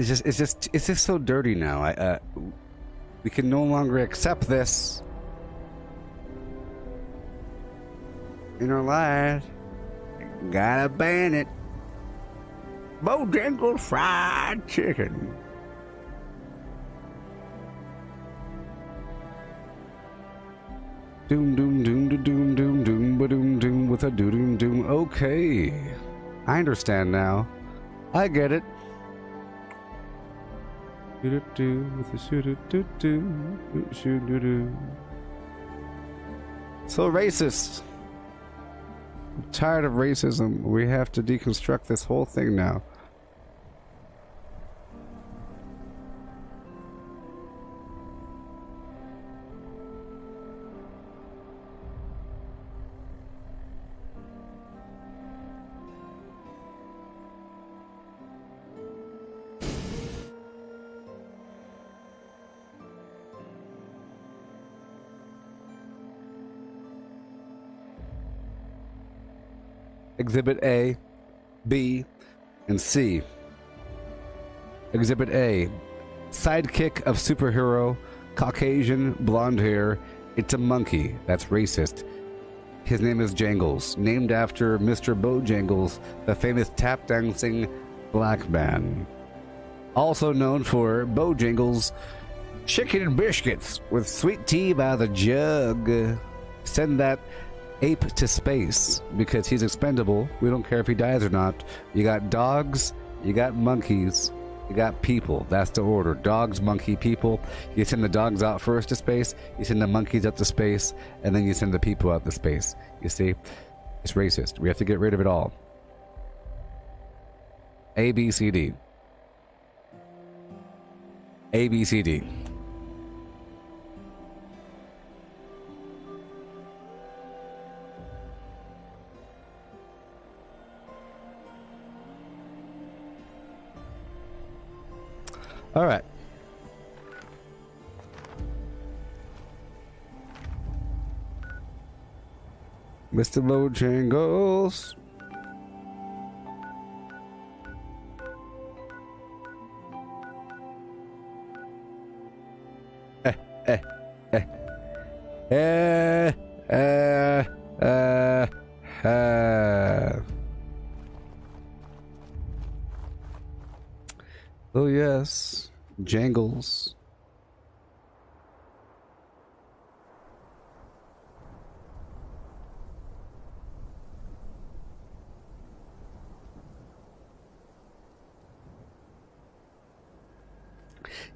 It's just so dirty now. We can no longer accept this in our lives. Gotta ban it. Bojangles fried chicken. Doom doom doom doom doom doom doom ba doom doom with a doo doom doom. Okay, I understand now. I get it. Do with the shoot do. So racist. I'm tired of racism. We have to deconstruct this whole thing now. Exhibit A, B, and C. Exhibit A, sidekick of superhero, Caucasian, blonde hair. It's a monkey. That's racist. His name is Jangles, named after Mr. Bojangles, the famous tap dancing black man. Also known for Bojangles chicken and biscuits with sweet tea by the jug. Send that ape to space because he's expendable. We don't care if he dies or not. You got dogs, you got monkeys, you got people. That's the order. Dogs, monkey, people. You send the dogs out first to space, you send the monkeys up to space, and then you send the people out to space. You see? It's racist. We have to get rid of it all. A, B, C, D. A, B, C, D. All right. Mr. Bojangles. Oh yes, Jangles.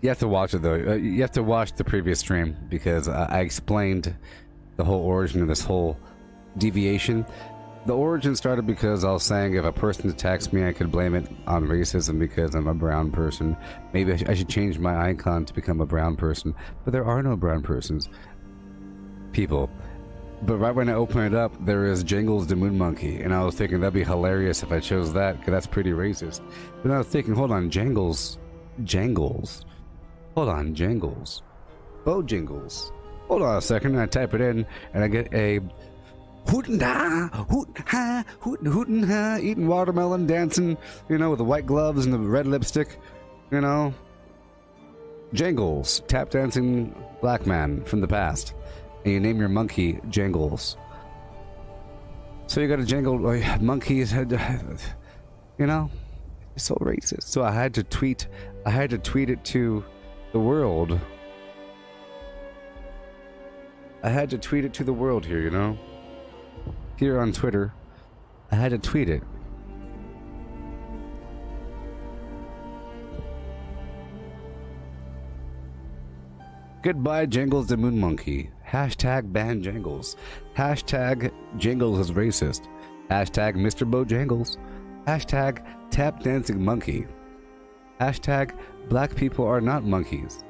You have to watch it though. You have to watch the previous stream because I explained the whole origin of this whole deviation. The origin started because I was saying if a person attacks me, I could blame it on racism because I'm a brown person. Maybe I should change my icon to become a brown person. But there are no brown persons. People. But right when I open it up, there is Jangles the Moon Monkey. And I was thinking that'd be hilarious if I chose that because that's pretty racist. But I was thinking, hold on, Jangles. Hold on, Jangles. Bojangles. Hold on a second, and I type it in, and I get a hootin' eating watermelon, dancing, you know, with the white gloves and the red lipstick, you know. Jangles, tap dancing black man from the past. And you name your monkey Jangles. So you got a jangle monkey's head, you know, it's so racist. So I had to tweet it to the world. I had to tweet it to the world here, you know? Here on Twitter. I had to tweet it. Goodbye, Jangles the Moon Monkey. Hashtag ban Jangles. Hashtag Jangles is racist. Hashtag Mr. Bojangles. Hashtag tap dancing monkey. Hashtag black people are not monkeys.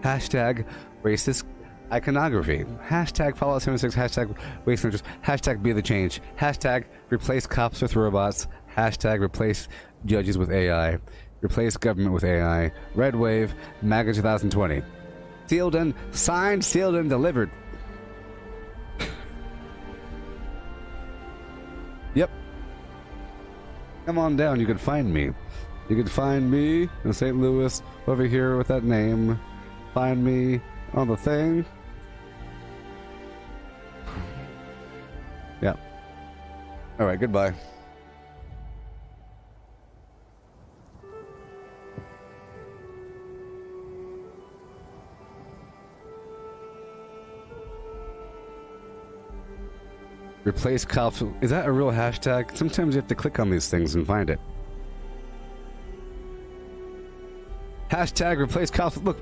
Hashtag racist iconography. Hashtag Fallout 76. Hashtag waste interest. Hashtag be the change. Hashtag replace cops with robots. Hashtag replace judges with AI. Replace government with AI. Red Wave. MAGA 2020. Sealed and signed, sealed and delivered. Yep. Come on down. You can find me. You can find me in St. Louis over here with that name. Find me on the thing. Yeah. All right. Goodbye. Replace cops. Is that a real hashtag? Sometimes you have to click on these things and find it. Hashtag replace cops. Look,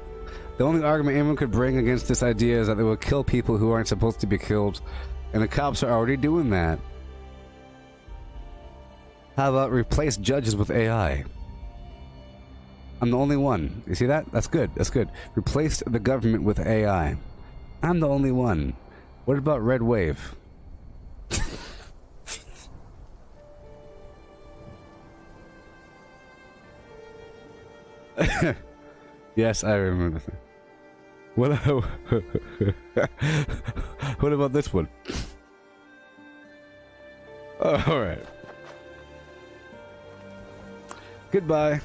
the only argument anyone could bring against this idea is that they will kill people who aren't supposed to be killed, and the cops are already doing that. How about replace judges with AI? I'm the only one. You see that? That's good. That's good. Replace the government with AI. I'm the only one. What about Red Wave? Yes, I remember. What about this one? All right. Goodbye.